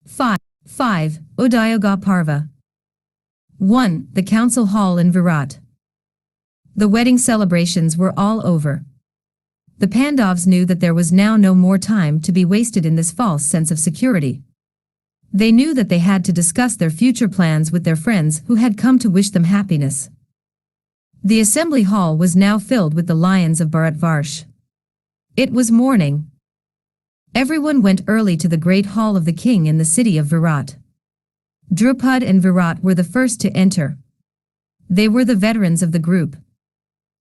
5. Udyoga Parva. 1. The council hall in Virat. The wedding celebrations were all over. The Pandavs knew that there was now no more time to be wasted in this false sense of security. They knew that they had to discuss their future plans with their friends who had come to wish them happiness. The assembly hall was now filled with the lions of Bharatvarsh. It was morning. Everyone went early to the great hall of the king in the city of Virat. Drupad and Virat were the first to enter. They were the veterans of the group.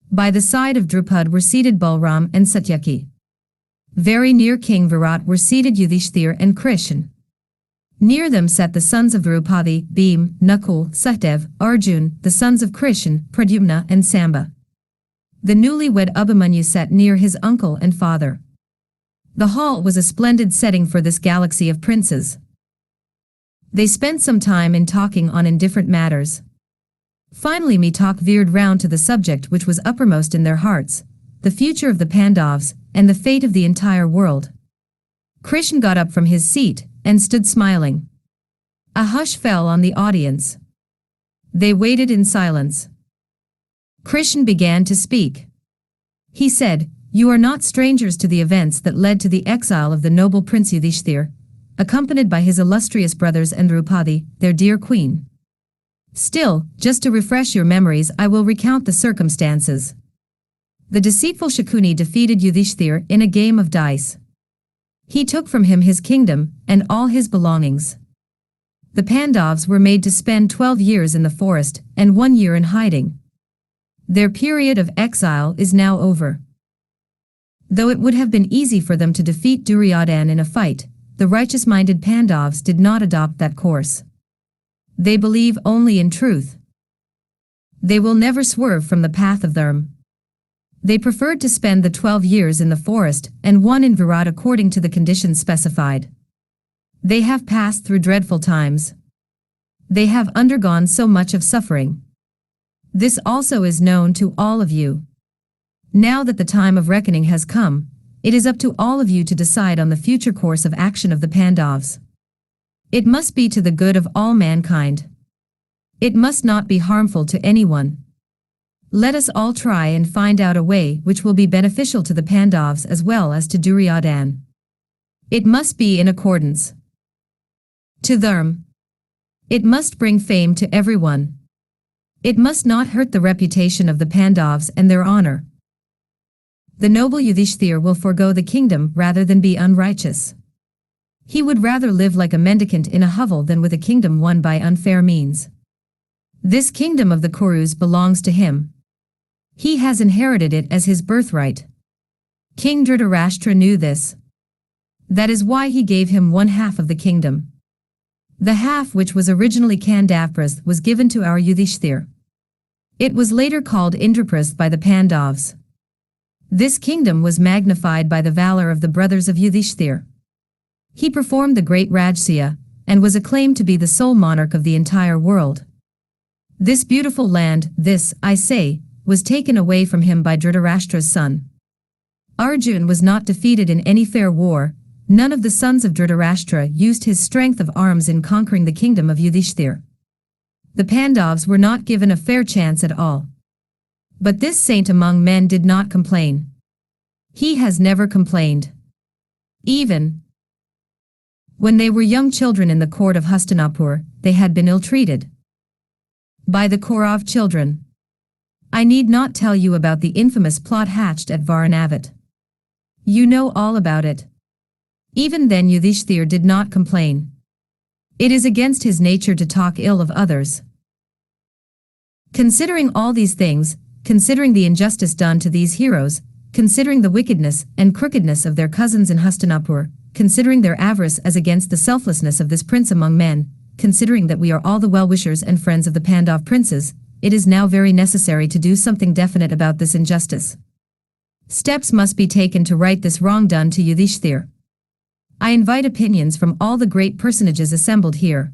By the side of Drupad were seated Balram and Satyaki. Very near King Virat were seated Yudhishthir and Krishn. Near them sat the sons of Draupadi, Bheem, Nakul, Sahdev, Arjun, the sons of Krishn, Pradyumna and Samba. The newlywed Abhimanyu sat near his uncle and father. The hall was a splendid setting for this galaxy of princes. They spent some time in talking on indifferent matters. Finally me talk veered round to the subject which was uppermost in their hearts, the future of the Pandavs, and the fate of the entire world. Krishn got up from his seat, and stood smiling. A hush fell on the audience. They waited in silence. Krishn began to speak. He said, "You are not strangers to the events that led to the exile of the noble Prince Yudhishthir, accompanied by his illustrious brothers and Draupadi, their dear queen. Still, just to refresh your memories, I will recount the circumstances. The deceitful Shakuni defeated Yudhishthir in a game of dice. He took from him his kingdom and all his belongings. The Pandavs were made to spend 12 years in the forest and 1 year in hiding. Their period of exile is now over. Though it would have been easy for them to defeat Duryodhan in a fight, the righteous-minded Pandavs did not adopt that course. They believe only in truth. They will never swerve from the path of dharma. They preferred to spend the 12 years in the forest and 1 in Virat according to the conditions specified. They have passed through dreadful times. They have undergone so much of suffering. This also is known to all of you. Now that the time of reckoning has come, it is up to all of you to decide on the future course of action of the Pandavs. It must be to the good of all mankind. It must not be harmful to anyone. Let us all try and find out a way which will be beneficial to the Pandavs as well as to Duryodhan. It must be in accordance to dharma. It must bring fame to everyone. It must not hurt the reputation of the Pandavs and their honor. The noble Yudhishthir will forego the kingdom rather than be unrighteous. He would rather live like a mendicant in a hovel than with a kingdom won by unfair means. This kingdom of the Kurus belongs to him. He has inherited it as his birthright. King Dhritarashtra knew this. That is why he gave him 1/2 of the kingdom. The half which was originally Kandavrasth was given to our Yudhishthir. It was later called Indraprasth by the Pandavs. This kingdom was magnified by the valor of the brothers of Yudhishthir. He performed the great Rajsya, and was acclaimed to be the sole monarch of the entire world. This beautiful land, this, I say, was taken away from him by Dhritarashtra's son. Arjun was not defeated in any fair war. None of the sons of Dhritarashtra used his strength of arms in conquering the kingdom of Yudhishthir. The Pandavs were not given a fair chance at all. But this saint among men did not complain. He has never complained. Even when they were young children in the court of Hastinapur, they had been ill-treated by the Kaurav children. I need not tell you about the infamous plot hatched at Varanavat. You know all about it. Even then Yudhishthir did not complain. It is against his nature to talk ill of others. Considering all these things, considering the injustice done to these heroes, considering the wickedness and crookedness of their cousins in Hastinapur, considering their avarice as against the selflessness of this prince among men, considering that we are all the well-wishers and friends of the Pandav princes, it is now very necessary to do something definite about this injustice. Steps must be taken to right this wrong done to Yudhishthir. I invite opinions from all the great personages assembled here.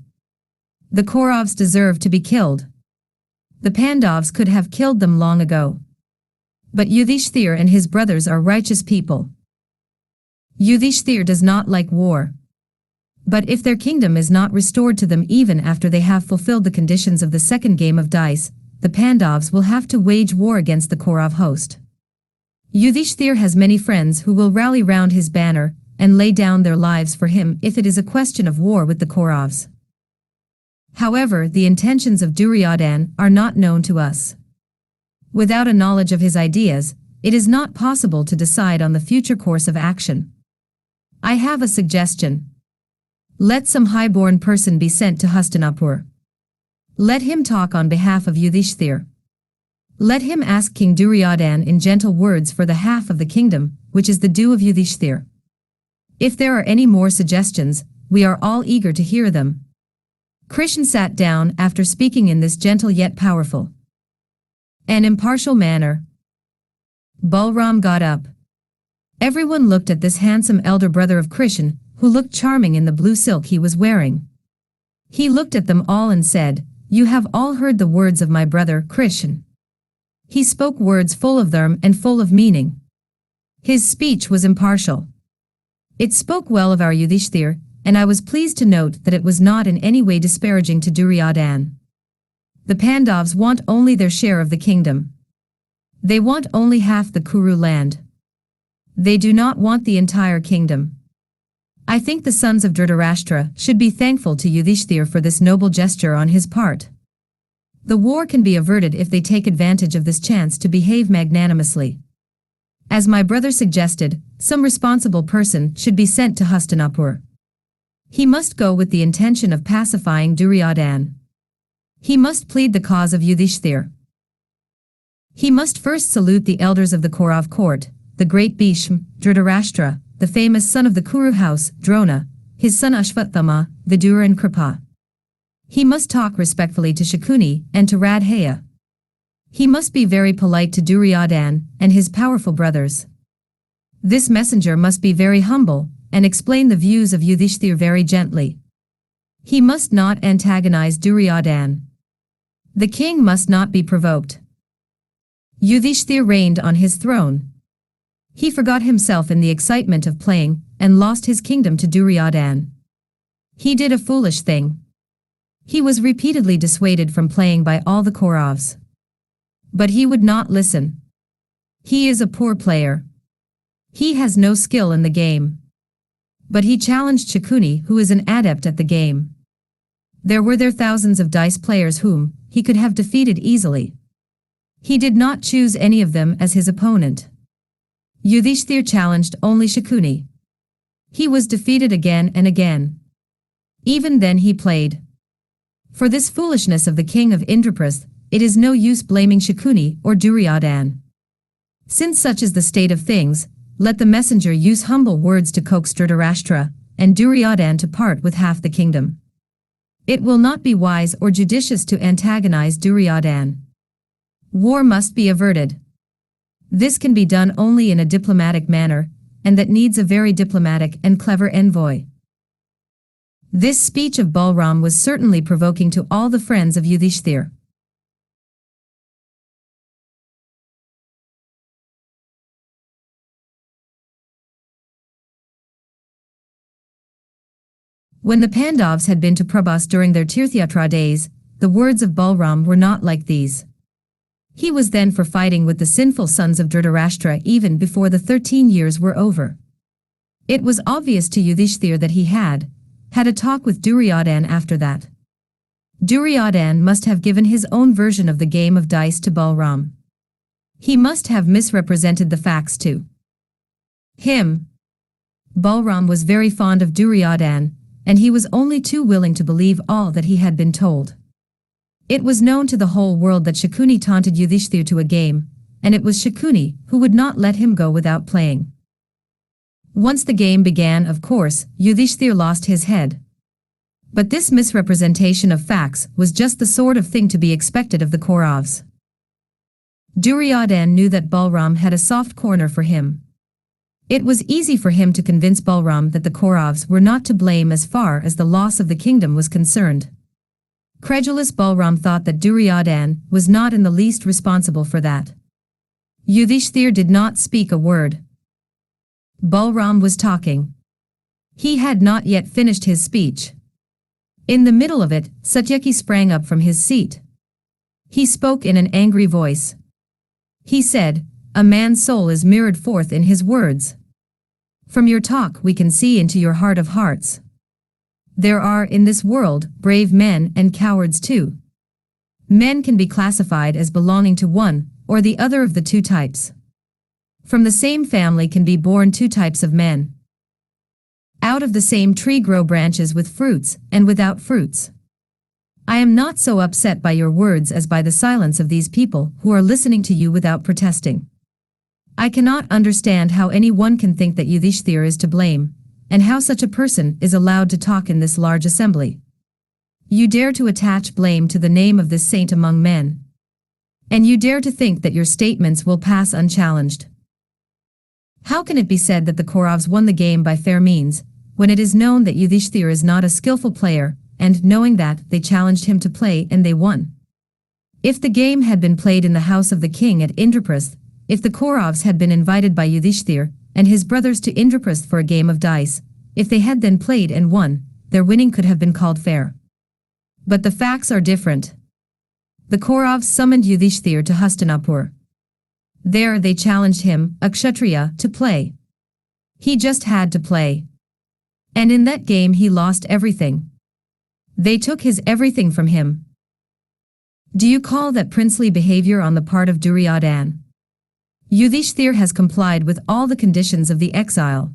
The Kauravs deserve to be killed. The Pandavs could have killed them long ago. But Yudhishthir and his brothers are righteous people. Yudhishthir does not like war. But if their kingdom is not restored to them even after they have fulfilled the conditions of the second game of dice, the Pandavs will have to wage war against the Kaurav host. Yudhishthir has many friends who will rally round his banner and lay down their lives for him if it is a question of war with the Kauravs. However, the intentions of Duryodhan are not known to us. Without a knowledge of his ideas, it is not possible to decide on the future course of action. I have a suggestion. Let some high-born person be sent to Hastinapur. Let him talk on behalf of Yudhishthir. Let him ask King Duryodhan in gentle words for the half of the kingdom, which is the due of Yudhishthir. If there are any more suggestions, we are all eager to hear them. Krishn sat down after speaking in this gentle yet powerful and impartial manner. Balram got up. Everyone looked at this handsome elder brother of Krishn, who looked charming in the blue silk he was wearing. He looked at them all and said, "You have all heard the words of my brother, Krishn." He spoke words full of them and full of meaning. His speech was impartial. It spoke well of our Yudhishthir, and I was pleased to note that it was not in any way disparaging to Duryodhan. The Pandavs want only their share of the kingdom. They want only half the Kuru land. They do not want the entire kingdom. I think the sons of Dhritarashtra should be thankful to Yudhishthir for this noble gesture on his part. The war can be averted if they take advantage of this chance to behave magnanimously. As my brother suggested, some responsible person should be sent to Hastinapur. He must go with the intention of pacifying Duryodhan. He must plead the cause of Yudhishthir. He must first salute the elders of the Kaurav court, the great Bheeshm, Dhritarashtra, the famous son of the Kuru house, Drona, his son Ashvathama, Vidur and Kripa. He must talk respectfully to Shakuni and to Radhaya. He must be very polite to Duryodhan and his powerful brothers. This messenger must be very humble and explain the views of Yudhishthir very gently. He must not antagonize Duryodhan. The king must not be provoked. Yudhishthir reigned on his throne. He forgot himself in the excitement of playing and lost his kingdom to Duryodhan. He did a foolish thing. He was repeatedly dissuaded from playing by all the Kauravs. But he would not listen. He is a poor player. He has no skill in the game. But he challenged Shakuni, who is an adept at the game. There were thousands of dice players whom he could have defeated easily. He did not choose any of them as his opponent. Yudhishthir challenged only Shakuni. He was defeated again and again. Even then he played. For this foolishness of the king of Indraprastha, it is no use blaming Shakuni or Duryodhan. Since such is the state of things, let the messenger use humble words to coax Dhritarashtra and Duryodhan to part with half the kingdom. It will not be wise or judicious to antagonize Duryodhan. War must be averted. This can be done only in a diplomatic manner, and that needs a very diplomatic and clever envoy. This speech of Balram was certainly provoking to all the friends of Yudhishthir. When the Pandavs had been to Prabhas during their Tirthyatra days, the words of Balram were not like these. He was then for fighting with the sinful sons of Dhritarashtra even before the 13 years were over. It was obvious to Yudhishthir that he had a talk with Duryodhan after that. Duryodhan must have given his own version of the game of dice to Balram. He must have misrepresented the facts to him. Balram was very fond of Duryodhan, and he was only too willing to believe all that he had been told. It was known to the whole world that Shakuni taunted Yudhishthir to a game, and it was Shakuni who would not let him go without playing. Once the game began, of course, Yudhishthir lost his head. But this misrepresentation of facts was just the sort of thing to be expected of the Kauravs. Duryodhan knew that Balram had a soft corner for him. It was easy for him to convince Balram that the Kauravs were not to blame as far as the loss of the kingdom was concerned. Credulous Balram thought that Duryodhan was not in the least responsible for that. Yudhishthir did not speak a word. Balram was talking. He had not yet finished his speech. In the middle of it, Satyaki sprang up from his seat. He spoke in an angry voice. He said, "A man's soul is mirrored forth in his words. From your talk we can see into your heart of hearts. There are in this world brave men and cowards too. Men can be classified as belonging to one or the other of the two types. From the same family can be born two types of men. Out of the same tree grow branches with fruits and without fruits. I am not so upset by your words as by the silence of these people who are listening to you without protesting. I cannot understand how anyone can think that Yudhishthir is to blame, and how such a person is allowed to talk in this large assembly. You dare to attach blame to the name of this saint among men. And you dare to think that your statements will pass unchallenged. How can it be said that the Kauravs won the game by fair means, when it is known that Yudhishthir is not a skillful player, and knowing that, they challenged him to play and they won? If the game had been played in the house of the king at Indraprastha, if the Kauravs had been invited by Yudhishthir and his brothers to Indraprastha for a game of dice, if they had then played and won, their winning could have been called fair. But the facts are different. The Kauravs summoned Yudhishthir to Hastinapur. There they challenged him, a Kshatriya, to play. He just had to play. And in that game he lost everything. They took his everything from him. Do you call that princely behavior on the part of Duryodhan? Yudhishthir has complied with all the conditions of the exile.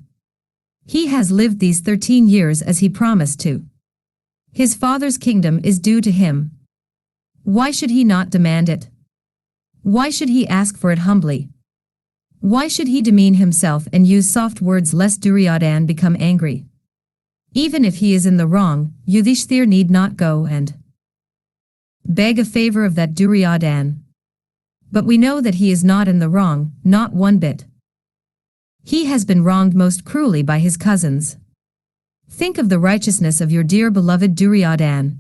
He has lived these 13 years as he promised to. His father's kingdom is due to him. Why should he not demand it? Why should he ask for it humbly? Why should he demean himself and use soft words lest Duryodhan become angry? Even if he is in the wrong, Yudhishthir need not go and beg a favor of that Duryodhan. But we know that he is not in the wrong, not one bit. He has been wronged most cruelly by his cousins. Think of the righteousness of your dear beloved Duryodhan.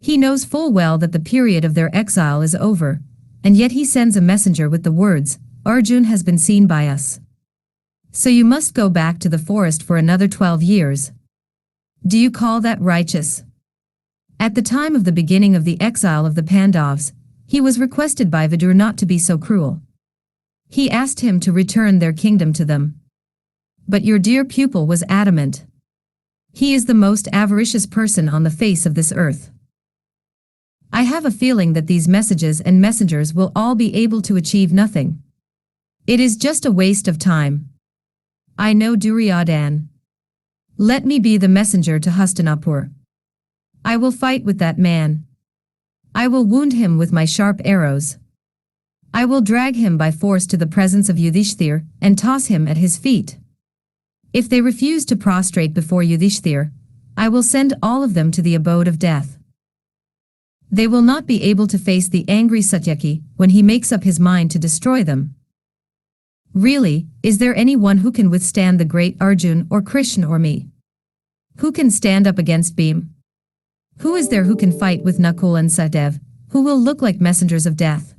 He knows full well that the period of their exile is over, and yet he sends a messenger with the words, "Arjun has been seen by us. So you must go back to the forest for another 12 years. Do you call that righteous? At the time of the beginning of the exile of the Pandavs, he was requested by Vidur not to be so cruel. He asked him to return their kingdom to them. But your dear pupil was adamant. He is the most avaricious person on the face of this earth. I have a feeling that these messages and messengers will all be able to achieve nothing. It is just a waste of time. I know Duryodhan. Let me be the messenger to Hastinapur. I will fight with that man. I will wound him with my sharp arrows. I will drag him by force to the presence of Yudhishthir and toss him at his feet. If they refuse to prostrate before Yudhishthir, I will send all of them to the abode of death. They will not be able to face the angry Satyaki when he makes up his mind to destroy them. Really, is there anyone who can withstand the great Arjun or Krishn or me? Who can stand up against Bheem? Who is there who can fight with Nakul and Sahadev, who will look like messengers of death?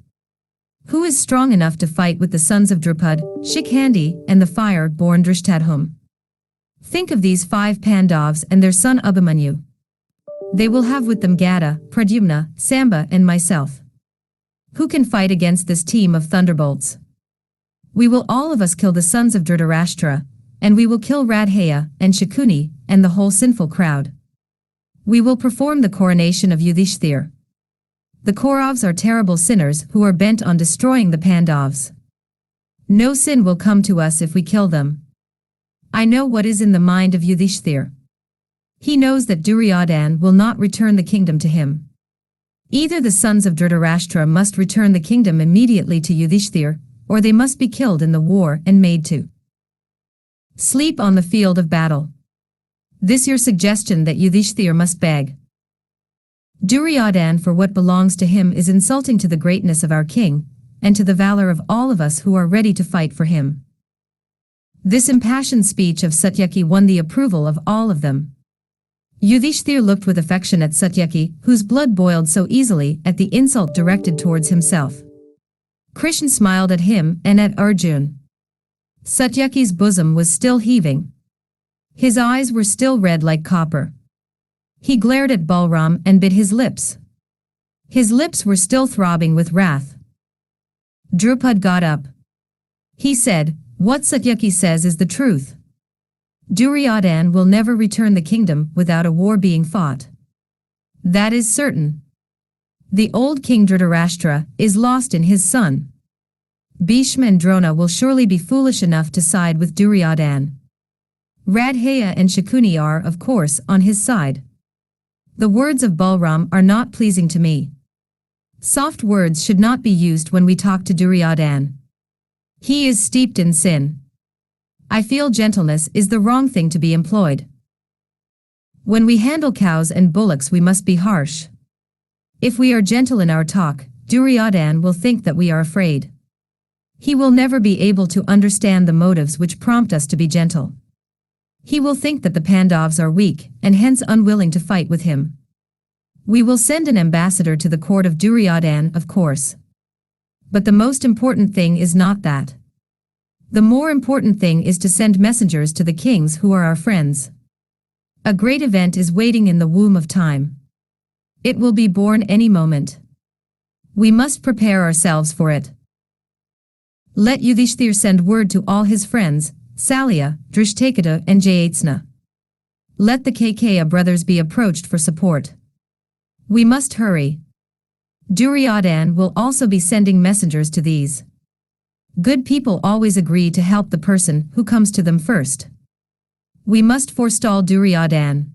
Who is strong enough to fight with the sons of Drupad, Shikhandi, and the fire-born Drishtadhum? Think of these 5 Pandavs and their son Abhimanyu. They will have with them Gada, Pradyumna, Samba, and myself. Who can fight against this team of thunderbolts? We will all of us kill the sons of Dhritarashtra, and we will kill Radhaya and Shakuni and the whole sinful crowd. We will perform the coronation of Yudhishthir. The Kauravs are terrible sinners who are bent on destroying the Pandavs. No sin will come to us if we kill them. I know what is in the mind of Yudhishthir. He knows that Duryodhan will not return the kingdom to him. Either the sons of Dhritarashtra must return the kingdom immediately to Yudhishthir, or they must be killed in the war and made to sleep on the field of battle. This your suggestion that Yudhishthir must beg Duryodhan for what belongs to him is insulting to the greatness of our king, and to the valor of all of us who are ready to fight for him. This impassioned speech of Satyaki won the approval of all of them. Yudhishthir looked with affection at Satyaki, whose blood boiled so easily at the insult directed towards himself. Krishn smiled at him and at Arjun. Satyaki's bosom was still heaving. His eyes were still red like copper. He glared at Balram and bit his lips. His lips were still throbbing with wrath. Drupad got up. He said, "What Satyaki says is the truth. Duryodhan will never return the kingdom without a war being fought. That is certain. The old king Dhritarashtra is lost in his son. Bhishma and Drona will surely be foolish enough to side with Duryodhan. Radhaya and Shakuni are, of course, on his side. The words of Balram are not pleasing to me. Soft words should not be used when we talk to Duryodhan. He is steeped in sin. I feel gentleness is the wrong thing to be employed. When we handle cows and bullocks we must be harsh. If we are gentle in our talk, Duryodhan will think that we are afraid. He will never be able to understand the motives which prompt us to be gentle. He will think that the Pandavs are weak and hence unwilling to fight with him. We will send an ambassador to the court of Duryodhan, of course. But the most important thing is not that. The more important thing is to send messengers to the kings who are our friends. A great event is waiting in the womb of time. It will be born any moment. We must prepare ourselves for it. Let Yudhishthir send word to all his friends, Salya, Drishtaketa and Jayatsna. Let the Kakaya brothers be approached for support. We must hurry. Duryodhan will also be sending messengers to these. Good people always agree to help the person who comes to them first. We must forestall Duryodhan.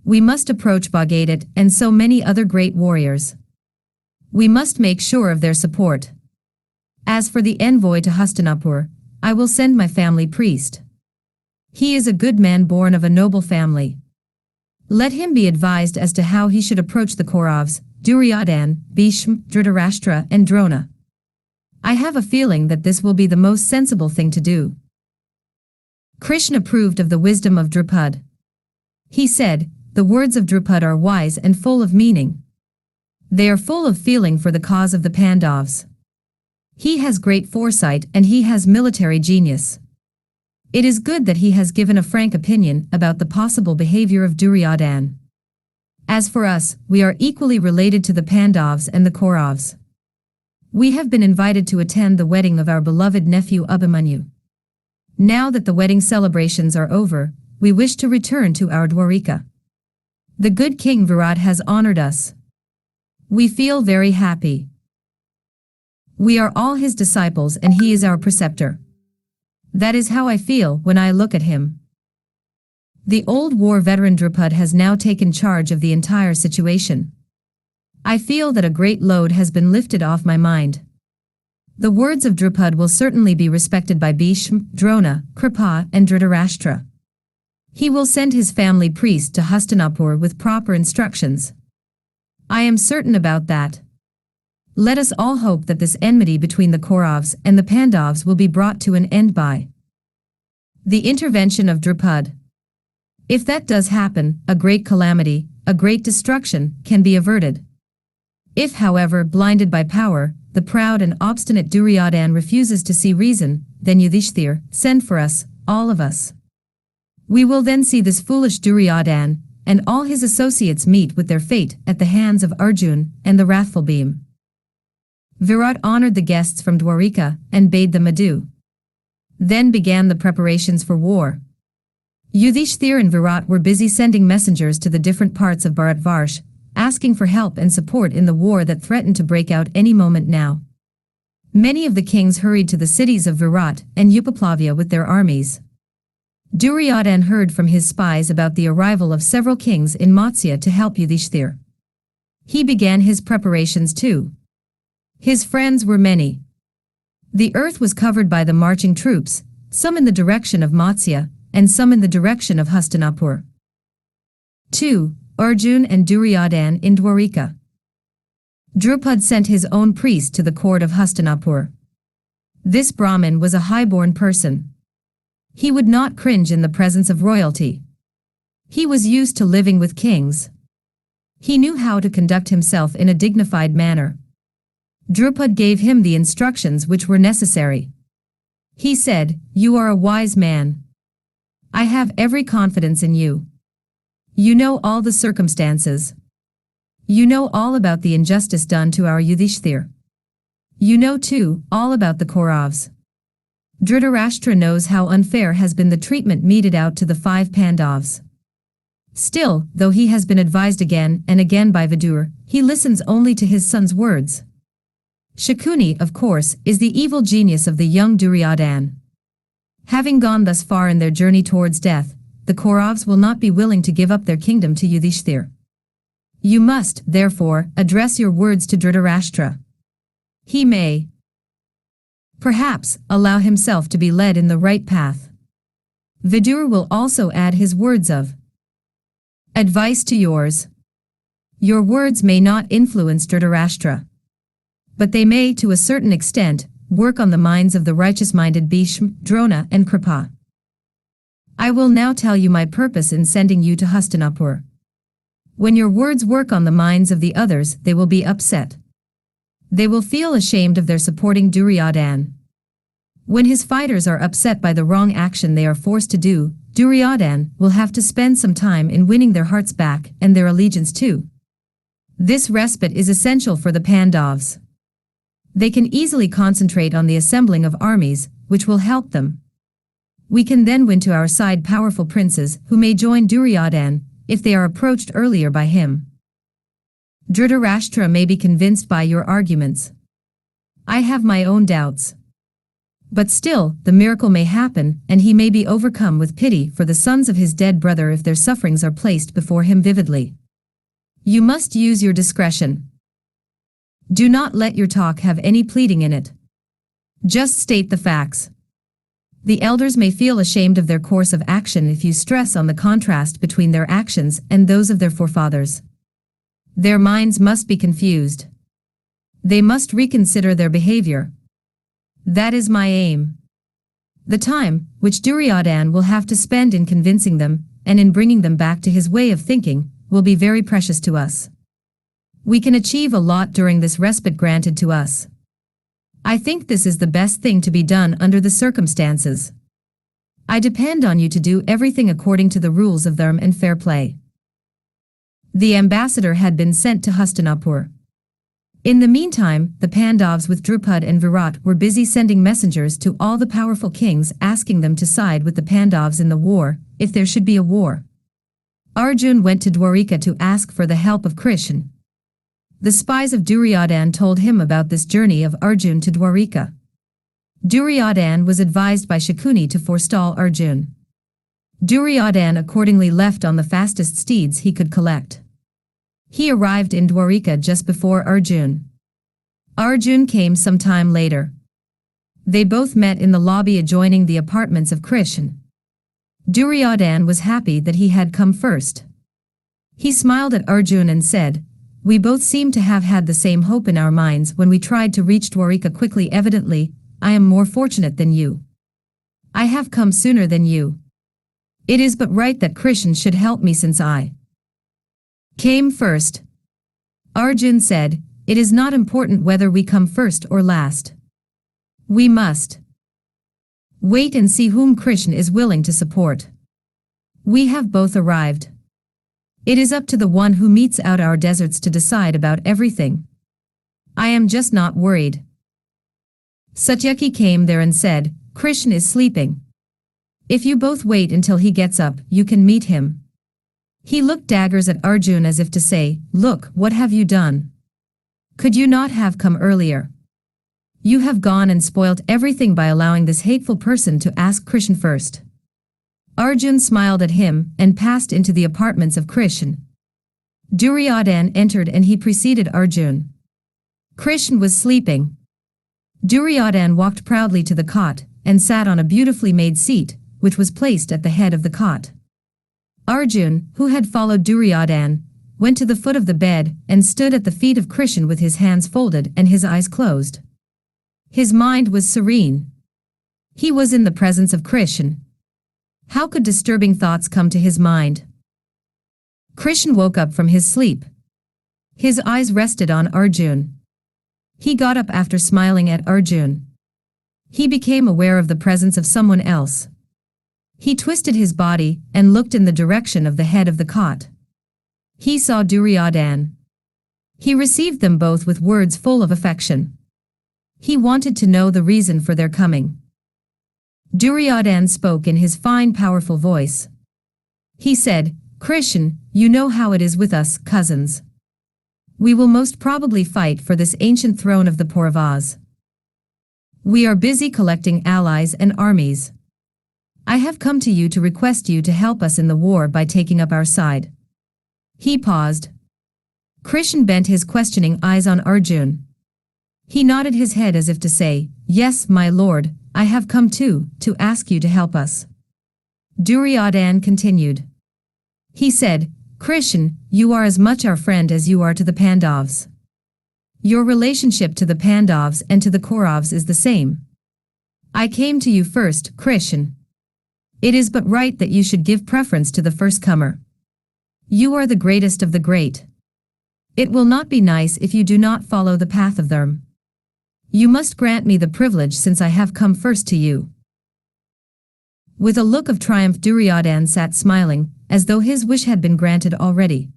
We must approach Bhagadat and so many other great warriors. We must make sure of their support. As for the envoy to Hastinapur, I will send my family priest. He is a good man born of a noble family. Let him be advised as to how he should approach the Kauravs, Duryodhan, Bhishma, Dhritarashtra and Drona. I have a feeling that this will be the most sensible thing to do. Krishna approved of the wisdom of Drupad. He said, "The words of Drupad are wise and full of meaning. They are full of feeling for the cause of the Pandavs. He has great foresight and he has military genius. It is good that he has given a frank opinion about the possible behavior of Duryodhan. As for us, we are equally related to the Pandavs and the Kauravs. We have been invited to attend the wedding of our beloved nephew Abhimanyu. Now that the wedding celebrations are over, we wish to return to our Dwareeka. The good King Virat has honored us. We feel very happy. We are all his disciples and he is our preceptor. That is how I feel when I look at him." The old war veteran Drupad has now taken charge of the entire situation. I feel that a great load has been lifted off my mind. The words of Drupad will certainly be respected by Bhishma, Drona, Kripa and Dhritarashtra. He will send his family priest to Hastinapur with proper instructions. I am certain about that. Let us all hope that this enmity between the Kauravs and the Pandavs will be brought to an end by the intervention of Drupad. If that does happen, a great calamity, a great destruction, can be averted. If, however, blinded by power, the proud and obstinate Duryodhan refuses to see reason, then Yudhishthir, send for us, all of us. We will then see this foolish Duryodhan and all his associates meet with their fate at the hands of Arjun and the wrathful Bheem. Virat honored the guests from Dwareeka and bade them adieu. Then began the preparations for war. Yudhishthir and Virat were busy sending messengers to the different parts of Bharatvarsh, asking for help and support in the war that threatened to break out any moment now. Many of the kings hurried to the cities of Virat and Upaplavya with their armies. Duryodhan heard from his spies about the arrival of several kings in Matsya to help Yudhishthir. He began his preparations too. His friends were many. The earth was covered by the marching troops, some in the direction of Matsya, and some in the direction of Hastinapur. 2. Arjun and Duryodhan in Dwareeka. Drupad sent his own priest to the court of Hastinapur. This Brahmin was a high-born person. He would not cringe in the presence of royalty. He was used to living with kings. He knew how to conduct himself in a dignified manner. Drupad gave him the instructions which were necessary. He said, "You are a wise man. I have every confidence in you. You know all the circumstances. You know all about the injustice done to our Yudhishthir. You know too, all about the Kauravs. Dhritarashtra knows how unfair has been the treatment meted out to the 5 Pandavs. Still, though he has been advised again and again by Vidur, he listens only to his son's words. Shakuni, of course, is the evil genius of the young Duryodhan. Having gone thus far in their journey towards death, the Kauravs will not be willing to give up their kingdom to Yudhishthir. You must, therefore, address your words to Dhritarashtra. He may, perhaps, allow himself to be led in the right path. Vidur will also add his words of advice to yours. Your words may not influence Dhritarashtra, but they may, to a certain extent, work on the minds of the righteous-minded Bheeshm, Drona and Kripa. I will now tell you my purpose in sending you to Hastinapur. When your words work on the minds of the others, they will be upset. They will feel ashamed of their supporting Duryodhan. When his fighters are upset by the wrong action they are forced to do, Duryodhan will have to spend some time in winning their hearts back and their allegiance too. This respite is essential for the Pandavs. They can easily concentrate on the assembling of armies, which will help them. We can then win to our side powerful princes who may join Duryodhan if they are approached earlier by him. Dhritarashtra may be convinced by your arguments. I have my own doubts. But still, the miracle may happen, and he may be overcome with pity for the sons of his dead brother if their sufferings are placed before him vividly. You must use your discretion. Do not let your talk have any pleading in it. Just state the facts. The elders may feel ashamed of their course of action if you stress on the contrast between their actions and those of their forefathers. Their minds must be confused. They must reconsider their behavior. That is my aim. The time, which Duryodhan will have to spend in convincing them, and in bringing them back to his way of thinking, will be very precious to us. We can achieve a lot during this respite granted to us. I think this is the best thing to be done under the circumstances. I depend on you to do everything according to the rules of dharma and fair play. The ambassador had been sent to Hastinapur. In the meantime, the Pandavs with Drupad and Virat were busy sending messengers to all the powerful kings asking them to side with the Pandavs in the war, if there should be a war. Arjun went to Dwareeka to ask for the help of Krishn. The spies of Duryodhan told him about this journey of Arjun to Dwareeka. Duryodhan was advised by Shakuni to forestall Arjun. Duryodhan accordingly left on the fastest steeds he could collect. He arrived in Dwareeka just before Arjun. Arjun came some time later. They both met in the lobby adjoining the apartments of Krishn. Duryodhan was happy that he had come first. He smiled at Arjun and said, "We both seem to have had the same hope in our minds when we tried to reach Dwareeka quickly. Evidently, I am more fortunate than you. I have come sooner than you. It is but right that Krishn should help me since I came first." Arjun said, "It is not important whether we come first or last. We must wait and see whom Krishn is willing to support. We have both arrived. It is up to the one who meets out our deserts to decide about everything. I am just not worried." Satyaki came there and said, "Krishn is sleeping. If you both wait until he gets up, you can meet him." He looked daggers at Arjun as if to say, "Look, what have you done? Could you not have come earlier? You have gone and spoilt everything by allowing this hateful person to ask Krishn first." Arjun smiled at him and passed into the apartments of Krishn. Duryodhan entered and he preceded Arjun. Krishn was sleeping. Duryodhan walked proudly to the cot and sat on a beautifully made seat, which was placed at the head of the cot. Arjun, who had followed Duryodhan, went to the foot of the bed and stood at the feet of Krishn with his hands folded and his eyes closed. His mind was serene. He was in the presence of Krishn. How could disturbing thoughts come to his mind? Krishn woke up from his sleep. His eyes rested on Arjun. He got up after smiling at Arjun. He became aware of the presence of someone else. He twisted his body and looked in the direction of the head of the cot. He saw Duryodhan. He received them both with words full of affection. He wanted to know the reason for their coming. Duryodhan spoke in his fine, powerful voice. He said, "Krishn, you know how it is with us, cousins. We will most probably fight for this ancient throne of the Pauravas. We are busy collecting allies and armies. I have come to you to request you to help us in the war by taking up our side." He paused. Krishn bent his questioning eyes on Arjun. He nodded his head as if to say, "Yes, my lord, I have come too, to ask you to help us." Duryodhan continued. He said, "Krishn, you are as much our friend as you are to the Pandavs. Your relationship to the Pandavs and to the Kauravs is the same. I came to you first, Krishn. It is but right that you should give preference to the first comer. You are the greatest of the great. It will not be nice if you do not follow the path of them. You must grant me the privilege since I have come first to you." With a look of triumph, Duryodhan sat smiling, as though his wish had been granted already.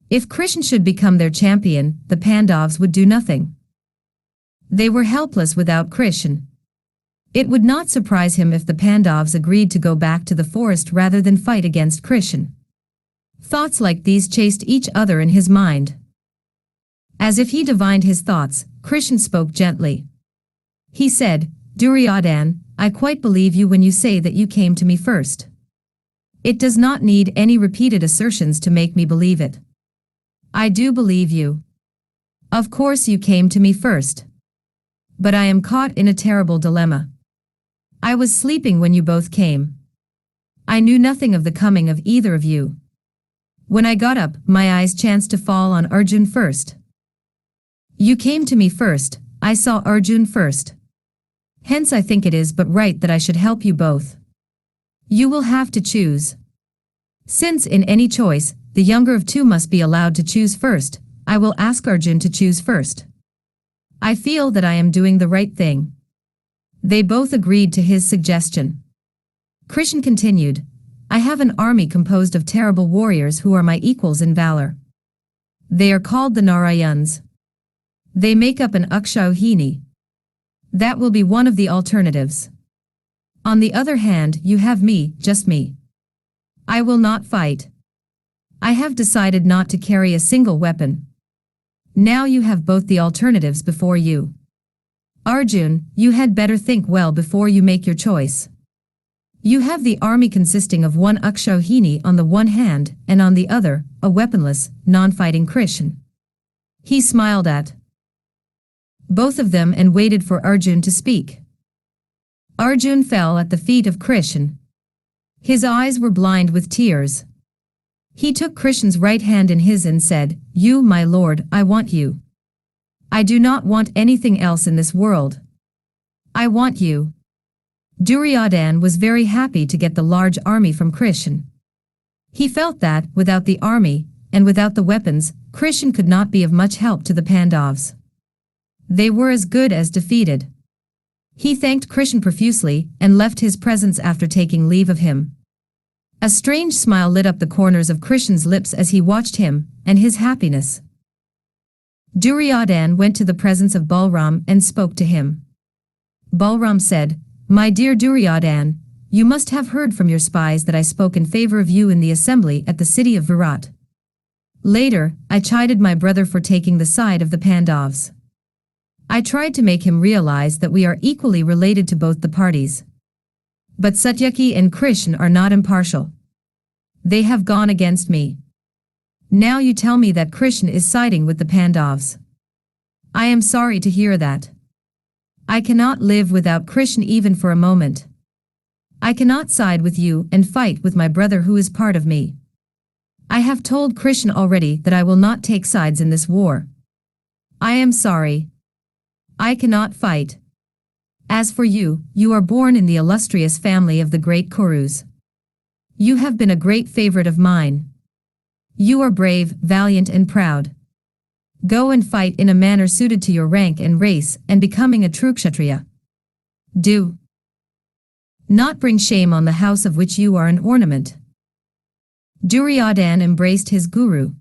If Krishn should become their champion, the Pandavs would do nothing. They were helpless without Krishn. It would not surprise him if the Pandavs agreed to go back to the forest rather than fight against Krishn. Thoughts like these chased each other in his mind. As if he divined his thoughts, Krishn spoke gently. He said, "Duryodhan, I quite believe you when you say that you came to me first. It does not need any repeated assertions to make me believe it. I do believe you. Of course you came to me first. But I am caught in a terrible dilemma. I was sleeping when you both came. I knew nothing of the coming of either of you. When I got up, my eyes chanced to fall on Arjun first. You came to me first, I saw Arjun first. Hence I think it is but right that I should help you both. You will have to choose. Since in any choice, the younger of two must be allowed to choose first, I will ask Arjun to choose first. I feel that I am doing the right thing." They both agreed to his suggestion. Krishn continued, "I have an army composed of terrible warriors who are my equals in valor. They are called the Narayans. They make up an Akshauhini. That will be one of the alternatives. On the other hand, you have me, just me. I will not fight. I have decided not to carry a single weapon. Now you have both the alternatives before you. Arjun, you had better think well before you make your choice. You have the army consisting of one Akshauhini on the one hand, and on the other, a weaponless, non-fighting Krishn." He smiled at both of them and waited for Arjun to speak. Arjun fell at the feet of Krishn. His eyes were blind with tears. He took Krishn's right hand in his and said, "You, my lord, I want you. I do not want anything else in this world. I want you." Duryodhan was very happy to get the large army from Krishn. He felt that, without the army, and without the weapons, Krishn could not be of much help to the Pandavs. They were as good as defeated. He thanked Krishn profusely, and left his presence after taking leave of him. A strange smile lit up the corners of Krishn's lips as he watched him, and his happiness. Duryodhan went to the presence of Balram and spoke to him. Balram said, "My dear Duryodhan, you must have heard from your spies that I spoke in favor of you in the assembly at the city of Virat. Later, I chided my brother for taking the side of the Pandavs. I tried to make him realize that we are equally related to both the parties. But Satyaki and Krishn are not impartial. They have gone against me. Now you tell me that Krishn is siding with the Pandavs. I am sorry to hear that. I cannot live without Krishn even for a moment. I cannot side with you and fight with my brother who is part of me. I have told Krishn already that I will not take sides in this war. I am sorry. I cannot fight. As for you, you are born in the illustrious family of the great Kaurus. You have been a great favorite of mine. You are brave, valiant and proud. Go and fight in a manner suited to your rank and race and becoming a true Kshatriya. Do. not bring shame on the house of which you are an ornament." Duryodhan embraced his guru.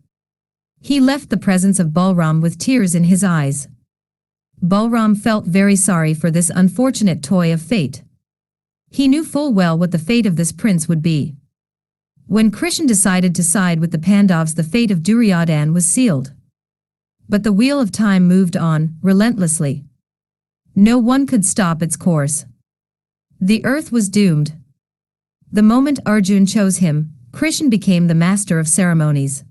He left the presence of Balram with tears in his eyes. Balram felt very sorry for this unfortunate toy of fate. He knew full well what the fate of this prince would be. When Krishn decided to side with the Pandavas, the fate of Duryodhan was sealed. But the wheel of time moved on, relentlessly. No one could stop its course. The earth was doomed. The moment Arjun chose him, Krishn became the master of ceremonies.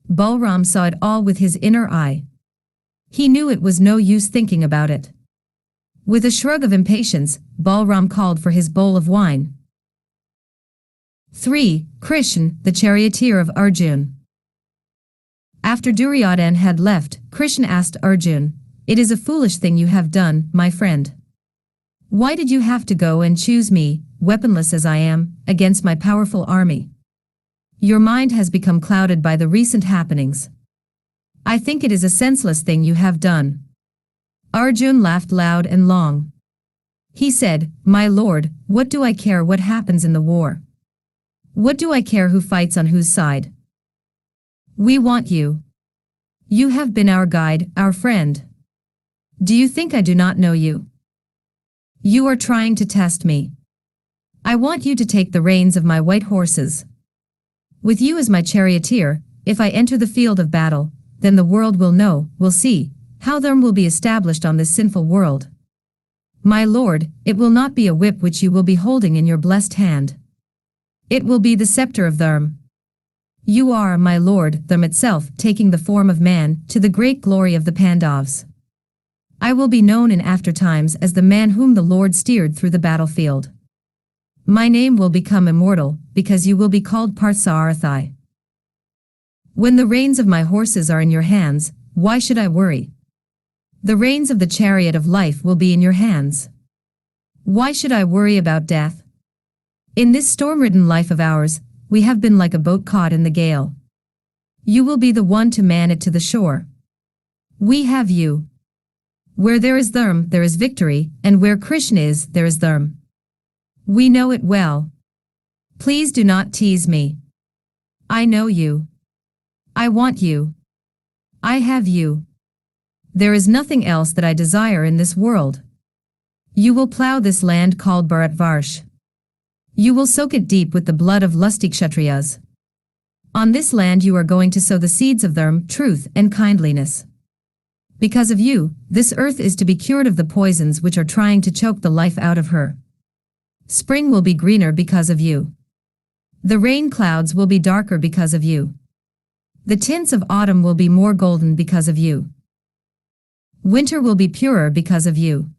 Balram saw it all with his inner eye. He knew it was no use thinking about it. With a shrug of impatience, Balram called for his bowl of wine. 3. Krishn, the charioteer of Arjun. After Duryodhan had left, Krishn asked Arjun, "It is a foolish thing you have done, my friend. Why did you have to go and choose me, weaponless as I am, against my powerful army? Your mind has become clouded by the recent happenings. I think it is a senseless thing you have done." Arjun laughed loud and long. He said, "My lord, what do I care what happens in the war? What do I care who fights on whose side? We want you. You have been our guide, our friend. Do you think I do not know you? You are trying to test me. I want you to take the reins of my white horses. With you as my charioteer, if I enter the field of battle, then the world will see, how dharma will be established on this sinful world. My lord, it will not be a whip which you will be holding in your blessed hand. It will be the scepter of dharma. You are, my lord, dharma itself, taking the form of man, to the great glory of the Pandavas. I will be known in after times as the man whom the Lord steered through the battlefield. My name will become immortal, because you will be called Parthasarathi. When the reins of my horses are in your hands, why should I worry? The reins of the chariot of life will be in your hands. Why should I worry about death? In this storm-ridden life of ours, we have been like a boat caught in the gale. You will be the one to man it to the shore. We have you. Where there is dharma, there is victory, and where Krishn is, there is dharma. We know it well. Please do not tease me. I know you. I want you. I have you. There is nothing else that I desire in this world. You will plow this land called Bharatvarsh. You will soak it deep with the blood of lusty Kshatriyas. On this land you are going to sow the seeds of dharma, truth, and kindliness. Because of you, this earth is to be cured of the poisons which are trying to choke the life out of her. Spring will be greener because of you. The rain clouds will be darker because of you. The tints of autumn will be more golden because of you. Winter will be purer because of you.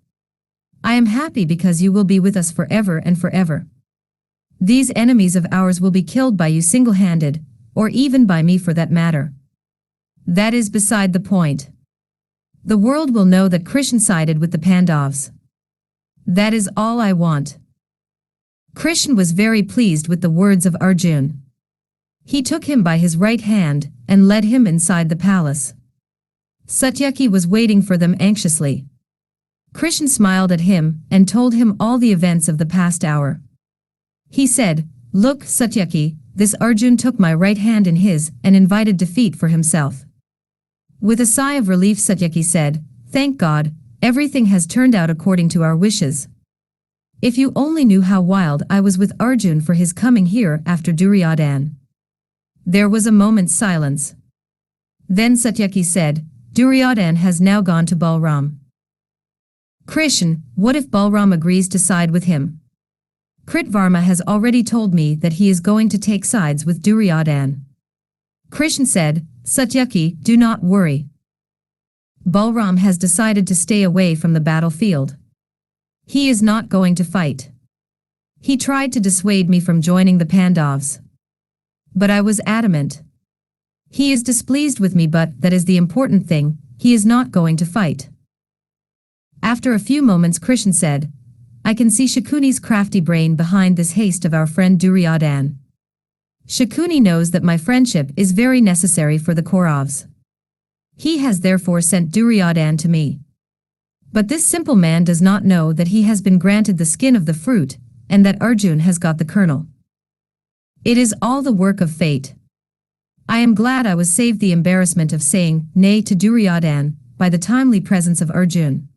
I am happy because you will be with us forever and forever. These enemies of ours will be killed by you single-handed, or even by me for that matter. That is beside the point. The world will know that Krishn sided with the Pandavas. That is all I want." Krishn was very pleased with the words of Arjun. He took him by his right hand and led him inside the palace. Satyaki was waiting for them anxiously. Krishn smiled at him and told him all the events of the past hour. He said, "Look, Satyaki, this Arjun took my right hand in his and invited defeat for himself." With a sigh of relief, Satyaki said, "Thank God, everything has turned out according to our wishes. If you only knew how wild I was with Arjun for his coming here after Duryodhan." There was a moment's silence. Then Satyaki said, "Duryodhan has now gone to Balram. Krishn, what if Balram agrees to side with him? Kritvarma has already told me that he is going to take sides with Duryodhan." Krishn said, "Satyaki, do not worry. Balram has decided to stay away from the battlefield. He is not going to fight. He tried to dissuade me from joining the Pandavas. But I was adamant. He is displeased with me, but that is the important thing, he is not going to fight." After a few moments, Krishn said, "I can see Shakuni's crafty brain behind this haste of our friend Duryodhan. Shakuni knows that my friendship is very necessary for the Kauravas. He has therefore sent Duryodhan to me. But this simple man does not know that he has been granted the skin of the fruit, and that Arjun has got the kernel. It is all the work of fate. I am glad I was saved the embarrassment of saying nay to Duryodhan by the timely presence of Arjun.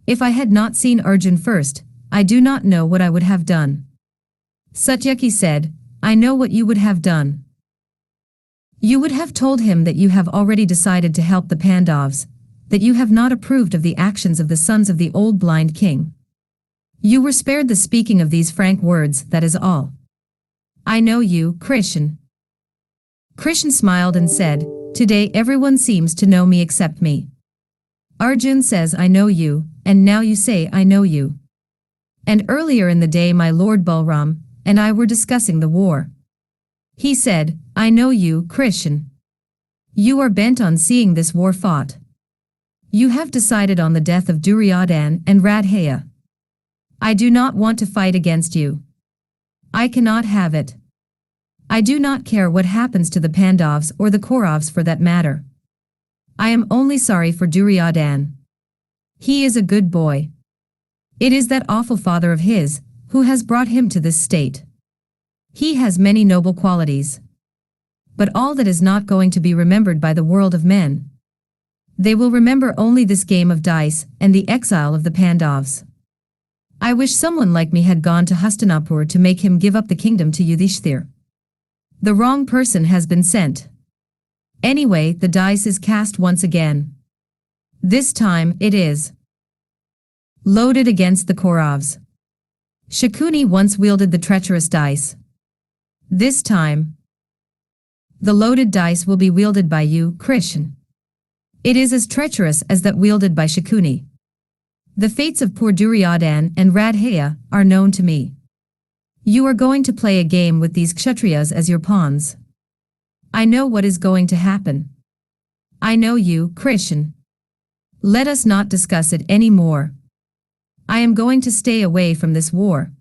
If I had not seen Arjun first, I do not know what I would have done. Satyaki said, I know what you would have done. You would have told him that you have already decided to help the Pandavs, that you have not approved of the actions of the sons of the old blind king. You were spared the speaking of these frank words, that is all. I know you, Krishn. Krishn smiled and said, today everyone seems to know me except me. Arjun says I know you, and now you say I know you. And earlier in the day my lord Balram and I were discussing the war. He said, I know you, Krishn. You are bent on seeing this war fought. You have decided on the death of Duryodhan and Radhaya. I do not want to fight against you. I cannot have it. I do not care what happens to the Pandavs or the Kauravs for that matter. I am only sorry for Duryodhan. He is a good boy. It is that awful father of his who has brought him to this state. He has many noble qualities. But all that is not going to be remembered by the world of men. They will remember only this game of dice and the exile of the Pandavs. I wish someone like me had gone to Hastinapur to make him give up the kingdom to Yudhishthir. The wrong person has been sent. Anyway, the dice is cast once again. This time, it is loaded against the Kauravs. Shakuni once wielded the treacherous dice. This time, the loaded dice will be wielded by you, Krishn. It is as treacherous as that wielded by Shakuni. The fates of poor Duryodhan and Radhaya are known to me. You are going to play a game with these Kshatriyas as your pawns. I know what is going to happen. I know you, Krishn. Let us not discuss it any more. I am going to stay away from this war.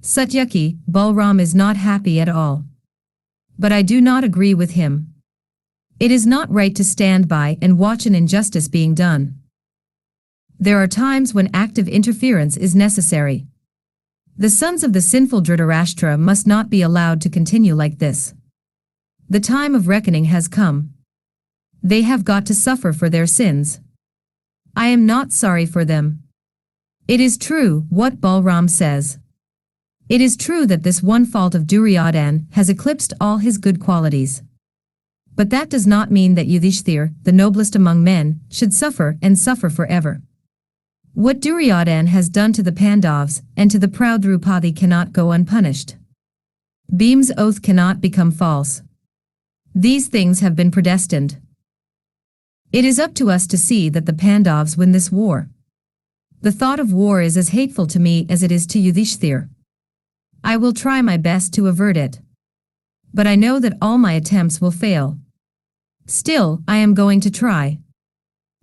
Satyaki, Balram is not happy at all. But I do not agree with him. It is not right to stand by and watch an injustice being done. There are times when active interference is necessary. The sons of the sinful Dhritarashtra must not be allowed to continue like this. The time of reckoning has come. They have got to suffer for their sins. I am not sorry for them. It is true what Balram says. It is true that this one fault of Duryodhan has eclipsed all his good qualities. But that does not mean that Yudhishthir, the noblest among men, should suffer and suffer forever. What Duryodhan has done to the Pandavs and to the proud Draupadi cannot go unpunished. Bhim's oath cannot become false. These things have been predestined. It is up to us to see that the Pandavs win this war. The thought of war is as hateful to me as it is to Yudhishthir. I will try my best to avert it. But I know that all my attempts will fail. Still, I am going to try.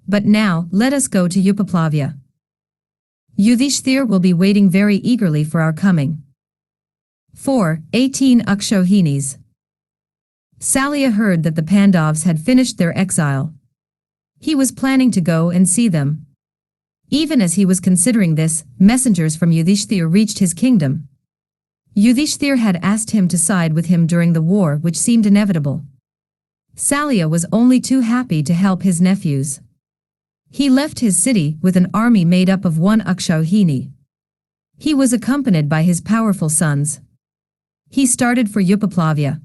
But now, let us go to Upaplavya. Yudhishthir will be waiting very eagerly for our coming. 18 Akshauhinis. Salya heard that the Pandavs had finished their exile. He was planning to go and see them. Even as he was considering this, messengers from Yudhishthir reached his kingdom. Yudhishthir had asked him to side with him during the war which seemed inevitable. Salya was only too happy to help his nephews. He left his city with an army made up of 1 Akshauhini. He was accompanied by his powerful sons. He started for Upaplavya.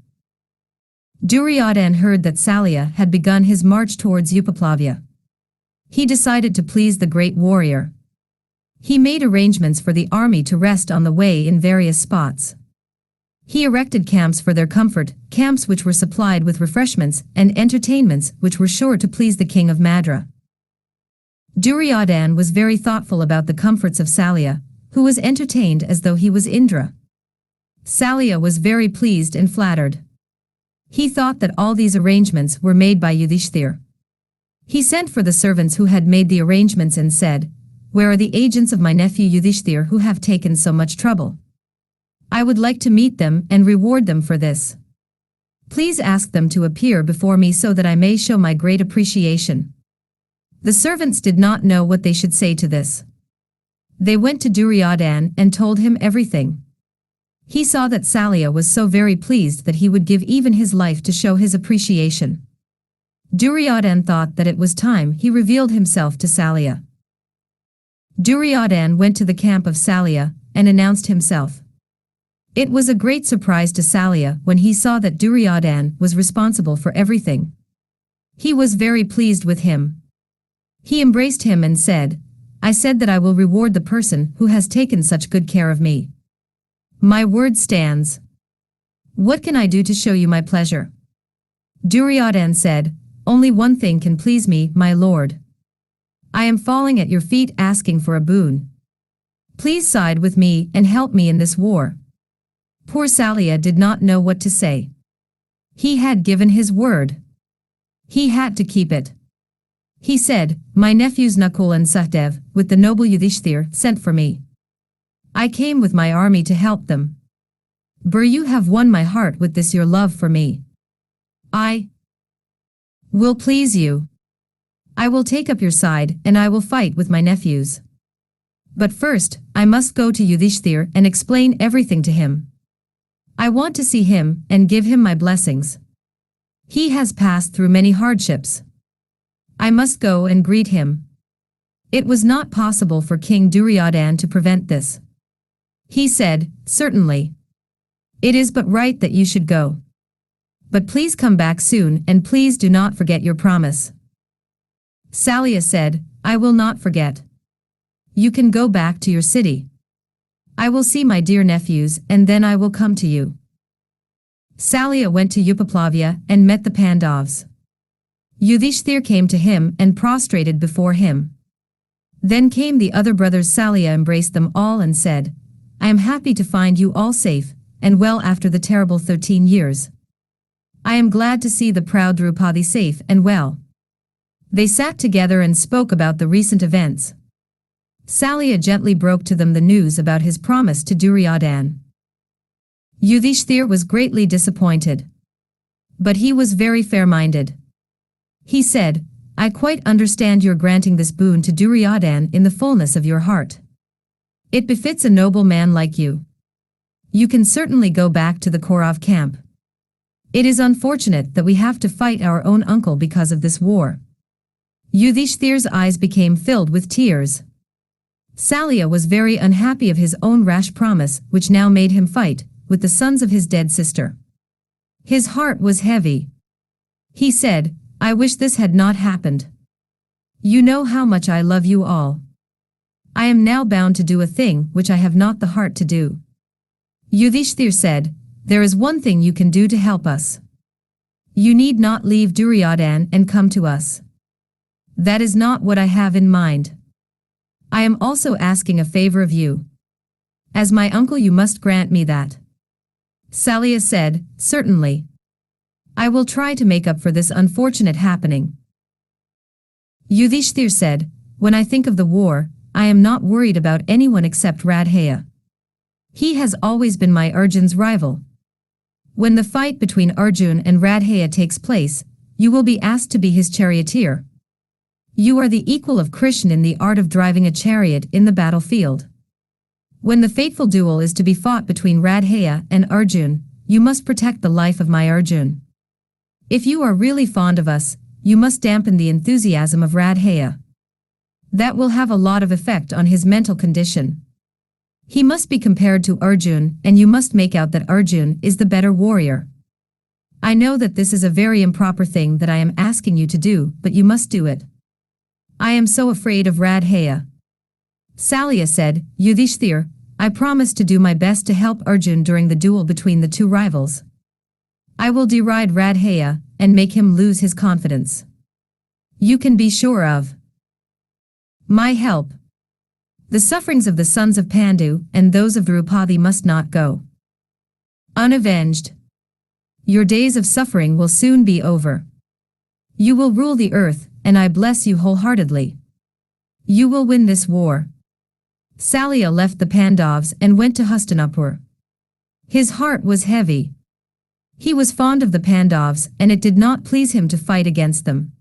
Duryodhan heard that Salya had begun his march towards Upaplavya. He decided to please the great warrior. He made arrangements for the army to rest on the way in various spots. He erected camps for their comfort, camps which were supplied with refreshments and entertainments which were sure to please the king of Madra. Duryodhan was very thoughtful about the comforts of Salya, who was entertained as though he was Indra. Salya was very pleased and flattered. He thought that all these arrangements were made by Yudhishthir. He sent for the servants who had made the arrangements and said, "Where are the agents of my nephew Yudhishthir who have taken so much trouble? I would like to meet them and reward them for this. Please ask them to appear before me so that I may show my great appreciation." The servants did not know what they should say to this. They went to Duryodhan and told him everything. He saw that Salya was so very pleased that he would give even his life to show his appreciation. Duryodhan thought that it was time he revealed himself to Salya. Duryodhan went to the camp of Salya and announced himself. It was a great surprise to Salya when he saw that Duryodhan was responsible for everything. He was very pleased with him. He embraced him and said, "I said that I will reward the person who has taken such good care of me. My word stands. What can I do to show you my pleasure?" Duryodhan said, "Only one thing can please me, my lord. I am falling at your feet asking for a boon. Please side with me and help me in this war." Poor Salya did not know what to say. He had given his word. He had to keep it. He said, "My nephews Nakul and Sahdev, with the noble Yudhishthir, sent for me. I came with my army to help them. You have won my heart with this your love for me. I will please you. I will take up your side and I will fight with my nephews. But first, I must go to Yudhishthir and explain everything to him. I want to see him and give him my blessings. He has passed through many hardships. I must go and greet him." It was not possible for King Duryodhan to prevent this. He said, "Certainly. It is but right that you should go. But please come back soon and please do not forget your promise." Salya said, "I will not forget. You can go back to your city. I will see my dear nephews and then I will come to you." Salya went to Upaplavya and met the Pandavs. Yudhishthir came to him and prostrated before him. Then came the other brothers. Salya embraced them all and said, "I am happy to find you all safe and well after the terrible 13 years. I am glad to see the proud Draupadi safe and well." They sat together and spoke about the recent events. Salya gently broke to them the news about his promise to Duryodhan. Yudhishthir was greatly disappointed. But he was very fair-minded. He said, "I quite understand your granting this boon to Duryodhan in the fullness of your heart. It befits a noble man like you. You can certainly go back to the Kaurav camp. It is unfortunate that we have to fight our own uncle because of this war." Yudhishthir's eyes became filled with tears. Salya was very unhappy of his own rash promise, which now made him fight with the sons of his dead sister. His heart was heavy. He said, "I wish this had not happened. You know how much I love you all. I am now bound to do a thing which I have not the heart to do." Yudhishthir said, "There is one thing you can do to help us. You need not leave Duryodhan and come to us. That is not what I have in mind. I am also asking a favor of you. As my uncle you must grant me that." Salya said, "Certainly. I will try to make up for this unfortunate happening." Yudhishthir said, "When I think of the war, I am not worried about anyone except Radhaya. He has always been my Arjun's rival. When the fight between Arjun and Radhaya takes place, you will be asked to be his charioteer. You are the equal of Krishn in the art of driving a chariot in the battlefield. When the fateful duel is to be fought between Radhaya and Arjun, you must protect the life of my Arjun. If you are really fond of us, you must dampen the enthusiasm of Radhaya. That will have a lot of effect on his mental condition. He must be compared to Arjun and you must make out that Arjun is the better warrior. I know that this is a very improper thing that I am asking you to do, but you must do it. I am so afraid of Radhaya." Salya said, "Yudhishthir, I promise to do my best to help Arjun during the duel between the two rivals. I will deride Radhaya and make him lose his confidence. You can be sure of my help. The sufferings of the sons of Pandu and those of Draupadi must not go unavenged. Your days of suffering will soon be over. You will rule the earth, and I bless you wholeheartedly. You will win this war." Salya left the Pandavs and went to Hastinapur. His heart was heavy. He was fond of the Pandavs and it did not please him to fight against them.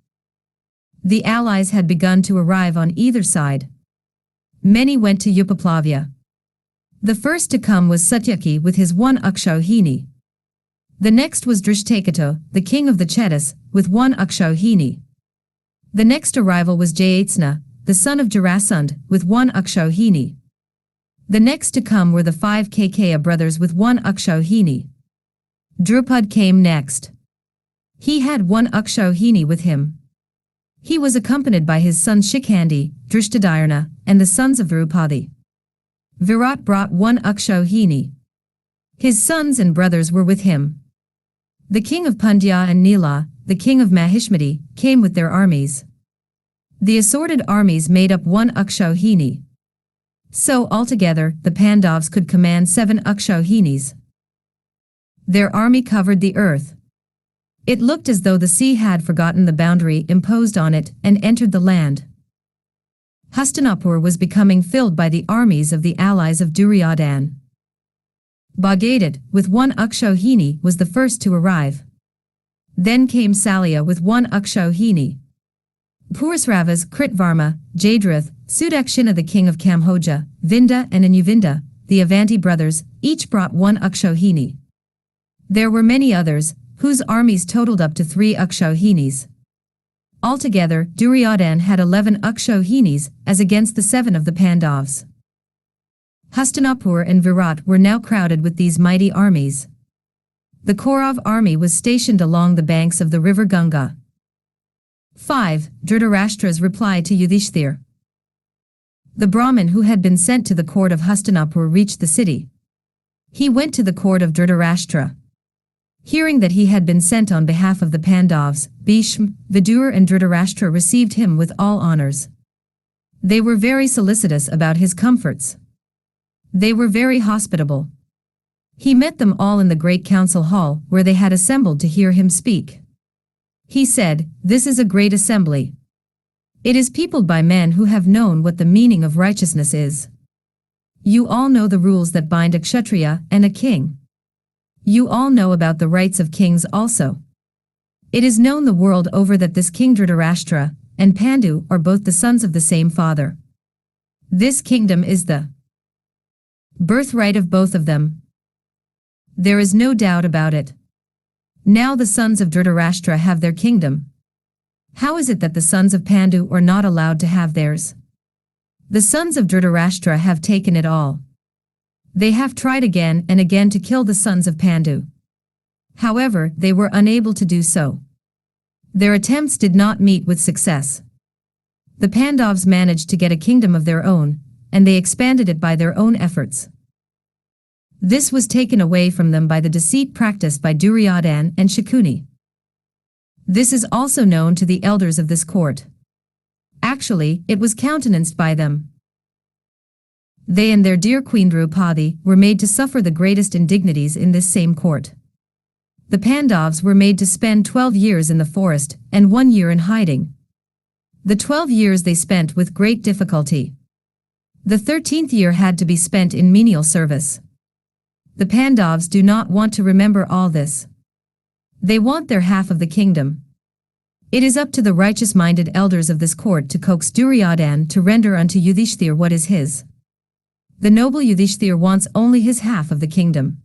The allies had begun to arrive on either side. Many went to Upaplavya. The first to come was Satyaki with his 1 Akshauhini. The next was Drishtakato, the king of the Chetas, with 1 Akshauhini. The next arrival was Jayatsna, the son of Jarasandh, with 1 Akshauhini. The next to come were the 5 Kakaya brothers with 1 Akshauhini. Drupad came next. He had 1 Akshauhini with him. He was accompanied by his son Shikhandi, Drishtadyarna, and the sons of Draupadi. Virat brought 1 Akshauhini. His sons and brothers were with him. The king of Pandya and Nila, the king of Mahishmati, came with their armies. The assorted armies made up 1 Akshauhini. So altogether, the Pandavs could command 7 Akshauhinis. Their army covered the earth. It looked as though the sea had forgotten the boundary imposed on it and entered the land. Hastinapur was becoming filled by the armies of the allies of Duryodhan. Bhagadad, with 1 Akshauhini, was the first to arrive. Then came Salya with 1 Akshauhini. Purusravas, Kritvarma, Jaydrath, Sudakshina the king of Kamhoja, Vinda and Anuvinda, the Avanti brothers, each brought 1 Akshauhini. There were many others, whose armies totaled up to 3 Akshauhinis. Altogether, Duryodhan had 11 Akshauhinis, as against the 7 of the Pandavs. Hastinapur and Virat were now crowded with these mighty armies. The Kaurav army was stationed along the banks of the river Ganga. 5. Dhritarashtra's reply to Yudhishthir. The Brahmin who had been sent to the court of Hastinapur reached the city. He went to the court of Dhritarashtra. Hearing that he had been sent on behalf of the Pandavs, Bheeshm, Vidur and Dhritarashtra received him with all honors. They were very solicitous about his comforts. They were very hospitable. He met them all in the great council hall where they had assembled to hear him speak. He said, "This is a great assembly. It is peopled by men who have known what the meaning of righteousness is. You all know the rules that bind a kshatriya and a king. You all know about the rights of kings also. It is known the world over that this king Dhritarashtra and Pandu are both the sons of the same father. This kingdom is the birthright of both of them. There is no doubt about it. Now the sons of Dhritarashtra have their kingdom. How is it that the sons of Pandu are not allowed to have theirs? The sons of Dhritarashtra have taken it all. They have tried again and again to kill the sons of Pandu. However, they were unable to do so. Their attempts did not meet with success. The Pandavs managed to get a kingdom of their own, and they expanded it by their own efforts. This was taken away from them by the deceit practiced by Duryodhan and Shakuni. This is also known to the elders of this court. Actually, it was countenanced by them. They and their dear queen Draupadi were made to suffer the greatest indignities in this same court. The Pandavs were made to spend 12 years in the forest and 1 year in hiding. The 12 years they spent with great difficulty. The 13th year had to be spent in menial service. The Pandavs do not want to remember all this. They want their half of the kingdom. It is up to the righteous-minded elders of this court to coax Duryodhan to render unto Yudhishthir what is his. The noble Yudhishthir wants only his half of the kingdom.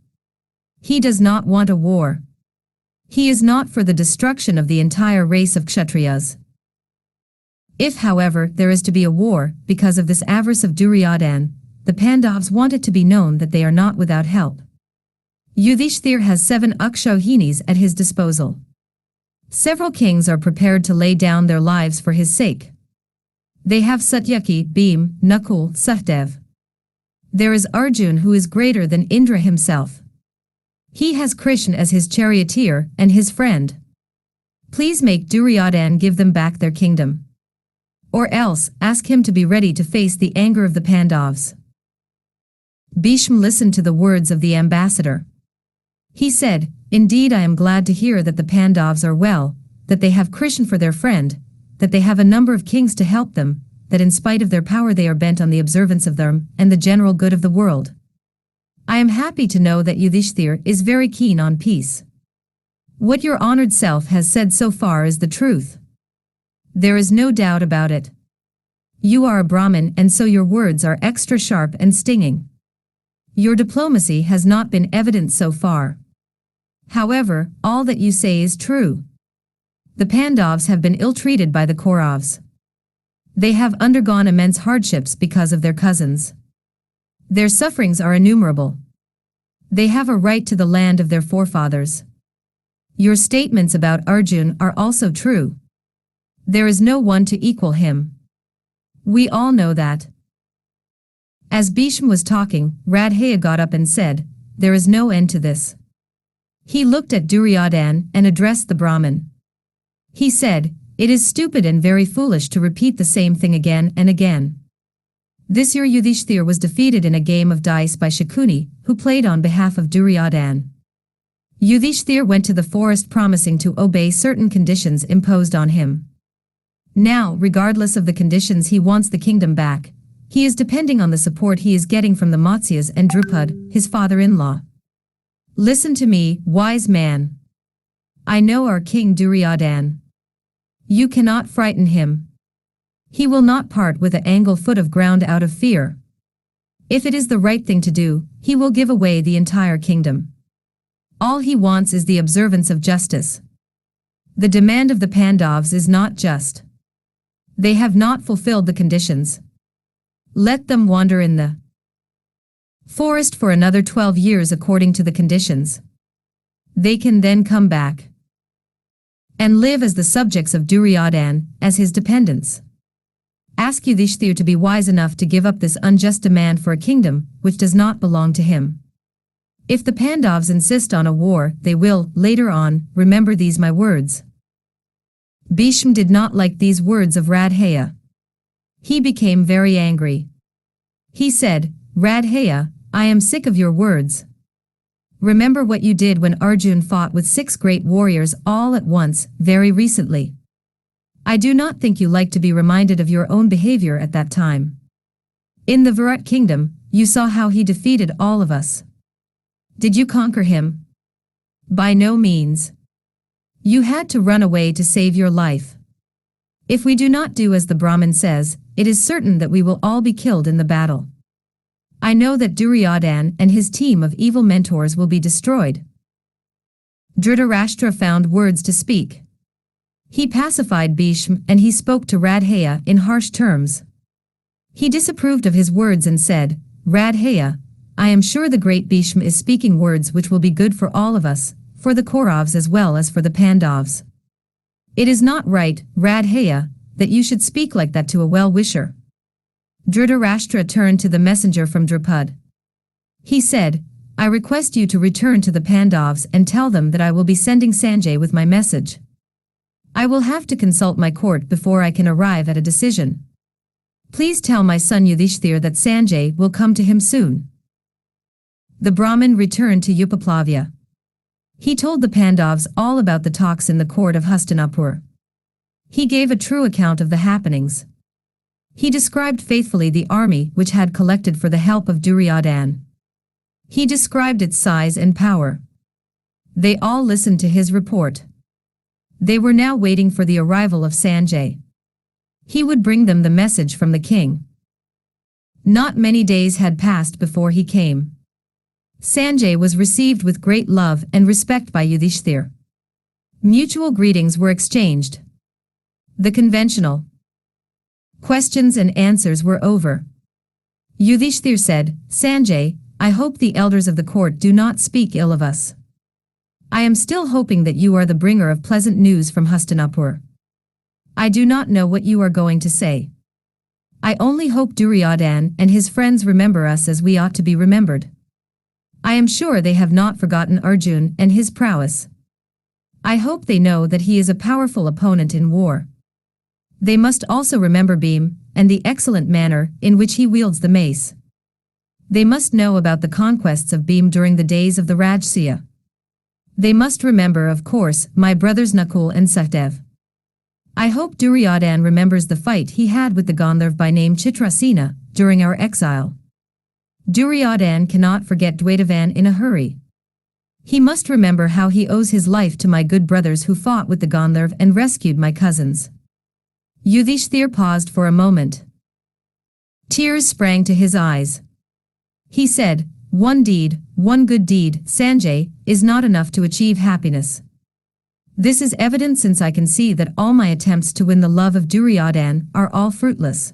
He does not want a war. He is not for the destruction of the entire race of Kshatriyas. If, however, there is to be a war, because of this avarice of Duryodhan, the Pandavs want it to be known that they are not without help. Yudhishthir has 7 Akshauhinis at his disposal. Several kings are prepared to lay down their lives for his sake. They have Satyaki, Bhim, Nakul, Sahdev. There is Arjun who is greater than Indra himself. He has Krishn as his charioteer and his friend. Please make Duryodhan give them back their kingdom. Or else, ask him to be ready to face the anger of the Pandavs. Bheeshm listened to the words of the ambassador. He said, "Indeed I am glad to hear that the Pandavs are well, that they have Krishn for their friend, that they have a number of kings to help them, that in spite of their power they are bent on the observance of them and the general good of the world. I am happy to know that Yudhishthir is very keen on peace. What your honored self has said so far is the truth. There is no doubt about it. You are a Brahmin and so your words are extra sharp and stinging. Your diplomacy has not been evident so far. However, all that you say is true. The Pandavs have been ill-treated by the Kauravs. They have undergone immense hardships because of their cousins. Their sufferings are innumerable. They have a right to the land of their forefathers. Your statements about Arjun are also true. There is no one to equal him. We all know that. As Bheeshm was talking, Radhaya got up and said, "There is no end to this." He looked at Duryodhan and addressed the Brahmin. He said, "It is stupid and very foolish to repeat the same thing again and again. This year Yudhishthir was defeated in a game of dice by Shakuni, who played on behalf of Duryodhan. Yudhishthir went to the forest promising to obey certain conditions imposed on him. Now, regardless of the conditions, he wants the kingdom back. He is depending on the support he is getting from the Matsyas and Drupad, his father-in-law. Listen to me, wise man. I know our king Duryodhan. You cannot frighten him. He will not part with a angle foot of ground out of fear. If it is the right thing to do, he will give away the entire kingdom. All he wants is the observance of justice. The demand of the Pandavs is not just. They have not fulfilled the conditions. Let them wander in the forest for another 12 years according to the conditions. They can then come back and live as the subjects of Duryodhan, as his dependents. Ask Yudhishthir to be wise enough to give up this unjust demand for a kingdom which does not belong to him. If the Pandavs insist on a war, they will, later on, remember these my words." Bheeshm did not like these words of Radhaya. He became very angry. He said, "Radhaya, I am sick of your words. Remember what you did when Arjun fought with 6 great warriors all at once, very recently. I do not think you like to be reminded of your own behavior at that time. In the Virat kingdom, you saw how he defeated all of us. Did you conquer him? By no means. You had to run away to save your life. If we do not do as the Brahmin says, it is certain that we will all be killed in the battle. I know that Duryodhan and his team of evil mentors will be destroyed." Dhritarashtra found words to speak. He pacified Bheeshm and he spoke to Radhaya in harsh terms. He disapproved of his words and said, "Radhaya, I am sure the great Bheeshm is speaking words which will be good for all of us, for the Kauravs as well as for the Pandavs. It is not right, Radhaya, that you should speak like that to a well-wisher." Dhritarashtra turned to the messenger from Drupad. He said, "I request you to return to the Pandavs and tell them that I will be sending Sanjay with my message. I will have to consult my court before I can arrive at a decision. Please tell my son Yudhishthir that Sanjay will come to him soon." The Brahmin returned to Upaplavya. He told the Pandavs all about the talks in the court of Hastinapur. He gave a true account of the happenings. He described faithfully the army which had collected for the help of Duryodhan. He described its size and power. They all listened to his report. They were now waiting for the arrival of Sanjay. He would bring them the message from the king. Not many days had passed before he came. Sanjay was received with great love and respect by Yudhishthir. Mutual greetings were exchanged. The conventional questions and answers were over. Yudhishthir said, "Sanjay, I hope the elders of the court do not speak ill of us. I am still hoping that you are the bringer of pleasant news from Hastinapur. I do not know what you are going to say. I only hope Duryodhan and his friends remember us as we ought to be remembered. I am sure they have not forgotten Arjun and his prowess. I hope they know that he is a powerful opponent in war. They must also remember Bheem and the excellent manner in which he wields the mace. They must know about the conquests of Bheem during the days of the Rajsya. They must remember, of course, my brothers Nakul and Sahdev. I hope Duryodhan remembers the fight he had with the Gandharv by name Chitrasena during our exile. Duryodhan cannot forget Dwareeka in a hurry. He must remember how he owes his life to my good brothers who fought with the Gandharv and rescued my cousins." Yudhishthir paused for a moment. Tears sprang to his eyes. He said, "One deed, one good deed, Sanjay, is not enough to achieve happiness. This is evident since I can see that all my attempts to win the love of Duryodhan are all fruitless."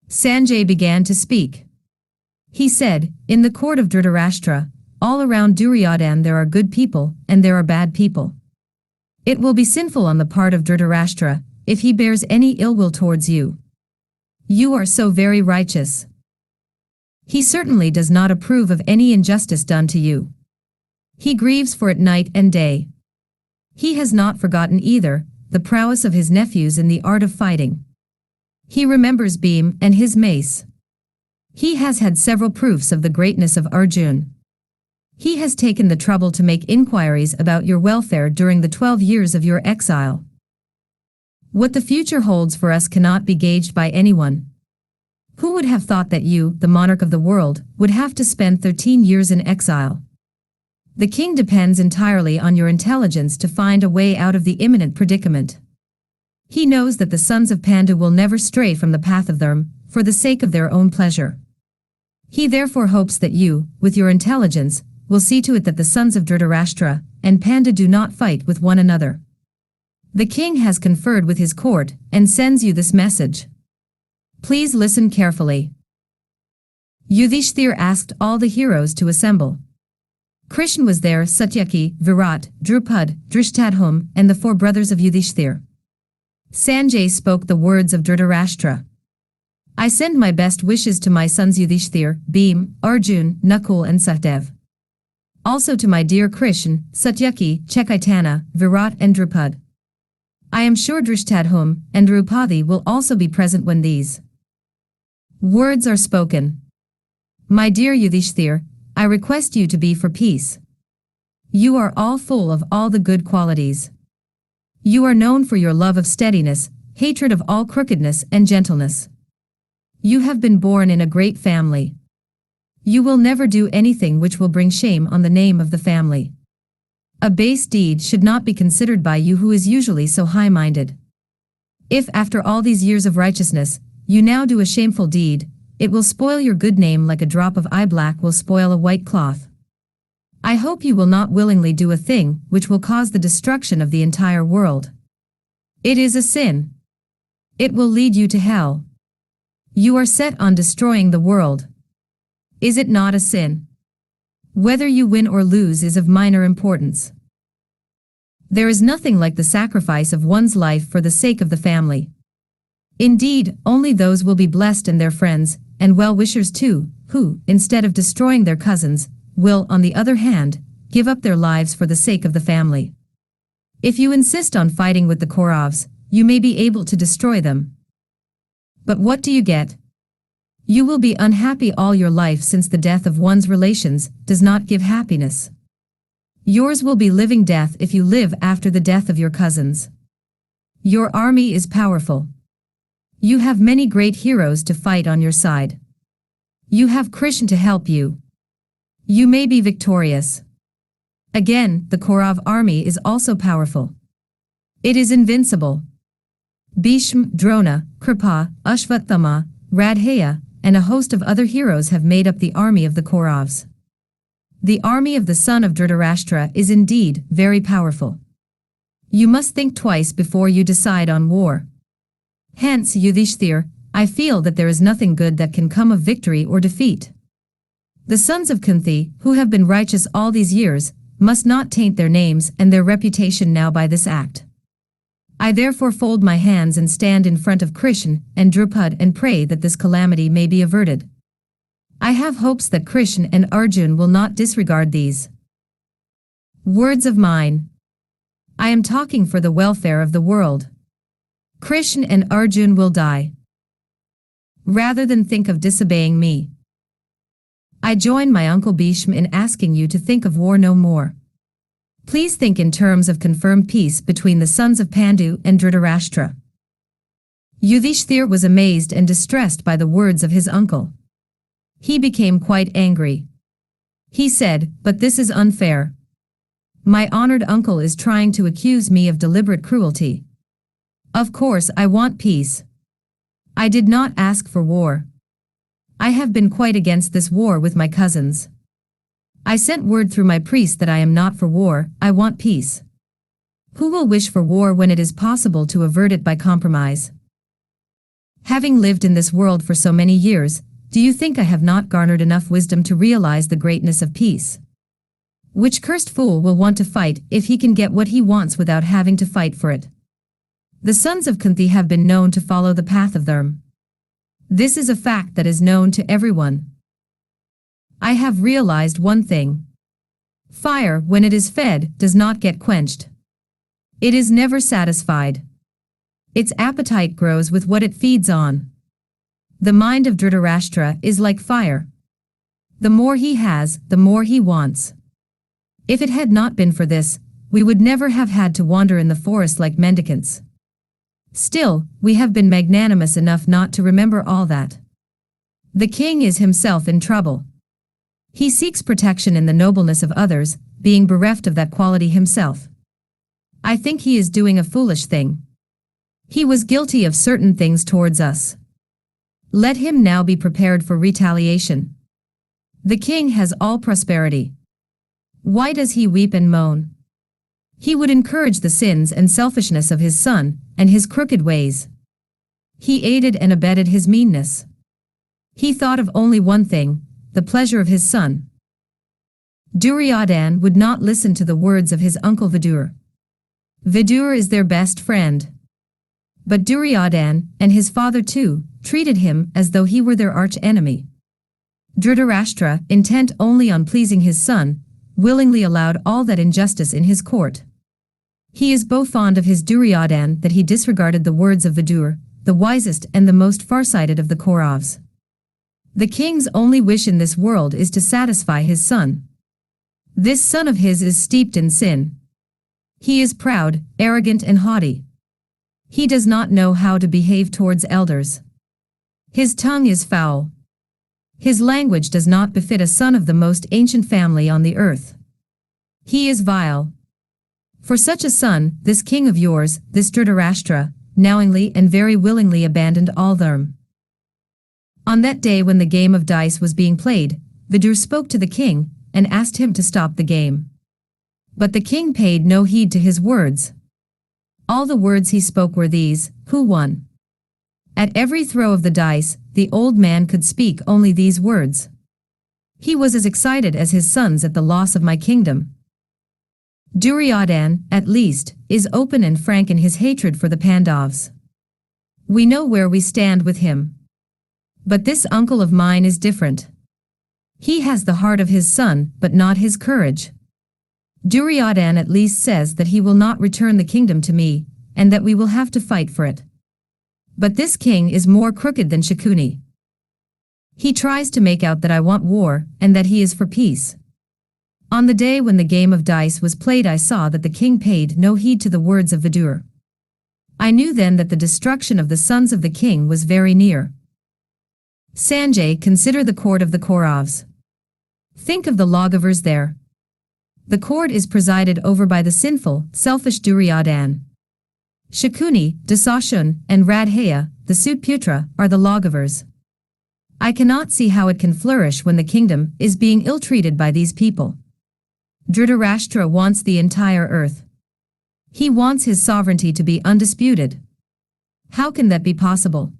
Sanjay began to speak. He said, "In the court of Dhritarashtra, all around Duryodhan there are good people, and there are bad people. It will be sinful on the part of Dhritarashtra, if he bears any ill will towards you. You are so very righteous. He certainly does not approve of any injustice done to you. He grieves for it night and day. He has not forgotten either the prowess of his nephews in the art of fighting. He remembers Bheem and his mace. He has had several proofs of the greatness of Arjun. He has taken the trouble to make inquiries about your welfare during the 12 years of your exile. What the future holds for us cannot be gauged by anyone. Who would have thought that you, the monarch of the world, would have to spend 13 years in exile? The king depends entirely on your intelligence to find a way out of the imminent predicament. He knows that the sons of Pandav will never stray from the path of dharma, for the sake of their own pleasure. He therefore hopes that you, with your intelligence, will see to it that the sons of Dhritarashtra and Pandav do not fight with one another. The king has conferred with his court and sends you this message. Please listen carefully." Yudhishthir asked all the heroes to assemble. Krishn was there, Satyaki, Virat, Drupad, Drishtadhum, and the 4 brothers of Yudhishthir. Sanjay spoke the words of Dhritarashtra. "I send my best wishes to my sons Yudhishthir, Bheem, Arjun, Nakul and Sahdev. Also to my dear Krishn, Satyaki, Chaitanya, Virat and Drupad. I am sure Drishtadhum and Drupadi will also be present when these words are spoken. My dear Yudhishthir, I request you to be for peace. You are all full of all the good qualities. You are known for your love of steadiness, hatred of all crookedness and gentleness. You have been born in a great family. You will never do anything which will bring shame on the name of the family. A base deed should not be considered by you who is usually so high-minded. If after all these years of righteousness, you now do a shameful deed, it will spoil your good name like a drop of eye black will spoil a white cloth. I hope you will not willingly do a thing which will cause the destruction of the entire world. It is a sin. It will lead you to hell. You are set on destroying the world. Is it not a sin? Whether you win or lose is of minor importance. There is nothing like the sacrifice of one's life for the sake of the family. Indeed, only those will be blessed and their friends, and well-wishers too, who, instead of destroying their cousins, will, on the other hand, give up their lives for the sake of the family. If you insist on fighting with the Kauravs, you may be able to destroy them. But what do you get? You will be unhappy all your life since the death of one's relations does not give happiness. Yours will be living death if you live after the death of your cousins. Your army is powerful. You have many great heroes to fight on your side. You have Krishn to help you. You may be victorious. Again, the Kaurav army is also powerful. It is invincible. Bheeshm, Drona, Kripa, Ashvathama, Radhaya, and a host of other heroes have made up the army of the Kauravs. The army of the son of Dhritarashtra is indeed very powerful. You must think twice before you decide on war. Hence, Yudhishthir, I feel that there is nothing good that can come of victory or defeat. The sons of Kunti, who have been righteous all these years, must not taint their names and their reputation now by this act. I therefore fold my hands and stand in front of Krishn and Drupad and pray that this calamity may be averted. I have hopes that Krishn and Arjun will not disregard these words of mine. I am talking for the welfare of the world. Krishn and Arjun will die rather than think of disobeying me. I join my uncle Bheeshm in asking you to think of war no more. Please think in terms of confirmed peace between the sons of Pandu and Dhritarashtra. Yudhishthir was amazed and distressed by the words of his uncle. He became quite angry. He said, "But this is unfair. My honored uncle is trying to accuse me of deliberate cruelty. Of course I want peace. I did not ask for war. I have been quite against this war with my cousins. I sent word through my priest that I am not for war, I want peace. Who will wish for war when it is possible to avert it by compromise? Having lived in this world for so many years, do you think I have not garnered enough wisdom to realize the greatness of peace? Which cursed fool will want to fight if he can get what he wants without having to fight for it? The sons of Kunti have been known to follow the path of Dharma. This is a fact that is known to everyone. I have realized one thing. Fire, when it is fed, does not get quenched. It is never satisfied. Its appetite grows with what it feeds on. The mind of Dhritarashtra is like fire. The more he has, the more he wants. If it had not been for this, we would never have had to wander in the forest like mendicants. Still, we have been magnanimous enough not to remember all that. The king is himself in trouble. He seeks protection in the nobleness of others, being bereft of that quality himself. I think he is doing a foolish thing. He was guilty of certain things towards us. Let him now be prepared for retaliation. The king has all prosperity. Why does he weep and moan? He would encourage the sins and selfishness of his son, and his crooked ways. He aided and abetted his meanness. He thought of only one thing, the pleasure of his son. Duryodhan would not listen to the words of his uncle Vidur. Vidur is their best friend. But Duryodhan, and his father too, treated him as though he were their arch-enemy. Dhritarashtra, intent only on pleasing his son, willingly allowed all that injustice in his court. He is so fond of his Duryodhan that he disregarded the words of Vidur, the wisest and the most farsighted of the Kauravs. The king's only wish in this world is to satisfy his son. This son of his is steeped in sin. He is proud, arrogant and haughty. He does not know how to behave towards elders. His tongue is foul. His language does not befit a son of the most ancient family on the earth. He is vile. For such a son, this king of yours, this Dhritarashtra, knowingly and very willingly abandoned all Dharma. On that day when the game of dice was being played, Vidur spoke to the king, and asked him to stop the game. But the king paid no heed to his words. All the words he spoke were these, who won? At every throw of the dice, the old man could speak only these words. He was as excited as his sons at the loss of my kingdom. Duryodhan, at least, is open and frank in his hatred for the Pandavs. We know where we stand with him. But this uncle of mine is different. He has the heart of his son, but not his courage. Duryodhan at least says that he will not return the kingdom to me, and that we will have to fight for it. But this king is more crooked than Shakuni. He tries to make out that I want war, and that he is for peace. On the day when the game of dice was played, I saw that the king paid no heed to the words of Vidur. I knew then that the destruction of the sons of the king was very near. Sanjay, consider the court of the Kauravs. Think of the lawgivers there. The court is presided over by the sinful, selfish Duryodhan. Shakuni, Dasashun, and Radhaya, the Sutputra, are the lawgivers. I cannot see how it can flourish when the kingdom is being ill-treated by these people. Dhritarashtra wants the entire earth. He wants his sovereignty to be undisputed. How can that be possible?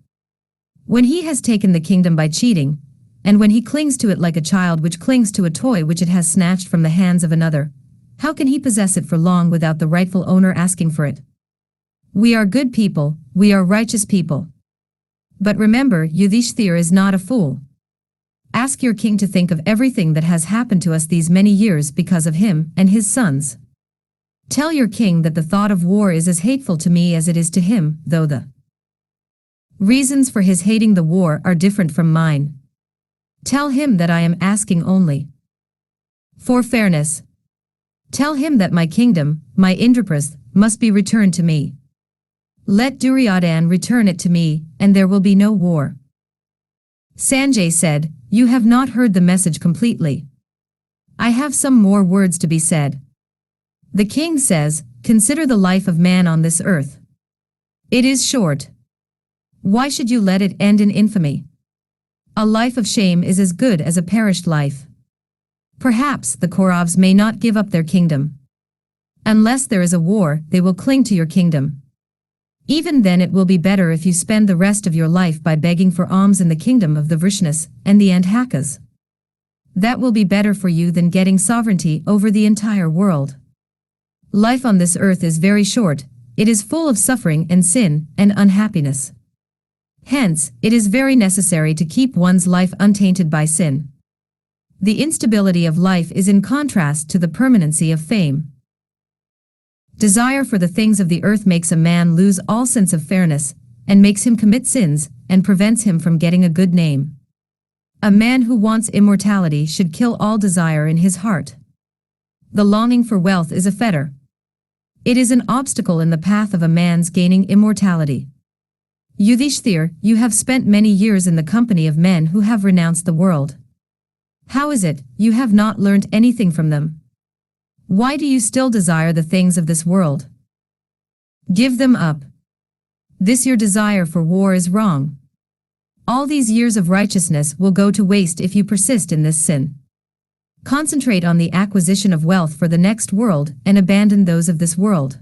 When he has taken the kingdom by cheating, and when he clings to it like a child which clings to a toy which it has snatched from the hands of another, how can he possess it for long without the rightful owner asking for it? We are good people, we are righteous people. But remember, Yudhishthir is not a fool. Ask your king to think of everything that has happened to us these many years because of him and his sons. Tell your king that the thought of war is as hateful to me as it is to him, though the reasons for his hating the war are different from mine. Tell him that I am asking only for fairness. Tell him that my kingdom, my Indraprasth, must be returned to me. Let Duryodhan return it to me, and there will be no war. Sanjay said, you have not heard the message completely. I have some more words to be said. The king says, consider the life of man on this earth. It is short. Why should you let it end in infamy? A life of shame is as good as a perished life. Perhaps the Kauravas may not give up their kingdom. Unless there is a war, they will cling to your kingdom. Even then it will be better if you spend the rest of your life by begging for alms in the kingdom of the Vrishnis and the Andhakas. That will be better for you than getting sovereignty over the entire world. Life on this earth is very short, it is full of suffering and sin and unhappiness. Hence, it is very necessary to keep one's life untainted by sin. The instability of life is in contrast to the permanency of fame. Desire for the things of the earth makes a man lose all sense of fairness, and makes him commit sins, and prevents him from getting a good name. A man who wants immortality should kill all desire in his heart. The longing for wealth is a fetter. It is an obstacle in the path of a man's gaining immortality. Yudhishthir, you have spent many years in the company of men who have renounced the world. How is it you have not learned anything from them? Why do you still desire the things of this world? Give them up. This your desire for war is wrong. All these years of righteousness will go to waste if you persist in this sin. Concentrate on the acquisition of wealth for the next world and abandon those of this world.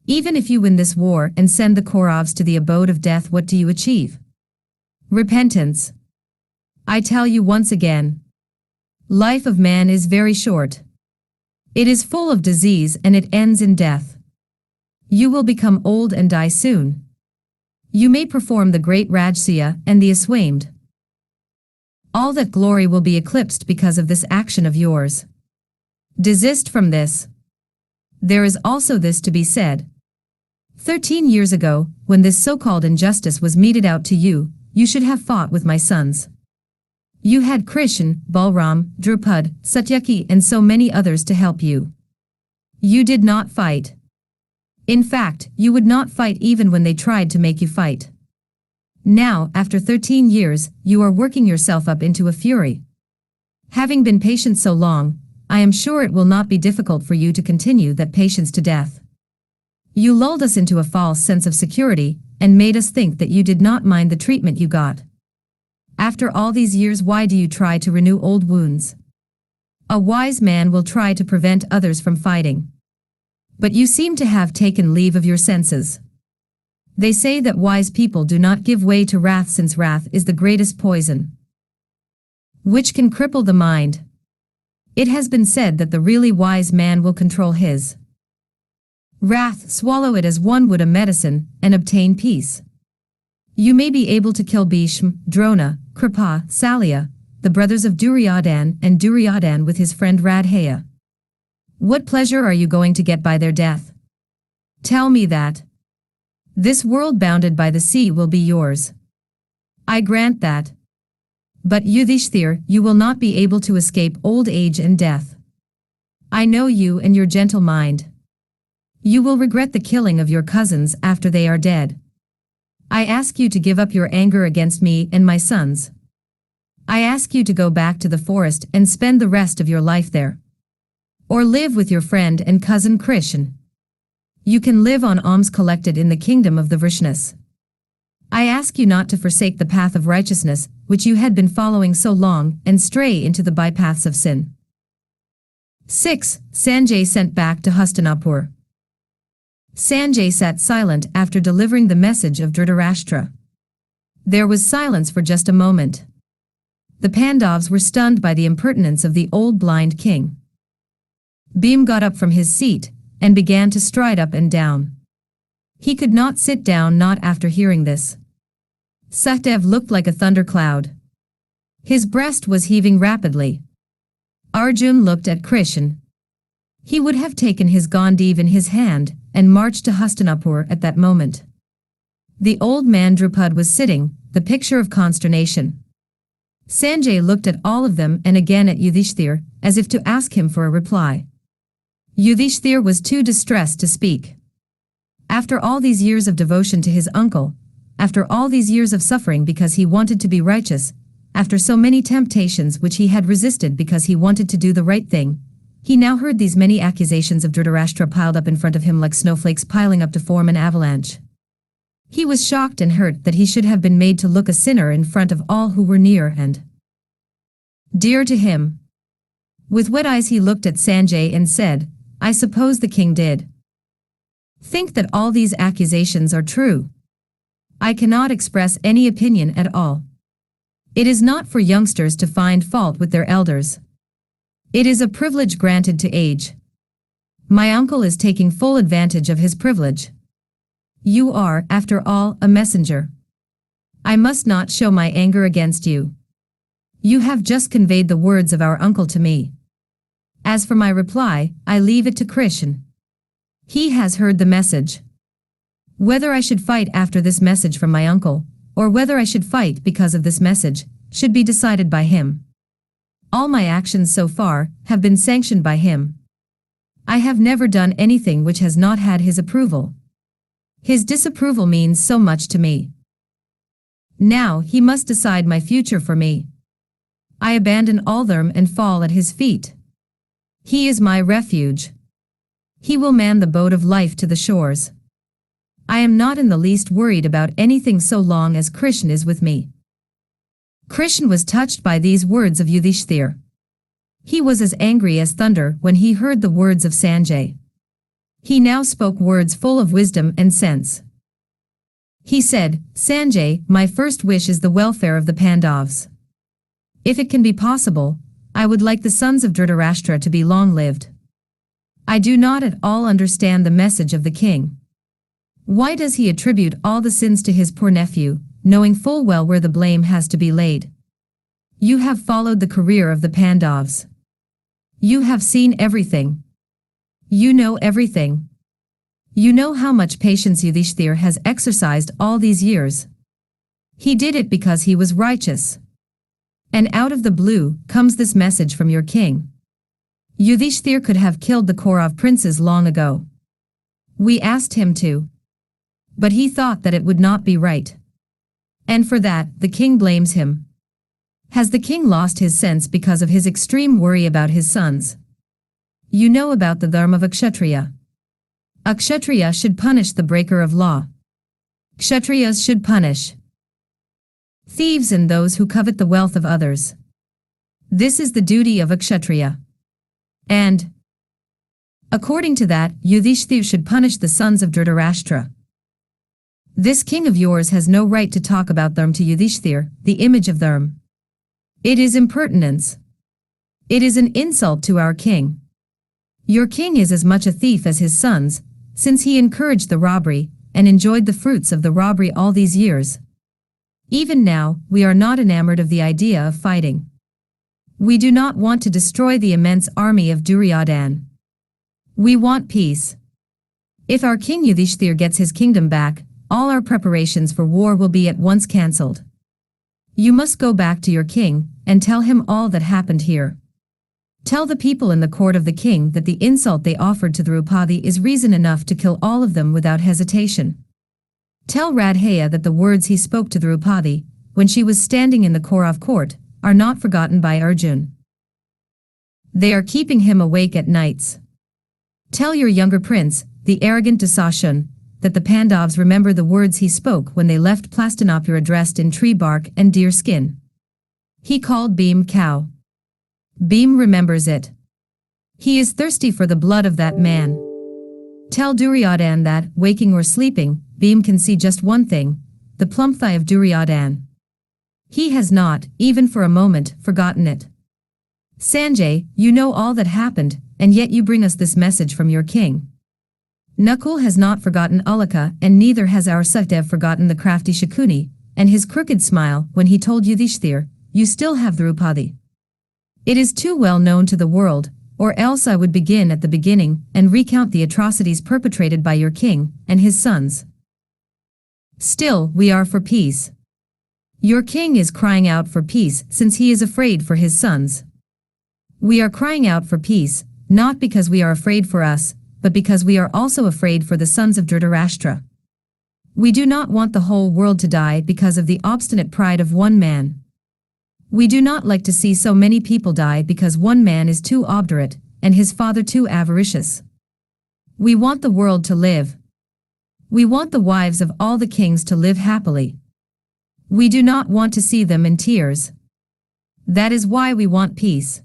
Even if you win this war and send the Kauravas to the abode of death, what do you achieve? Repentance. I tell you once again, life of man is very short. It is full of disease and it ends in death. You will become old and die soon. You may perform the great Rajasuya and the ashamed. All that glory will be eclipsed because of this action of yours. Desist from this. There is also this to be said. 13 years ago, when this so-called injustice was meted out to you, you should have fought with my sons. You had Krishn, Balram, Drupad, Satyaki and so many others to help you. You did not fight. In fact, you would not fight even when they tried to make you fight. Now, after 13 years, you are working yourself up into a fury. Having been patient so long, I am sure it will not be difficult for you to continue that patience to death. You lulled us into a false sense of security, and made us think that you did not mind the treatment you got. After all these years, why do you try to renew old wounds? A wise man will try to prevent others from fighting. But you seem to have taken leave of your senses. They say that wise people do not give way to wrath, since wrath is the greatest poison, which can cripple the mind. It has been said that the really wise man will control his wrath, swallow it as one would a medicine, and obtain peace. You may be able to kill Bheeshm, Drona, Kripa, Salya, the brothers of Duryodhan, and Duryodhan with his friend Radhaya. What pleasure are you going to get by their death? Tell me that. This world bounded by the sea will be yours. I grant that. But Yudhishthir, you will not be able to escape old age and death. I know you and your gentle mind. You will regret the killing of your cousins after they are dead. I ask you to give up your anger against me and my sons. I ask you to go back to the forest and spend the rest of your life there. Or live with your friend and cousin Krishn. You can live on alms collected in the kingdom of the Vrishnis. I ask you not to forsake the path of righteousness, which you had been following so long, and stray into the bypaths of sin. 6. Sanjay sent back to Hastinapur. Sanjay sat silent after delivering the message of Dhritarashtra. There was silence for just a moment. The Pandavas were stunned by the impertinence of the old blind king. Bhim got up from his seat and began to stride up and down. He could not sit down not after hearing this. Sahdev looked like a thundercloud. His breast was heaving rapidly. Arjun looked at Krishn. He would have taken his Gandiv in his hand and marched to Hastinapur at that moment. The old man Drupad was sitting, the picture of consternation. Sanjay looked at all of them and again at Yudhishthir, as if to ask him for a reply. Yudhishthir was too distressed to speak. After all these years of devotion to his uncle, after all these years of suffering because he wanted to be righteous, after so many temptations which he had resisted because he wanted to do the right thing, he now heard these many accusations of Dhritarashtra piled up in front of him like snowflakes piling up to form an avalanche. He was shocked and hurt that he should have been made to look a sinner in front of all who were near and dear to him. With wet eyes he looked at Sanjay and said, I suppose the king did think that all these accusations are true. I cannot express any opinion at all. It is not for youngsters to find fault with their elders. It is a privilege granted to age. My uncle is taking full advantage of his privilege. You are, after all, a messenger. I must not show my anger against you. You have just conveyed the words of our uncle to me. As for my reply, I leave it to Krishn. He has heard the message. Whether I should fight after this message from my uncle, or whether I should fight because of this message, should be decided by him. All my actions so far have been sanctioned by him. I have never done anything which has not had his approval. His disapproval means so much to me. Now he must decide my future for me. I abandon all them and fall at his feet. He is my refuge. He will man the boat of life to the shores. I am not in the least worried about anything so long as Krishn is with me. Krishn was touched by these words of Yudhishthir. He was as angry as thunder when he heard the words of Sanjay. He now spoke words full of wisdom and sense. He said, Sanjay, my first wish is the welfare of the Pandavs. If it can be possible, I would like the sons of Dhritarashtra to be long-lived. I do not at all understand the message of the king. Why does he attribute all the sins to his poor nephew, knowing full well where the blame has to be laid? You have followed the career of the Pandavs. You have seen everything. You know everything. You know how much patience Yudhishthir has exercised all these years. He did it because he was righteous. And out of the blue comes this message from your king. Yudhishthir could have killed the Kaurav princes long ago. We asked him to. But he thought that it would not be right. And for that, the king blames him. Has the king lost his sense because of his extreme worry about his sons? You know about the dharma of a kshatriya. A kshatriya should punish the breaker of law. Kshatriyas should punish thieves and those who covet the wealth of others. This is the duty of a kshatriya. And according to that, Yudhishthir should punish the sons of Dhritarashtra. This king of yours has no right to talk about them to Yudhishthir, the image of them. It is impertinence. It is an insult to our king. Your king is as much a thief as his sons, since he encouraged the robbery and enjoyed the fruits of the robbery all these years. Even now, we are not enamored of the idea of fighting. We do not want to destroy the immense army of Duryodhan. We want peace. If our king Yudhishthir gets his kingdom back, all our preparations for war will be at once cancelled. You must go back to your king and tell him all that happened here. Tell the people in the court of the king that the insult they offered to Draupadi is reason enough to kill all of them without hesitation. Tell Radhaya that the words he spoke to Draupadi, when she was standing in the Kaurav court, are not forgotten by Arjun. They are keeping him awake at nights. Tell your younger prince, the arrogant Dasashun, that the Pandavs remember the words he spoke when they left Hastinapur dressed in tree bark and deer skin. He called Bheem cow. Bheem remembers it. He is thirsty for the blood of that man. Tell Duryodhan that, waking or sleeping, Bheem can see just one thing, the plump thigh of Duryodhan. He has not, even for a moment, forgotten it. Sanjay, you know all that happened, and yet you bring us this message from your king. Nakul has not forgotten Uluka, and neither has our Sukhdev forgotten the crafty Shakuni, and his crooked smile when he told Yudhishthir, you still have Draupadi. It is too well known to the world, or else I would begin at the beginning and recount the atrocities perpetrated by your king and his sons. Still, we are for peace. Your king is crying out for peace since he is afraid for his sons. We are crying out for peace, not because we are afraid for us, but because we are also afraid for the sons of Dhritarashtra. We do not want the whole world to die because of the obstinate pride of one man. We do not like to see so many people die because one man is too obdurate and his father too avaricious. We want the world to live. We want the wives of all the kings to live happily. We do not want to see them in tears. That is why we want peace.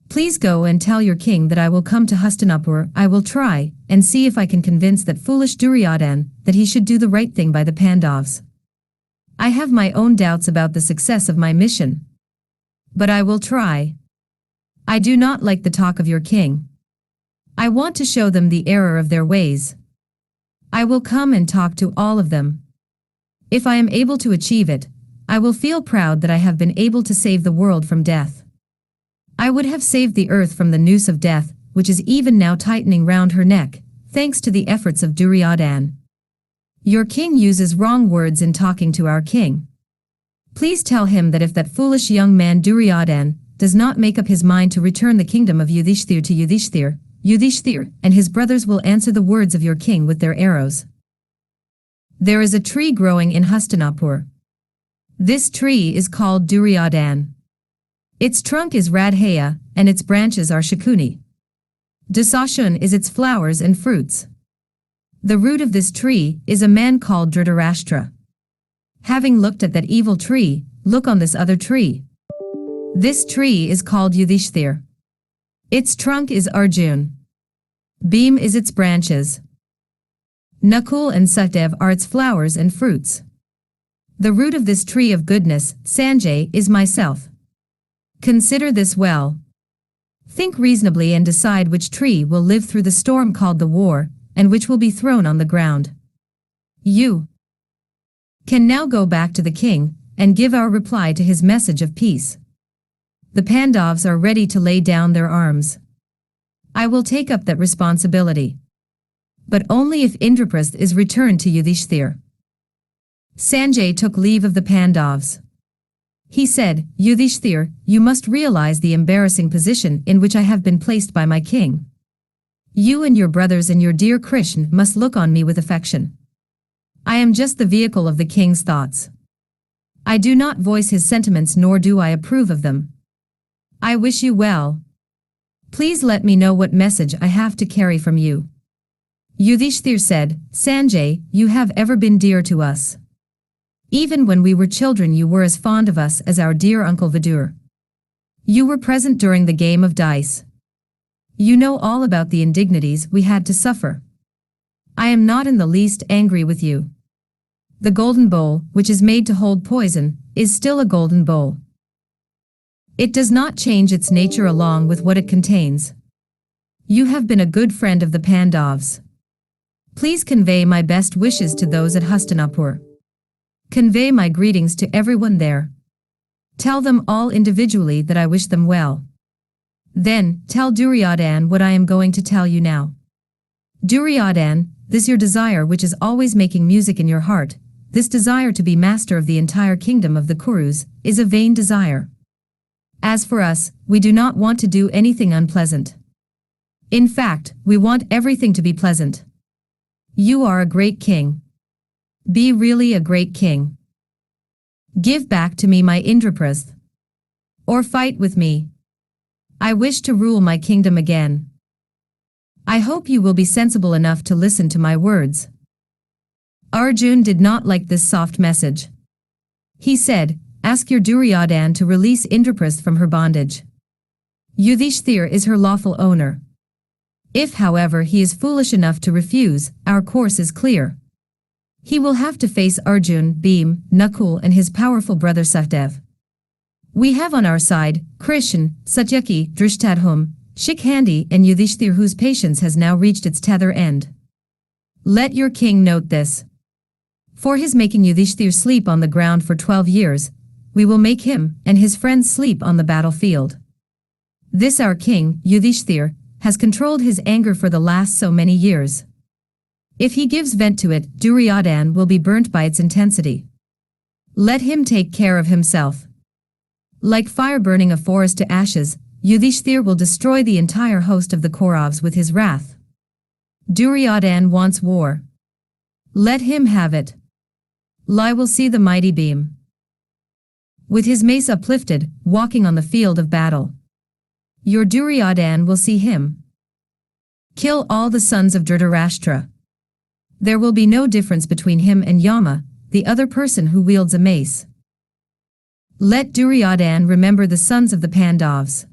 Please go and tell your king that I will come to Hastinapur. I will try and see if I can convince that foolish Duryodhan that he should do the right thing by the Pandavs. I have my own doubts about the success of my mission. But I will try. I do not like the talk of your king. I want to show them the error of their ways. I will come and talk to all of them. If I am able to achieve it, I will feel proud that I have been able to save the world from death. I would have saved the earth from the noose of death, which is even now tightening round her neck, thanks to the efforts of Duryodhan. Your king uses wrong words in talking to our king. Please tell him that if that foolish young man Duryodhan does not make up his mind to return the kingdom of Yudhishthir to Yudhishthir, Yudhishthir and his brothers will answer the words of your king with their arrows. There is a tree growing in Hastinapur. This tree is called Duryodhan. Its trunk is Radhaya, and its branches are Shakuni. Dasashun is its flowers and fruits. The root of this tree is a man called Dhritarashtra. Having looked at that evil tree, look on this other tree. This tree is called Yudhishthir. Its trunk is Arjun. Bheem is its branches. Nakul and Sahdev are its flowers and fruits. The root of this tree of goodness, Sanjay, is myself. Consider this well. Think reasonably and decide which tree will live through the storm called the war, and which will be thrown on the ground. You can now go back to the king, and give our reply to his message of peace. The Pandavs are ready to lay down their arms. I will take up that responsibility. But only if Indraprastha is returned to Yudhishthir. Sanjay took leave of the Pandavs. He said, Yudhishthir, you must realize the embarrassing position in which I have been placed by my king. You and your brothers and your dear Krishn must look on me with affection. I am just the vehicle of the king's thoughts. I do not voice his sentiments nor do I approve of them. I wish you well. Please let me know what message I have to carry from you. Yudhishthir said, Sanjay, you have ever been dear to us. Even when we were children you were as fond of us as our dear uncle Vidur. You were present during the game of dice. You know all about the indignities we had to suffer. I am not in the least angry with you. The golden bowl, which is made to hold poison, is still a golden bowl. It does not change its nature along with what it contains. You have been a good friend of the Pandavs. Please convey my best wishes to those at Hastinapur. Convey my greetings to everyone there. Tell them all individually that I wish them well. Then, tell Duryodhan what I am going to tell you now. Duryodhan, this your desire which is always making music in your heart, this desire to be master of the entire kingdom of the Kurus, is a vain desire. As for us, we do not want to do anything unpleasant. In fact, we want everything to be pleasant. You are a great king. Be really a great king. Give back to me my Indraprastha. Or fight with me. I wish to rule my kingdom again. I hope you will be sensible enough to listen to my words. Arjun did not like this soft message. He said, ask your Duryodhan to release Indraprastha from her bondage. Yudhishthir is her lawful owner. If, however, he is foolish enough to refuse, our course is clear. He will have to face Arjun, Bheem, Nakul and his powerful brother Sahdev. We have on our side, Krishn, Satyaki, Drishtadhum, Shikhandi and Yudhishthir whose patience has now reached its tether end. Let your king note this. For his making Yudhishthir sleep on the ground for 12 years, we will make him and his friends sleep on the battlefield. This our king, Yudhishthir, has controlled his anger for the last so many years. If he gives vent to it, Duryodhan will be burnt by its intensity. Let him take care of himself. Like fire burning a forest to ashes, Yudhishthir will destroy the entire host of the Kauravs with his wrath. Duryodhan wants war. Let him have it. I will see the mighty Bheem. With his mace uplifted, walking on the field of battle. Your Duryodhan will see him. Kill all the sons of Dhritarashtra. There will be no difference between him and Yama, the other person who wields a mace. Let Duryodhan remember the sons of the Pandavas.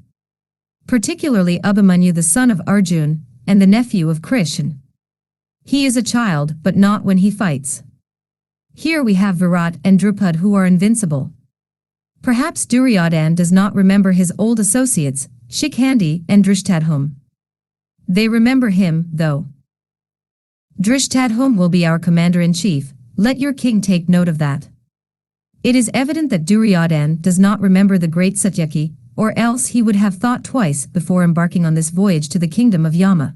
Particularly Abhimanyu the son of Arjun, and the nephew of Krishn. He is a child, but not when he fights. Here we have Virat and Drupad who are invincible. Perhaps Duryodhan does not remember his old associates, Shikhandi and Drishtadhum. They remember him, though. Drishtadhum will be our commander-in-chief, let your king take note of that. It is evident that Duryodhan does not remember the great Satyaki, or else he would have thought twice before embarking on this voyage to the kingdom of Yama.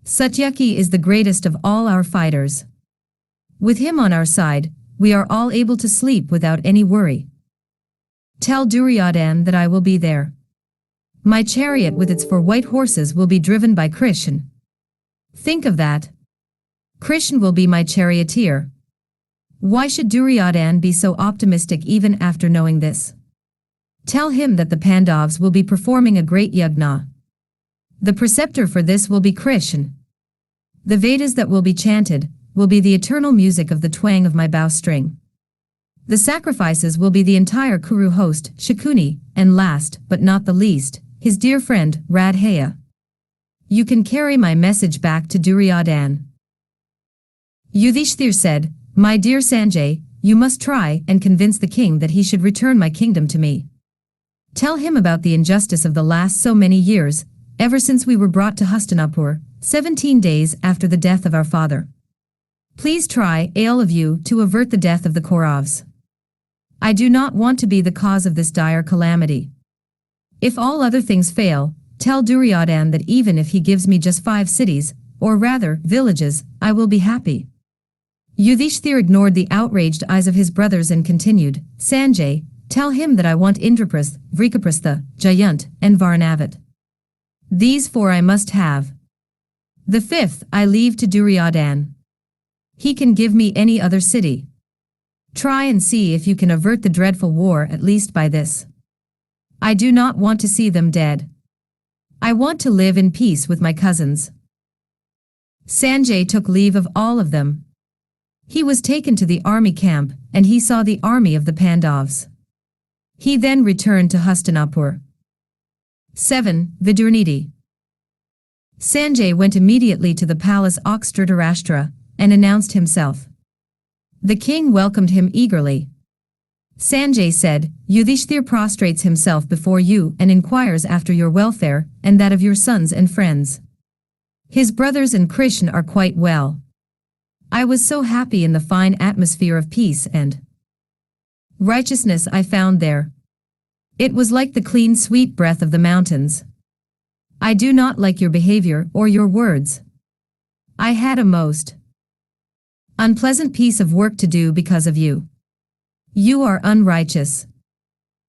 Satyaki is the greatest of all our fighters. With him on our side, we are all able to sleep without any worry. Tell Duryodhan that I will be there. My chariot with its 4 white horses will be driven by Krishn. Think of that. Krishn will be my charioteer. Why should Duryodhan be so optimistic even after knowing this? Tell him that the Pandavas will be performing a great yagna. The preceptor for this will be Krishn. The Vedas that will be chanted will be the eternal music of the twang of my bowstring. The sacrifices will be the entire Kuru host, Shakuni, and last, but not the least, his dear friend, Radhaya. You can carry my message back to Duryodhan. Yudhishthir said, My dear Sanjay, you must try and convince the king that he should return my kingdom to me. Tell him about the injustice of the last so many years, ever since we were brought to Hastinapur, 17 days after the death of our father. Please try, all of you, to avert the death of the Kauravs. I do not want to be the cause of this dire calamity. If all other things fail, tell Duryodhan that even if he gives me just 5 cities, or rather, villages, I will be happy. Yudhishthir ignored the outraged eyes of his brothers and continued, Sanjay, tell him that I want Indraprastha, Vrikaprastha, Jayant, and Varnavat. These 4 I must have. The 5th I leave to Duryodhan. He can give me any other city. Try and see if you can avert the dreadful war at least by this. I do not want to see them dead. I want to live in peace with my cousins. Sanjay took leave of all of them. He was taken to the army camp, and he saw the army of the Pandavas. He then returned to Hastinapur. 7. Vidur-Neeti. Sanjay went immediately to the palace of Dhritarashtra, and announced himself. The king welcomed him eagerly. Sanjay said, Yudhishthir prostrates himself before you and inquires after your welfare, and that of your sons and friends. His brothers and Krishn are quite well. I was so happy in the fine atmosphere of peace and righteousness I found there. It was like the clean sweet breath of the mountains. I do not like your behavior or your words. I had a most unpleasant piece of work to do because of you. You are unrighteous.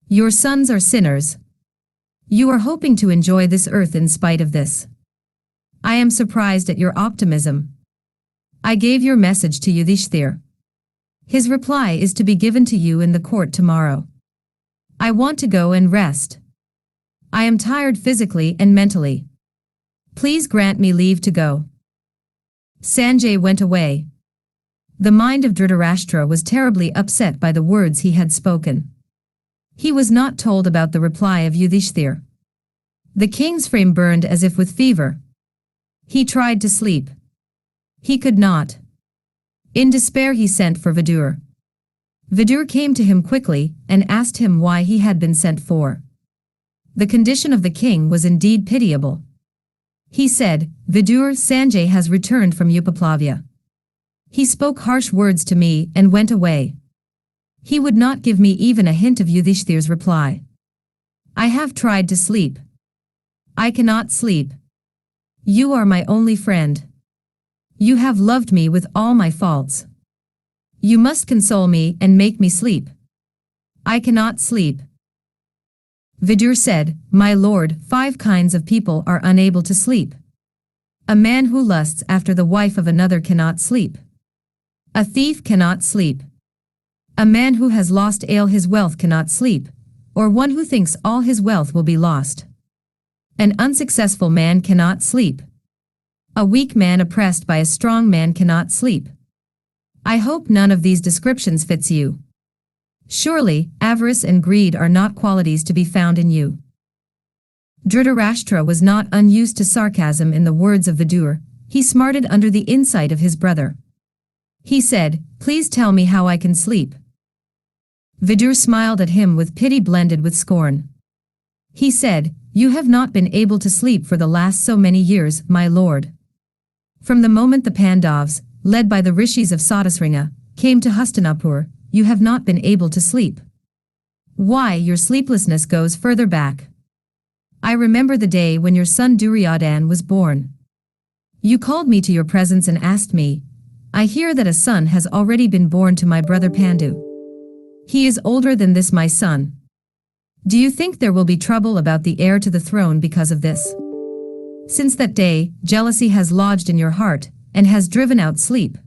Your sons are sinners. You are hoping to enjoy this earth in spite of this. I am surprised at your optimism. I gave your message to Yudhishthir. His reply is to be given to you in the court tomorrow. I want to go and rest. I am tired physically and mentally. Please grant me leave to go. Sanjay went away. The mind of Dhritarashtra was terribly upset by the words he had spoken. He was not told about the reply of Yudhishthir. The king's frame burned as if with fever. He tried to sleep. He could not. In despair he sent for Vidur. Vidur came to him quickly and asked him why he had been sent for. The condition of the king was indeed pitiable. He said, Vidur, Sanjay has returned from Upaplavya. He spoke harsh words to me and went away. He would not give me even a hint of Yudhishthir's reply. I have tried to sleep. I cannot sleep. You are my only friend. You have loved me with all my faults. You must console me and make me sleep. I cannot sleep. Vidur said, My lord, 5 kinds of people are unable to sleep. A man who lusts after the wife of another cannot sleep. A thief cannot sleep. A man who has lost all his wealth cannot sleep, or one who thinks all his wealth will be lost. An unsuccessful man cannot sleep. A weak man oppressed by a strong man cannot sleep. I hope none of these descriptions fits you. Surely, avarice and greed are not qualities to be found in you. Dhritarashtra was not unused to sarcasm in the words of Vidur. He smarted under the insight of his brother. He said, "Please tell me how I can sleep." Vidur smiled at him with pity blended with scorn. He said, "You have not been able to sleep for the last so many years, my lord. From the moment the Pandavs, led by the rishis of Satasringa, came to Hastinapur, you have not been able to sleep. Why, your sleeplessness goes further back. I remember the day when your son Duryodhan was born. You called me to your presence and asked me, 'I hear that a son has already been born to my brother Pandu. He is older than this my son. Do you think there will be trouble about the heir to the throne because of this?' Since that day, jealousy has lodged in your heart, and has driven out sleep.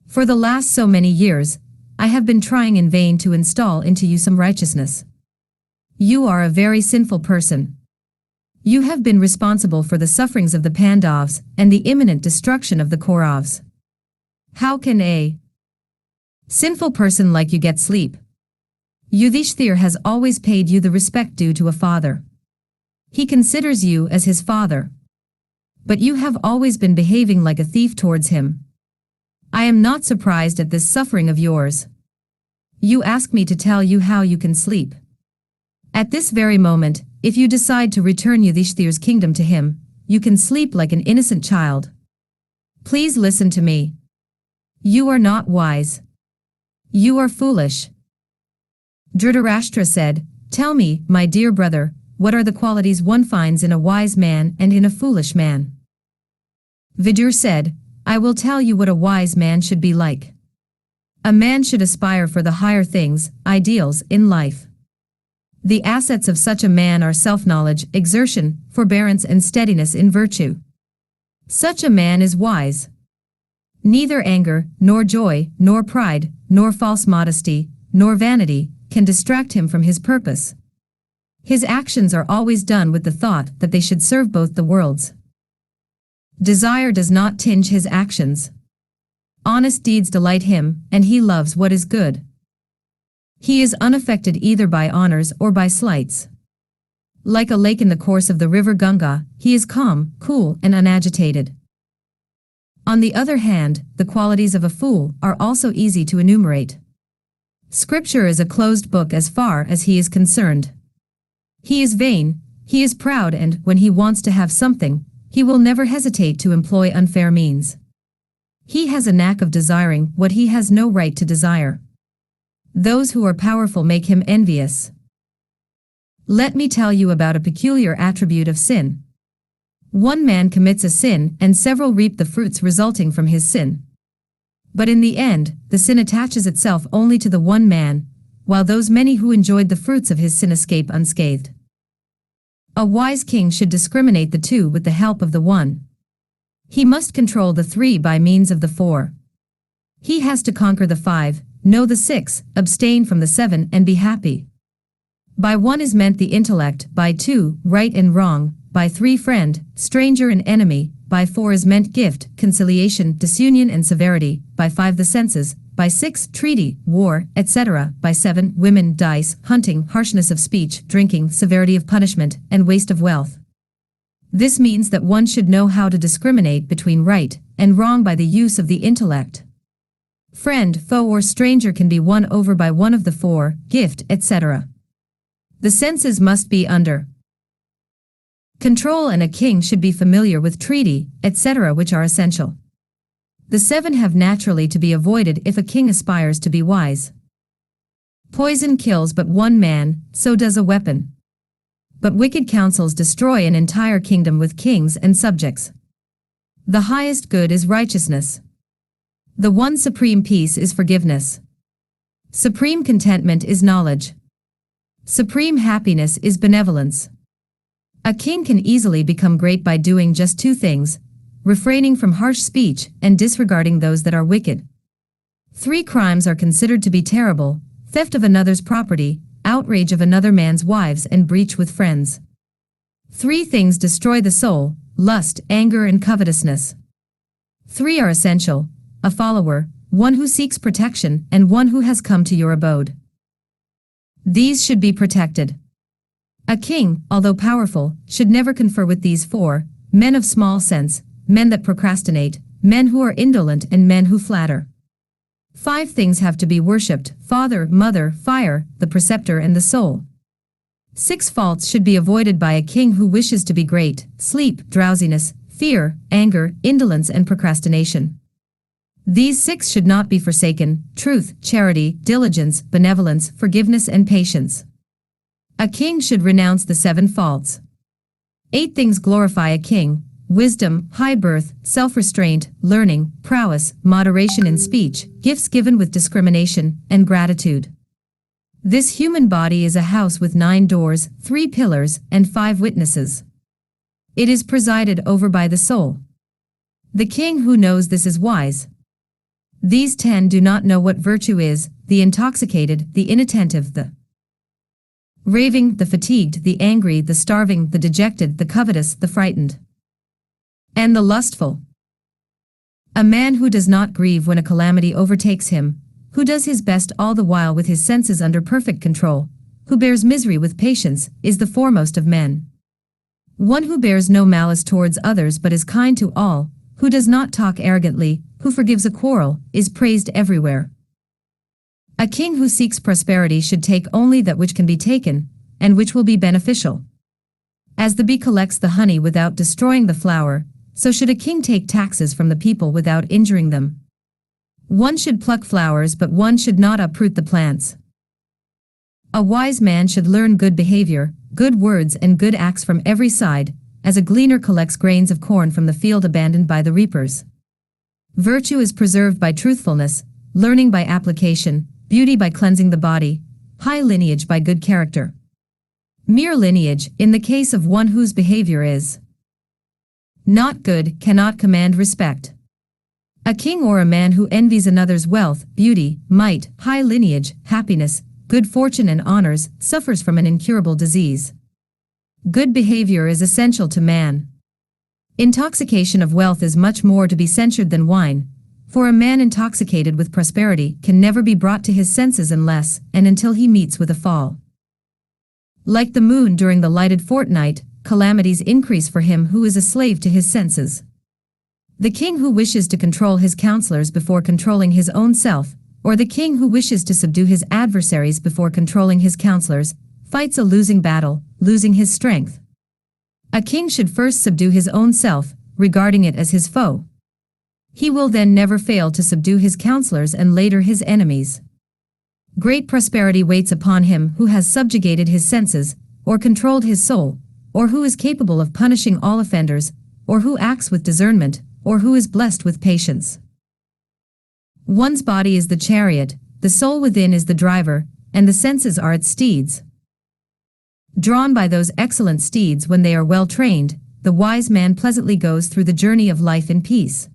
For the last so many years, I have been trying in vain to install into you some righteousness. You are a very sinful person. You have been responsible for the sufferings of the Pandavs and the imminent destruction of the Kauravs. How can a sinful person like you get sleep? Yudhishthir has always paid you the respect due to a father. He considers you as his father. But you have always been behaving like a thief towards him. I am not surprised at this suffering of yours. You ask me to tell you how you can sleep. At this very moment, if you decide to return Yudhishthir's kingdom to him, you can sleep like an innocent child. Please listen to me. You are not wise. You are foolish." Dhritarashtra said, "Tell me, my dear brother, what are the qualities one finds in a wise man and in a foolish man?" Vidur said, "I will tell you what a wise man should be like. A man should aspire for the higher things, ideals, in life. The assets of such a man are self-knowledge, exertion, forbearance and steadiness in virtue. Such a man is wise. Neither anger, nor joy, nor pride, nor false modesty, nor vanity, can distract him from his purpose. His actions are always done with the thought that they should serve both the worlds. Desire does not tinge his actions. Honest deeds delight him, and he loves what is good. He is unaffected either by honors or by slights. Like a lake in the course of the river Ganga, he is calm, cool, and unagitated. On the other hand, the qualities of a fool are also easy to enumerate. Scripture is a closed book as far as he is concerned. He is vain, he is proud, and when he wants to have something, he will never hesitate to employ unfair means. He has a knack of desiring what he has no right to desire. Those who are powerful make him envious. Let me tell you about a peculiar attribute of sin. One man commits a sin and several reap the fruits resulting from his sin. But in the end, the sin attaches itself only to the one man, while those many who enjoyed the fruits of his sin escape unscathed. A wise king should discriminate the two with the help of the one. He must control the three by means of the four. He has to conquer the five, know the six, abstain from the seven, and be happy. By one is meant the intellect, by two, right and wrong, by three, friend, stranger and enemy, by four is meant gift, conciliation, disunion and severity, by five the senses, by six, treaty, war, etc., by seven, women, dice, hunting, harshness of speech, drinking, severity of punishment, and waste of wealth. This means that one should know how to discriminate between right and wrong by the use of the intellect. Friend, foe or stranger can be won over by one of the four, gift, etc. The senses must be under control, and a king should be familiar with treaty, etc., which are essential. The seven have naturally to be avoided if a king aspires to be wise. Poison kills but one man, so does a weapon. But wicked counsels destroy an entire kingdom with kings and subjects. The highest good is righteousness. The one supreme peace is forgiveness. Supreme contentment is knowledge. Supreme happiness is benevolence. A king can easily become great by doing just two things: refraining from harsh speech and disregarding those that are wicked. Three crimes are considered to be terrible: theft of another's property, outrage of another man's wives, and breach with friends. Three things destroy the soul: lust, anger and covetousness. 3 are essential: a follower, one who seeks protection, and one who has come to your abode. These should be protected. A king, although powerful, should never confer with these 4, men of small sense, men that procrastinate, men who are indolent and men who flatter. 5 things have to be worshipped: father, mother, fire, the preceptor and the soul. 6 faults should be avoided by a king who wishes to be great: sleep, drowsiness, fear, anger, indolence and procrastination. These 6 should not be forsaken: truth, charity, diligence, benevolence, forgiveness and patience. A king should renounce the 7 faults. 8 things glorify a king: wisdom, high birth, self-restraint, learning, prowess, moderation in speech, gifts given with discrimination, and gratitude. This human body is a house with 9 doors, 3 pillars, and 5 witnesses. It is presided over by the soul. The king who knows this is wise. These 10 do not know what virtue is: the intoxicated, the inattentive, the raving, the fatigued, the angry, the starving, the dejected, the covetous, the frightened, and the lustful. A man who does not grieve when a calamity overtakes him, who does his best all the while with his senses under perfect control, who bears misery with patience, is the foremost of men. One who bears no malice towards others but is kind to all, who does not talk arrogantly, who forgives a quarrel, is praised everywhere. A king who seeks prosperity should take only that which can be taken, and which will be beneficial. As the bee collects the honey without destroying the flower, so should a king take taxes from the people without injuring them. One should pluck flowers but one should not uproot the plants. A wise man should learn good behavior, good words and good acts from every side, as a gleaner collects grains of corn from the field abandoned by the reapers. Virtue is preserved by truthfulness, learning by application, beauty by cleansing the body, high lineage by good character. Mere lineage, in the case of one whose behavior is not good, cannot command respect. A king or a man who envies another's wealth, beauty, might, high lineage, happiness, good fortune and honors, suffers from an incurable disease. Good behavior is essential to man. Intoxication of wealth is much more to be censured than wine, for a man intoxicated with prosperity can never be brought to his senses unless and until he meets with a fall. Like the moon during the lighted fortnight, calamities increase for him who is a slave to his senses. The king who wishes to control his counselors before controlling his own self, or the king who wishes to subdue his adversaries before controlling his counselors, fights a losing battle, losing his strength. A king should first subdue his own self, regarding it as his foe. He will then never fail to subdue his counselors and later his enemies. Great prosperity waits upon him who has subjugated his senses, or controlled his soul, or who is capable of punishing all offenders, or who acts with discernment, or who is blessed with patience. One's body is the chariot, the soul within is the driver, and the senses are its steeds. Drawn by those excellent steeds when they are well trained, the wise man pleasantly goes through the journey of life in peace.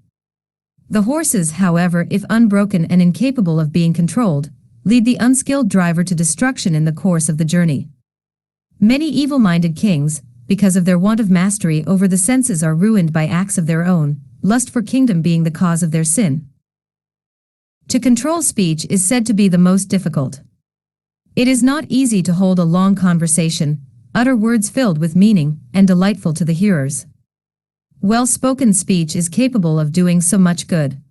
The horses, however, if unbroken and incapable of being controlled, lead the unskilled driver to destruction in the course of the journey. Many evil-minded kings, because of their want of mastery over the senses, are ruined by acts of their own, lust for kingdom being the cause of their sin. To control speech is said to be the most difficult. It is not easy to hold a long conversation, utter words filled with meaning, and delightful to the hearers. Well-spoken speech is capable of doing so much good.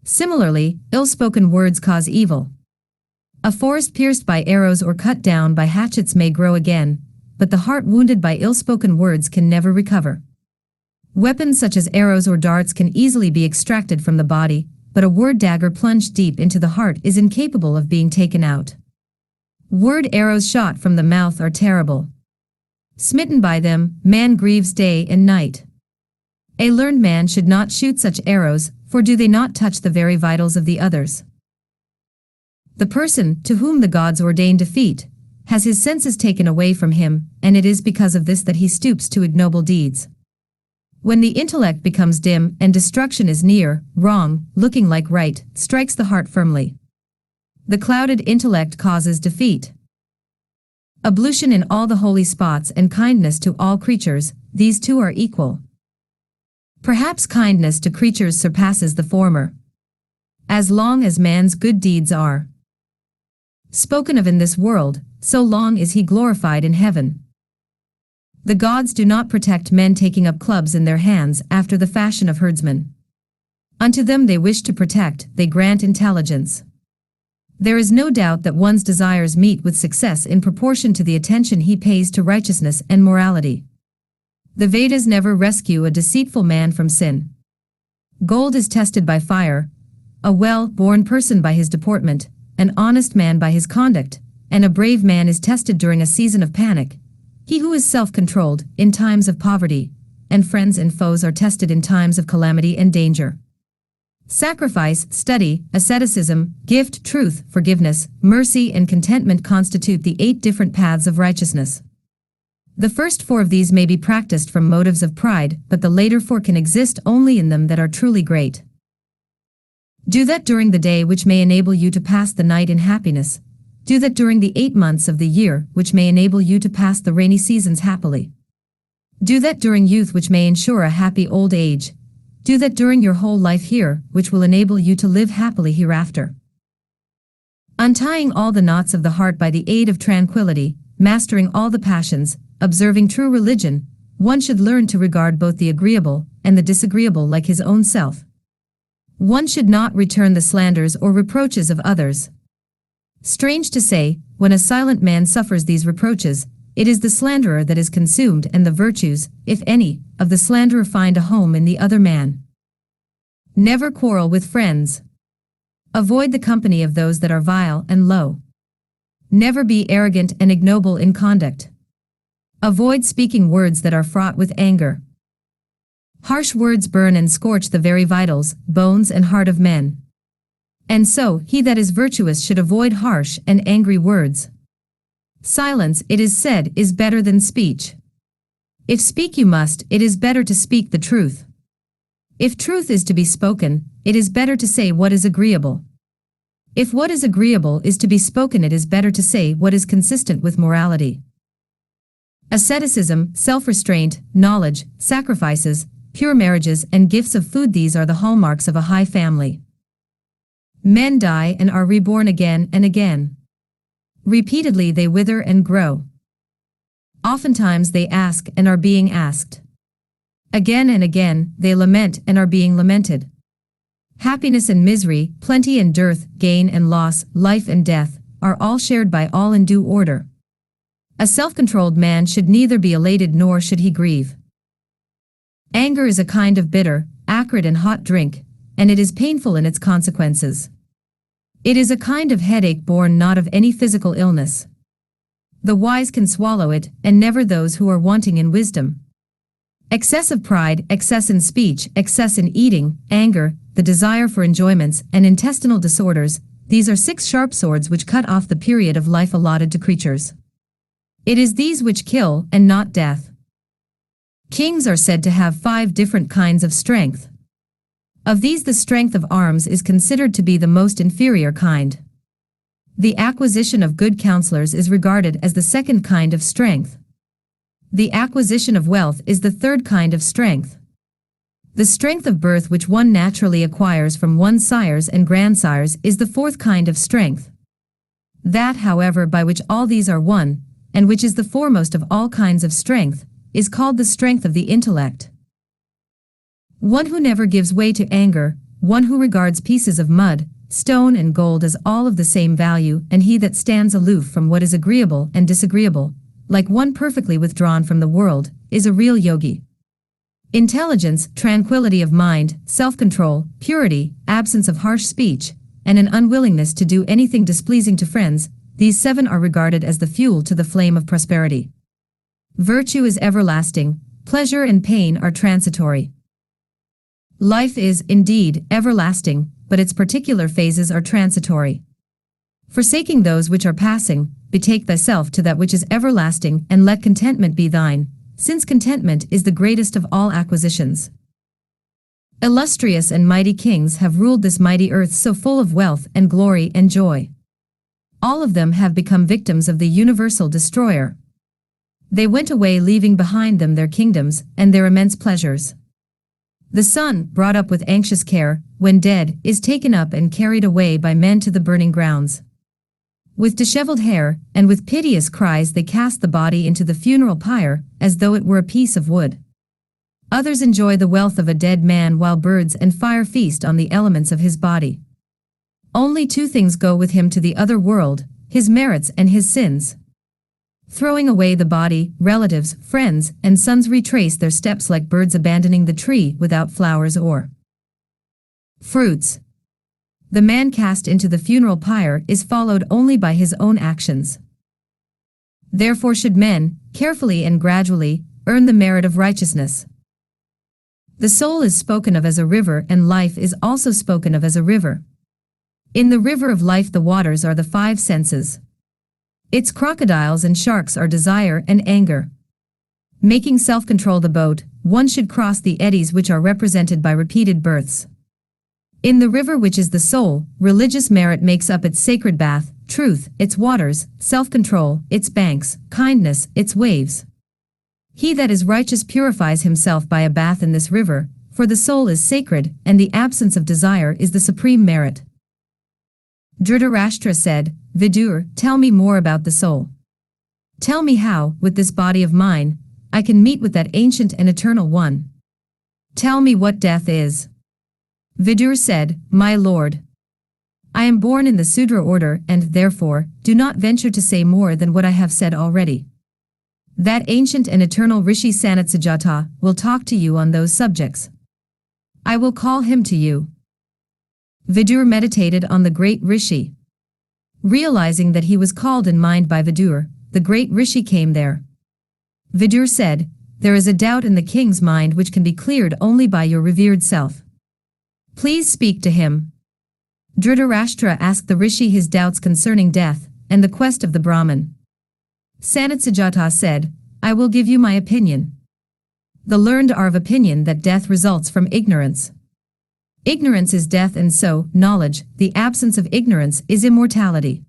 Similarly, ill-spoken words cause evil. A forest pierced by arrows or cut down by hatchets may grow again, but the heart wounded by ill-spoken words can never recover. Weapons such as arrows or darts can easily be extracted from the body, but a word dagger plunged deep into the heart is incapable of being taken out. Word arrows shot from the mouth are terrible. Smitten by them, man grieves day and night. A learned man should not shoot such arrows, for do they not touch the very vitals of the others? The person, to whom the gods ordain defeat, has his senses taken away from him, and it is because of this that he stoops to ignoble deeds. When the intellect becomes dim and destruction is near, wrong, looking like right, strikes the heart firmly. The clouded intellect causes defeat. Ablution in all the holy spots and kindness to all creatures, these two are equal. Perhaps kindness to creatures surpasses the former. As long as man's good deeds are spoken of in this world, so long is he glorified in heaven. The gods do not protect men taking up clubs in their hands after the fashion of herdsmen. Unto them they wish to protect, they grant intelligence. There is no doubt that one's desires meet with success in proportion to the attention he pays to righteousness and morality. The Vedas never rescue a deceitful man from sin. Gold is tested by fire, a well-born person by his deportment, an honest man by his conduct, and a brave man is tested during a season of panic. He who is self-controlled in times of poverty, and friends and foes are tested in times of calamity and danger. Sacrifice, study, asceticism, gift, truth, forgiveness, mercy and contentment constitute the 8 different paths of righteousness. The first 4 of these may be practiced from motives of pride, but the later 4 can exist only in them that are truly great. Do that during the day which may enable you to pass the night in happiness. Do that during the 8 months of the year which may enable you to pass the rainy seasons happily. Do that during youth which may ensure a happy old age. Do that during your whole life here which will enable you to live happily hereafter. Untying all the knots of the heart by the aid of tranquility, mastering all the passions, observing true religion, one should learn to regard both the agreeable and the disagreeable like his own self. One should not return the slanders or reproaches of others. Strange to say, when a silent man suffers these reproaches, it is the slanderer that is consumed and the virtues, if any, of the slanderer find a home in the other man. Never quarrel with friends. Avoid the company of those that are vile and low. Never be arrogant and ignoble in conduct. Avoid speaking words that are fraught with anger. Harsh words burn and scorch the very vitals, bones and heart of men. And so, he that is virtuous should avoid harsh and angry words. Silence, it is said, is better than speech. If speak you must, it is better to speak the truth. If truth is to be spoken, it is better to say what is agreeable. If what is agreeable is to be spoken, it is better to say what is consistent with morality. Asceticism, self-restraint, knowledge, sacrifices, pure marriages and gifts of food, these are the hallmarks of a high family. Men die and are reborn again and again. Repeatedly they wither and grow. Oftentimes they ask and are being asked. Again and again they lament and are being lamented. Happiness and misery, plenty and dearth, gain and loss, life and death, are all shared by all in due order. A self-controlled man should neither be elated nor should he grieve. Anger is a kind of bitter, acrid and hot drink, and it is painful in its consequences. It is a kind of headache born not of any physical illness. The wise can swallow it, and never those who are wanting in wisdom. Excess of pride, excess in speech, excess in eating, anger, the desire for enjoyments, and intestinal disorders, these are 6 sharp swords which cut off the period of life allotted to creatures. It is these which kill, and not death. Kings are said to have 5 different kinds of strength. Of these the strength of arms is considered to be the most inferior kind. The acquisition of good counselors is regarded as the 2nd kind of strength. The acquisition of wealth is the 3rd kind of strength. The strength of birth which one naturally acquires from one's sires and grandsires is the 4th kind of strength. That, however, by which all these are one, and which is the foremost of all kinds of strength, is called the strength of the intellect. One who never gives way to anger, one who regards pieces of mud, stone and gold as all of the same value, and he that stands aloof from what is agreeable and disagreeable, like one perfectly withdrawn from the world, is a real yogi. Intelligence, tranquility of mind, self-control, purity, absence of harsh speech, and an unwillingness to do anything displeasing to friends, these 7 are regarded as the fuel to the flame of prosperity. Virtue is everlasting, pleasure and pain are transitory. Life is, indeed, everlasting, but its particular phases are transitory. Forsaking those which are passing, betake thyself to that which is everlasting, and let contentment be thine, since contentment is the greatest of all acquisitions. Illustrious and mighty kings have ruled this mighty earth so full of wealth and glory and joy. All of them have become victims of the universal destroyer. They went away leaving behind them their kingdoms and their immense pleasures. The son, brought up with anxious care, when dead, is taken up and carried away by men to the burning grounds. With disheveled hair, and with piteous cries they cast the body into the funeral pyre, as though it were a piece of wood. Others enjoy the wealth of a dead man while birds and fire feast on the elements of his body. Only two things go with him to the other world, his merits and his sins. Throwing away the body, relatives, friends, and sons retrace their steps like birds abandoning the tree without flowers or fruits. The man cast into the funeral pyre is followed only by his own actions. Therefore should men, carefully and gradually, earn the merit of righteousness. The soul is spoken of as a river, and life is also spoken of as a river. In the river of life the waters are the five senses. Its crocodiles and sharks are desire and anger. Making self-control the boat, one should cross the eddies which are represented by repeated births. In the river which is the soul, religious merit makes up its sacred bath, truth, its waters, self-control, its banks, kindness, its waves. He that is righteous purifies himself by a bath in this river, for the soul is sacred, and the absence of desire is the supreme merit. Dhritarashtra said, Vidur, tell me more about the soul. Tell me how, with this body of mine, I can meet with that ancient and eternal one. Tell me what death is. Vidur said, My lord, I am born in the Sudra order and, therefore, do not venture to say more than what I have said already. That ancient and eternal Rishi Sanatsujata will talk to you on those subjects. I will call him to you. Vidur meditated on the great Rishi. Realizing that he was called in mind by Vidur, the great Rishi came there. Vidur said, There is a doubt in the king's mind which can be cleared only by your revered self. Please speak to him. Dhritarashtra asked the Rishi his doubts concerning death, and the quest of the Brahman. Sanatsujata said, I will give you my opinion. The learned are of opinion that death results from ignorance. Ignorance is death, and so, knowledge, the absence of ignorance, is immortality.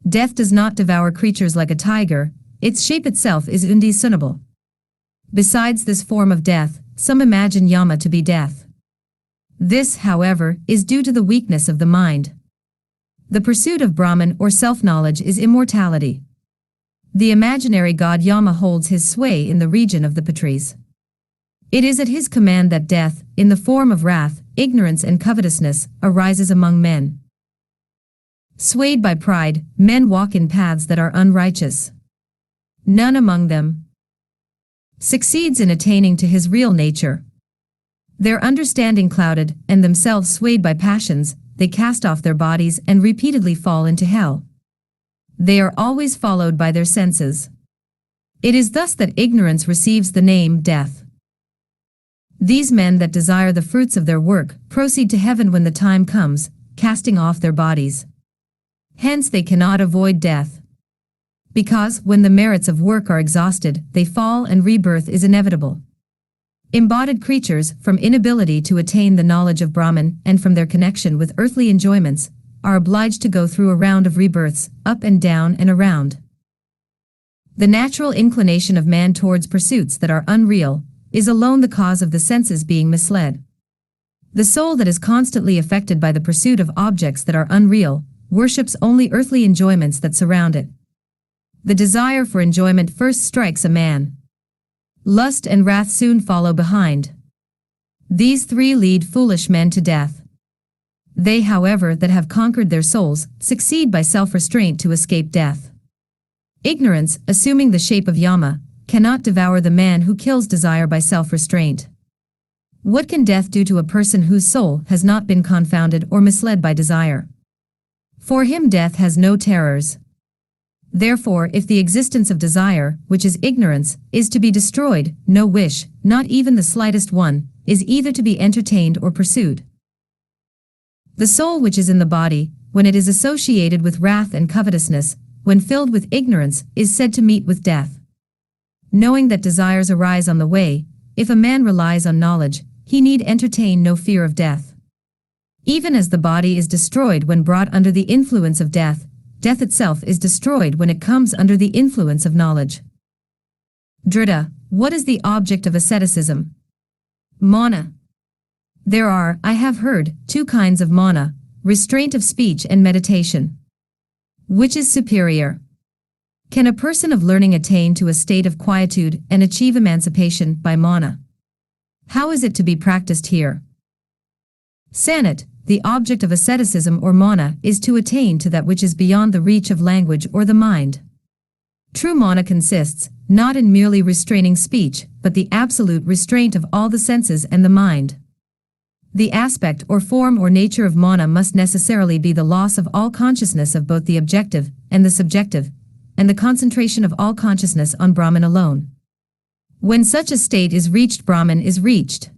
Death does not devour creatures like a tiger, its shape itself is undiscernible. Besides this form of death, some imagine Yama to be death. This, however, is due to the weakness of the mind. The pursuit of Brahman or self-knowledge is immortality. The imaginary god Yama holds his sway in the region of the Patris. It is at his command that death, in the form of wrath, ignorance and covetousness, arises among men. Swayed by pride, men walk in paths that are unrighteous. None among them succeeds in attaining to his real nature. Their understanding clouded, and themselves swayed by passions, they cast off their bodies and repeatedly fall into hell. They are always followed by their senses. It is thus that ignorance receives the name death. These men that desire the fruits of their work proceed to heaven when the time comes, casting off their bodies. Hence they cannot avoid death. Because, when the merits of work are exhausted, they fall and rebirth is inevitable. Embodied creatures, from inability to attain the knowledge of Brahman and from their connection with earthly enjoyments, are obliged to go through a round of rebirths, up and down and around. The natural inclination of man towards pursuits that are unreal is alone the cause of the senses being misled. The soul that is constantly affected by the pursuit of objects that are unreal worships only earthly enjoyments that surround it. The desire for enjoyment first strikes a man. Lust and wrath soon follow behind. These three lead foolish men to death. They, however, that have conquered their souls, succeed by self-restraint to escape death. Ignorance, assuming the shape of Yama, cannot devour the man who kills desire by self-restraint. What can death do to a person whose soul has not been confounded or misled by desire? For him death has no terrors. Therefore, if the existence of desire, which is ignorance, is to be destroyed, no wish, not even the slightest one, is either to be entertained or pursued. The soul which is in the body, when it is associated with wrath and covetousness, when filled with ignorance, is said to meet with death. Knowing that desires arise on the way, if a man relies on knowledge, he need entertain no fear of death. Even as the body is destroyed when brought under the influence of death, death itself is destroyed when it comes under the influence of knowledge. Dhrita, what is the object of asceticism? Mana. There are, I have heard, two kinds of mana, restraint of speech and meditation. Which is superior? Can a person of learning attain to a state of quietude and achieve emancipation by mana? How is it to be practiced here? Sanat, the object of asceticism or mana is to attain to that which is beyond the reach of language or the mind. True mana consists, not in merely restraining speech, but the absolute restraint of all the senses and the mind. The aspect or form or nature of mana must necessarily be the loss of all consciousness of both the objective and the subjective, and the concentration of all consciousness on Brahman alone. When such a state is reached, Brahman is reached.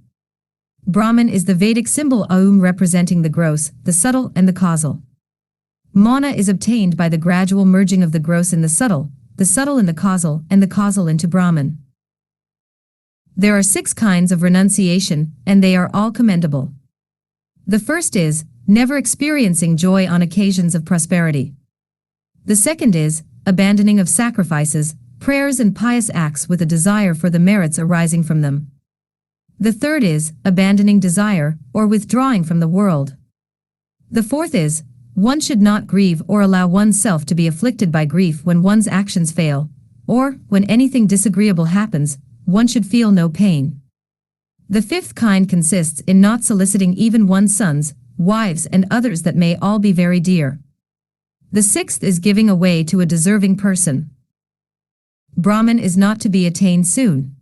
Brahman is the Vedic symbol Aum, representing the gross, the subtle and the causal. Mana is obtained by the gradual merging of the gross in the subtle in the causal, and the causal into Brahman. There are 6 kinds of renunciation, and they are all commendable. The first is, never experiencing joy on occasions of prosperity. The second is, abandoning of sacrifices, prayers and pious acts with a desire for the merits arising from them. The third is, abandoning desire, or withdrawing from the world. The fourth is, one should not grieve or allow oneself to be afflicted by grief when one's actions fail, or, when anything disagreeable happens, one should feel no pain. The fifth kind consists in not soliciting even one's sons, wives and others that may all be very dear. The sixth is giving away to a deserving person. Brahman is not to be attained soon.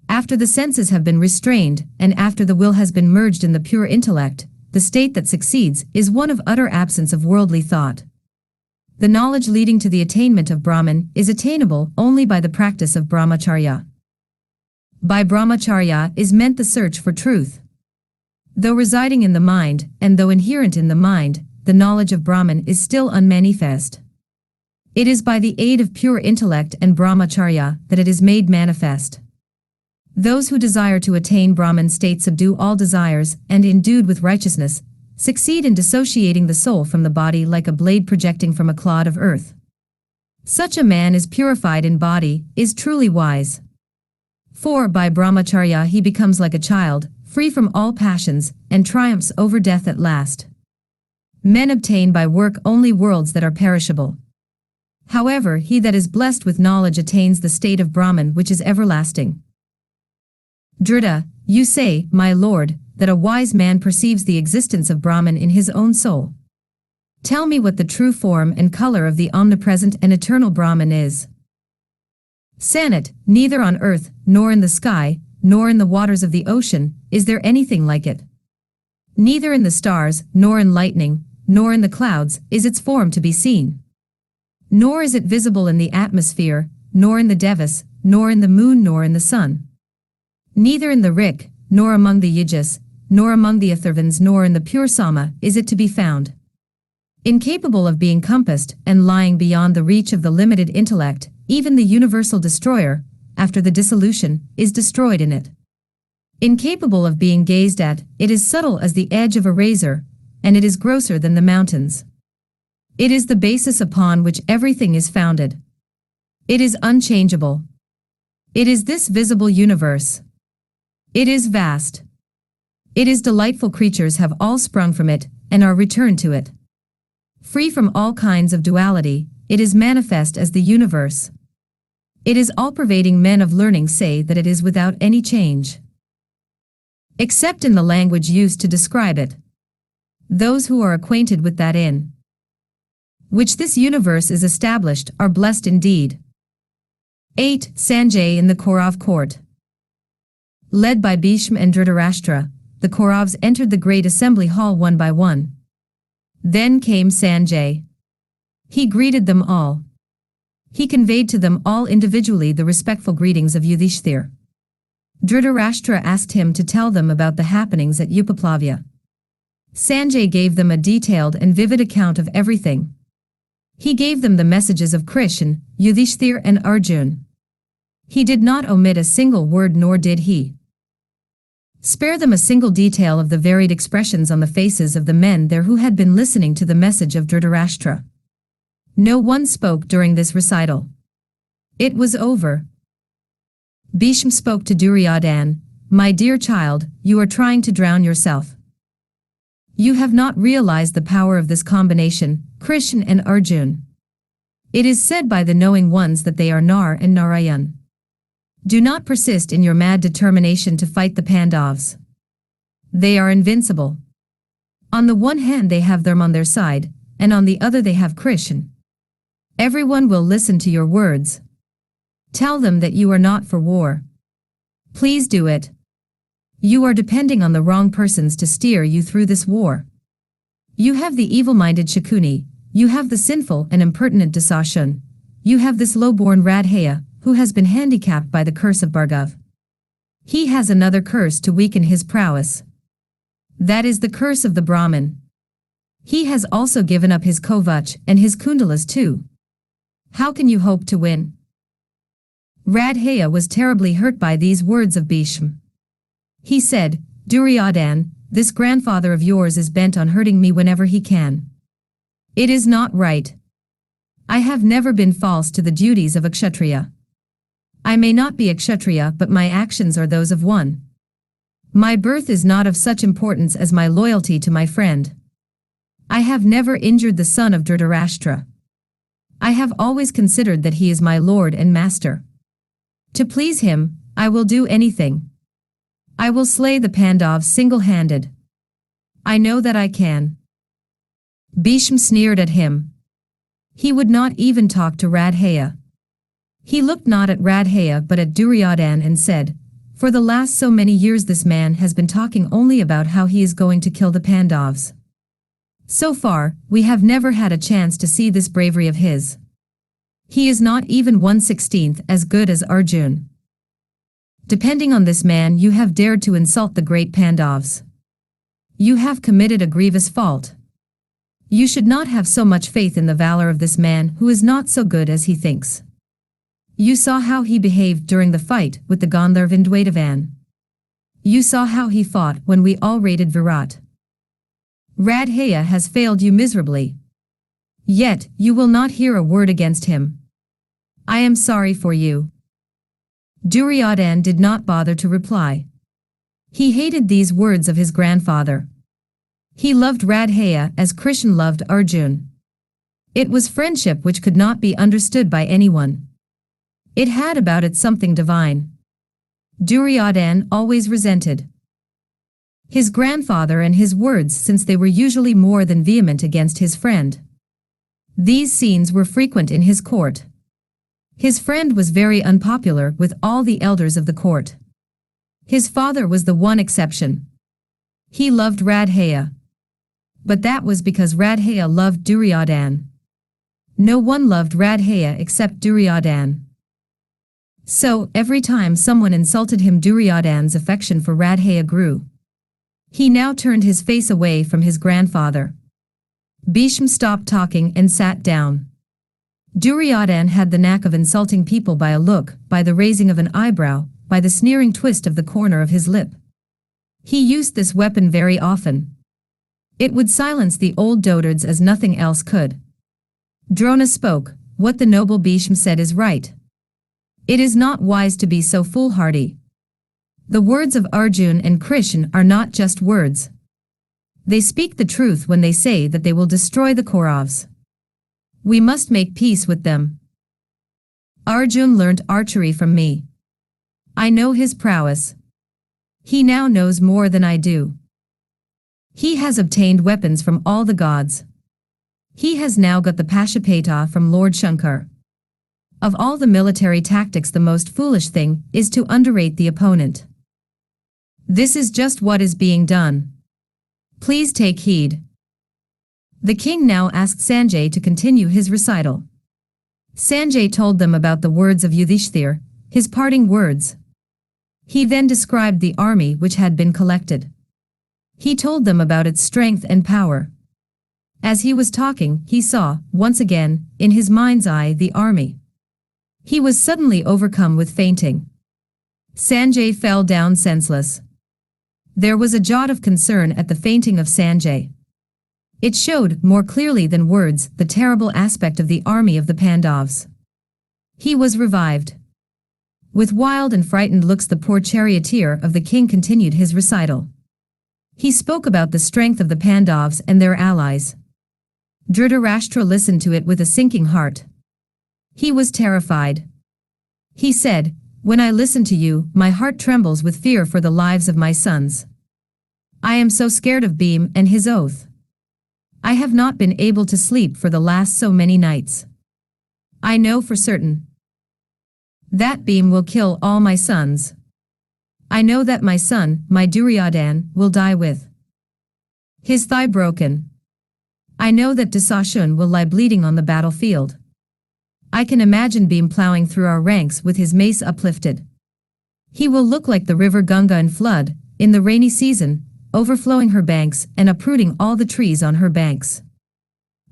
After the senses have been restrained, and after the will has been merged in the pure intellect, the state that succeeds is one of utter absence of worldly thought. The knowledge leading to the attainment of Brahman is attainable only by the practice of brahmacharya. By brahmacharya is meant the search for truth. Though residing in the mind, and though inherent in the mind, the knowledge of Brahman is still unmanifest. It is by the aid of pure intellect and brahmacharya that it is made manifest. Those who desire to attain Brahman state subdue all desires, and endued with righteousness, succeed in dissociating the soul from the body like a blade projecting from a clod of earth. Such a man is purified in body, is truly wise. For by brahmacharya he becomes like a child, free from all passions, and triumphs over death at last. Men obtain by work only worlds that are perishable. However, he that is blessed with knowledge attains the state of Brahman which is everlasting. Dhrita, you say, my lord, that a wise man perceives the existence of Brahman in his own soul. Tell me what the true form and color of the omnipresent and eternal Brahman is. Sanat, neither on earth, nor in the sky, nor in the waters of the ocean, is there anything like it. Neither in the stars, nor in lightning, nor in the clouds, is its form to be seen. Nor is it visible in the atmosphere, nor in the devas, nor in the moon, nor in the sun. Neither in the Rik, nor among the Yajus, nor among the Atharvans, nor in the pure Sama, is it to be found. Incapable of being compassed, and lying beyond the reach of the limited intellect, even the universal destroyer, after the dissolution, is destroyed in it. Incapable of being gazed at, it is subtle as the edge of a razor, and it is grosser than the mountains. It is the basis upon which everything is founded. It is unchangeable. It is this visible universe. It is vast. It is delightful. Creatures have all sprung from it, and are returned to it. Free from all kinds of duality, it is manifest as the universe. It is all-pervading. Men of learning say that it is without any change, except in the language used to describe it. Those who are acquainted with that in which this universe is established are blessed indeed. 8. Sanjay in the Kaurav court. Led by Bheeshm and Dhritarashtra, the Kauravas entered the great assembly hall one by one. Then came Sanjay. He greeted them all. He conveyed to them all individually the respectful greetings of Yudhishthir. Dhritarashtra asked him to tell them about the happenings at Upaplavya. Sanjay gave them a detailed and vivid account of everything. He gave them the messages of Krishn, Yudhishthir and Arjun. He did not omit a single word, nor did he spare them a single detail of the varied expressions on the faces of the men there who had been listening to the message of Dhritarashtra. No one spoke during this recital. It was over. Bheeshm spoke to Duryodhan, My dear child, you are trying to drown yourself. You have not realized the power of this combination, Krishn and Arjun. It is said by the knowing ones that they are Nar and Narayan. Do not persist in your mad determination to fight the Pandavs. They are invincible. On the one hand they have Dharma on their side, and on the other they have Krishn. Everyone will listen to your words. Tell them that you are not for war. Please do it. You are depending on the wrong persons to steer you through this war. You have the evil-minded Shakuni, you have the sinful and impertinent Dasashun, you have this low-born Radhaya, who has been handicapped by the curse of Bhargav. He has another curse to weaken his prowess. That is the curse of the Brahmin. He has also given up his Kovach and his Kundalas too. How can you hope to win? Radhaya was terribly hurt by these words of Bheeshm. He said, Duryodhan, this grandfather of yours is bent on hurting me whenever he can. It is not right. I have never been false to the duties of a Kshatriya. I may not be a Kshatriya, but my actions are those of one. My birth is not of such importance as my loyalty to my friend. I have never injured the son of Dhritarashtra. I have always considered that he is my lord and master. To please him, I will do anything. I will slay the Pandavs single-handed. I know that I can. Bheeshm sneered at him. He would not even talk to Radhaya. He looked not at Radhaya but at Duryodhan and said, For the last so many years this man has been talking only about how he is going to kill the Pandavs. So far, we have never had a chance to see this bravery of his. He is not even 1/16th as good as Arjun. Depending on this man you have dared to insult the great Pandavs. You have committed a grievous fault. You should not have so much faith in the valor of this man who is not so good as he thinks. You saw how he behaved during the fight with the Gandharv in Dwareeka. You saw how he fought when we all raided Virat. Radhaya has failed you miserably. Yet, you will not hear a word against him. I am sorry for you. Duryodhan did not bother to reply. He hated these words of his grandfather. He loved Radhaya as Krishn loved Arjun. It was friendship which could not be understood by anyone. It had about it something divine. Duryodhan always resented his grandfather and his words since they were usually more than vehement against his friend. These scenes were frequent in his court. His friend was very unpopular with all the elders of the court. His father was the one exception. He loved Radhaya. But that was because Radhaya loved Duryodhan. No one loved Radhaya except Duryodhan. So, every time someone insulted him, Duryodhan's affection for Radhaya grew. He now turned his face away from his grandfather. Bheeshm stopped talking and sat down. Duryodhan had the knack of insulting people by a look, by the raising of an eyebrow, by the sneering twist of the corner of his lip. He used this weapon very often. It would silence the old dotards as nothing else could. Drona spoke, What the noble Bheeshm said is right. It is not wise to be so foolhardy. The words of Arjun and Krishn are not just words. They speak the truth when they say that they will destroy the Kauravs. We must make peace with them. Arjun learnt archery from me. I know his prowess. He now knows more than I do. He has obtained weapons from all the gods. He has now got the Pashupata from Lord Shankar. Of all the military tactics, the most foolish thing is to underrate the opponent. This is just what is being done. Please take heed. The king now asked Sanjay to continue his recital. Sanjay told them about the words of Yudhishthir, his parting words. He then described the army which had been collected. He told them about its strength and power. As he was talking, he saw, once again, in his mind's eye, the army. He was suddenly overcome with fainting. Sanjay fell down senseless. There was a jot of concern at the fainting of Sanjay. It showed, more clearly than words, the terrible aspect of the army of the Pandavs. He was revived. With wild and frightened looks the poor charioteer of the king continued his recital. He spoke about the strength of the Pandavs and their allies. Dhritarashtra listened to it with a sinking heart. He was terrified. He said, "When I listen to you, my heart trembles with fear for the lives of my sons. I am so scared of Bheem and his oath. I have not been able to sleep for the last so many nights. I know for certain that Bheem will kill all my sons. I know that my son, my Duryodhan, will die with his thigh broken. I know that Duryodhan will lie bleeding on the battlefield. I can imagine Bheem plowing through our ranks with his mace uplifted. He will look like the river Ganga in flood, in the rainy season, overflowing her banks and uprooting all the trees on her banks.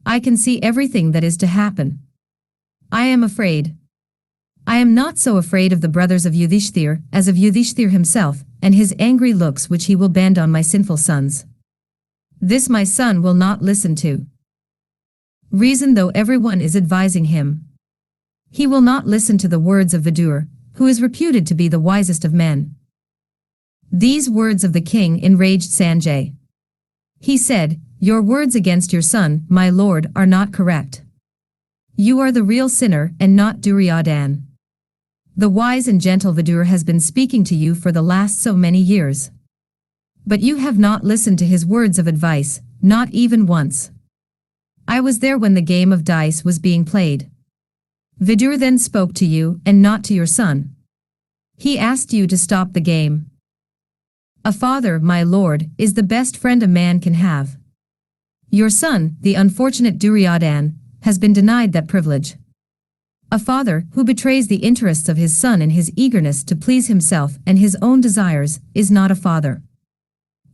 I can see everything that is to happen. I am afraid. I am not so afraid of the brothers of Yudhishthir as of Yudhishthir himself and his angry looks which he will bend on my sinful sons. This my son will not listen to reason though everyone is advising him. He will not listen to the words of Vidur, who is reputed to be the wisest of men." These words of the king enraged Sanjay. He said, "Your words against your son, my lord, are not correct. You are the real sinner and not Duryodhan. The wise and gentle Vidur has been speaking to you for the last so many years. But you have not listened to his words of advice, not even once. I was there when the game of dice was being played. Vidur then spoke to you and not to your son. He asked you to stop the game. A father, my lord, is the best friend a man can have. Your son, the unfortunate Duryodhan, has been denied that privilege. A father who betrays the interests of his son in his eagerness to please himself and his own desires is not a father.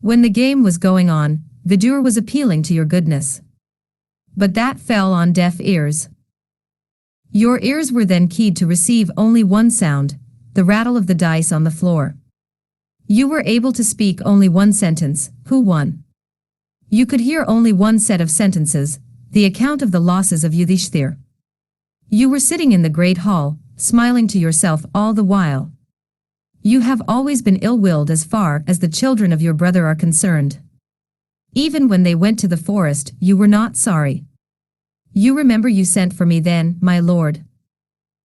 When the game was going on, Vidur was appealing to your goodness. But that fell on deaf ears. Your ears were then keyed to receive only one sound, the rattle of the dice on the floor. You were able to speak only one sentence, who won. You could hear only one set of sentences, the account of the losses of Yudhishthir. You were sitting in the great hall, smiling to yourself all the while. You have always been ill-willed as far as the children of your brother are concerned. Even when they went to the forest, you were not sorry. You remember you sent for me then, my lord.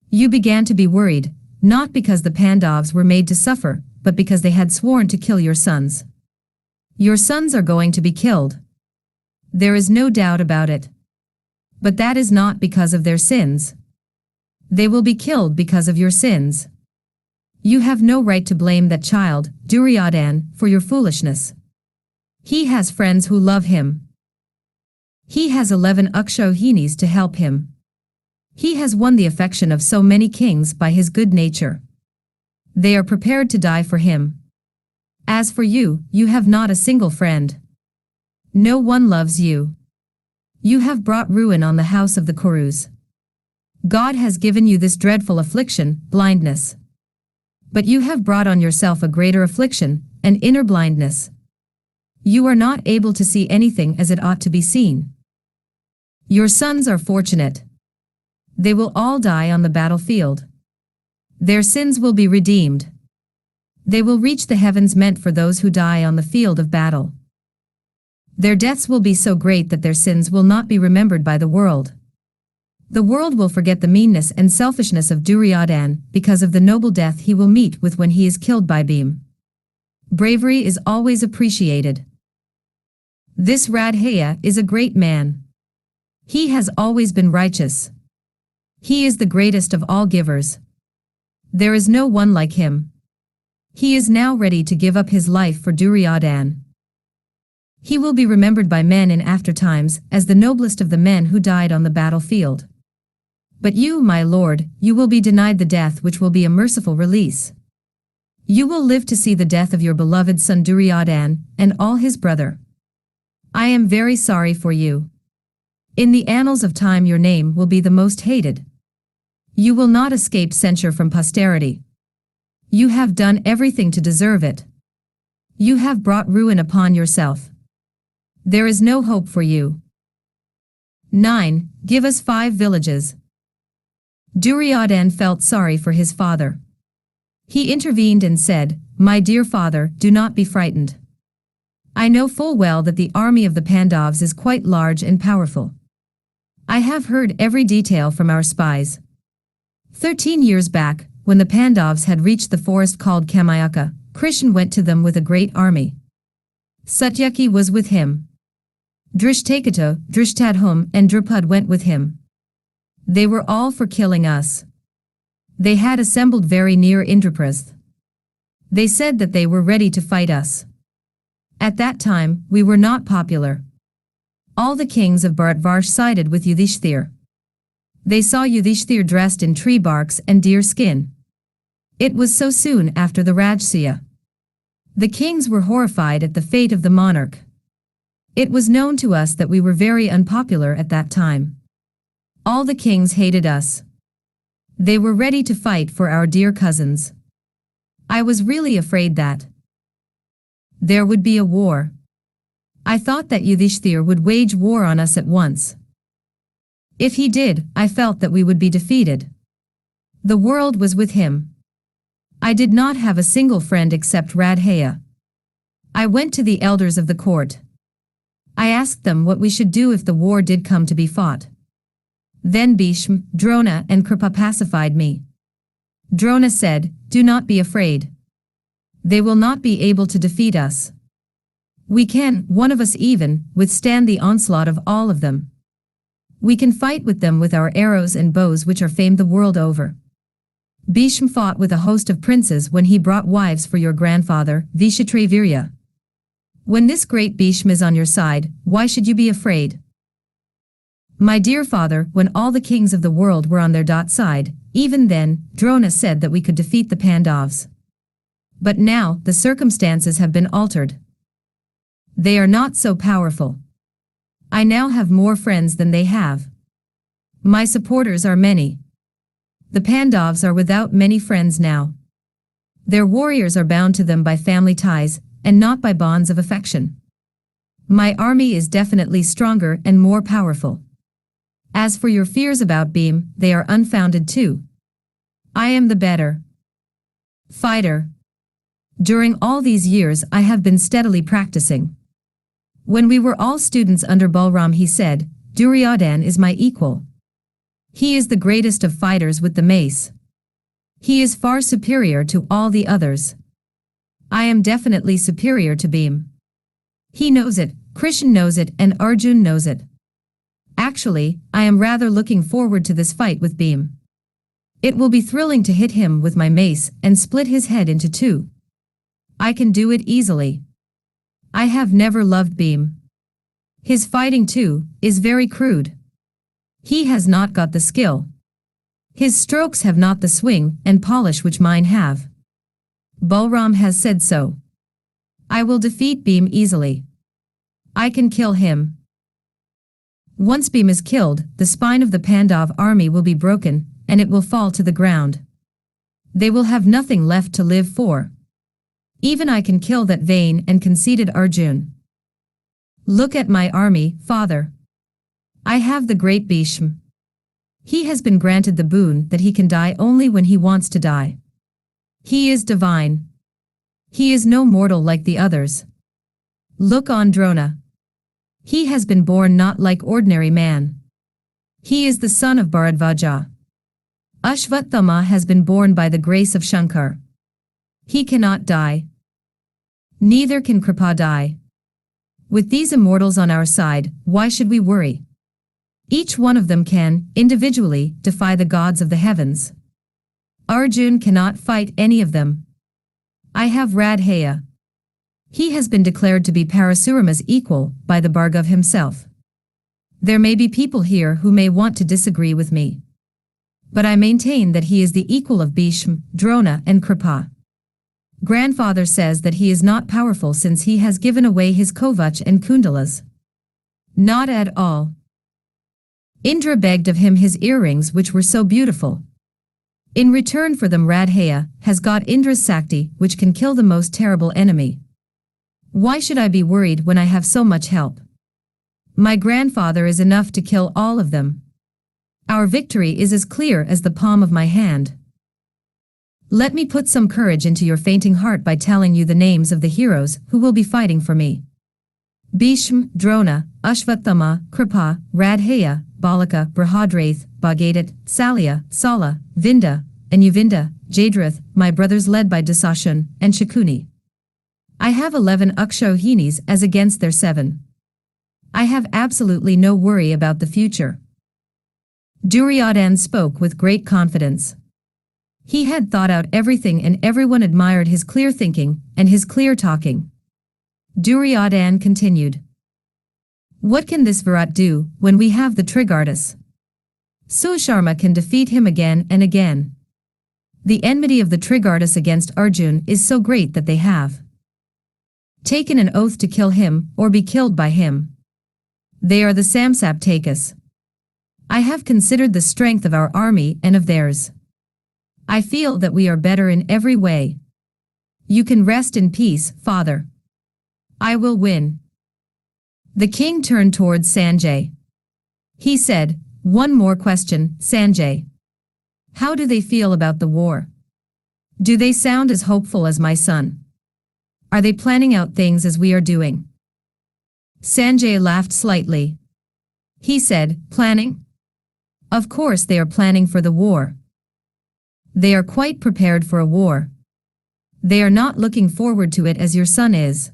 You began to be worried, not because the Pandavs were made to suffer, but because they had sworn to kill your sons. Your sons are going to be killed. There is no doubt about it. But that is not because of their sins. They will be killed because of your sins. You have no right to blame that child, Duryodhan, for your foolishness. He has friends who love him. He has 11 Akshauhinis to help him. He has won the affection of so many kings by his good nature. They are prepared to die for him. As for you, you have not a single friend. No one loves you. You have brought ruin on the house of the Kaurus. God has given you this dreadful affliction, blindness. But you have brought on yourself a greater affliction, an inner blindness. You are not able to see anything as it ought to be seen. Your sons are fortunate. They will all die on the battlefield. Their sins will be redeemed. They will reach the heavens meant for those who die on the field of battle. Their deaths will be so great that their sins will not be remembered by the world. The world will forget the meanness and selfishness of Duryodhan because of the noble death he will meet with when he is killed by Bheem. Bravery is always appreciated. This Radhaya is a great man. He has always been righteous. He is the greatest of all givers. There is no one like him. He is now ready to give up his life for Duryodhan. He will be remembered by men in after times as the noblest of the men who died on the battlefield. But you, my lord, you will be denied the death which will be a merciful release. You will live to see the death of your beloved son Duryodhan and all his brother. I am very sorry for you. In the annals of time your name will be the most hated. You will not escape censure from posterity. You have done everything to deserve it. You have brought ruin upon yourself. There is no hope for you. 9. Give us 5 villages. Duryodhan felt sorry for his father. He intervened and said, "My dear father, do not be frightened. I know full well that the army of the Pandavs is quite large and powerful. I have heard every detail from our spies. 13 years back, when the Pandavs had reached the forest called Kamayaka, Krishn went to them with a great army. Satyaki was with him. Drishtakata, Drishtadhum, and Drupad went with him. They were all for killing us. They had assembled very near Indraprastha. They said that they were ready to fight us. At that time, we were not popular. All the kings of Bharatvarsh sided with Yudhishthir. They saw Yudhishthir dressed in tree barks and deer skin. It was so soon after the Rajsuya. The kings were horrified at the fate of the monarch. It was known to us that we were very unpopular at that time. All the kings hated us. They were ready to fight for our dear cousins. I was really afraid that there would be a war. I thought that Yudhishthir would wage war on us at once. If he did, I felt that we would be defeated. The world was with him. I did not have a single friend except Radhaya. I went to the elders of the court. I asked them what we should do if the war did come to be fought. Then Bheeshm, Drona, and Kripa pacified me. Drona said, "Do not be afraid. They will not be able to defeat us. We can, one of us even, withstand the onslaught of all of them. We can fight with them with our arrows and bows which are famed the world over." Bheeshm fought with a host of princes when he brought wives for your grandfather, Vishatravirya. When this great Bheeshm is on your side, why should you be afraid? My dear father, when all the kings of the world were on their side, even then, Drona said that we could defeat the Pandavs. But now, the circumstances have been altered. They are not so powerful. I now have more friends than they have. My supporters are many. The Pandavs are without many friends now. Their warriors are bound to them by family ties, and not by bonds of affection. My army is definitely stronger and more powerful. As for your fears about Bheem, they are unfounded too. I am the better fighter. During all these years I have been steadily practicing. When we were all students under Balram, he said, "Duryodhan is my equal. He is the greatest of fighters with the mace. He is far superior to all the others. I am definitely superior to Bheem. He knows it, Krishn knows it, and Arjun knows it. Actually, I am rather looking forward to this fight with Bheem. It will be thrilling to hit him with my mace and split his head into two. I can do it easily. I have never loved Bheem. His fighting too is very crude. He has not got the skill. His strokes have not the swing and polish which mine have. Balram has said so. I will defeat Bheem easily. I can kill him. Once Bheem is killed, the spine of the Pandav army will be broken, and it will fall to the ground. They will have nothing left to live for. Even I can kill that vain and conceited Arjun. Look at my army, father. I have the great Bheeshm. He has been granted the boon that he can die only when he wants to die. He is divine. He is no mortal like the others. Look on Drona. He has been born not like ordinary man. He is the son of Bharadvaja. Ashvathama has been born by the grace of Shankar. He cannot die. Neither can Kripa die. With these immortals on our side, why should we worry? Each one of them can, individually, defy the gods of the heavens. Arjun cannot fight any of them. I have Radhaya. He has been declared to be Parasurama's equal by the Bhargav himself. There may be people here who may want to disagree with me. But I maintain that he is the equal of Bheeshm, Drona, and Kripa. Grandfather says that he is not powerful since he has given away his Kovach and Kundalas. Not at all. Indra begged of him his earrings which were so beautiful. In return for them Radhaya has got Indra's Sakti which can kill the most terrible enemy. Why should I be worried when I have so much help? My grandfather is enough to kill all of them. Our victory is as clear as the palm of my hand. Let me put some courage into your fainting heart by telling you the names of the heroes who will be fighting for me. Bheeshm, Drona, Ashvathama, Kripa, Radhaya, Balaka, Brihadrath, Bhagadat, Salya, Sala, Vinda, and Uvinda, Jadrith, my brothers led by Dasashun and Shakuni. I have 11 Akshauhinis as against their 7. I have absolutely no worry about the future. Duryodhan spoke with great confidence. He had thought out everything and everyone admired his clear thinking and his clear talking. Duryodhan continued. What can this Virat do when we have the Trigardas? Susharma can defeat him again and again. The enmity of the Trigardas against Arjun is so great that they have taken an oath to kill him or be killed by him. They are the Samsaptakas. I have considered the strength of our army and of theirs. I feel that we are better in every way. You can rest in peace, father. I will win. The king turned towards Sanjay. He said, one more question, Sanjay. How do they feel about the war? Do they sound as hopeful as my son? Are they planning out things as we are doing? Sanjay laughed slightly. He said, planning? Of course they are planning for the war. They are quite prepared for a war. They are not looking forward to it as your son is.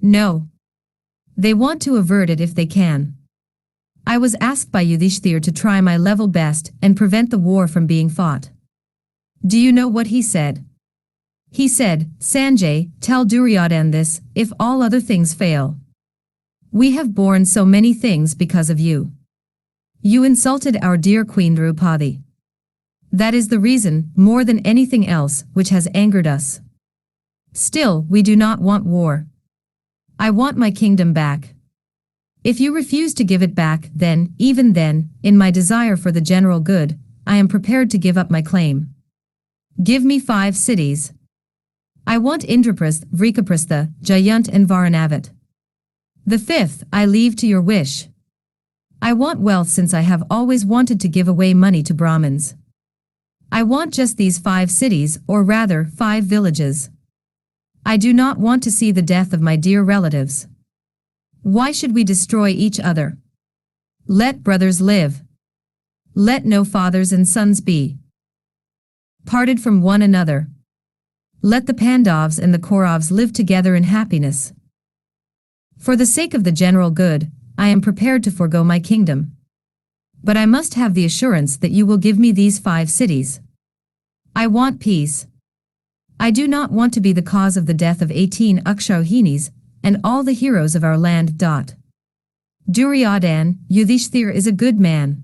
No. They want to avert it if they can. I was asked by Yudhishthir to try my level best and prevent the war from being fought. Do you know what he said? He said, Sanjay, tell Duryodhan this, if all other things fail. We have borne so many things because of you. You insulted our dear Queen Draupadi. That is the reason, more than anything else, which has angered us. Still, we do not want war. I want my kingdom back. If you refuse to give it back, then, even then, in my desire for the general good, I am prepared to give up my claim. Give me 5 cities. I want Indraprastha, Vrikaprastha, Jayant and Varanavat. The 5th I leave to your wish. I want wealth since I have always wanted to give away money to Brahmins. I want just these 5 cities, or rather 5 villages. I do not want to see the death of my dear relatives. Why should we destroy each other? Let brothers live. Let no fathers and sons be parted from one another. Let the Pandavs and the Kauravs live together in happiness. For the sake of the general good, I am prepared to forego my kingdom. But I must have the assurance that you will give me these 5 cities. I want peace. I do not want to be the cause of the death of 18 Akshauhinis and all the heroes of our land. Duryodhan, Yudhishthir is a good man.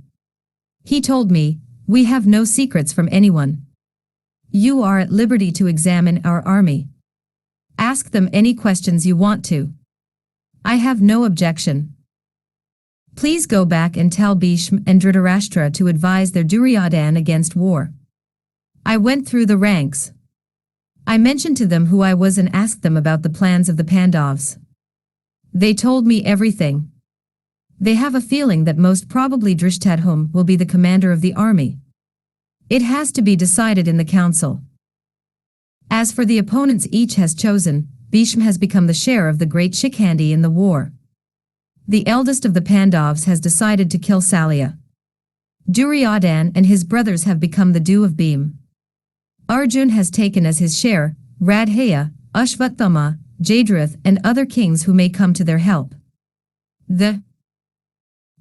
He told me, we have no secrets from anyone. You are at liberty to examine our army. Ask them any questions you want to. I have no objection. Please go back and tell Bheeshm and Dhritarashtra to advise their Duryodhan against war. I went through the ranks. I mentioned to them who I was and asked them about the plans of the Pandavs. They told me everything. They have a feeling that most probably Drishtadhum will be the commander of the army. It has to be decided in the council. As for the opponents each has chosen, Bheeshm has become the share of the great Shikhandi in the war. The eldest of the Pandavs has decided to kill Salya. Duryodhan and his brothers have become the dew of Bhim. Arjun has taken as his share Radhaya, Ashvathama, Jadrith and other kings who may come to their help. The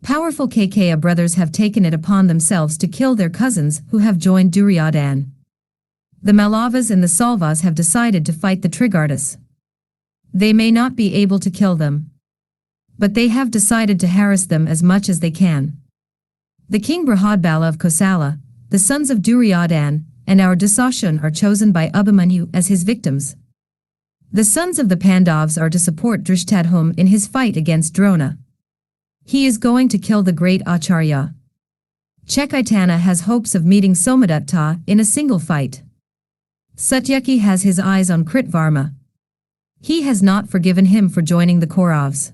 powerful Kakaya brothers have taken it upon themselves to kill their cousins who have joined Duryodhan. The Mallavas and the Salvas have decided to fight the Trigardas. They may not be able to kill them, but they have decided to harass them as much as they can. The king Brihadbala of Kosala, the sons of Duryodhan, and our Dasashun are chosen by Abhimanyu as his victims. The sons of the Pandavs are to support Drishtadhum in his fight against Drona. He is going to kill the great Acharya. Chaitanya has hopes of meeting Somadatta in a single fight. Satyaki has his eyes on Kritvarma. He has not forgiven him for joining the Kauravs.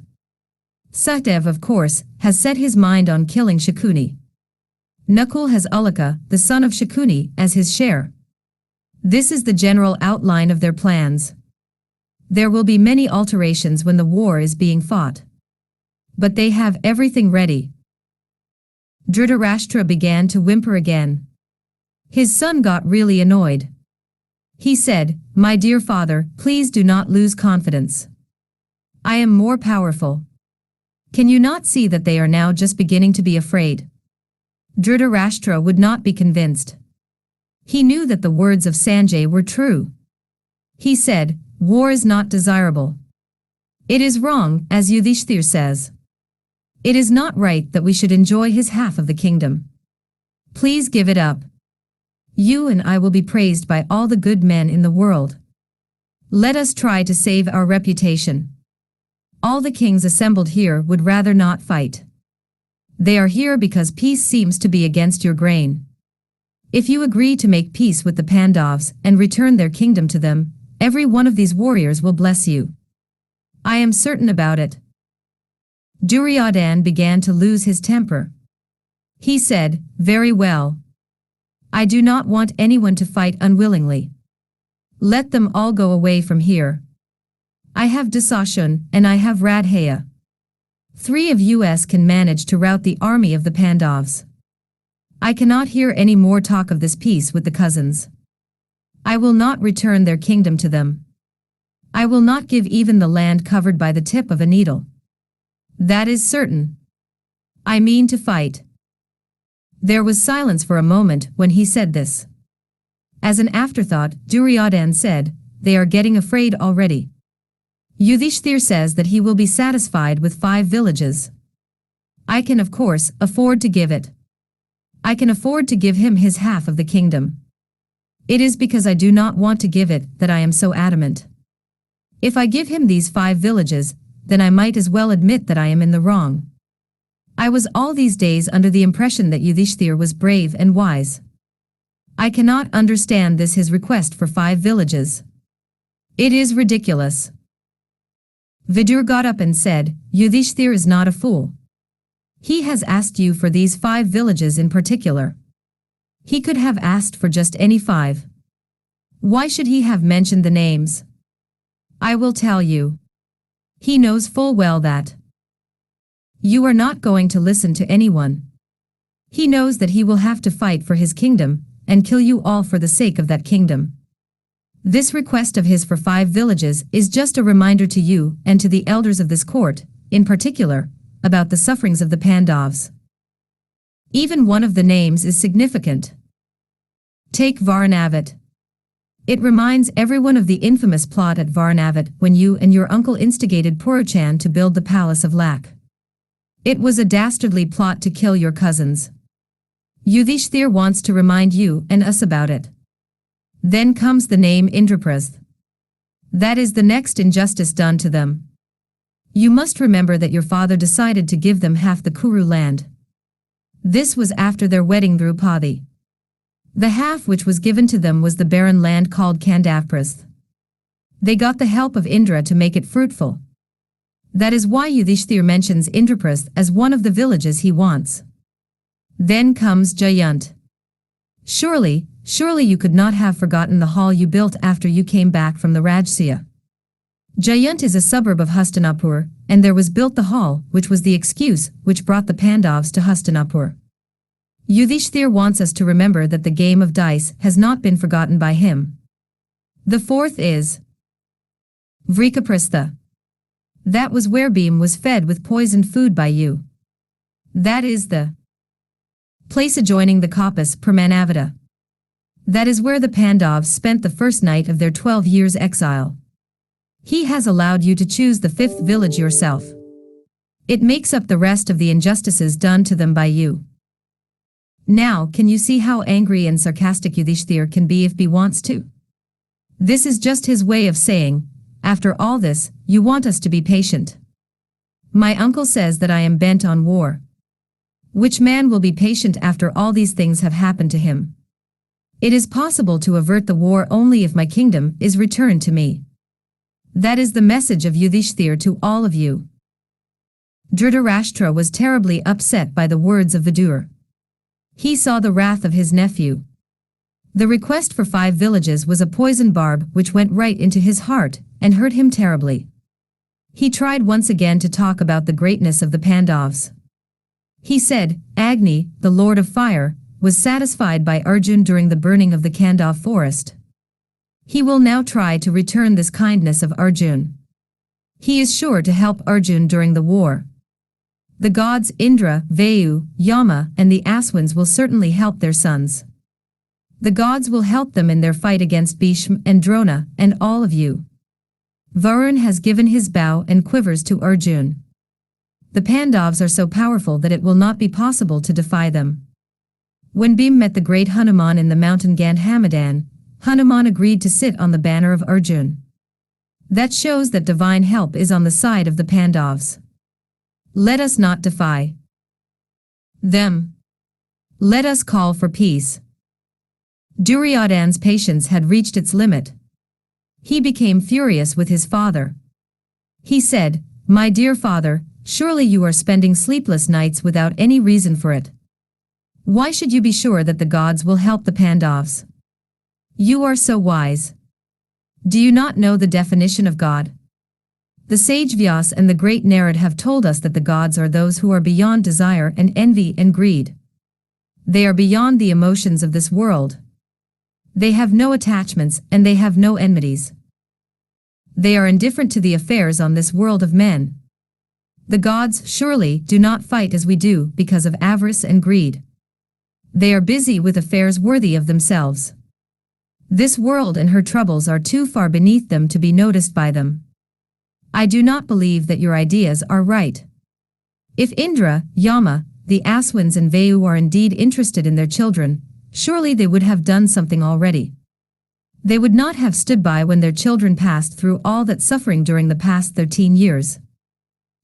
Satydev, of course, has set his mind on killing Shakuni. Nakul has Uluka, the son of Shakuni, as his share. This is the general outline of their plans. There will be many alterations when the war is being fought. But they have everything ready. Dhritarashtra began to whimper again. His son got really annoyed. He said, "My dear father, please do not lose confidence. I am more powerful. Can you not see that they are now just beginning to be afraid?" Dhritarashtra would not be convinced. He knew that the words of Sanjay were true. He said, "War is not desirable. It is wrong, as Yudhishthir says. It is not right that we should enjoy his half of the kingdom. Please give it up. You and I will be praised by all the good men in the world. Let us try to save our reputation. All the kings assembled here would rather not fight. They are here because peace seems to be against your grain. If you agree to make peace with the Pandavs and return their kingdom to them, every one of these warriors will bless you. I am certain about it." Duryodhan began to lose his temper. He said, "Very well. I do not want anyone to fight unwillingly. Let them all go away from here. I have Dasashun and I have Radhaya. 3 of us can manage to rout the army of the Pandavs. I cannot hear any more talk of this peace with the cousins. I will not return their kingdom to them. I will not give even the land covered by the tip of a needle. That is certain. I mean to fight." There was silence for a moment when he said this. As an afterthought, Duryodhan said, "They are getting afraid already. Yudhishthir says that he will be satisfied with 5 villages. I can of course afford to give it. I can afford to give him his half of the kingdom. It is because I do not want to give it that I am so adamant. If I give him these 5 villages, then I might as well admit that I am in the wrong. I was all these days under the impression that Yudhishthir was brave and wise. I cannot understand this his request for 5 villages. It is ridiculous." Vidur got up and said, "Yudhishthir is not a fool. He has asked you for these 5 villages in particular. He could have asked for just any 5. Why should he have mentioned the names? I will tell you. He knows full well that you are not going to listen to anyone. He knows that he will have to fight for his kingdom and kill you all for the sake of that kingdom. This request of his for 5 villages is just a reminder to you and to the elders of this court, in particular, about the sufferings of the Pandavs. Even one of the names is significant. Take Varanavat. It reminds everyone of the infamous plot at Varanavat when you and your uncle instigated Puruchan to build the palace of Lak. It was a dastardly plot to kill your cousins. Yudhishthir wants to remind you and us about it. Then comes the name Indraprasth. That is the next injustice done to them. You must remember that your father decided to give them half the Kuru land. This was after their wedding Draupadi. The half which was given to them was the barren land called Kandavprasth. They got the help of Indra to make it fruitful. That is why Yudhishthir mentions Indraprasth as one of the villages he wants. Then comes Jayant. Surely you could not have forgotten the hall you built after you came back from the Rajsya. Jayant is a suburb of Hastinapur, and there was built the hall, which was the excuse which brought the Pandavs to Hastinapur. Yudhishthir wants us to remember that the game of dice has not been forgotten by him. The 4th is Vrikaprastha. That was where Bheem was fed with poisoned food by you. That is the place adjoining the coppice Pramanavata. That is where the Pandavs spent the first night of their 12 years' exile. He has allowed you to choose the 5th village yourself. It makes up the rest of the injustices done to them by you. Now, can you see how angry and sarcastic Yudhishthir can be if he wants to? This is just his way of saying, after all this, you want us to be patient. My uncle says that I am bent on war. Which man will be patient after all these things have happened to him? It is possible to avert the war only if my kingdom is returned to me. That is the message of Yudhishthir to all of you. Dhritarashtra was terribly upset by the words of Vidur. He saw the wrath of his nephew. The request for 5 villages was a poison barb which went right into his heart and hurt him terribly. He tried once again to talk about the greatness of the Pandavs. He said, Agni, the Lord of Fire, was satisfied by Arjun during the burning of the Pandav forest. He will now try to return this kindness of Arjun. He is sure to help Arjun during the war. The gods Indra, Vayu, Yama, and the Aswins will certainly help their sons. The gods will help them in their fight against Bheeshm and Drona and all of you. Varun has given his bow and quivers to Arjun. The Pandavs are so powerful that it will not be possible to defy them. When Bhim met the great Hanuman in the mountain Gandhamadan, Hanuman agreed to sit on the banner of Arjun. That shows that divine help is on the side of the Pandavs. Let us not defy them. Let us call for peace. Duryodhan's patience had reached its limit. He became furious with his father. He said, My dear father, surely you are spending sleepless nights without any reason for it. Why should you be sure that the gods will help the Pandavs? You are so wise. Do you not know the definition of God? The sage Vyas and the great Narad have told us that the gods are those who are beyond desire and envy and greed. They are beyond the emotions of this world. They have no attachments and they have no enmities. They are indifferent to the affairs on this world of men. The gods, surely, do not fight as we do because of avarice and greed. They are busy with affairs worthy of themselves. This world and her troubles are too far beneath them to be noticed by them. I do not believe that your ideas are right. If Indra, Yama, the Aswins and Vayu are indeed interested in their children, surely they would have done something already. They would not have stood by when their children passed through all that suffering during the past 13 years.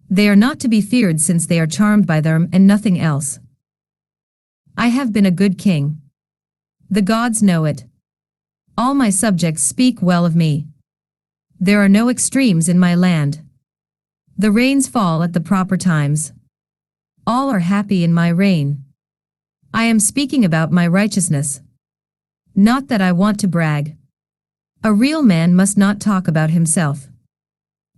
They are not to be feared since they are charmed by them and nothing else. I have been a good king. The gods know it. All my subjects speak well of me. There are no extremes in my land. The rains fall at the proper times. All are happy in my reign. I am speaking about my righteousness. Not that I want to brag. A real man must not talk about himself.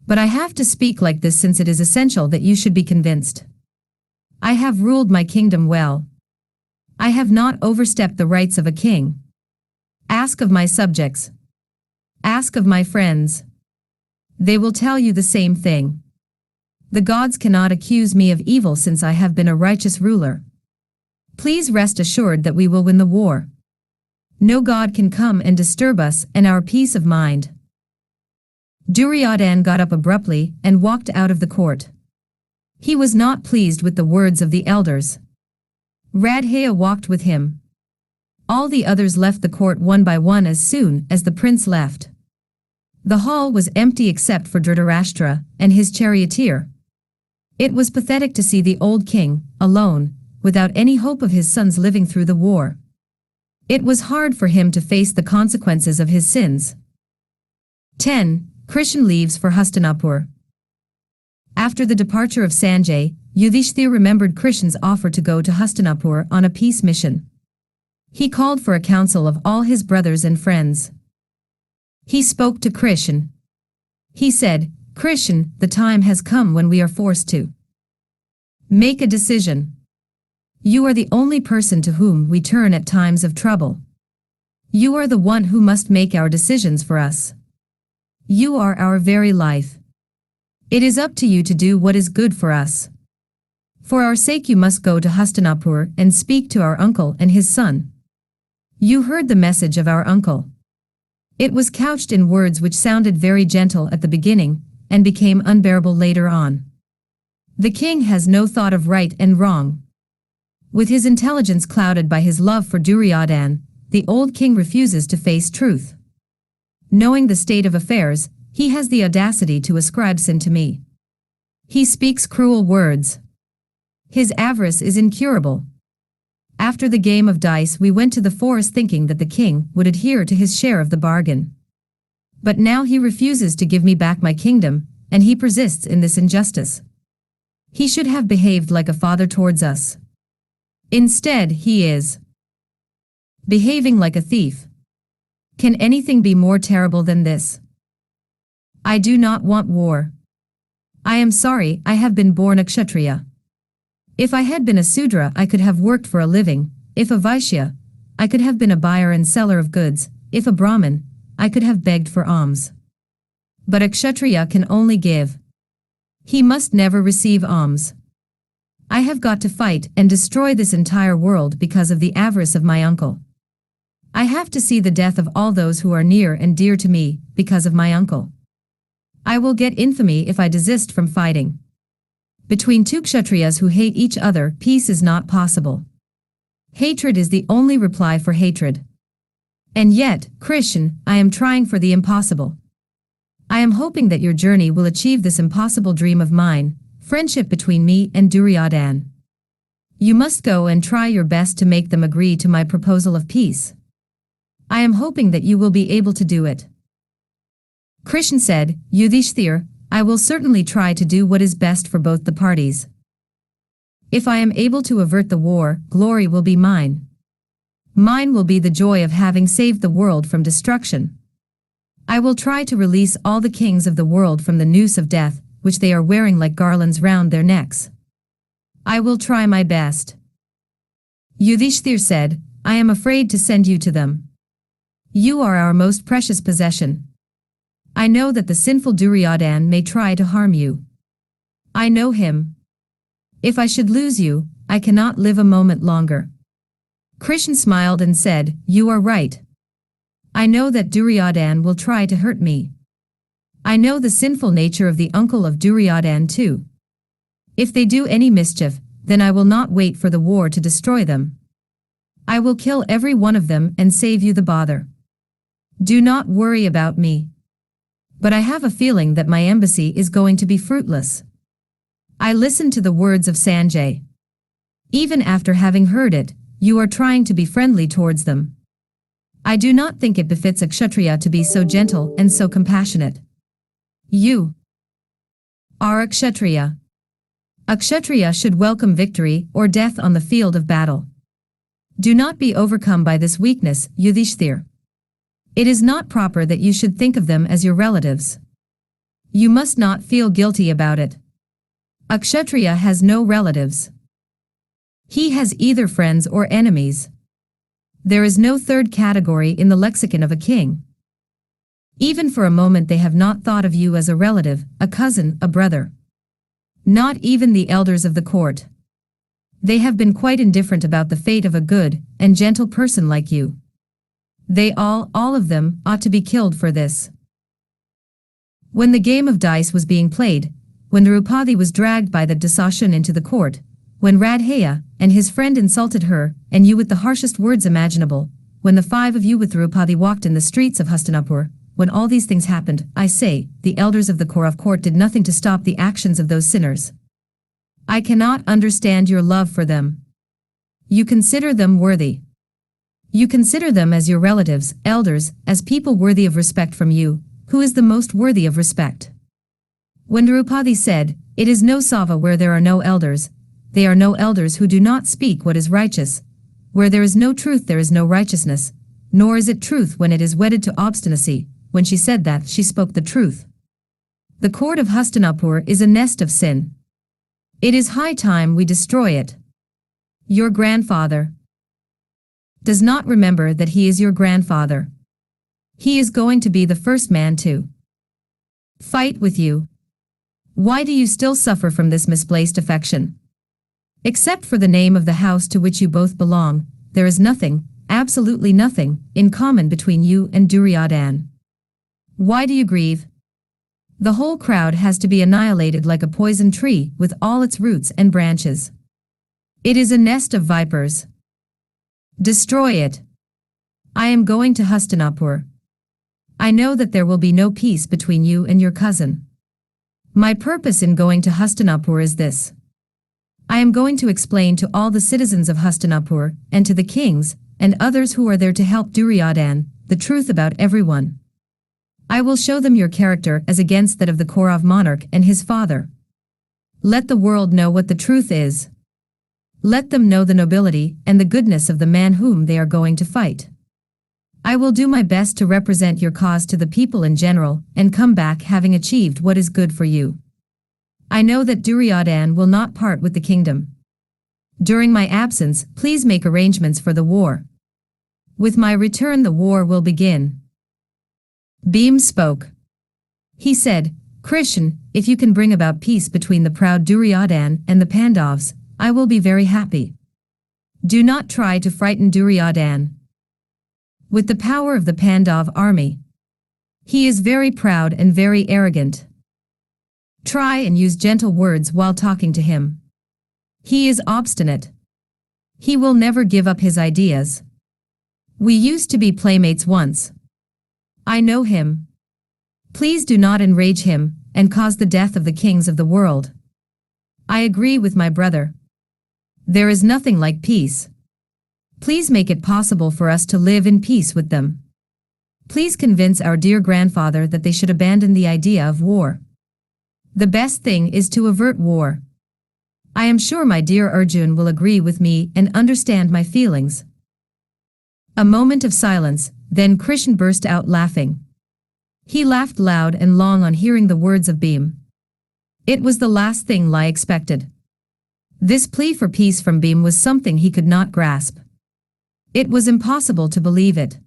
But I have to speak like this since it is essential that you should be convinced. I have ruled my kingdom well. I have not overstepped the rights of a king. Ask of my subjects. Ask of my friends. They will tell you the same thing. The gods cannot accuse me of evil since I have been a righteous ruler. Please rest assured that we will win the war. No god can come and disturb us and our peace of mind. Duryodhan got up abruptly and walked out of the court. He was not pleased with the words of the elders. Radhaya walked with him. All the others left the court one by one as soon as the prince left. The hall was empty except for Dhritarashtra and his charioteer. It was pathetic to see the old king, alone, without any hope of his sons living through the war. It was hard for him to face the consequences of his sins. 10. Krishn leaves for Hastinapur. After the departure of Sanjay, Yudhishthir remembered Krishn's offer to go to Hastinapur on a peace mission. He called for a council of all his brothers and friends. He spoke to Krishn. He said, Krishn, the time has come when we are forced to make a decision. You are the only person to whom we turn at times of trouble. You are the one who must make our decisions for us. You are our very life. It is up to you to do what is good for us. For our sake you must go to Hastinapur and speak to our uncle and his son. You heard the message of our uncle. It was couched in words which sounded very gentle at the beginning, and became unbearable later on. The king has no thought of right and wrong. With his intelligence clouded by his love for Duryodhan, the old king refuses to face truth. Knowing the state of affairs, he has the audacity to ascribe sin to me. He speaks cruel words. His avarice is incurable. After the game of dice we went to the forest thinking that the king would adhere to his share of the bargain. But now he refuses to give me back my kingdom, and he persists in this injustice. He should have behaved like a father towards us. Instead, he is behaving like a thief. Can anything be more terrible than this? I do not want war. I am sorry I have been born a Kshatriya. If I had been a Sudra, I could have worked for a living. If a Vaishya, I could have been a buyer and seller of goods. If a Brahmin, I could have begged for alms. But a Kshatriya can only give. He must never receive alms. I have got to fight and destroy this entire world because of the avarice of my uncle. I have to see the death of all those who are near and dear to me because of my uncle. I will get infamy if I desist from fighting. Between two Kshatriyas who hate each other, peace is not possible. Hatred is the only reply for hatred. And yet, Krishn, I am trying for the impossible. I am hoping that your journey will achieve this impossible dream of mine, friendship between me and Duryodhan. You must go and try your best to make them agree to my proposal of peace. I am hoping that you will be able to do it. Krishn said, Yudhishthir, I will certainly try to do what is best for both the parties. If I am able to avert the war, glory will be mine. Mine will be the joy of having saved the world from destruction. I will try to release all the kings of the world from the noose of death, which they are wearing like garlands round their necks. I will try my best. Yudhishthir said, I am afraid to send you to them. You are our most precious possession. I know that the sinful Duryodhan may try to harm you. I know him. If I should lose you, I cannot live a moment longer. Krishn smiled and said, You are right. I know that Duryodhan will try to hurt me. I know the sinful nature of the uncle of Duryodhan too. If they do any mischief, then I will not wait for the war to destroy them. I will kill every one of them and save you the bother. Do not worry about me. But I have a feeling that my embassy is going to be fruitless. I listened to the words of Sanjay. Even after having heard it, you are trying to be friendly towards them. I do not think it befits a Kshatriya to be so gentle and so compassionate. You are a Kshatriya. A Kshatriya should welcome victory or death on the field of battle. Do not be overcome by this weakness, Yudhishthir. It is not proper that you should think of them as your relatives. You must not feel guilty about it. A Kshatriya has no relatives. He has either friends or enemies. There is no third category in the lexicon of a king. Even for a moment they have not thought of you as a relative, a cousin, a brother. Not even the elders of the court. They have been quite indifferent about the fate of a good and gentle person like you. They all of them, ought to be killed for this. When the game of dice was being played, when Draupadi was dragged by the Dasashan into the court, when Radhaya and his friend insulted her, and you with the harshest words imaginable, when the 5 of you with Draupadi walked in the streets of Hastinapur, when all these things happened, I say, the elders of the Kaurav court did nothing to stop the actions of those sinners. I cannot understand your love for them. You consider them worthy. You consider them as your relatives, elders, as people worthy of respect from you. Who is the most worthy of respect? When Draupadi said, It is no Sava where there are no elders, they are no elders who do not speak what is righteous. Where there is no truth there is no righteousness, nor is it truth when it is wedded to obstinacy. When she said that, she spoke the truth. The court of Hastinapur is a nest of sin. It is high time we destroy it. Your grandfather does not remember that he is your grandfather. He is going to be the first man to fight with you. Why do you still suffer from this misplaced affection? Except for the name of the house to which you both belong, there is nothing, absolutely nothing, in common between you and Duryodhan. Why do you grieve? The whole crowd has to be annihilated like a poison tree with all its roots and branches. It is a nest of vipers. Destroy it. I am going to Hastinapur. I know that there will be no peace between you and your cousin. My purpose in going to Hastinapur is this. I am going to explain to all the citizens of Hastinapur, and to the kings, and others who are there to help Duryodhan, the truth about everyone. I will show them your character as against that of the Kaurav monarch and his father. Let the world know what the truth is. Let them know the nobility and the goodness of the man whom they are going to fight. I will do my best to represent your cause to the people in general and come back having achieved what is good for you. I know that Duryodhan will not part with the kingdom. During my absence, please make arrangements for the war. With my return, the war will begin. Bheem spoke. He said, Krishn, if you can bring about peace between the proud Duryodhan and the Pandavs, I will be very happy. Do not try to frighten Duryodhan with the power of the Pandav army. He is very proud and very arrogant. Try and use gentle words while talking to him. He is obstinate. He will never give up his ideas. We used to be playmates once. I know him. Please do not enrage him and cause the death of the kings of the world. I agree with my brother. There is nothing like peace. Please make it possible for us to live in peace with them. Please convince our dear grandfather that they should abandon the idea of war. The best thing is to avert war. I am sure my dear Arjun will agree with me and understand my feelings. A moment of silence, then Krishn burst out laughing. He laughed loud and long on hearing the words of Bheem. It was the last thing Lai expected. This plea for peace from Bheem was something he could not grasp. It was impossible to believe it.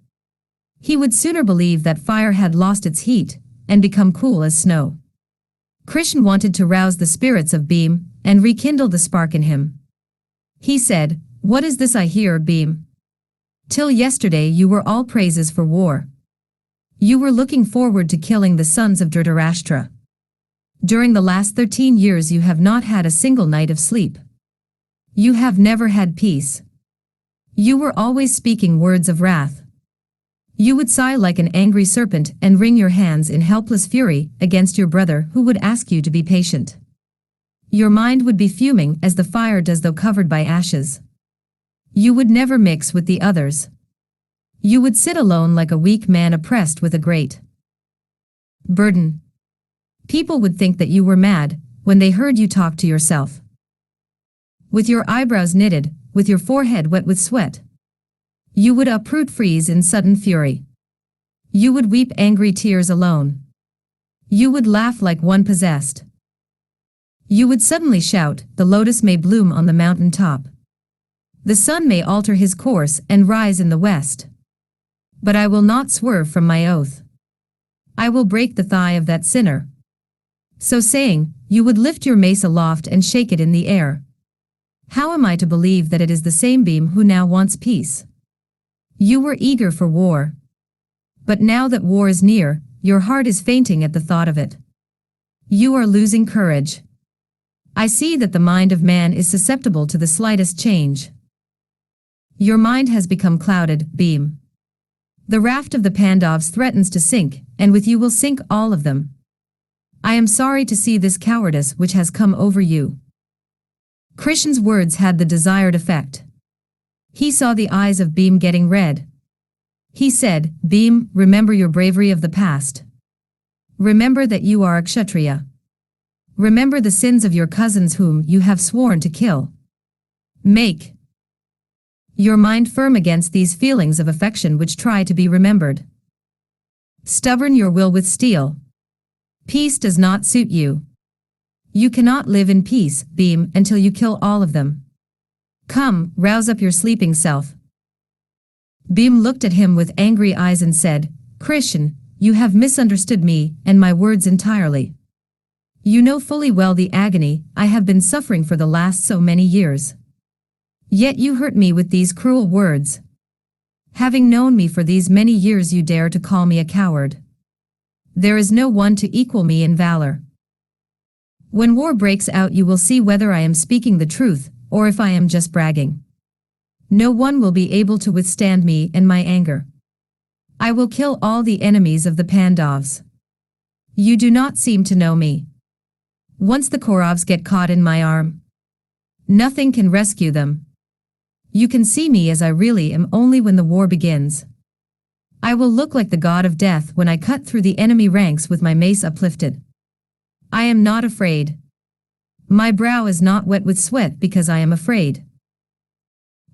He would sooner believe that fire had lost its heat and become cool as snow. Krishn wanted to rouse the spirits of Bheem and rekindle the spark in him. He said, What is this I hear, Bheem? Till yesterday you were all praises for war. You were looking forward to killing the sons of Dhritarashtra. During the last 13 years you have not had a single night of sleep. You have never had peace. You were always speaking words of wrath. You would sigh like an angry serpent and wring your hands in helpless fury against your brother who would ask you to be patient. Your mind would be fuming as the fire does though covered by ashes. You would never mix with the others. You would sit alone like a weak man oppressed with a great burden. People would think that you were mad when they heard you talk to yourself. With your eyebrows knitted, with your forehead wet with sweat, you would uproot freeze in sudden fury. You would weep angry tears alone. You would laugh like one possessed. You would suddenly shout, The lotus may bloom on the mountain top. The sun may alter his course and rise in the west. But I will not swerve from my oath. I will break the thigh of that sinner. So saying, you would lift your mace aloft and shake it in the air. How am I to believe that it is the same Bheem who now wants peace? You were eager for war. But now that war is near, your heart is fainting at the thought of it. You are losing courage. I see that the mind of man is susceptible to the slightest change. Your mind has become clouded, Bheem. The raft of the Pandavs threatens to sink, and with you will sink all of them. I am sorry to see this cowardice which has come over you. Krishn's words had the desired effect. He saw the eyes of Bheem getting red. He said, Bheem, remember your bravery of the past. Remember that you are a Kshatriya. Remember the sins of your cousins whom you have sworn to kill. Make your mind firm against these feelings of affection which try to be remembered. Stubborn your will with steel. Peace does not suit you. You cannot live in peace, Bheem, until you kill all of them. Come, rouse up your sleeping self. Bheem looked at him with angry eyes and said, Krishn, you have misunderstood me and my words entirely. You know fully well the agony I have been suffering for the last so many years. Yet you hurt me with these cruel words. Having known me for these many years you dare to call me a coward. There is no one to equal me in valor. When war breaks out you will see whether I am speaking the truth, or if I am just bragging. No one will be able to withstand me and my anger. I will kill all the enemies of the Pandavs. You do not seem to know me. Once the Kauravs get caught in my arm, nothing can rescue them. You can see me as I really am only when the war begins. I will look like the god of death when I cut through the enemy ranks with my mace uplifted. I am not afraid. My brow is not wet with sweat because I am afraid.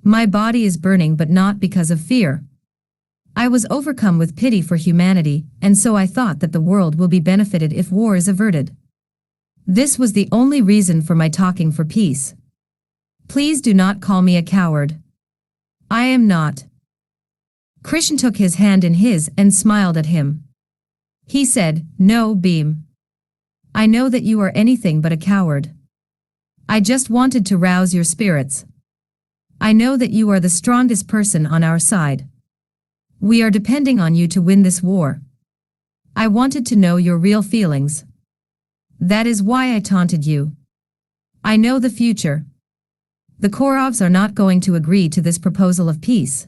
My body is burning but not because of fear. I was overcome with pity for humanity, and so I thought that the world will be benefited if war is averted. This was the only reason for my talking for peace. Please do not call me a coward. I am not. Krishn took his hand in his and smiled at him. He said, "No, Bheem. I know that you are anything but a coward. I just wanted to rouse your spirits. I know that you are the strongest person on our side. We are depending on you to win this war. I wanted to know your real feelings. That is why I taunted you. I know the future. The Kauravs are not going to agree to this proposal of peace.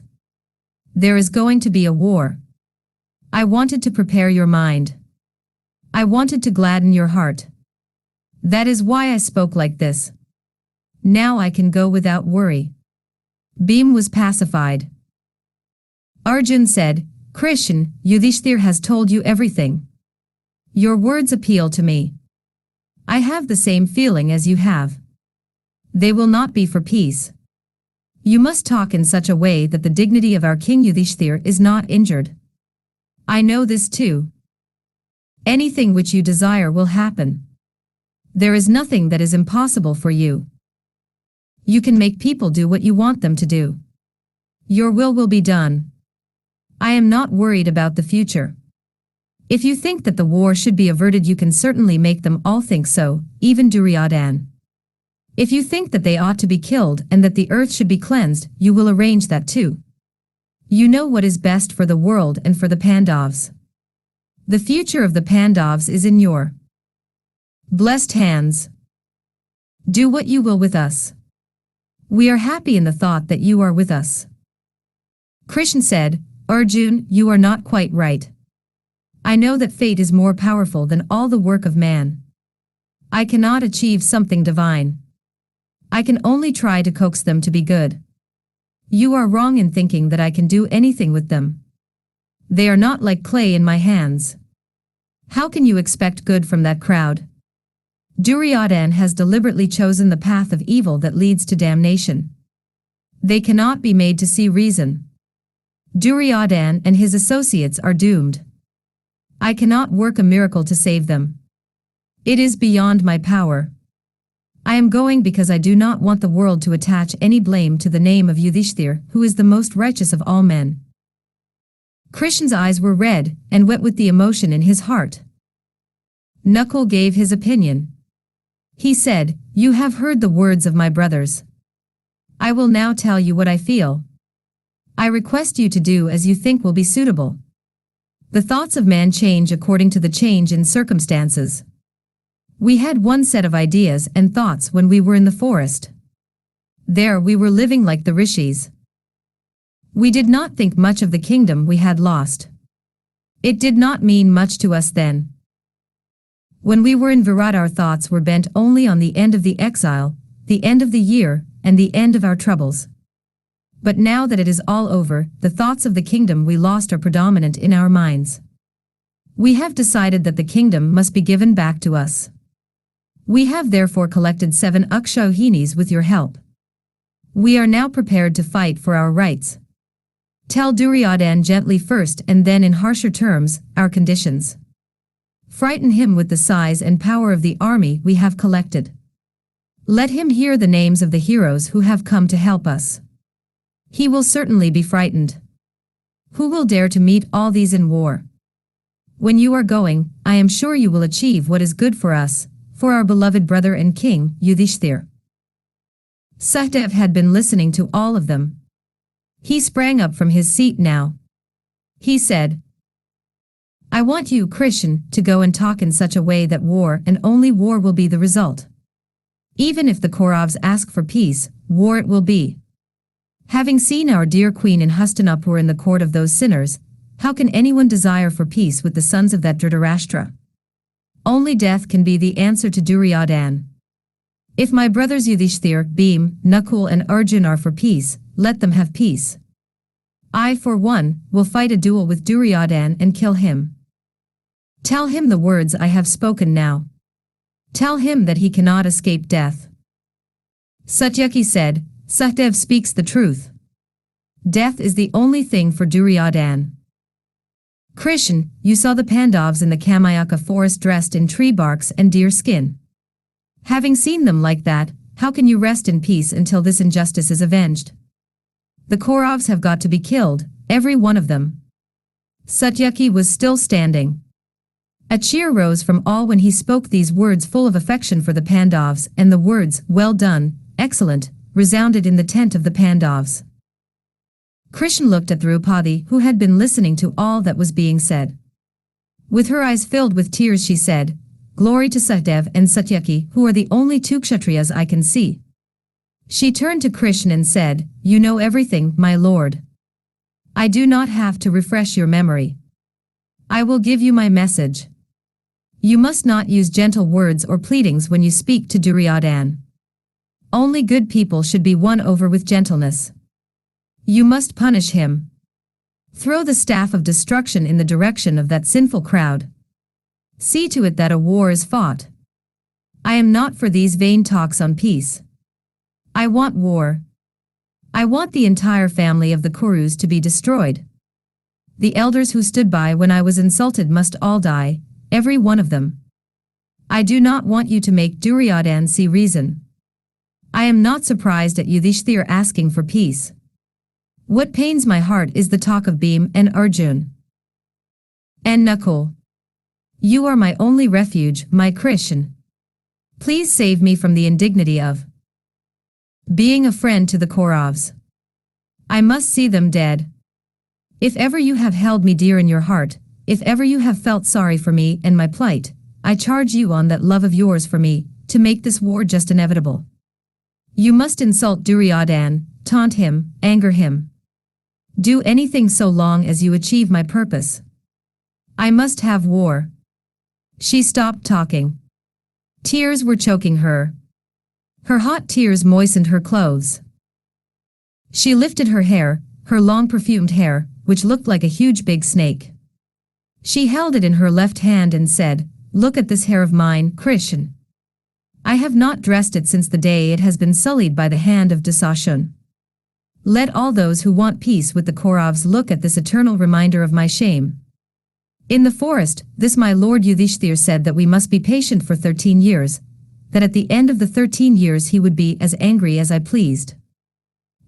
There is going to be a war. I wanted to prepare your mind. I wanted to gladden your heart. That is why I spoke like this. Now I can go without worry." Bheem was pacified. Arjun said, "Krishn, Yudhishthir has told you everything. Your words appeal to me. I have the same feeling as you have. They will not be for peace. You must talk in such a way that the dignity of our king Yudhishthir is not injured. I know this too. Anything which you desire will happen. There is nothing that is impossible for you. You can make people do what you want them to do. Your will be done. I am not worried about the future. If you think that the war should be averted, you can certainly make them all think so, even Duryodhan. If you think that they ought to be killed and that the earth should be cleansed, you will arrange that too. You know what is best for the world and for the Pandavs. The future of the Pandavs is in your blessed hands. Do what you will with us. We are happy in the thought that you are with us." Krishn said, "Arjun, you are not quite right. I know that fate is more powerful than all the work of man. I cannot achieve something divine. I can only try to coax them to be good. You are wrong in thinking that I can do anything with them. They are not like clay in my hands. How can you expect good from that crowd? Duryodhan has deliberately chosen the path of evil that leads to damnation. They cannot be made to see reason. Duryodhan and his associates are doomed. I cannot work a miracle to save them. It is beyond my power. I am going because I do not want the world to attach any blame to the name of Yudhishthir, who is the most righteous of all men." Krishn's eyes were red and wet with the emotion in his heart. Nakul gave his opinion. He said, "You have heard the words of my brothers. I will now tell you what I feel. I request you to do as you think will be suitable. The thoughts of man change according to the change in circumstances. We had one set of ideas and thoughts when we were in the forest. There we were living like the rishis. We did not think much of the kingdom we had lost. It did not mean much to us then. When we were in Virat, our thoughts were bent only on the end of the exile, the end of the year, and the end of our troubles. But now that it is all over, the thoughts of the kingdom we lost are predominant in our minds. We have decided that the kingdom must be given back to us. We have therefore collected 7 Akshauhinis with your help. We are now prepared to fight for our rights. Tell Duryodhan gently first and then in harsher terms, our conditions. Frighten him with the size and power of the army we have collected. Let him hear the names of the heroes who have come to help us. He will certainly be frightened. Who will dare to meet all these in war? When you are going, I am sure you will achieve what is good for us, for our beloved brother and king, Yudhishthir." Sahdev had been listening to all of them. He sprang up from his seat now. He said, "I want you, Krishn, to go and talk in such a way that war and only war will be the result. Even if the Kauravs ask for peace, war it will be. Having seen our dear queen in Hastinapur in the court of those sinners, how can anyone desire for peace with the sons of that Dhritarashtra? Only death can be the answer to Duryodhan. If my brothers Yudhishthir, Bheem, Nakul and Arjun are for peace, let them have peace. I, for one, will fight a duel with Duryodhan and kill him. Tell him the words I have spoken now. Tell him that he cannot escape death." Satyaki said, "Sahdev speaks the truth. Death is the only thing for Duryodhan. Krishn, you saw the Pandavs in the Kamayaka forest dressed in tree barks and deer skin. Having seen them like that, how can you rest in peace until this injustice is avenged? The Kauravs have got to be killed, every one of them. Satyaki was still standing. A cheer rose from all when he spoke these words full of affection for the Pandavs, and the words, "Well done, excellent," resounded in the tent of the Pandavs. Krishn looked at Draupadi, who had been listening to all that was being said. With her eyes filled with tears she said, "Glory to Sahdev and Satyaki, who are the only two Kshatriyas I can see." She turned to Krishn and said, "You know everything, my lord. I do not have to refresh your memory. I will give you my message. You must not use gentle words or pleadings when you speak to Duryodhan. Only good people should be won over with gentleness. You must punish him. Throw the staff of destruction in the direction of that sinful crowd. See to it that a war is fought. I am not for these vain talks on peace. I want war. I want the entire family of the Kurus to be destroyed. The elders who stood by when I was insulted must all die, every one of them. I do not want you to make Duryodhan see reason. I am not surprised at Yudhishthir asking for peace. What pains my heart is the talk of Bheem and Arjun. And Nakul. You are my only refuge, my Krishn. Please save me from the indignity of being a friend to the Kauravs. I must see them dead. If ever you have held me dear in your heart, if ever you have felt sorry for me and my plight, I charge you on that love of yours for me, to make this war just inevitable. You must insult Duryodhan, taunt him, anger him. Do anything so long as you achieve my purpose. I must have war." She stopped talking. Tears were choking her. Her hot tears moistened her clothes. She lifted her hair, her long perfumed hair, which looked like a huge big snake. She held it in her left hand and said, "Look at this hair of mine, Krishn. I have not dressed it since the day it has been sullied by the hand of Dusashan. Let all those who want peace with the Kauravs look at this eternal reminder of my shame. In the forest, this my lord Yudhishthir said that we must be patient for 13 years, that at the end of the 13 years he would be as angry as I pleased.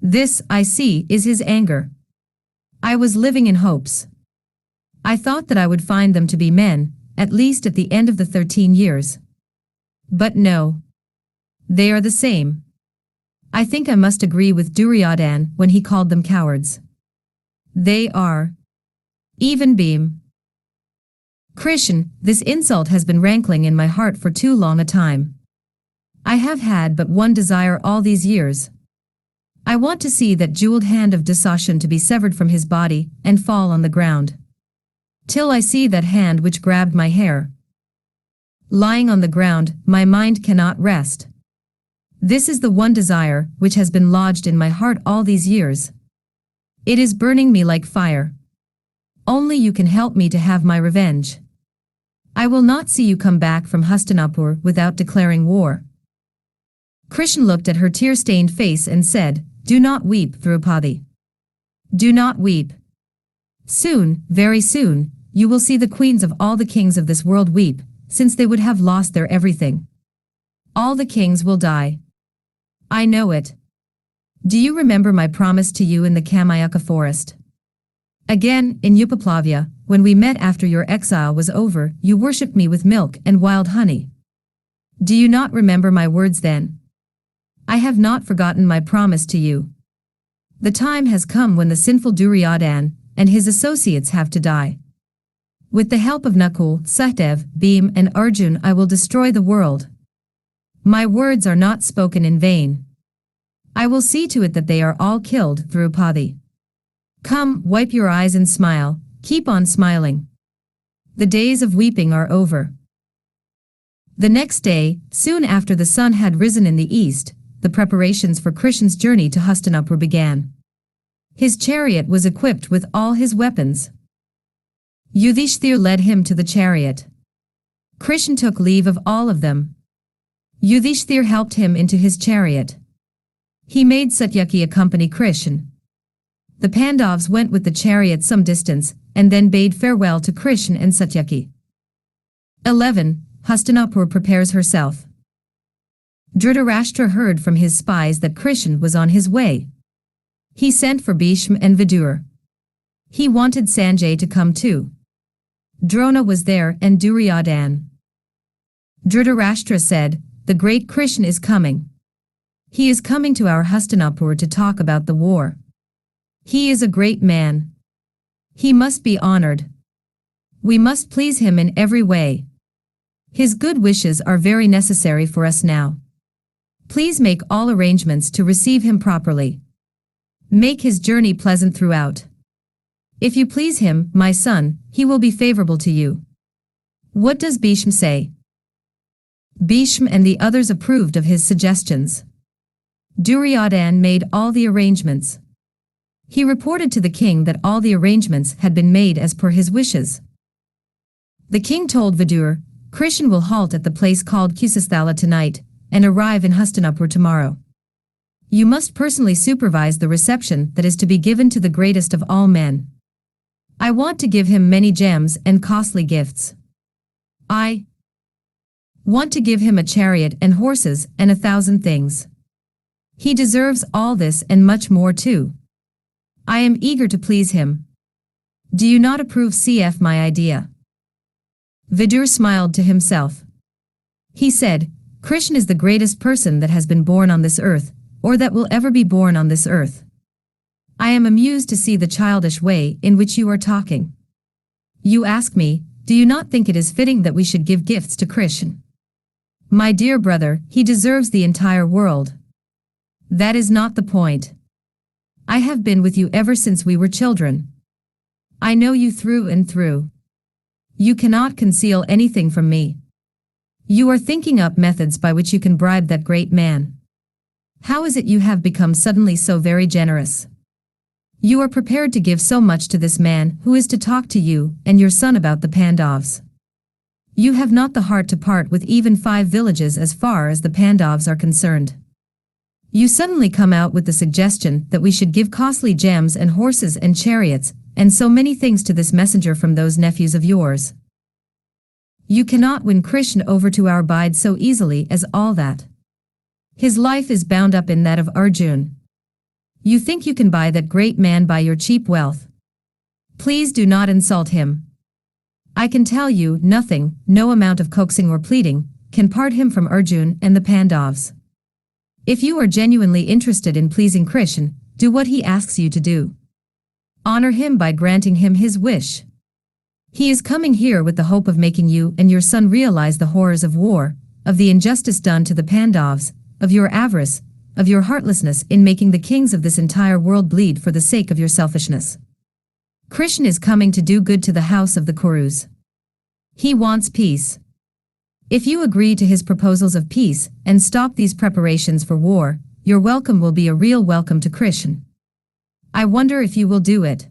This, I see, is his anger. I was living in hopes. I thought that I would find them to be men, at least at the end of the 13 years. But no. They are the same. I think I must agree with Duryodhan when he called them cowards. They are. Even Bheem. Krishn, this insult has been rankling in my heart for too long a time. I have had but one desire all these years. I want to see that jeweled hand of Dusashan to be severed from his body and fall on the ground. Till I see that hand which grabbed my hair. Lying on the ground, my mind cannot rest. This is the one desire which has been lodged in my heart all these years. It is burning me like fire. Only you can help me to have my revenge. I will not see you come back from Hastinapur without declaring war." Krishn looked at her tear-stained face and said, "Do not weep, Draupadi. Do not weep. Soon, very soon, you will see the queens of all the kings of this world weep, since they would have lost their everything. All the kings will die. I know it. Do you remember my promise to you in the Kamayaka forest? Again, in Upaplavya, when we met after your exile was over, you worshipped me with milk and wild honey. Do you not remember my words then? I have not forgotten my promise to you. The time has come when the sinful Duryodhan and his associates have to die. With the help of Nakul, Sahdev, Bheem and Arjun I will destroy the world. My words are not spoken in vain. I will see to it that they are all killed, Draupadi. Come, wipe your eyes and smile, keep on smiling. The days of weeping are over." The next day, soon after the sun had risen in the east, the preparations for Krishn's journey to Hastinapur began. His chariot was equipped with all his weapons. Yudhishthir led him to the chariot. Krishn took leave of all of them. Yudhishthir helped him into his chariot. He made Satyaki accompany Krishn. The Pandavs went with the chariot some distance, and then bade farewell to Krishn and Satyaki. 11. Hastinapur prepares herself. Dhritarashtra heard from his spies that Krishn was on his way. He sent for Bheeshm and Vidur. He wanted Sanjay to come too. Drona was there and Duryodhan. Dhritarashtra said, "The great Krishn is coming. He is coming to our Hastinapur to talk about the war. He is a great man. He must be honored. We must please him in every way. His good wishes are very necessary for us now. Please make all arrangements to receive him properly. Make his journey pleasant throughout. If you please him, my son, he will be favorable to you." What does Bheeshm say? Bheeshm and the others approved of his suggestions. Duryodhan made all the arrangements. He reported to the king that all the arrangements had been made as per his wishes. The king told Vidur, "Krishn will halt at the place called Kusasthala tonight, and arrive in Hastinapur tomorrow. You must personally supervise the reception that is to be given to the greatest of all men. I want to give him many gems and costly gifts. I want to give him a chariot and horses and 1,000 things. He deserves all this and much more too. I am eager to please him. Do you not approve cf my idea?" Vidur smiled to himself. He said, "Krishn is the greatest person that has been born on this earth, or that will ever be born on this earth. I am amused to see the childish way in which you are talking. You ask me, do you not think it is fitting that we should give gifts to Krishn? My dear brother, he deserves the entire world. That is not the point. I have been with you ever since we were children. I know you through and through. You cannot conceal anything from me. You are thinking up methods by which you can bribe that great man. How is it you have become suddenly so very generous? You are prepared to give so much to this man who is to talk to you and your son about the Pandavs. You have not the heart to part with even 5 villages as far as the Pandavs are concerned. You suddenly come out with the suggestion that we should give costly gems and horses and chariots, and so many things to this messenger from those nephews of yours. You cannot win Krishn over to our bride so easily as all that. His life is bound up in that of Arjun. You think you can buy that great man by your cheap wealth. Please do not insult him. I can tell you, nothing, no amount of coaxing or pleading, can part him from Arjun and the Pandavs. If you are genuinely interested in pleasing Krishn, do what he asks you to do. Honor him by granting him his wish. He is coming here with the hope of making you and your son realize the horrors of war, of the injustice done to the Pandavs, of your avarice, of your heartlessness in making the kings of this entire world bleed for the sake of your selfishness. Krishn is coming to do good to the house of the Kaurus. He wants peace. If you agree to his proposals of peace and stop these preparations for war, your welcome will be a real welcome to Krishn. I wonder if you will do it.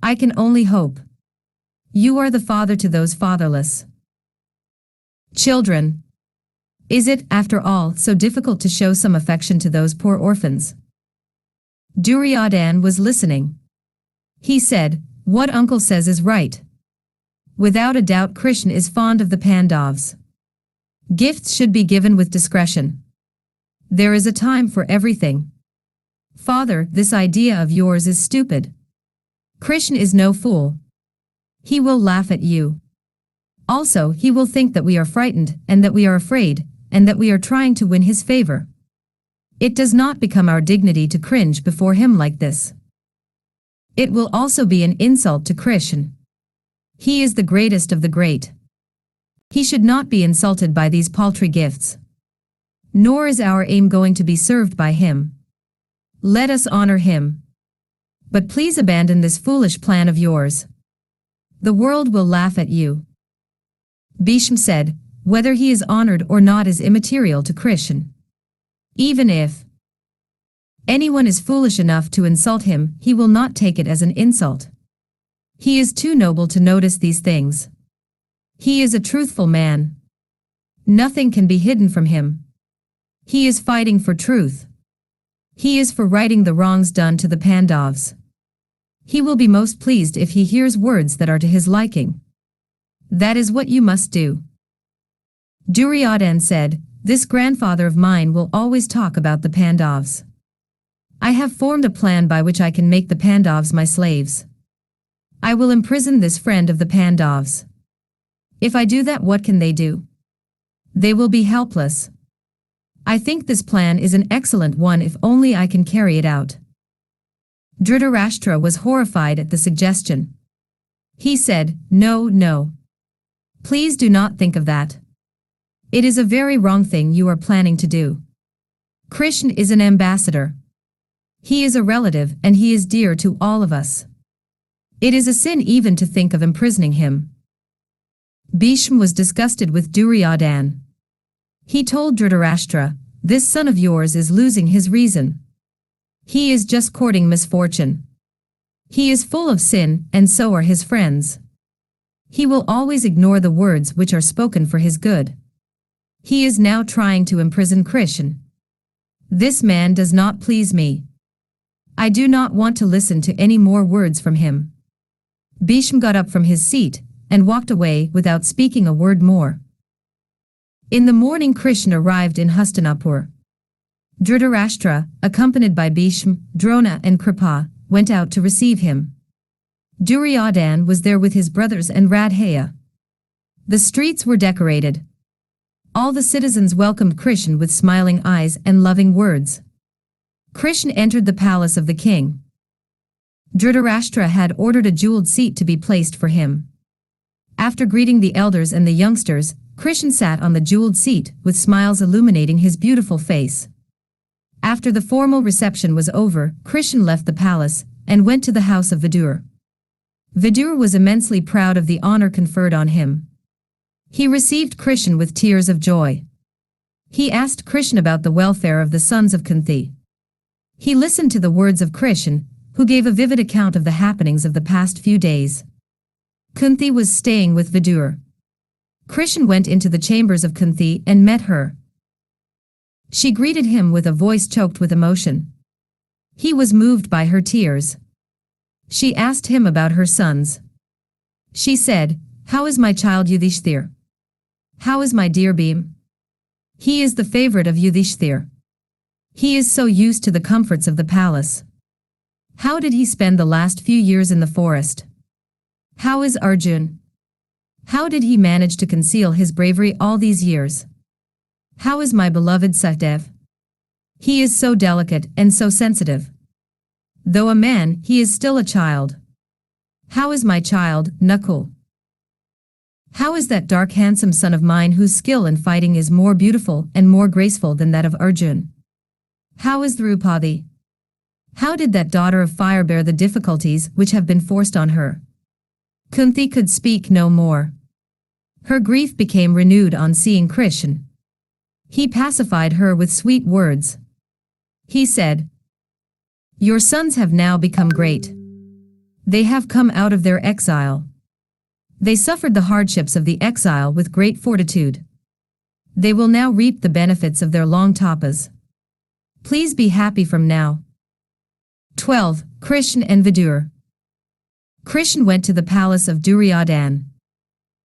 I can only hope. You are the father to those fatherless children. Is it, after all, so difficult to show some affection to those poor orphans?" Duryodhan was listening. He said, "What uncle says is right. Without a doubt Krishn is fond of the Pandavs. Gifts should be given with discretion. There is a time for everything. Father, this idea of yours is stupid. Krishn is no fool. He will laugh at you. Also, he will think that we are frightened, and that we are afraid, and that we are trying to win his favor. It does not become our dignity to cringe before him like this. It will also be an insult to Krishn. He is the greatest of the great. He should not be insulted by these paltry gifts. Nor is our aim going to be served by him. Let us honor him. But please abandon this foolish plan of yours. The world will laugh at you." Bheeshm said, "Whether he is honored or not is immaterial to Krishn. Even if anyone is foolish enough to insult him, he will not take it as an insult. He is too noble to notice these things. He is a truthful man. Nothing can be hidden from him. He is fighting for truth. He is for righting the wrongs done to the Pandavs. He will be most pleased if he hears words that are to his liking. That is what you must do." Duryodhan said, "This grandfather of mine will always talk about the Pandavs. I have formed a plan by which I can make the Pandavs my slaves. I will imprison this friend of the Pandavs. If I do that, what can they do? They will be helpless. I think this plan is an excellent one if only I can carry it out." Dhritarashtra was horrified at the suggestion. He said, "No, no. Please do not think of that. It is a very wrong thing you are planning to do. Krishn is an ambassador. He is a relative and he is dear to all of us. It is a sin even to think of imprisoning him." Bheeshm was disgusted with Duryodhan. He told Dhritarashtra, "This son of yours is losing his reason. He is just courting misfortune. He is full of sin, and so are his friends. He will always ignore the words which are spoken for his good. He is now trying to imprison Krishn. This man does not please me. I do not want to listen to any more words from him." Bheeshm got up from his seat and walked away without speaking a word more. In the morning, Krishn arrived in Hastinapur. Dhritarashtra, accompanied by Bheeshm, Drona and Kripa, went out to receive him. Duryodhan was there with his brothers and Radhaya. The streets were decorated. All the citizens welcomed Krishn with smiling eyes and loving words. Krishn entered the palace of the king. Dhritarashtra had ordered a jeweled seat to be placed for him. After greeting the elders and the youngsters, Krishn sat on the jeweled seat with smiles illuminating his beautiful face. After the formal reception was over, Krishn left the palace and went to the house of Vidur. Vidur was immensely proud of the honor conferred on him. He received Krishn with tears of joy. He asked Krishn about the welfare of the sons of Kunti. He listened to the words of Krishn, who gave a vivid account of the happenings of the past few days. Kunti was staying with Vidur. Krishn went into the chambers of Kunti and met her. She greeted him with a voice choked with emotion. He was moved by her tears. She asked him about her sons. She said, "How is my child Yudhishthir? How is my dear Bheem? He is the favorite of Yudhishthir. He is so used to the comforts of the palace. How did he spend the last few years in the forest? How is Arjun? How did he manage to conceal his bravery all these years? How is my beloved Sahdev? He is so delicate and so sensitive. Though a man, he is still a child. How is my child, Nakul? How is that dark handsome son of mine whose skill in fighting is more beautiful and more graceful than that of Arjun? How is Draupadi? How did that daughter of fire bear the difficulties which have been forced on her?" Kunti could speak no more. Her grief became renewed on seeing Krishn. He pacified her with sweet words. He said, "Your sons have now become great. They have come out of their exile. They suffered the hardships of the exile with great fortitude. They will now reap the benefits of their long tapas. Please be happy from now." 12. Krishn and Vidur. Krishn went to the palace of Duryodhan.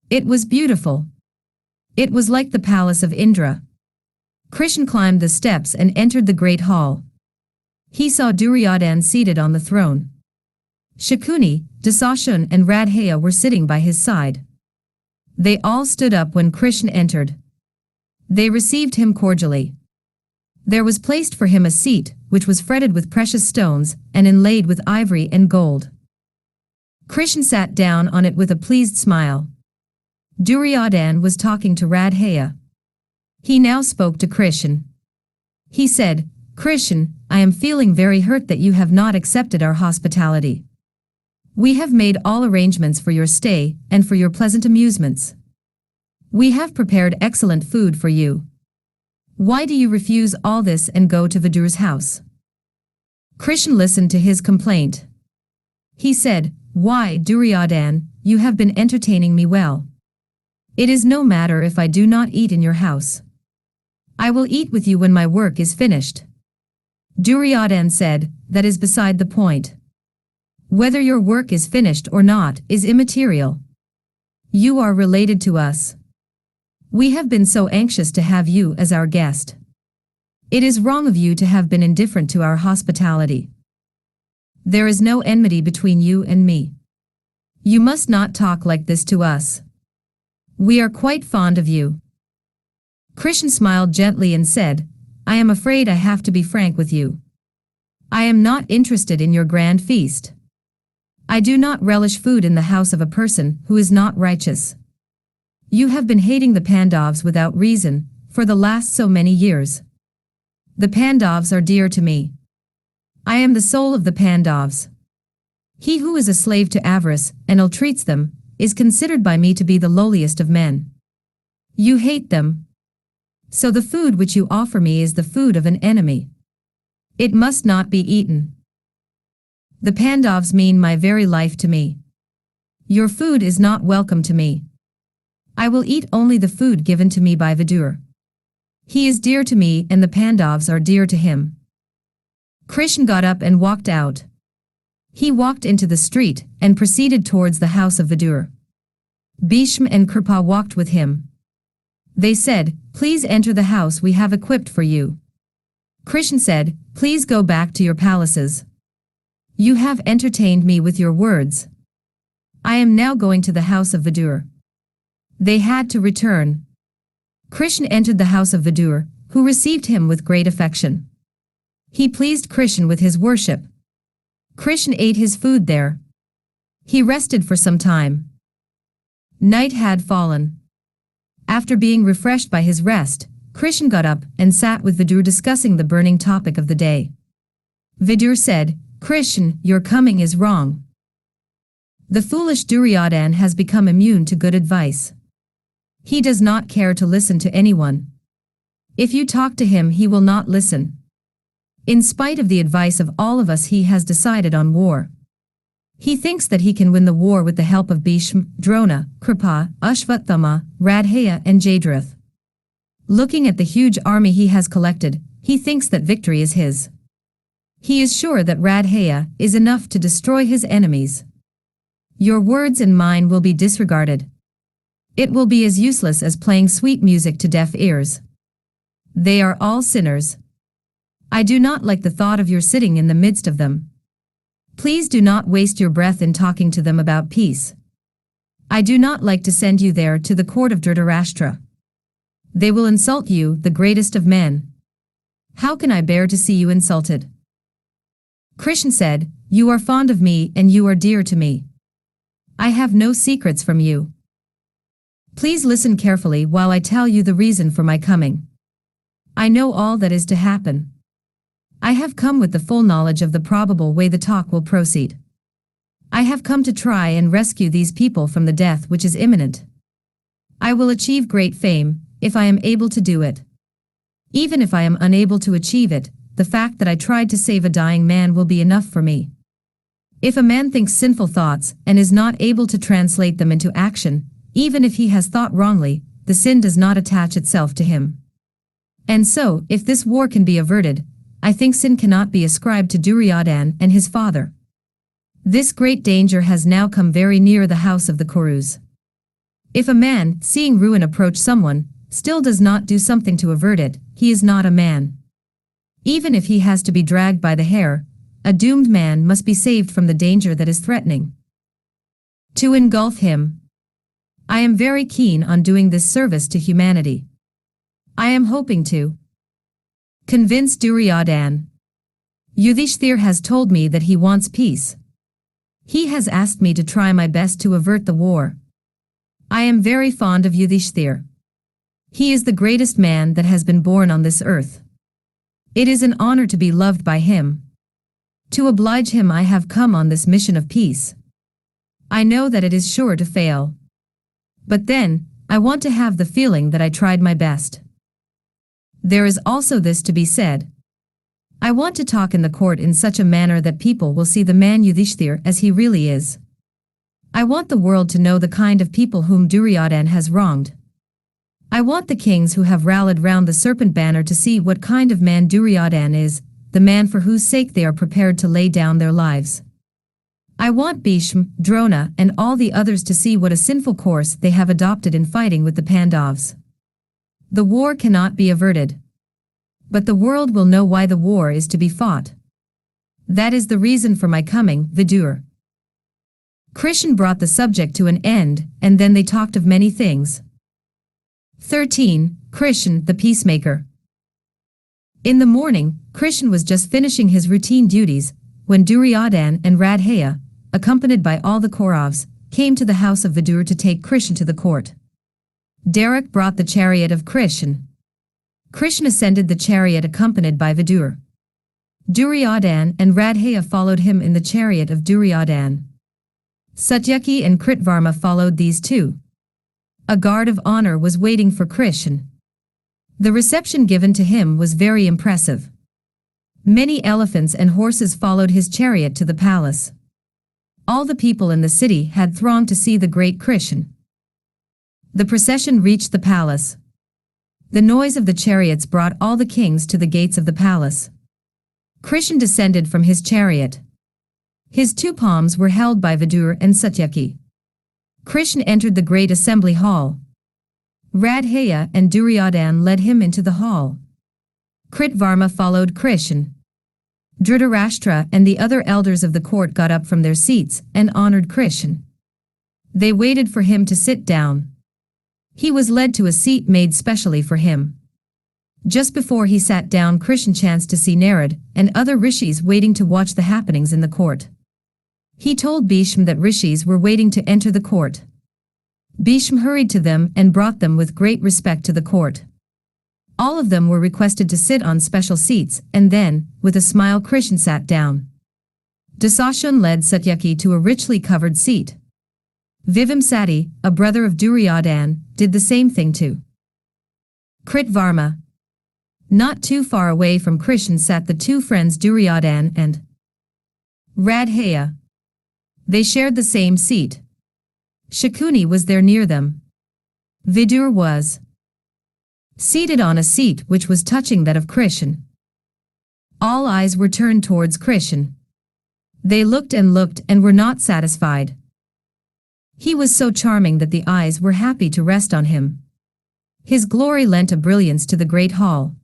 It was beautiful. It was like the palace of Indra. Krishn climbed the steps and entered the great hall. He saw Duryodhan seated on the throne. Shakuni, Dasashun and Radhaya were sitting by his side. They all stood up when Krishn entered. They received him cordially. There was placed for him a seat, which was fretted with precious stones and inlaid with ivory and gold. Krishn sat down on it with a pleased smile. Duryodhan was talking to Radhaya. He now spoke to Krishn. He said, "Krishn, I am feeling very hurt that you have not accepted our hospitality. We have made all arrangements for your stay and for your pleasant amusements. We have prepared excellent food for you. Why do you refuse all this and go to Vidur's house?" Krishn listened to his complaint. He said, "Why, Duryodhan, you have been entertaining me well. It is no matter if I do not eat in your house. I will eat with you when my work is finished." Duryodhan said, "That is beside the point. Whether your work is finished or not is immaterial. You are related to us. We have been so anxious to have you as our guest. It is wrong of you to have been indifferent to our hospitality. There is no enmity between you and me. You must not talk like this to us. We are quite fond of you." Krishn smiled gently and said, "I am afraid I have to be frank with you. I am not interested in your grand feast. I do not relish food in the house of a person who is not righteous. You have been hating the Pandavs without reason, for the last so many years. The Pandavs are dear to me. I am the soul of the Pandavs. He who is a slave to avarice and ill-treats them is considered by me to be the lowliest of men. You hate them. So the food which you offer me is the food of an enemy. It must not be eaten. The Pandavs mean my very life to me. Your food is not welcome to me. I will eat only the food given to me by Vidur. He is dear to me and the Pandavs are dear to him." Krishn got up and walked out. He walked into the street and proceeded towards the house of Vidur. Bheeshm and Kripa walked with him. They said, "Please enter the house we have equipped for you." Krishn said, "Please go back to your palaces. You have entertained me with your words. I am now going to the house of Vidur." They had to return. Krishn entered the house of Vidur, who received him with great affection. He pleased Krishn with his worship. Krishn ate his food there. He rested for some time. Night had fallen. After being refreshed by his rest, Krishn got up and sat with Vidur discussing the burning topic of the day. Vidur said, "Krishn, your coming is wrong. The foolish Duryodhan has become immune to good advice. He does not care to listen to anyone. If you talk to him he will not listen. In spite of the advice of all of us he has decided on war. He thinks that he can win the war with the help of Bheeshm, Drona, Kripa, Ashvathama, Radhaya and Jayadratha. Looking at the huge army he has collected, he thinks that victory is his. He is sure that Radhaya is enough to destroy his enemies. Your words and mine will be disregarded. It will be as useless as playing sweet music to deaf ears. They are all sinners. I do not like the thought of your sitting in the midst of them. Please do not waste your breath in talking to them about peace. I do not like to send you there to the court of Dhritarashtra. They will insult you, the greatest of men. How can I bear to see you insulted?" Krishn said, "You are fond of me and you are dear to me. I have no secrets from you. Please listen carefully while I tell you the reason for my coming. I know all that is to happen. I have come with the full knowledge of the probable way the talk will proceed. I have come to try and rescue these people from the death which is imminent. I will achieve great fame, if I am able to do it. Even if I am unable to achieve it, the fact that I tried to save a dying man will be enough for me. If a man thinks sinful thoughts and is not able to translate them into action, even if he has thought wrongly, the sin does not attach itself to him. And so, if this war can be averted, I think sin cannot be ascribed to Duryodhan and his father. This great danger has now come very near the house of the Kaurus. If a man, seeing ruin approach someone, still does not do something to avert it, he is not a man. Even if he has to be dragged by the hair, a doomed man must be saved from the danger that is threatening to engulf him. I am very keen on doing this service to humanity. I am hoping to convince Duryodhan. Yudhishthir has told me that he wants peace. He has asked me to try my best to avert the war. I am very fond of Yudhishthir. He is the greatest man that has been born on this earth. It is an honor to be loved by him. To oblige him I have come on this mission of peace. I know that it is sure to fail. But then, I want to have the feeling that I tried my best. There is also this to be said. I want to talk in the court in such a manner that people will see the man Yudhishthir as he really is. I want the world to know the kind of people whom Duryodhan has wronged. I want the kings who have rallied round the serpent banner to see what kind of man Duryodhan is, the man for whose sake they are prepared to lay down their lives. I want Bheeshm, Drona, and all the others to see what a sinful course they have adopted in fighting with the Pandavs. The war cannot be averted. But the world will know why the war is to be fought. That is the reason for my coming, Vidur. Krishn brought the subject to an end, and then they talked of many things. 13. Krishn, the Peacemaker. In the morning, Krishn was just finishing his routine duties, when Duryodhan and Radhaya, accompanied by all the Kauravs, came to the house of Vidur to take Krishn to the court. Dwareeka brought the chariot of Krishn. Krishn ascended the chariot accompanied by Vidur. Duryodhan and Radhaya followed him in the chariot of Duryodhan. Satyaki and Kritvarma followed these two. A guard of honor was waiting for Krishn. The reception given to him was very impressive. Many elephants and horses followed his chariot to the palace. All the people in the city had thronged to see the great Krishn. The procession reached the palace. The noise of the chariots brought all the kings to the gates of the palace. Krishn descended from his chariot. His two palms were held by Vidur and Satyaki. Krishn entered the great assembly hall. Radhaya and Duryodhan led him into the hall. Kritvarma followed Krishn. Dhritarashtra and the other elders of the court got up from their seats and honored Krishn. They waited for him to sit down. He was led to a seat made specially for him. Just before he sat down, Krishn chanced to see Narad and other rishis waiting to watch the happenings in the court. He told Bheeshm that rishis were waiting to enter the court. Bheeshm hurried to them and brought them with great respect to the court. All of them were requested to sit on special seats, and then, with a smile, Krishn sat down. Dasashun led Satyaki to a richly covered seat. Vivimsati, a brother of Duryodhan, did the same thing too. Kritvarma. Not too far away from Krishn sat the two friends Duryodhan and Radhaya. They shared the same seat. Shakuni was there near them. Vidur was seated on a seat which was touching that of Krishn. All eyes were turned towards Krishn. They looked and were not satisfied. He was so charming that the eyes were happy to rest on him. His glory lent a brilliance to the great hall.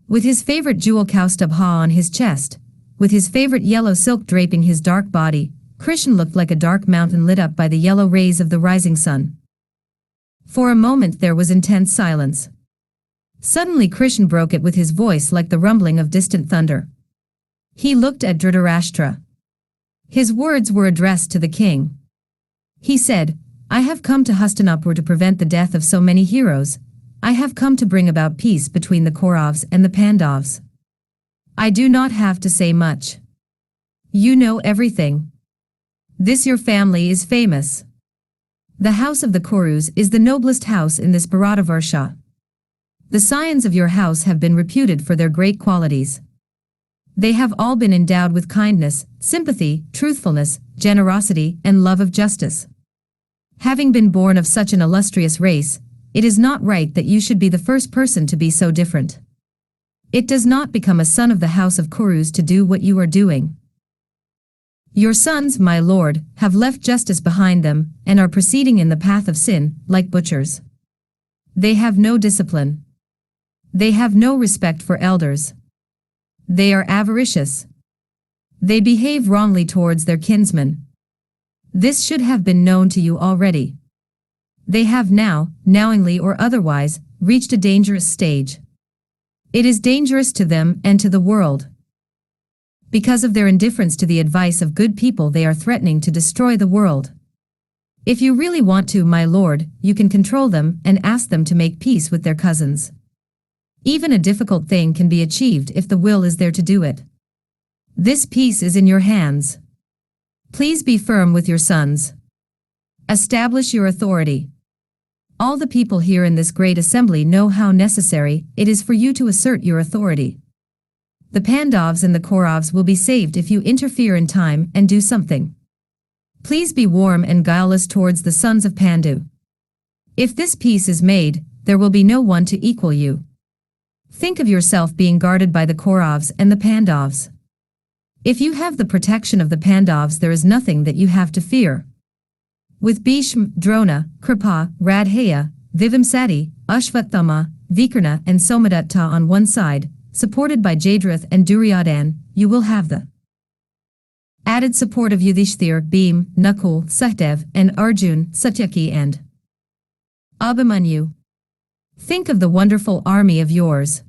With his favorite jewel Kaustubha on his chest, with his favorite yellow silk draping his dark body, Krishn looked like a dark mountain lit up by the yellow rays of the rising sun. For a moment there was intense silence. Suddenly Krishn broke it with his voice like the rumbling of distant thunder. He looked at Dhritarashtra. His words were addressed to the king. He said, "I have come to Hastinapur to prevent the death of so many heroes. I have come to bring about peace between the Kauravs and the Pandavs. I do not have to say much. You know everything. This your family is famous. The house of the Kurus is the noblest house in this Bharatavarsha. The scions of your house have been reputed for their great qualities. They have all been endowed with kindness, sympathy, truthfulness, generosity, and love of justice. Having been born of such an illustrious race, it is not right that you should be the first person to be so different. It does not become a son of the house of Kurus to do what you are doing. Your sons, my lord, have left justice behind them and are proceeding in the path of sin, like butchers. They have no discipline. They have no respect for elders. They are avaricious. They behave wrongly towards their kinsmen. This should have been known to you already. They have now, knowingly or otherwise, reached a dangerous stage. It is dangerous to them and to the world. Because of their indifference to the advice of good people, they are threatening to destroy the world. If you really want to, my lord, you can control them and ask them to make peace with their cousins. Even a difficult thing can be achieved if the will is there to do it. This peace is in your hands. Please be firm with your sons. Establish your authority. All the people here in this great assembly know how necessary it is for you to assert your authority. The Pandavs and the Kauravs will be saved if you interfere in time and do something. Please be warm and guileless towards the sons of Pandu. If this peace is made, there will be no one to equal you. Think of yourself being guarded by the Kauravs and the Pandavs. If you have the protection of the Pandavs, there is nothing that you have to fear. With Bheeshm, Drona, Kripa, Radhaya, Vivimsati, Ashvathama, Vikarna and Somadatta on one side, supported by Jayadratha and Duryodhan, you will have the added support of Yudhishthir, Bhim, Nakul, Sahdev, and Arjun, Satyaki and Abhimanyu. Think of the wonderful army of yours.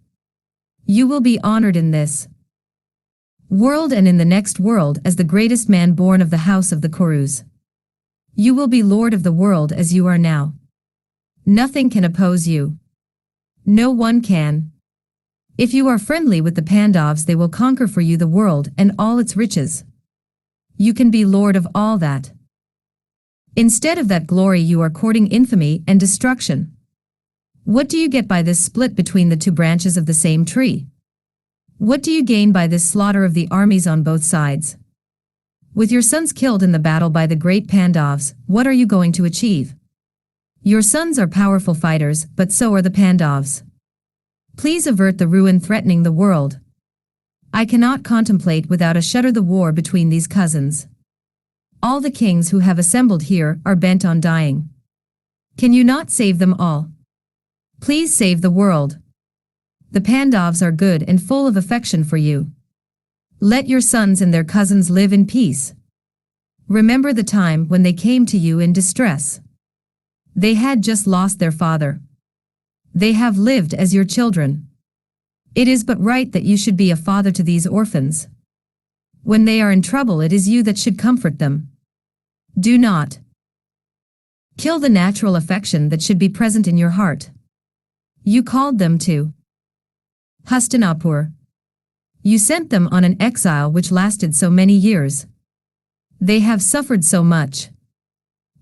You will be honored in this world and in the next world as the greatest man born of the house of the Kurus. You will be lord of the world as you are now. Nothing can oppose you. No one can. If you are friendly with the Pandavs, they will conquer for you the world and all its riches. You can be lord of all that. Instead of that glory, you are courting infamy and destruction. What do you get by this split between the two branches of the same tree? What do you gain by this slaughter of the armies on both sides? With your sons killed in the battle by the great Pandavs, what are you going to achieve? Your sons are powerful fighters, but so are the Pandavs. Please avert the ruin threatening the world. I cannot contemplate without a shudder the war between these cousins. All the kings who have assembled here are bent on dying. Can you not save them all? Please save the world. The Pandavs are good and full of affection for you. Let your sons and their cousins live in peace. Remember the time when they came to you in distress. They had just lost their father. They have lived as your children. It is but right that you should be a father to these orphans. When they are in trouble, it is you that should comfort them. Do not kill the natural affection that should be present in your heart. You called them to Hastinapur. You sent them on an exile which lasted so many years. They have suffered so much.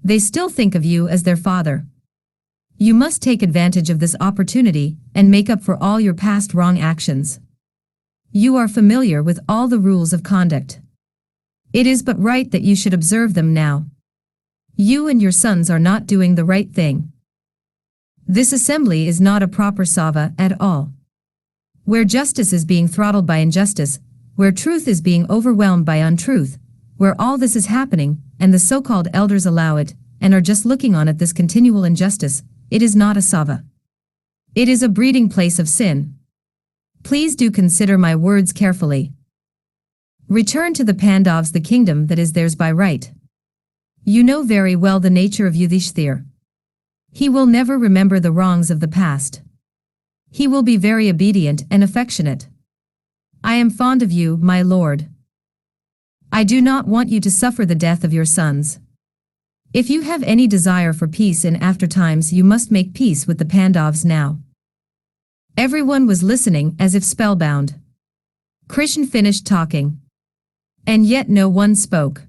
They still think of you as their father. You must take advantage of this opportunity and make up for all your past wrong actions. You are familiar with all the rules of conduct. It is but right that you should observe them now. You and your sons are not doing the right thing. This assembly is not a proper Sava at all. Where justice is being throttled by injustice, where truth is being overwhelmed by untruth, where all this is happening, and the so-called elders allow it, and are just looking on at this continual injustice, it is not a Sava. It is a breeding place of sin. Please do consider my words carefully. Return to the Pandavs the kingdom that is theirs by right. You know very well the nature of Yudhishthir. He will never remember the wrongs of the past. He will be very obedient and affectionate. I am fond of you, my lord. I do not want you to suffer the death of your sons. If you have any desire for peace in after times, you must make peace with the Pandavs now. Everyone was listening as if spellbound. Krishn finished talking. And yet no one spoke.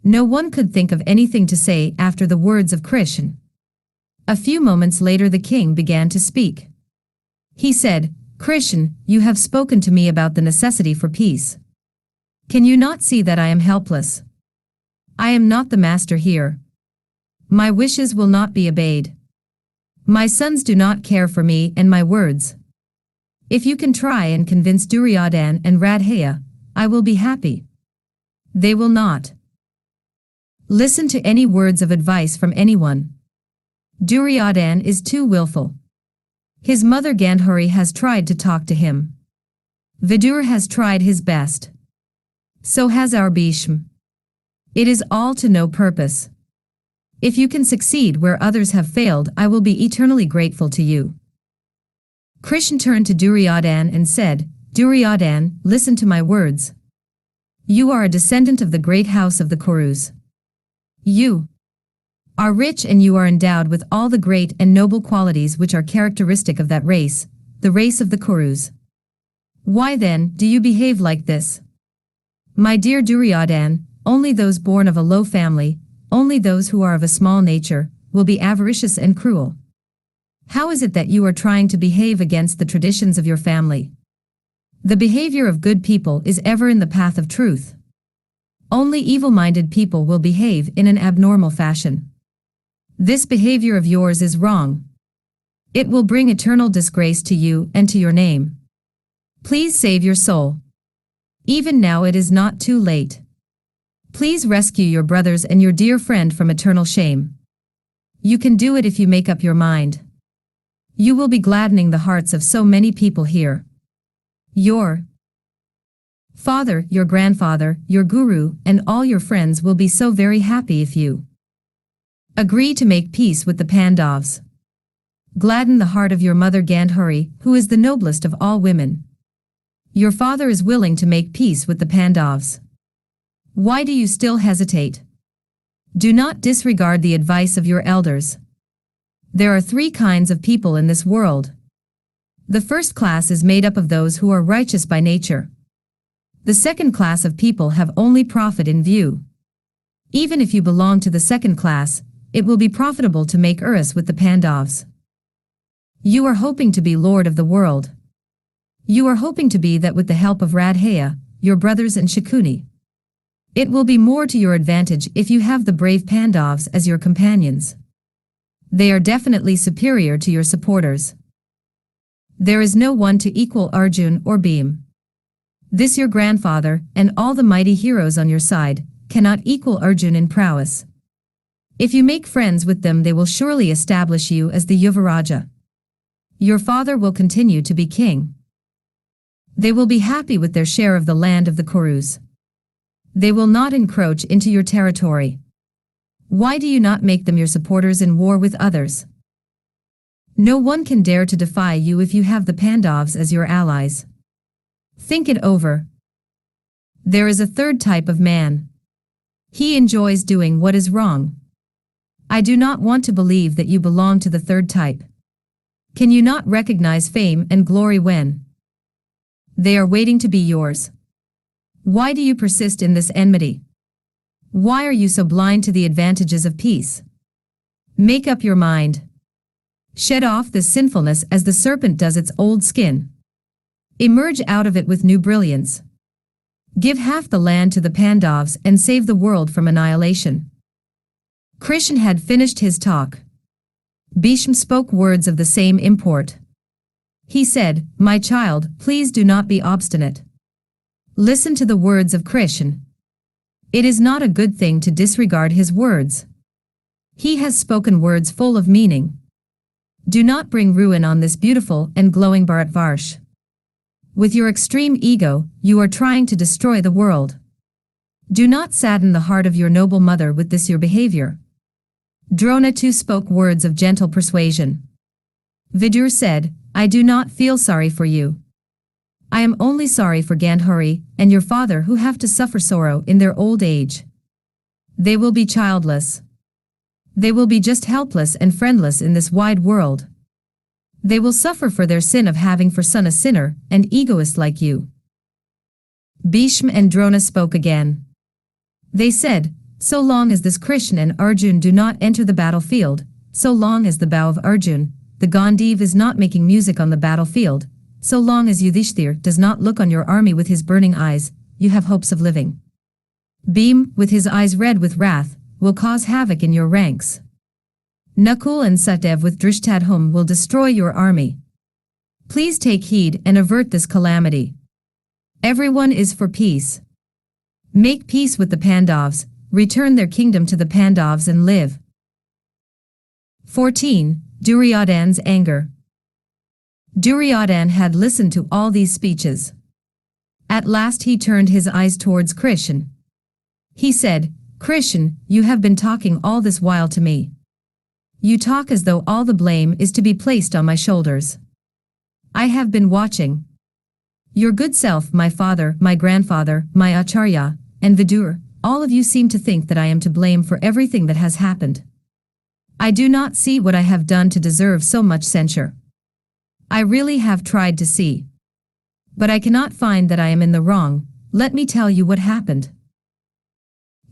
No one could think of anything to say after the words of Krishn. A few moments later the king began to speak. He said, Krishn, you have spoken to me about the necessity for peace. Can you not see that I am helpless? I am not the master here. My wishes will not be obeyed. My sons do not care for me and my words. If you can try and convince Duryodhan and Radhaya, I will be happy. They will not listen to any words of advice from anyone. Duryodhan is too willful. His mother Gandhari has tried to talk to him. Vidur has tried his best. So has our Bheeshm. It is all to no purpose. If you can succeed where others have failed, I will be eternally grateful to you. Krishn turned to Duryodhan and said, Duryodhan, listen to my words. You are a descendant of the great house of the Kurus. You are rich and you are endowed with all the great and noble qualities which are characteristic of that race, the race of the Kurus. Why then do you behave like this? My dear Duryodhan, only those born of a low family, only those who are of a small nature, will be avaricious and cruel. How is it that you are trying to behave against the traditions of your family? The behavior of good people is ever in the path of truth. Only evil-minded people will behave in an abnormal fashion. This behavior of yours is wrong. It will bring eternal disgrace to you and to your name. Please save your soul. Even now it is not too late. Please rescue your brothers and your dear friend from eternal shame. You can do it if you make up your mind. You will be gladdening the hearts of so many people here. Your father, your grandfather, your guru, and all your friends will be so very happy if you agree to make peace with the Pandavs. Gladden the heart of your mother Gandhari, who is the noblest of all women. Your father is willing to make peace with the Pandavs. Why do you still hesitate? Do not disregard the advice of your elders. There are 3 kinds of people in this world. The first class is made up of those who are righteous by nature. The second class of people have only profit in view. Even if you belong to the second class, it will be profitable to make Urus with the Pandavs. You are hoping to be lord of the world. You are hoping to be that with the help of Radhaya, your brothers and Shakuni. It will be more to your advantage if you have the brave Pandavs as your companions. They are definitely superior to your supporters. There is no one to equal Arjun or Bheem. This your grandfather, and all the mighty heroes on your side, cannot equal Arjun in prowess. If you make friends with them, they will surely establish you as the Yuvaraja. Your father will continue to be king. They will be happy with their share of the land of the Kurus. They will not encroach into your territory. Why do you not make them your supporters in war with others? No one can dare to defy you if you have the Pandavs as your allies. Think it over. There is a third type of man. He enjoys doing what is wrong. I do not want to believe that you belong to the third type. Can you not recognize fame and glory when they are waiting to be yours? Why do you persist in this enmity? Why are you so blind to the advantages of peace? Make up your mind. Shed off this sinfulness as the serpent does its old skin. Emerge out of it with new brilliance. Give half the land to the Pandavs and save the world from annihilation. Krishn had finished his talk. Bheeshm spoke words of the same import. He said, "My child, please do not be obstinate. Listen to the words of Krishn. It is not a good thing to disregard his words. He has spoken words full of meaning. Do not bring ruin on this beautiful and glowing Bharatvarsh. With your extreme ego, you are trying to destroy the world. Do not sadden the heart of your noble mother with this your behavior." Drona too spoke words of gentle persuasion. Vidur said, "I do not feel sorry for you. I am only sorry for Gandhari and your father who have to suffer sorrow in their old age. They will be childless. They will be just helpless and friendless in this wide world. They will suffer for their sin of having for son a sinner and egoist like you." Bheeshm and Drona spoke again. They said, "So long as this Krishn and Arjun do not enter the battlefield, so long as the bow of Arjun, the Gandiv, is not making music on the battlefield, so long as Yudhishthir does not look on your army with his burning eyes, you have hopes of living. Bheem, with his eyes red with wrath, will cause havoc in your ranks. Nakul and Satdev with Drishtadhum will destroy your army. Please take heed and avert this calamity. Everyone is for peace. Make peace with the Pandavs, return their kingdom to the Pandavs and live." 14. Duryodhan's anger. Duryodhan had listened to all these speeches. At last he turned his eyes towards Krishn. He said, "Krishn, you have been talking all this while to me. You talk as though all the blame is to be placed on my shoulders. I have been watching. Your good self, my father, my grandfather, my Acharya, and Vidur, all of you seem to think that I am to blame for everything that has happened. I do not see what I have done to deserve so much censure. I really have tried to see. But I cannot find that I am in the wrong. Let me tell you what happened.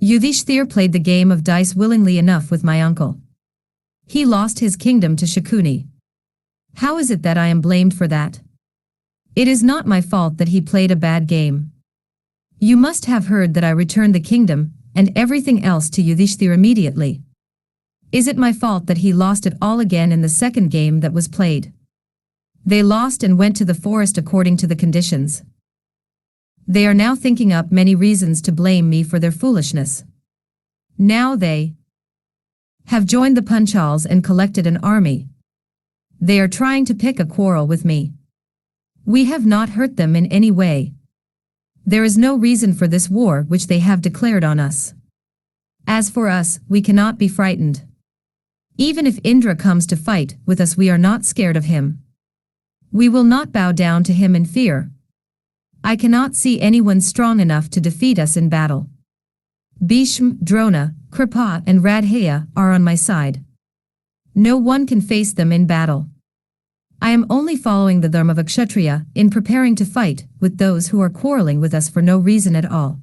Yudhishthir played the game of dice willingly enough with my uncle. He lost his kingdom to Shakuni. How is it that I am blamed for that? It is not my fault that he played a bad game. You must have heard that I returned the kingdom and everything else to Yudhishthir immediately. Is it my fault that he lost it all again in the second game that was played? They lost and went to the forest according to the conditions. They are now thinking up many reasons to blame me for their foolishness. Now they have joined the Panchals and collected an army. They are trying to pick a quarrel with me. We have not hurt them in any way. There is no reason for this war which they have declared on us. As for us, we cannot be frightened. Even if Indra comes to fight with us, we are not scared of him. We will not bow down to him in fear. I cannot see anyone strong enough to defeat us in battle. Bheeshm, Drona, Kripa and Radhaya are on my side. No one can face them in battle. I am only following the dharma of a Kshatriya in preparing to fight with those who are quarreling with us for no reason at all.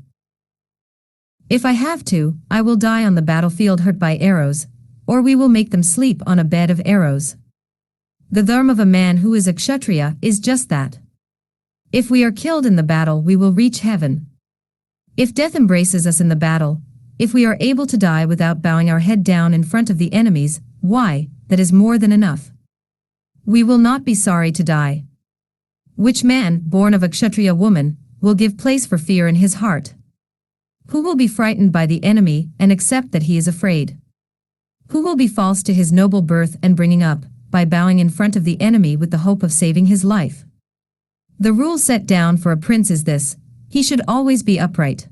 If I have to, I will die on the battlefield hurt by arrows, or we will make them sleep on a bed of arrows. The dharma of a man who is a Kshatriya is just that. If we are killed in the battle, we will reach heaven. If death embraces us in the battle, if we are able to die without bowing our head down in front of the enemies, why, that is more than enough. We will not be sorry to die. Which man, born of a Kshatriya woman, will give place for fear in his heart? Who will be frightened by the enemy and accept that he is afraid? Who will be false to his noble birth and bringing up, by bowing in front of the enemy with the hope of saving his life? The rule set down for a prince is this: he should always be upright.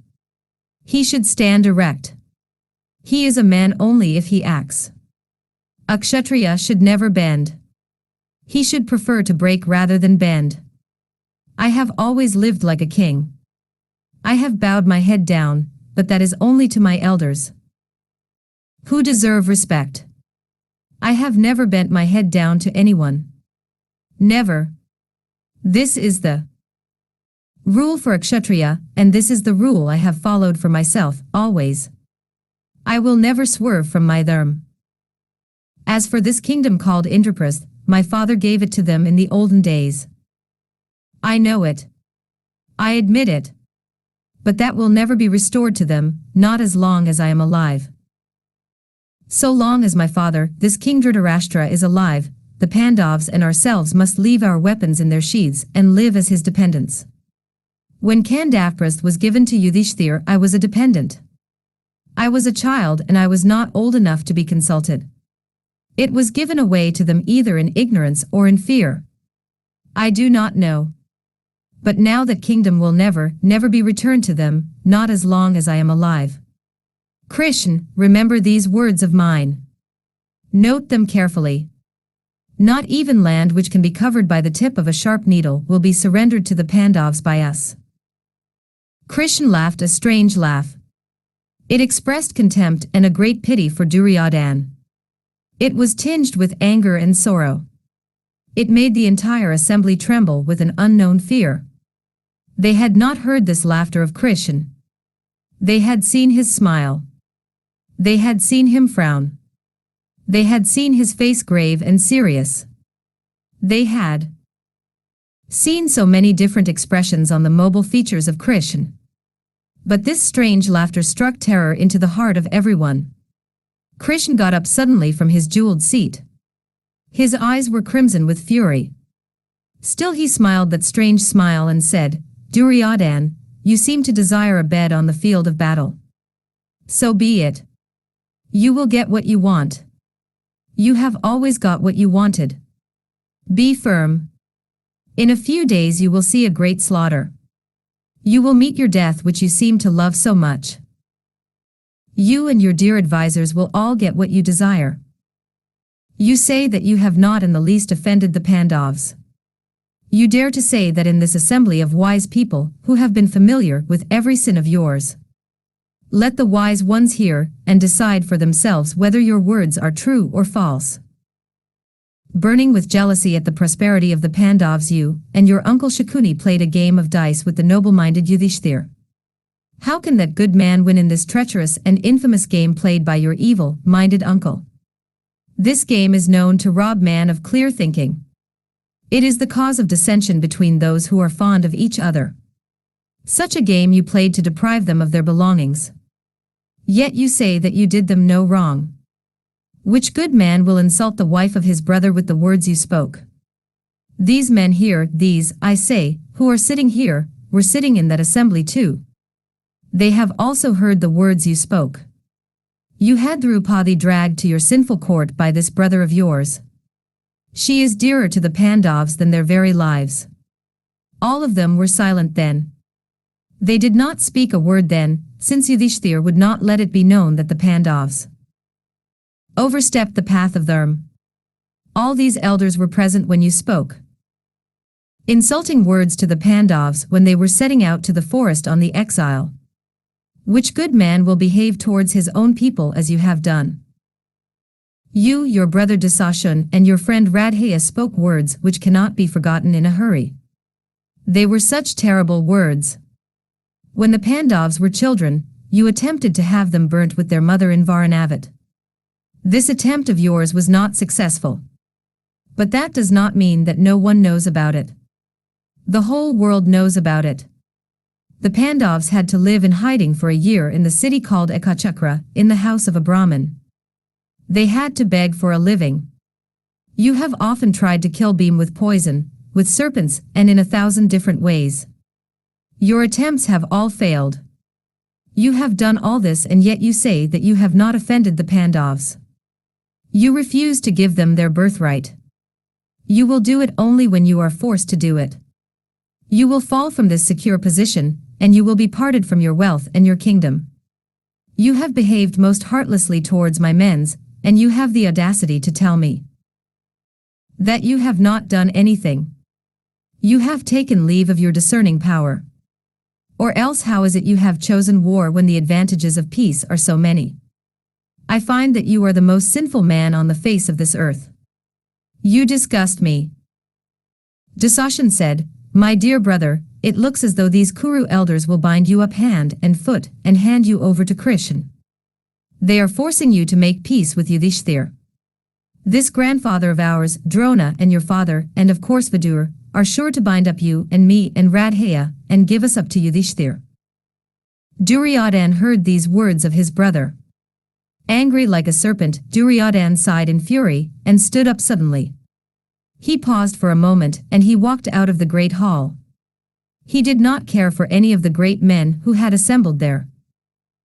He should stand erect. He is a man only if he acts. A Kshatriya should never bend. He should prefer to break rather than bend. I have always lived like a king. I have bowed my head down, but that is only to my elders, who deserve respect. I have never bent my head down to anyone. Never. This is the rule for a Kshatriya, and this is the rule I have followed for myself, always. I will never swerve from my dharma. As for this kingdom called Indraprasth, my father gave it to them in the olden days. I know it. I admit it. But that will never be restored to them, not as long as I am alive. So long as my father, this King Dhritarashtra, is alive, the Pandavs and ourselves must leave our weapons in their sheaths and live as his dependents. When Indraprasth was given to Yudhishthir, I was a dependent. I was a child and I was not old enough to be consulted. It was given away to them either in ignorance or in fear. I do not know. But now that kingdom will never be returned to them, not as long as I am alive. Krishn, remember these words of mine. Note them carefully. Not even land which can be covered by the tip of a sharp needle will be surrendered to the Pandavs by us. Krishn laughed a strange laugh. It expressed contempt and a great pity for Duryodhan. It was tinged with anger and sorrow. It made the entire assembly tremble with an unknown fear. They had not heard this laughter of Krishn. They had seen his smile. They had seen him frown. They had seen his face grave and serious. They had seen so many different expressions on the mobile features of Krishn. But this strange laughter struck terror into the heart of everyone. Krishn got up suddenly from his jeweled seat. His eyes were crimson with fury. Still he smiled that strange smile and said, Duryodhan, you seem to desire a bed on the field of battle. So be it. You will get what you want. You have always got what you wanted. Be firm. In a few days you will see a great slaughter. You will meet your death which you seem to love so much. You and your dear advisors will all get what you desire. You say that you have not in the least offended the Pandavs. You dare to say that in this assembly of wise people who have been familiar with every sin of yours. Let the wise ones hear and decide for themselves whether your words are true or false. Burning with jealousy at the prosperity of the Pandavs, you and your uncle Shakuni played a game of dice with the noble-minded Yudhishthir. How can that good man win in this treacherous and infamous game played by your evil-minded uncle? This game is known to rob man of clear thinking. It is the cause of dissension between those who are fond of each other. Such a game you played to deprive them of their belongings. Yet you say that you did them no wrong. Which good man will insult the wife of his brother with the words you spoke? These men here, these, I say, who are sitting here, were sitting in that assembly too. They have also heard the words you spoke. You had Draupadi dragged to your sinful court by this brother of yours. She is dearer to the Pandavs than their very lives. All of them were silent then. They did not speak a word then, since Yudhishthir would not let it be known that the Pandavs overstepped the path of dharma. All these elders were present when you spoke insulting words to the Pandavs when they were setting out to the forest on the exile. Which good man will behave towards his own people as you have done? You, your brother Duryodhan, and your friend Radhaya spoke words which cannot be forgotten in a hurry. They were such terrible words. When the Pandavs were children, you attempted to have them burnt with their mother in Varanavat. This attempt of yours was not successful. But that does not mean that no one knows about it. The whole world knows about it. The Pandavs had to live in hiding for a year in the city called Ekachakra, in the house of a Brahmin. They had to beg for a living. You have often tried to kill Bheem with poison, with serpents, and in 1,000 different ways. Your attempts have all failed. You have done all this and yet you say that you have not offended the Pandavs. You refuse to give them their birthright. You will do it only when you are forced to do it. You will fall from this secure position, and you will be parted from your wealth and your kingdom. You have behaved most heartlessly towards my men, and you have the audacity to tell me that you have not done anything. You have taken leave of your discerning power. Or else how is it you have chosen war when the advantages of peace are so many? I find that you are the most sinful man on the face of this earth. You disgust me. Duryodhan said, My dear brother, it looks as though these Kuru elders will bind you up hand and foot and hand you over to Krishn. They are forcing you to make peace with Yudhishthir. This grandfather of ours, Drona, and your father, and of course Vidur, are sure to bind up you and me and Radhaya and give us up to Yudhishthir. Duryodhan heard these words of his brother. Angry like a serpent, Duryodhan sighed in fury and stood up suddenly. He paused for a moment and he walked out of the great hall. He did not care for any of the great men who had assembled there.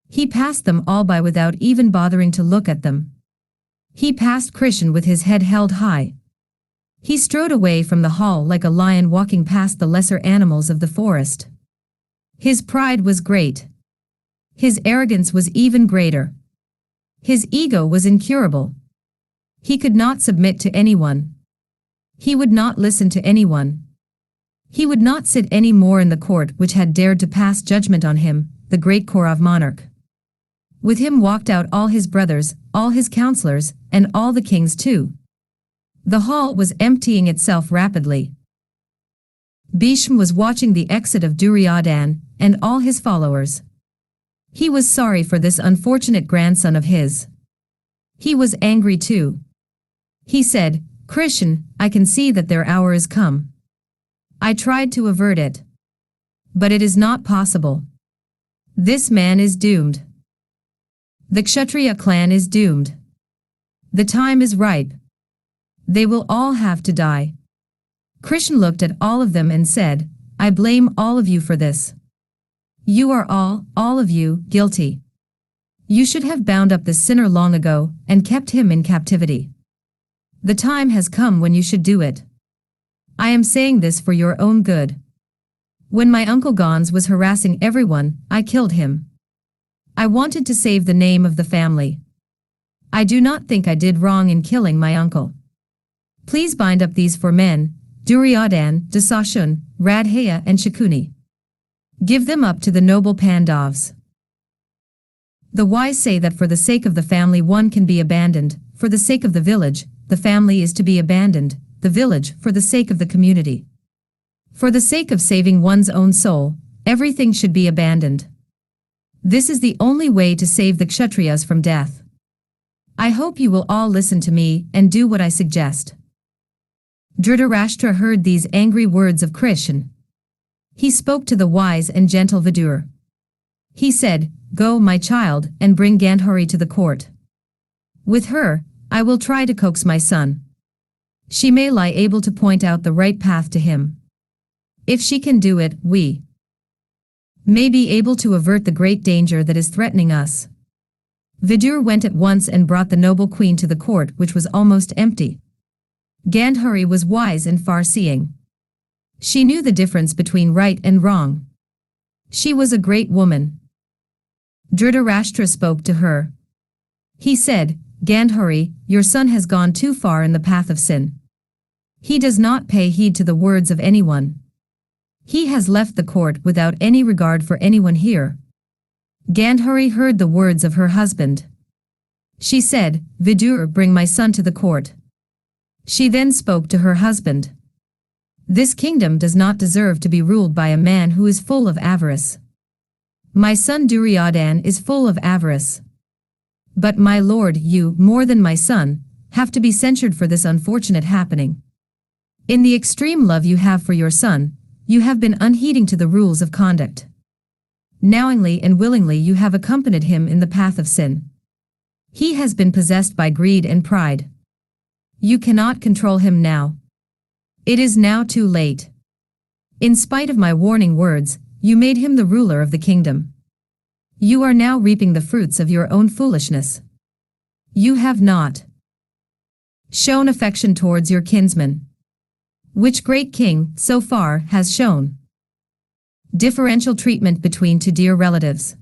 He passed them all by without even bothering to look at them. He passed Krishn with his head held high. He strode away from the hall like a lion walking past the lesser animals of the forest. His pride was great. His arrogance was even greater. His ego was incurable. He could not submit to anyone. He would not listen to anyone. He would not sit any more in the court which had dared to pass judgment on him, the great Kaurav monarch. With him walked out all his brothers, all his counselors, and all the kings too. The hall was emptying itself rapidly. Bheeshm was watching the exit of Duryodhan and all his followers. He was sorry for this unfortunate grandson of his. He was angry too. He said, Krishn, I can see that their hour is come. I tried to avert it. But it is not possible. This man is doomed. The Kshatriya clan is doomed. The time is ripe. They will all have to die. Krishn looked at all of them and said, I blame all of you for this. You are all of you, guilty. You should have bound up this sinner long ago and kept him in captivity. The time has come when you should do it. I am saying this for your own good. When my uncle Gons was harassing everyone, I killed him. I wanted to save the name of the family. I do not think I did wrong in killing my uncle. Please bind up these four men, Duryodhan, Duryodhan, Radhaya and Shakuni. Give them up to the noble Pandavs. The wise say that for the sake of the family one can be abandoned, for the sake of the village, the family is to be abandoned, the village for the sake of the community. For the sake of saving one's own soul, everything should be abandoned. This is the only way to save the Kshatriyas from death. I hope you will all listen to me and do what I suggest. Dhritarashtra heard these angry words of Krishn. He spoke to the wise and gentle Vidur. He said, Go, my child, and bring Gandhari to the court. With her, I will try to coax my son. She may lie able to point out the right path to him. If she can do it, we may be able to avert the great danger that is threatening us. Vidur went at once and brought the noble queen to the court, which was almost empty. Gandhari was wise and far-seeing. She knew the difference between right and wrong. She was a great woman. Dhritarashtra spoke to her. He said, Gandhari, your son has gone too far in the path of sin. He does not pay heed to the words of anyone. He has left the court without any regard for anyone here. Gandhari heard the words of her husband. She said, Vidur, bring my son to the court. She then spoke to her husband. This kingdom does not deserve to be ruled by a man who is full of avarice. My son Duryodhan is full of avarice. But my lord, you, more than my son, have to be censured for this unfortunate happening. In the extreme love you have for your son, you have been unheeding to the rules of conduct. Knowingly and willingly you have accompanied him in the path of sin. He has been possessed by greed and pride. You cannot control him now. It is now too late. In spite of my warning words, you made him the ruler of the kingdom. You are now reaping the fruits of your own foolishness. You have not shown affection towards your kinsman. Which great king, so far, has shown differential treatment between two dear relatives?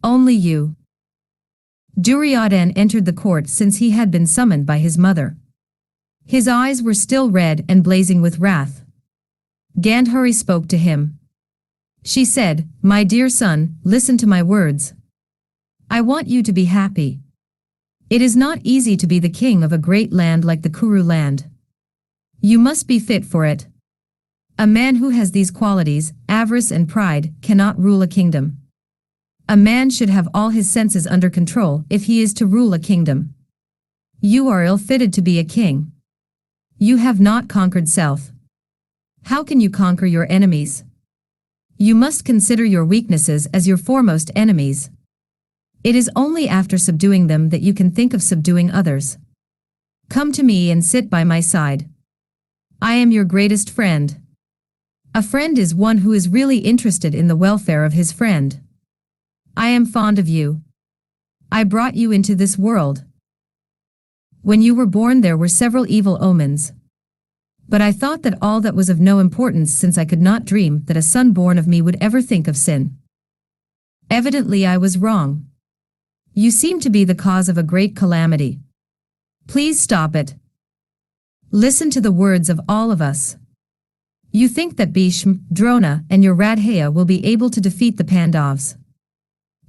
Only you. Duryodhan entered the court since he had been summoned by his mother. His eyes were still red and blazing with wrath. Gandhari spoke to him. She said, My dear son, listen to my words. I want you to be happy. It is not easy to be the king of a great land like the Kuru land. You must be fit for it. A man who has these qualities, avarice and pride, cannot rule a kingdom. A man should have all his senses under control if he is to rule a kingdom. You are ill-fitted to be a king. You have not conquered self. How can you conquer your enemies? You must consider your weaknesses as your foremost enemies. It is only after subduing them that you can think of subduing others. Come to me and sit by my side. I am your greatest friend. A friend is one who is really interested in the welfare of his friend. I am fond of you. I brought you into this world. When you were born there were several evil omens. But I thought that all that was of no importance, since I could not dream that a son born of me would ever think of sin. Evidently I was wrong. You seem to be the cause of a great calamity. Please stop it. Listen to the words of all of us. You think that Bheeshm, Drona, and your Radhaya will be able to defeat the Pandavs.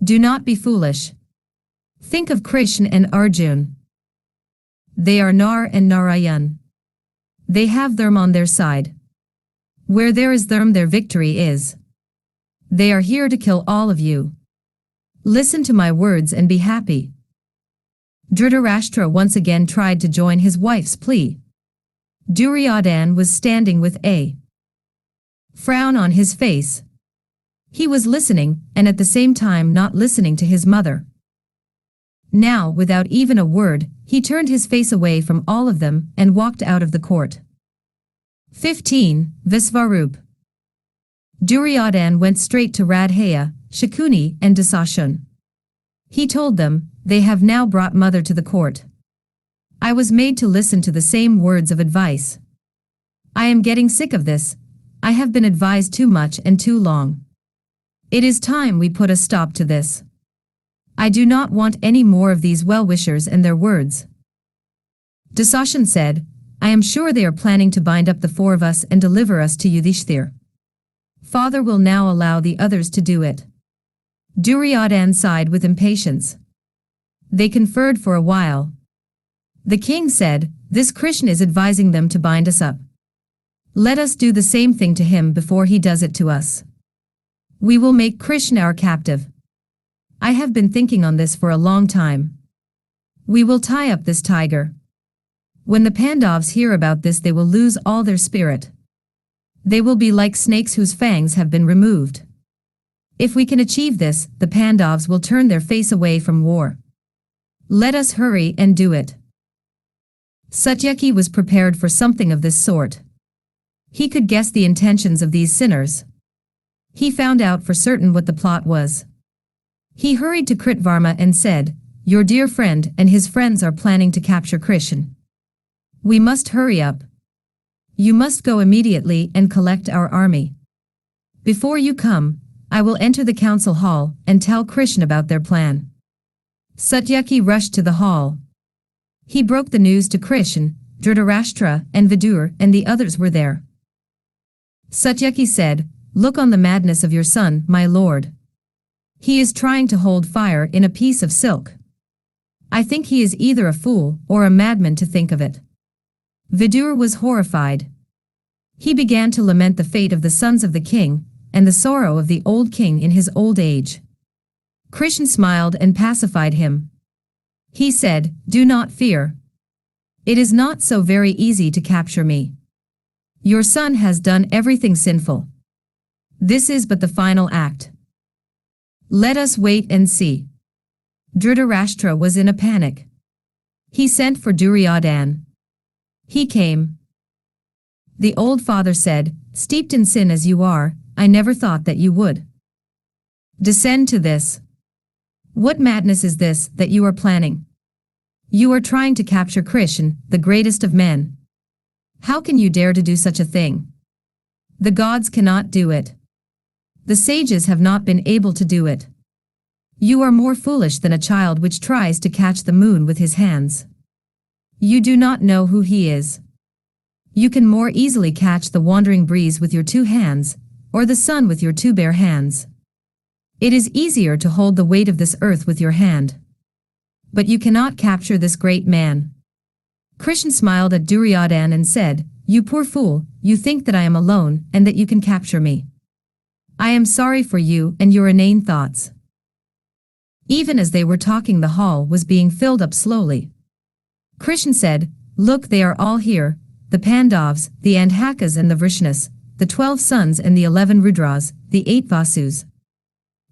Do not be foolish. Think of Krishn and Arjun. They are Nar and Narayan. They have Dharma on their side. Where there is Dharma, their victory is. They are here to kill all of you. Listen to my words and be happy. Dhritarashtra once again tried to join his wife's plea. Duryodhan was standing with a frown on his face. He was listening, and at the same time not listening to his mother. Now, without even a word, he turned his face away from all of them and walked out of the court. 15. Viswaroop. Duryodhan went straight to Radhaya, Shakuni, and Dasashun. He told them, They have now brought mother to the court. I was made to listen to the same words of advice. I am getting sick of this. I have been advised too much and too long. It is time we put a stop to this. I do not want any more of these well-wishers and their words. Dasashun said, I am sure they are planning to bind up the four of us and deliver us to Yudhishthir. Father will now allow the others to do it. Duryodhan sighed with impatience. They conferred for a while. The king said, This Krishn is advising them to bind us up. Let us do the same thing to him before he does it to us. We will make Krishn our captive. I have been thinking on this for a long time. We will tie up this tiger. When the Pandavs hear about this, they will lose all their spirit. They will be like snakes whose fangs have been removed. If we can achieve this, the Pandavs will turn their face away from war. Let us hurry and do it. Satyaki was prepared for something of this sort. He could guess the intentions of these sinners. He found out for certain what the plot was. He hurried to Kritvarma and said, "Your dear friend and his friends are planning to capture Krishn. We must hurry up. You must go immediately and collect our army. Before you come, I will enter the council hall and tell Krishn about their plan." Satyaki rushed to the hall. He broke the news to Krishn, Dhritarashtra, and Vidur, and the others were there. Satyaki said, "Look on the madness of your son, my lord. He is trying to hold fire in a piece of silk. I think he is either a fool or a madman to think of it." Vidur was horrified. He began to lament the fate of the sons of the king, and the sorrow of the old king in his old age. Krishn smiled and pacified him. He said, "Do not fear. It is not so very easy to capture me. Your son has done everything sinful. This is but the final act. Let us wait and see." Dhritarashtra was in a panic. He sent for Duryodhan. He came. The old father said, "Steeped in sin as you are, I never thought that you would descend to this. What madness is this that you are planning? You are trying to capture Krishn, the greatest of men. How can you dare to do such a thing? The gods cannot do it. The sages have not been able to do it. You are more foolish than a child which tries to catch the moon with his hands. You do not know who he is. You can more easily catch the wandering breeze with your two hands, or the sun with your two bare hands. It is easier to hold the weight of this earth with your hand. But you cannot capture this great man." Krishn smiled at Duryodhan and said, "You poor fool, you think that I am alone and that you can capture me. I am sorry for you and your inane thoughts." Even as they were talking, the hall was being filled up slowly. Krishn said, "Look, they are all here, the Pandavs, the Andhakas and the Vrishnis, the 12 sons and the 11 Rudras, the 8 Vasus.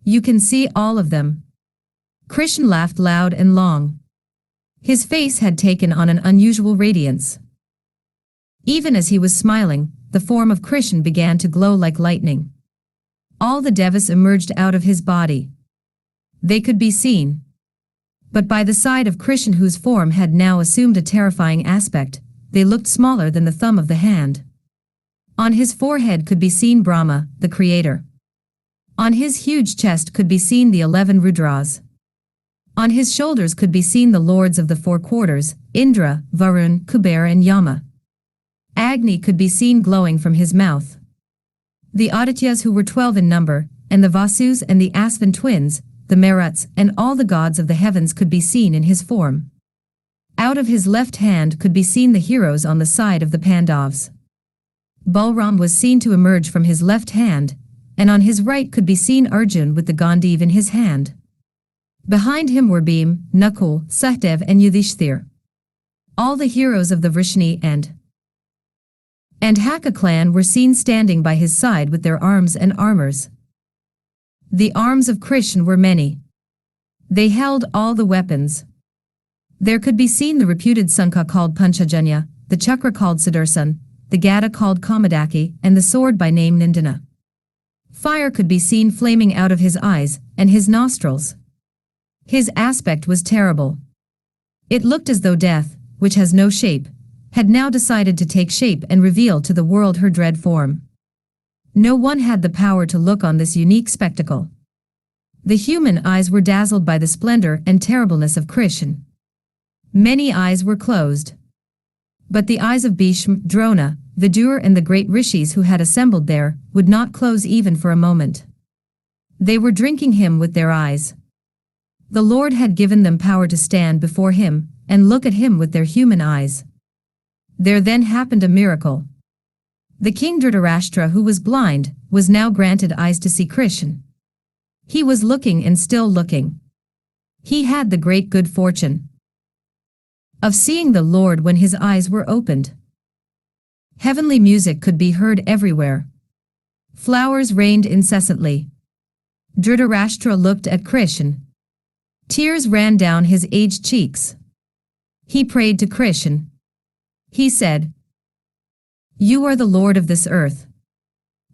You can see all of them." Krishn laughed loud and long. His face had taken on an unusual radiance. Even as he was smiling, the form of Krishn began to glow like lightning. All the devas emerged out of his body. They could be seen. But by the side of Krishn, whose form had now assumed a terrifying aspect, they looked smaller than the thumb of the hand. On his forehead could be seen Brahma, the creator. On his huge chest could be seen the 11 Rudras. On his shoulders could be seen the lords of the 4 quarters, Indra, Varun, Kuber and Yama. Agni could be seen glowing from his mouth. The Adityas, who were 12 in number, and the Vasus and the Asvan twins, the Maruts and all the gods of the heavens could be seen in his form. Out of his left hand could be seen the heroes on the side of the Pandavs. Balram was seen to emerge from his left hand, and on his right could be seen Arjun with the Gandiv in his hand. Behind him were Bhim, Nakul, Sahdev and Yudhishthir. All the heroes of the Vrishni and Haka clan were seen standing by his side with their arms and armors. The arms of Krishn were many. They held all the weapons. There could be seen the reputed Sankha called Panchajanya, the Chakra called Sudarsan, the Gada called Kamadaki, and the sword by name Nindana. Fire could be seen flaming out of his eyes and his nostrils. His aspect was terrible. It looked as though death, which has no shape, had now decided to take shape and reveal to the world her dread form. No one had the power to look on this unique spectacle. The human eyes were dazzled by the splendor and terribleness of Krishn. Many eyes were closed. But the eyes of Bhishma, Drona, Vidur and the great rishis who had assembled there would not close even for a moment. They were drinking him with their eyes. The Lord had given them power to stand before him and look at him with their human eyes. There then happened a miracle. The king Dhritarashtra, who was blind, was now granted eyes to see Krishn. He was looking and still looking. He had the great good fortune of seeing the Lord when his eyes were opened. Heavenly music could be heard everywhere. Flowers rained incessantly. Dhritarashtra looked at Krishn. Tears ran down his aged cheeks. He prayed to Krishn. He said, "You are the Lord of this earth.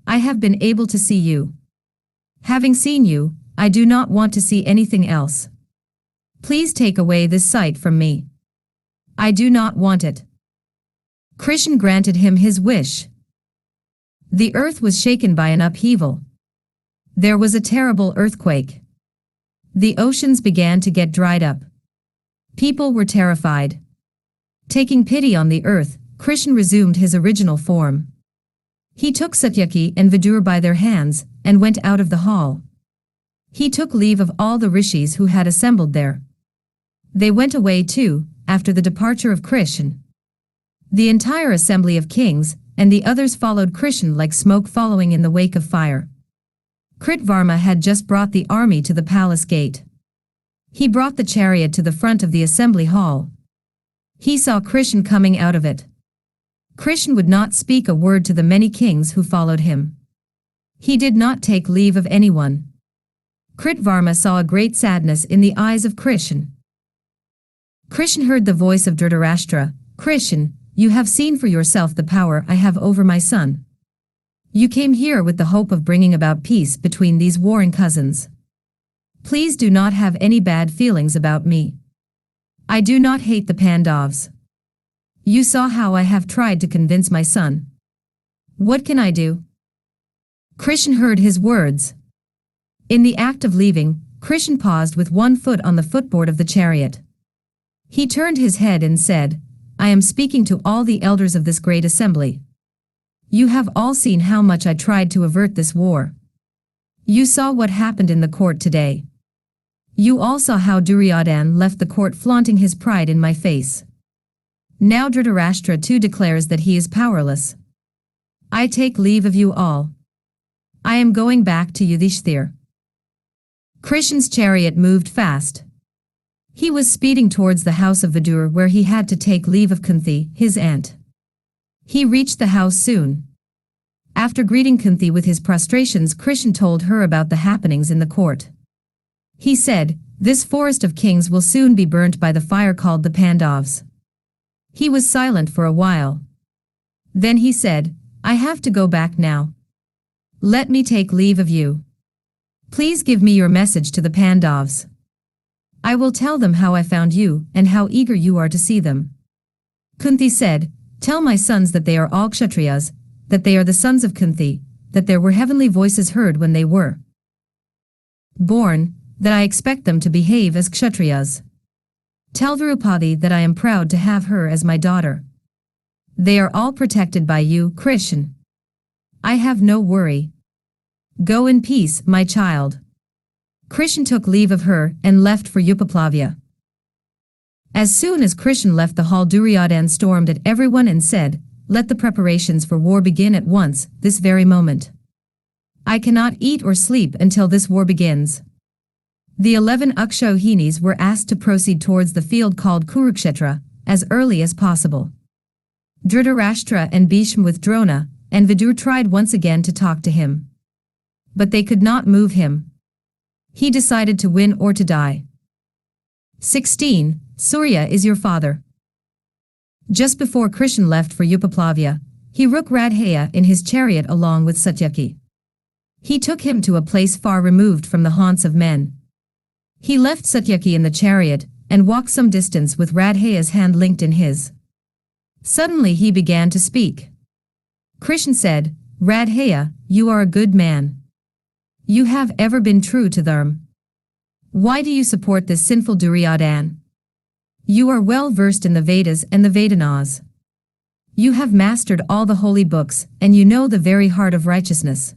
I have been able to see you. Having seen you, I do not want to see anything else. Please take away this sight from me. I do not want it. Krishn granted him his wish. The earth was shaken by an upheaval. There was a terrible earthquake. The oceans began to get dried up. People were terrified. Taking pity on the earth, Krishn resumed his original form. He took Satyaki and Vidur by their hands, and went out of the hall. He took leave of all the rishis who had assembled there. They went away too, after the departure of Krishn. The entire assembly of kings, and the others followed Krishn like smoke following in the wake of fire. Kritvarma had just brought the army to the palace gate. He brought the chariot to the front of the assembly hall. He saw Krishn coming out of it. Krishn would not speak a word to the many kings who followed him. He did not take leave of anyone. Kritvarma saw a great sadness in the eyes of Krishn. Krishn heard the voice of Dhritarashtra. Krishn, you have seen for yourself the power I have over my son. You came here with the hope of bringing about peace between these warring cousins. Please do not have any bad feelings about me. I do not hate the Pandavs. You saw how I have tried to convince my son. What can I do? Krishn heard his words. In the act of leaving, Krishn paused with one foot on the footboard of the chariot. He turned his head and said, I am speaking to all the elders of this great assembly. You have all seen how much I tried to avert this war. You saw what happened in the court today. You all saw how Duryodhan left the court flaunting his pride in my face. Now Dhritarashtra too declares that he is powerless. I take leave of you all. I am going back to Yudhishthir. Krishn's chariot moved fast. He was speeding towards the house of Vidur where he had to take leave of Kunti, his aunt. He reached the house soon. After greeting Kunti with his prostrations, Krishn told her about the happenings in the court. He said, this forest of kings will soon be burnt by the fire called the Pandavs. He was silent for a while. Then he said, I have to go back now. Let me take leave of you. Please give me your message to the Pandavs. I will tell them how I found you and how eager you are to see them. Kunti said, tell my sons that they are all Kshatriyas, that they are the sons of Kunti, that there were heavenly voices heard when they were born, that I expect them to behave as Kshatriyas. Tell Draupadi that I am proud to have her as my daughter. They are all protected by you, Krishn. I have no worry. Go in peace, my child. Krishn took leave of her and left for Upaplavya. As soon as Krishn left the hall, Duryodhan stormed at everyone and said, let the preparations for war begin at once, this very moment. I cannot eat or sleep until this war begins. The 11 Akshauhinis were asked to proceed towards the field called Kurukshetra, as early as possible. Dhritarashtra and Bheeshm with Drona, and Vidur tried once again to talk to him. But they could not move him. He decided to win or to die. 16. Surya is your father. Just before Krishn left for Upaplavya, he took Radhaya in his chariot along with Satyaki. He took him to a place far removed from the haunts of men. He left Satyaki in the chariot and walked some distance with Radhaya's hand linked in his. Suddenly he began to speak. Krishn said, Radhaya, you are a good man. You have ever been true to Dharma. Why do you support this sinful Duryodhan? You are well versed in the Vedas and the Vedanas. You have mastered all the holy books, and you know the very heart of righteousness.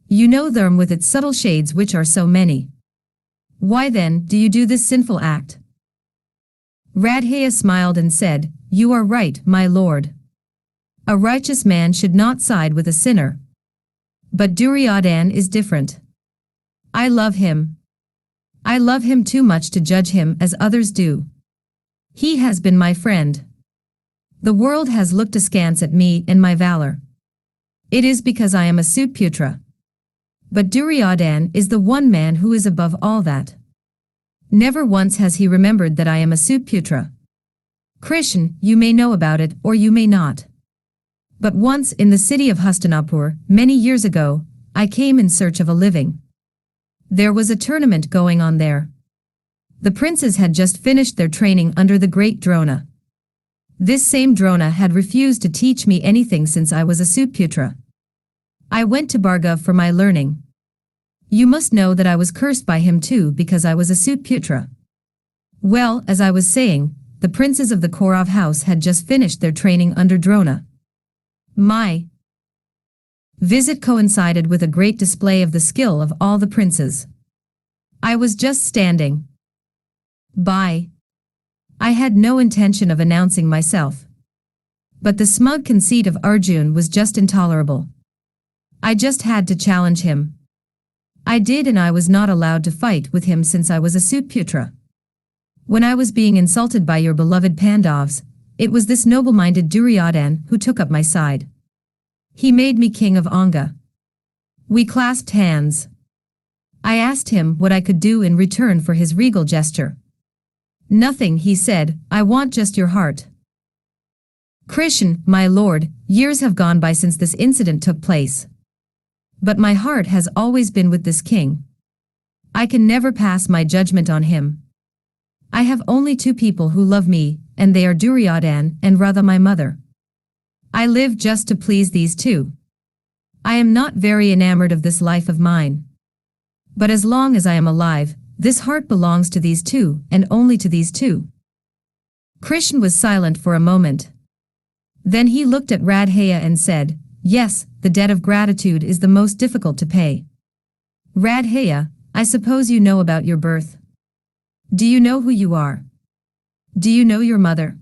You know Dharma with its subtle shades which are so many. Why then do you do this sinful act? Radhaya smiled and said, you are right, my lord. A righteous man should not side with a sinner. But Duryodhan is different. I love him. I love him too much to judge him as others do. He has been my friend. The world has looked askance at me and my valor. It is because I am a Sutputra. But Duryodhan is the one man who is above all that. Never once has he remembered that I am a Sutputra. Krishn, you may know about it or you may not. But once in the city of Hastinapur, many years ago, I came in search of a living. There was a tournament going on there. The princes had just finished their training under the great Drona. This same Drona had refused to teach me anything since I was a Suputra. I went to Bhargav for my learning. You must know that I was cursed by him too because I was a Suputra. Well, as I was saying, the princes of the Kaurav house had just finished their training under Drona. My visit coincided with a great display of the skill of all the princes. I was just standing by. I had no intention of announcing myself. But the smug conceit of Arjun was just intolerable. I just had to challenge him. I did, and I was not allowed to fight with him since I was a Suputra. When I was being insulted by your beloved Pandavs, it was this noble-minded Duryodhan who took up my side. He made me king of Anga. We clasped hands. I asked him what I could do in return for his regal gesture. Nothing, he said, I want just your heart. Krishn, my lord, years have gone by since this incident took place. But my heart has always been with this king. I can never pass my judgment on him. I have only two people who love me, and they are Duryodhan and Radha, my mother. I live just to please these two. I am not very enamored of this life of mine. But as long as I am alive, this heart belongs to these two, and only to these two. Krishn was silent for a moment. Then he looked at Radhaya and said, yes, the debt of gratitude is the most difficult to pay. Radhaya, I suppose you know about your birth. Do you know who you are? Do you know your mother?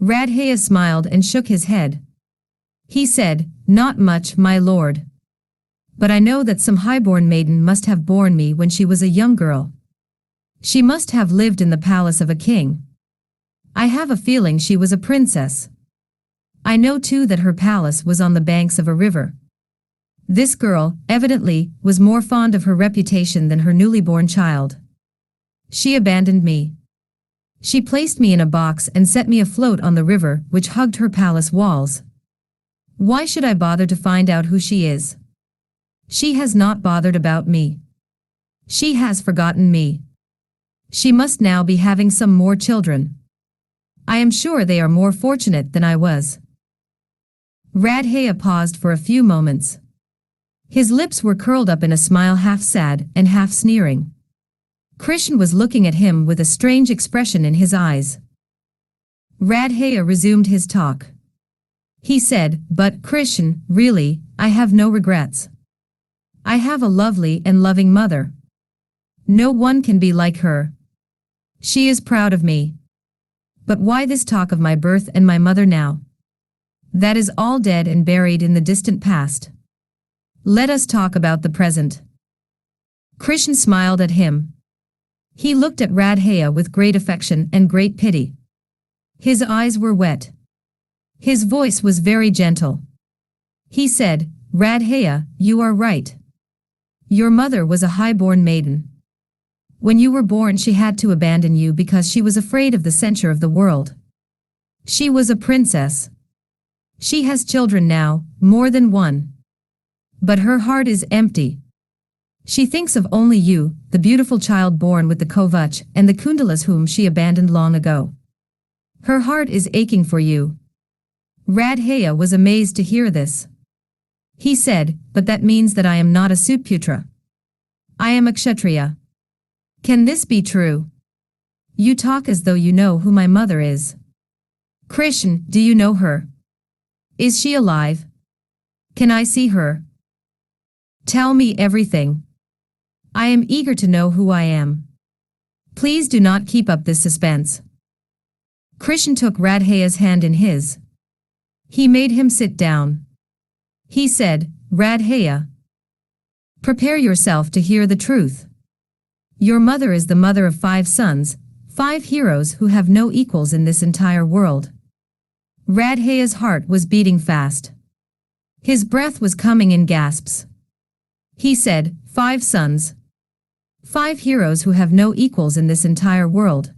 Radhaya smiled and shook his head. He said, not much, my lord. But I know that some highborn maiden must have borne me when she was a young girl. She must have lived in the palace of a king. I have a feeling she was a princess. I know too that her palace was on the banks of a river. This girl, evidently, was more fond of her reputation than her newly born child. She abandoned me. She placed me in a box and set me afloat on the river which hugged her palace walls. Why should I bother to find out who she is? She has not bothered about me. She has forgotten me. She must now be having some more children. I am sure they are more fortunate than I was. Radhaya paused for a few moments. His lips were curled up in a smile half sad and half sneering. Krishn was looking at him with a strange expression in his eyes. Radhaya resumed his talk. He said, but Krishn, really, I have no regrets. I have a lovely and loving mother. No one can be like her. She is proud of me. But why this talk of my birth and my mother now? That is all dead and buried in the distant past. Let us talk about the present. Krishn smiled at him. He looked at Radhaya with great affection and great pity. His eyes were wet. His voice was very gentle. He said, Radhaya, you are right. Your mother was a high-born maiden. When you were born she had to abandon you because she was afraid of the censure of the world. She was a princess. She has children now, more than one. But her heart is empty. She thinks of only you, the beautiful child born with the Kovach and the Kundalas whom she abandoned long ago. Her heart is aching for you. Radhaya was amazed to hear this. He said, but that means that I am not a Suputra. I am a Kshatriya. Can this be true? You talk as though you know who my mother is. Krishn, do you know her? Is she alive? Can I see her? Tell me everything. I am eager to know who I am. Please do not keep up this suspense. Krishn took Radhaya's hand in his. He made him sit down. He said, Radhaya, prepare yourself to hear the truth. Your mother is the mother of 5 sons, 5 heroes who have no equals in this entire world. Radhaya's heart was beating fast. His breath was coming in gasps. He said, 5 sons. 5 heroes who have no equals in this entire world.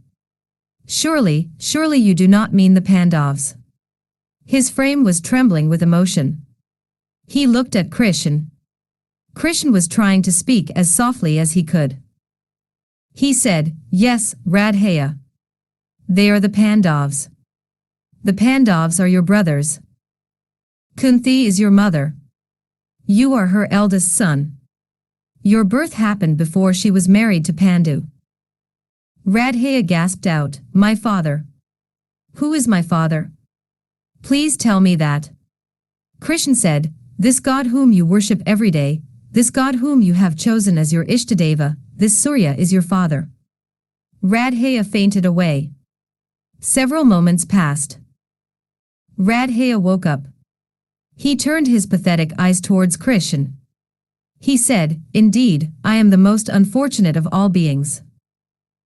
Surely you do not mean the Pandavs. His frame was trembling with emotion. He looked at Krishn. Krishn was trying to speak as softly as he could. He said, "Yes, Radhaya. They are the Pandavs. The Pandavs are your brothers. Kunti is your mother. You are her eldest son. Your birth happened before she was married to Pandu." Radhaya gasped out, "My father. Who is my father? Please tell me that." Krishn said, "This God whom you worship every day, this God whom you have chosen as your Ishtadeva, this Surya is your father." Radhaya fainted away. Several moments passed. Radhaya woke up. He turned his pathetic eyes towards Krishn. He said, "Indeed, I am the most unfortunate of all beings.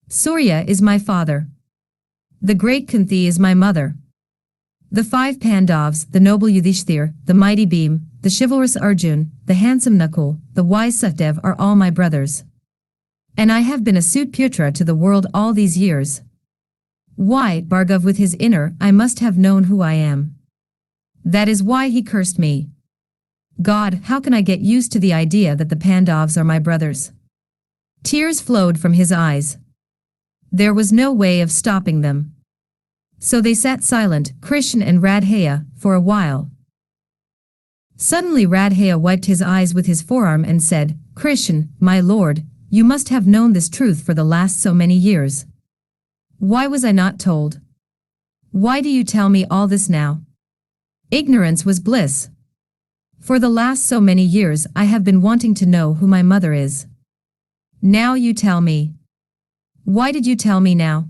Surya is my father. The great Kunti is my mother. The 5 Pandavs, the noble Yudhishthir, the mighty Bheem, the chivalrous Arjun, the handsome Nakul, the wise Sahdev are all my brothers. And I have been a Sutputra to the world all these years. Why, Bhargav with his inner, I must have known who I am. That is why he cursed me. God, how can I get used to the idea that the Pandavs are my brothers?" Tears flowed from his eyes. There was no way of stopping them. So they sat silent, Krishn and Radhaya, for a while. Suddenly Radhaya wiped his eyes with his forearm and said, "Krishn, my lord, you must have known this truth for the last so many years. Why was I not told? Why do you tell me all this now? Ignorance was bliss. For the last so many years I have been wanting to know who my mother is. Now you tell me. Why did you tell me now?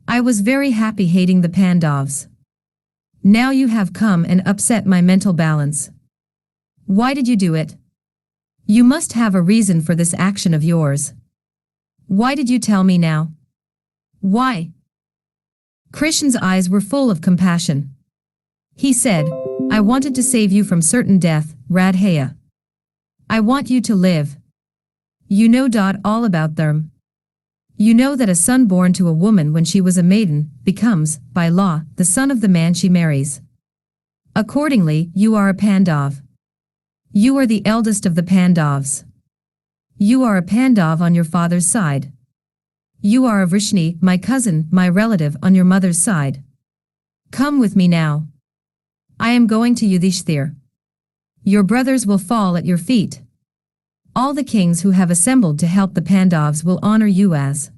I was very happy hating the Pandavs. Now you have come and upset my mental balance. Why did you do it? You must have a reason for this action of yours. Why did you tell me now? Why?" Krishn's eyes were full of compassion. He said, "I wanted to save you from certain death, Radhaya. I want you to live. You know all about them. You know that a son born to a woman when she was a maiden becomes, by law, the son of the man she marries. Accordingly, you are a Pandav. You are the eldest of the Pandavs. You are a Pandav on your father's side. You are a Vrishni, my cousin, my relative on your mother's side. Come with me now. I am going to Yudhishthir. Your brothers will fall at your feet. All the kings who have assembled to help the Pandavs will honor you as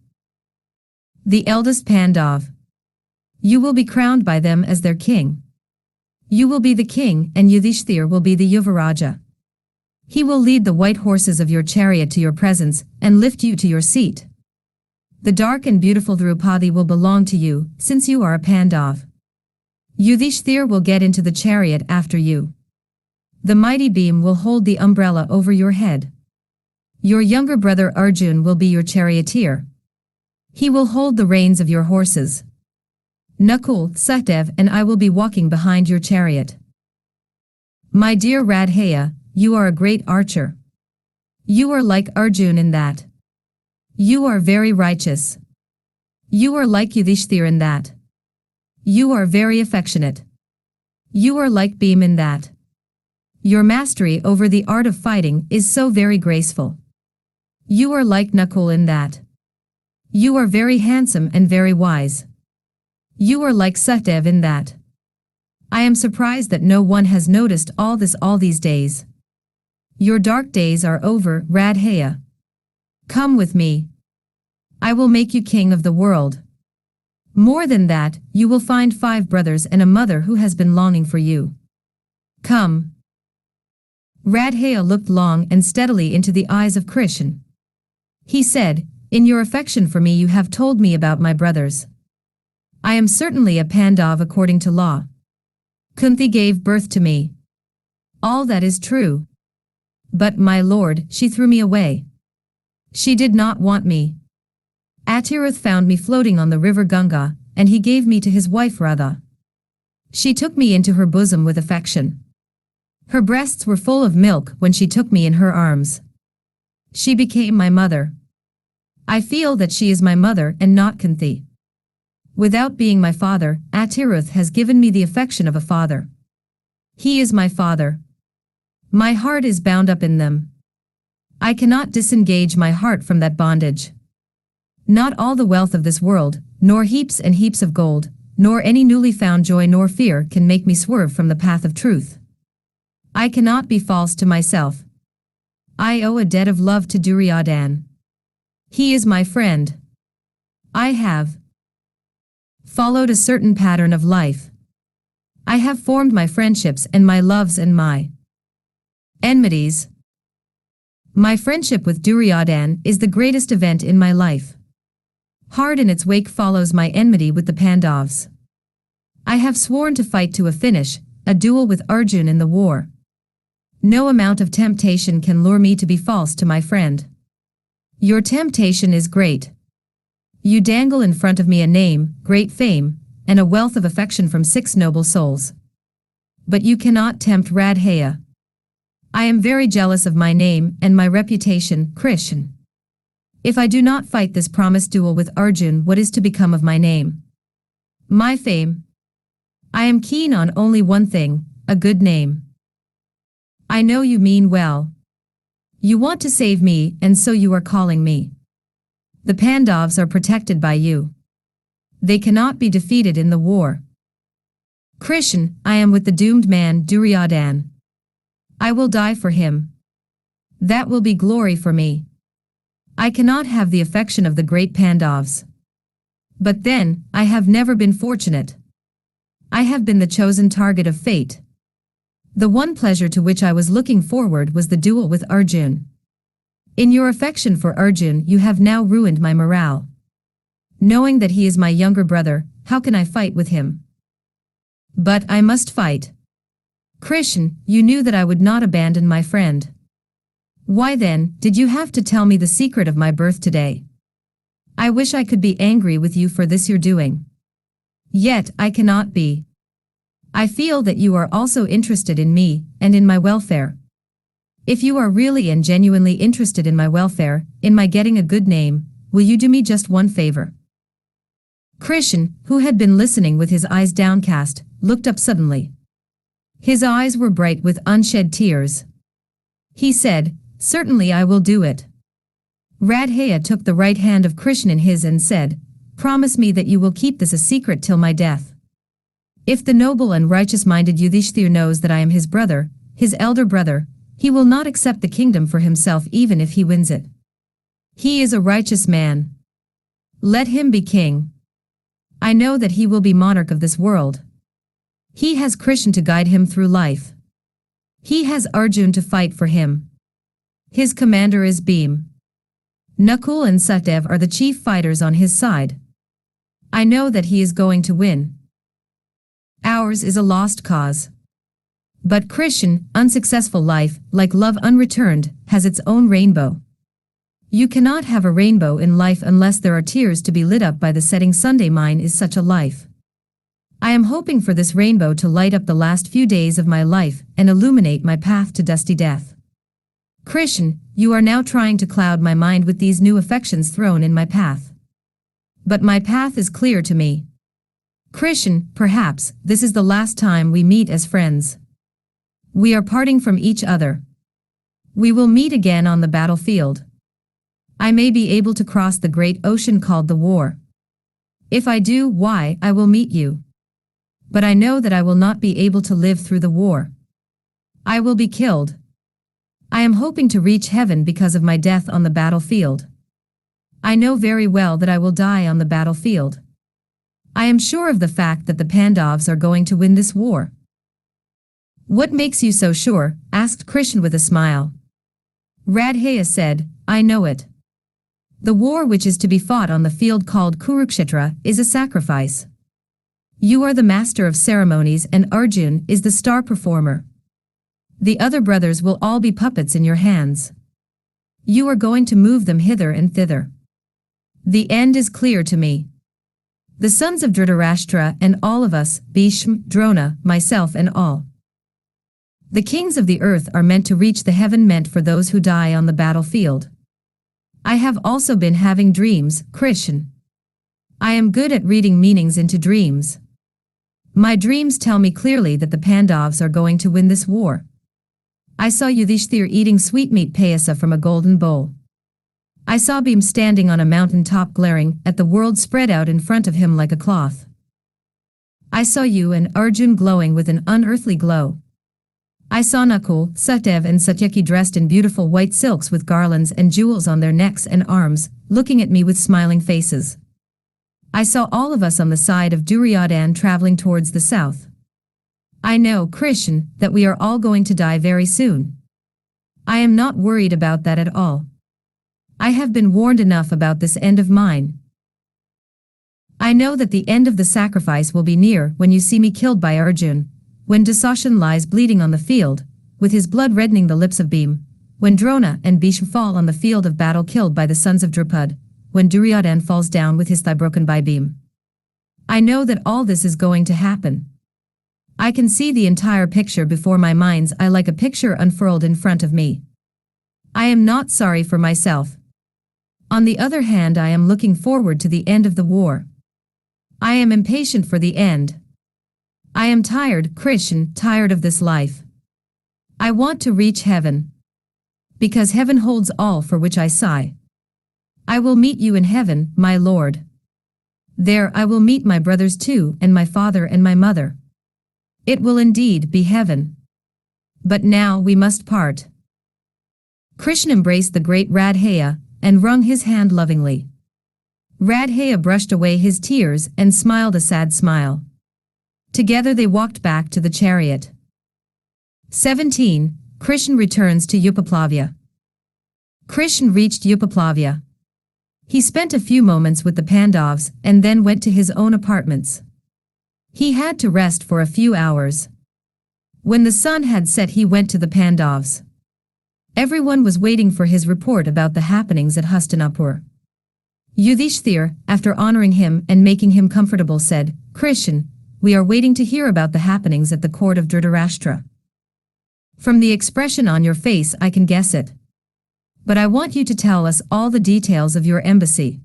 the eldest Pandav. You will be crowned by them as their king. You will be the king and Yudhishthir will be the Yuvaraja. He will lead the white horses of your chariot to your presence and lift you to your seat. The dark and beautiful Draupadi will belong to you, since you are a Pandav. Yudhishthir will get into the chariot after you. The mighty Bheem will hold the umbrella over your head. Your younger brother Arjun will be your charioteer. He will hold the reins of your horses. Nakul, Sahdev and I will be walking behind your chariot. My dear Radhaya, you are a great archer. You are like Arjun in that. You are very righteous. You are like Yudhishthir in that. You are very affectionate. You are like Bheem in that. Your mastery over the art of fighting is so very graceful. You are like Nakul in that. You are very handsome and very wise. You are like Sahdev in that. I am surprised that no one has noticed all these days. Your dark days are over, Radhaya. Come with me. I will make you king of the world. More than that, you will find 5 brothers and a mother who has been longing for you. Come." Radhaya looked long and steadily into the eyes of Krishn. He said, "In your affection for me you have told me about my brothers. I am certainly a Pandav according to law. Kunti gave birth to me. All that is true. But, my lord, she threw me away. She did not want me. Atiruth found me floating on the river Ganga, and he gave me to his wife Radha. She took me into her bosom with affection. Her breasts were full of milk when she took me in her arms. She became my mother. I feel that she is my mother and not Kunti. Without being my father, Atiruth has given me the affection of a father. He is my father. My heart is bound up in them. I cannot disengage my heart from that bondage. Not all the wealth of this world, nor heaps and heaps of gold, nor any newly found joy nor fear can make me swerve from the path of truth. I cannot be false to myself. I owe a debt of love to Duryodhan. He is my friend. I have followed a certain pattern of life. I have formed my friendships and my loves and my enmities. My friendship with Duryodhan is the greatest event in my life. Hard in its wake follows my enmity with the Pandavs. I have sworn to fight to a finish, a duel with Arjun in the war. No amount of temptation can lure me to be false to my friend. Your temptation is great. You dangle in front of me a name, great fame, and a wealth of affection from 6 noble souls. But you cannot tempt Radhaya. I am very jealous of my name and my reputation, Krishn. If I do not fight this promised duel with Arjun, what is to become of my name? My fame? I am keen on only one thing, a good name. I know you mean well. You want to save me, and so you are calling me. The Pandavs are protected by you. They cannot be defeated in the war. Krishn, I am with the doomed man Duryodhan. I will die for him. That will be glory for me. I cannot have the affection of the great Pandavs. But then, I have never been fortunate. I have been the chosen target of fate. The one pleasure to which I was looking forward was the duel with Arjun. In your affection for Arjun, you have now ruined my morale. Knowing that he is my younger brother, how can I fight with him? But I must fight. Krishn, you knew that I would not abandon my friend. Why then, did you have to tell me the secret of my birth today? I wish I could be angry with you for this you're doing. Yet, I cannot be. I feel that you are also interested in me, and in my welfare. If you are really and genuinely interested in my welfare, in my getting a good name, will you do me just one favor? Krishn, who had been listening with his eyes downcast, looked up suddenly. His eyes were bright with unshed tears. He said, "Certainly I will do it." Radhaya took the right hand of Krishn in his and said, "Promise me that you will keep this a secret till my death. If the noble and righteous-minded Yudhishthir knows that I am his brother, his elder brother, he will not accept the kingdom for himself even if he wins it. He is a righteous man. Let him be king. I know that he will be monarch of this world. He has Krishn to guide him through life. He has Arjun to fight for him. His commander is Bheem. Nakul and Sahdev are the chief fighters on his side. I know that he is going to win. Ours is a lost cause. But Krishn, unsuccessful life, like love unreturned, has its own rainbow. You cannot have a rainbow in life unless there are tears to be lit up by the setting Sunday. Mine is such a life. I am hoping for this rainbow to light up the last few days of my life and illuminate my path to dusty death. Krishn, you are now trying to cloud my mind with these new affections thrown in my path. But my path is clear to me. Krishn, perhaps, this is the last time we meet as friends. We are parting from each other. We will meet again on the battlefield. I may be able to cross the great ocean called the war. If I do, why, I will meet you. But I know that I will not be able to live through the war. I will be killed. I am hoping to reach heaven because of my death on the battlefield. I know very well that I will die on the battlefield. I am sure of the fact that the Pandavs are going to win this war. What makes you so sure? Asked Krishn with a smile. Radhaya said, I know it. The war which is to be fought on the field called Kurukshetra is a sacrifice. You are the master of ceremonies and Arjun is the star performer. The other brothers will all be puppets in your hands. You are going to move them hither and thither. The end is clear to me. The sons of Dhritarashtra and all of us, Bheeshm, Drona, myself and all. The kings of the earth are meant to reach the heaven meant for those who die on the battlefield. I have also been having dreams, Krishn. I am good at reading meanings into dreams. My dreams tell me clearly that the Pandavs are going to win this war. I saw Yudhishthir eating sweetmeat payasa from a golden bowl. I saw Bheem standing on a mountain top glaring at the world spread out in front of him like a cloth. I saw you and Arjun glowing with an unearthly glow. I saw Nakul, Satdev and Satyaki dressed in beautiful white silks with garlands and jewels on their necks and arms, looking at me with smiling faces. I saw all of us on the side of Duryodhan traveling towards the south. I know, Krishn, that we are all going to die very soon. I am not worried about that at all. I have been warned enough about this end of mine. I know that the end of the sacrifice will be near when you see me killed by Arjun, when Duryodhan lies bleeding on the field, with his blood reddening the lips of Bheem, when Drona and Bheeshm fall on the field of battle killed by the sons of Drupad, when Duryodhan falls down with his thigh broken by Bheem. I know that all this is going to happen. I can see the entire picture before my mind's eye like a picture unfurled in front of me. I am not sorry for myself. On the other hand, I am looking forward to the end of the war. I am impatient for the end. I am tired, Krishn, tired of this life. I want to reach heaven. Because heaven holds all for which I sigh. I will meet you in heaven, my lord. There I will meet my brothers too, and my father and my mother. It will indeed be heaven. But now we must part. Krishn embraced the great Radhaya and wrung his hand lovingly. Radhaya brushed away his tears and smiled a sad smile. Together they walked back to the chariot. 17. Krishn returns to Upaplavya. Krishn reached Upaplavya. He spent a few moments with the Pandavs and then went to his own apartments. He had to rest for a few hours. When the sun had set, he went to the Pandavs. Everyone was waiting for his report about the happenings at Hastinapur. Yudhishthir, after honoring him and making him comfortable, said, Krishn, we are waiting to hear about the happenings at the court of Dhritarashtra. From the expression on your face I can guess it. But I want you to tell us all the details of your embassy.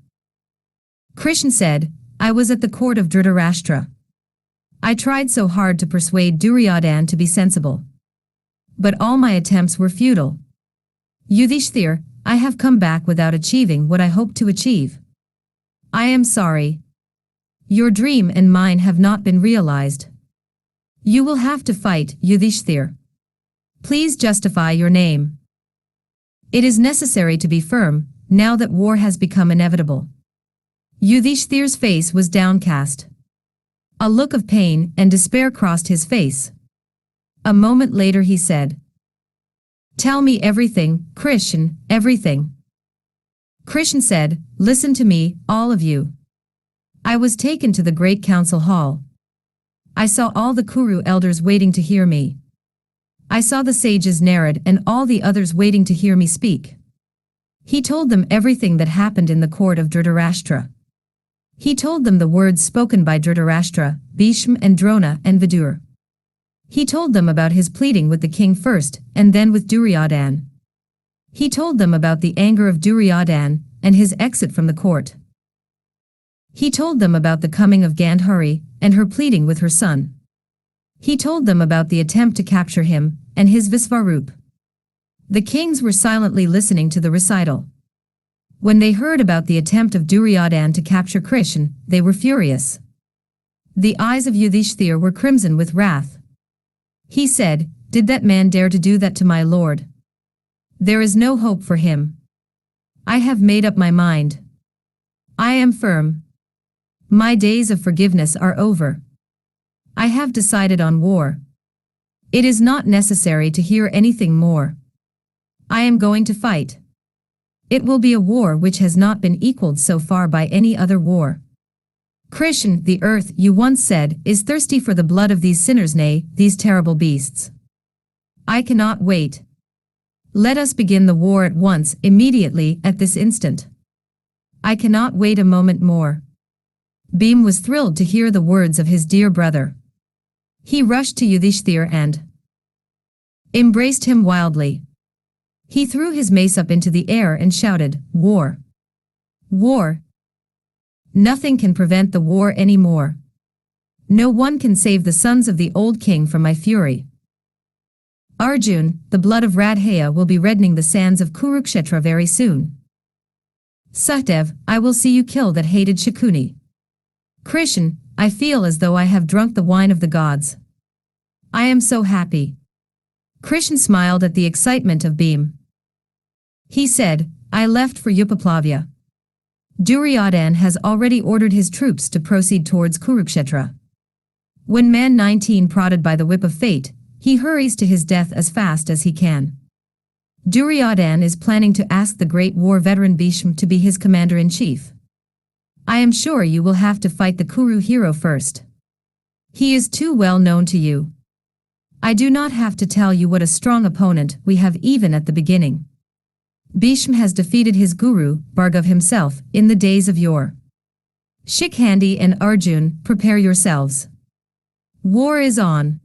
Krishn said, I was at the court of Dhritarashtra. I tried so hard to persuade Duryodhan to be sensible. But all my attempts were futile. Yudhishthir, I have come back without achieving what I hoped to achieve. I am sorry. Your dream and mine have not been realized. You will have to fight, Yudhishthir. Please justify your name. It is necessary to be firm, now that war has become inevitable. Yudhishthir's face was downcast. A look of pain and despair crossed his face. A moment later he said, Tell me everything, Krishn, everything. Krishn said, Listen to me, all of you. I was taken to the great council hall. I saw all the Kuru elders waiting to hear me. I saw the sages Narad and all the others waiting to hear me speak. He told them everything that happened in the court of Dhritarashtra. He told them the words spoken by Dhritarashtra, Bheeshm and Drona and Vidur. He told them about his pleading with the king first and then with Duryodhan. He told them about the anger of Duryodhan and his exit from the court. He told them about the coming of Gandhari and her pleading with her son. He told them about the attempt to capture him and his Viswaroop. The kings were silently listening to the recital. When they heard about the attempt of Duryodhan to capture Krishn, they were furious. The eyes of Yudhishthir were crimson with wrath. He said, Did that man dare to do that to my lord? There is no hope for him. I have made up my mind. I am firm. My days of forgiveness are over. I have decided on war. It is not necessary to hear anything more. I am going to fight. It will be a war which has not been equaled so far by any other war. Krishn, the earth, you once said, is thirsty for the blood of these sinners, nay, these terrible beasts. I cannot wait. Let us begin the war at once, immediately, at this instant. I cannot wait a moment more. Bheem was thrilled to hear the words of his dear brother. He rushed to Yudhishthir and embraced him wildly. He threw his mace up into the air and shouted, War! War! Nothing can prevent the war anymore. No one can save the sons of the old king from my fury. Arjun, the blood of Radhaya will be reddening the sands of Kurukshetra very soon. Sahdev, I will see you kill that hated Shakuni. Krishn, I feel as though I have drunk the wine of the gods. I am so happy. Krishn smiled at the excitement of Bheem. He said, I left for Upaplavya. Duryodhan has already ordered his troops to proceed towards Kurukshetra. When man 19 prodded by the whip of fate, he hurries to his death as fast as he can. Duryodhan is planning to ask the great war veteran Bheeshm to be his commander-in-chief. I am sure you will have to fight the Kuru hero first. He is too well known to you. I do not have to tell you what a strong opponent we have even at the beginning. Bheeshm has defeated his guru, Bhargav himself, in the days of yore. Shikhandi and Arjun, prepare yourselves. War is on.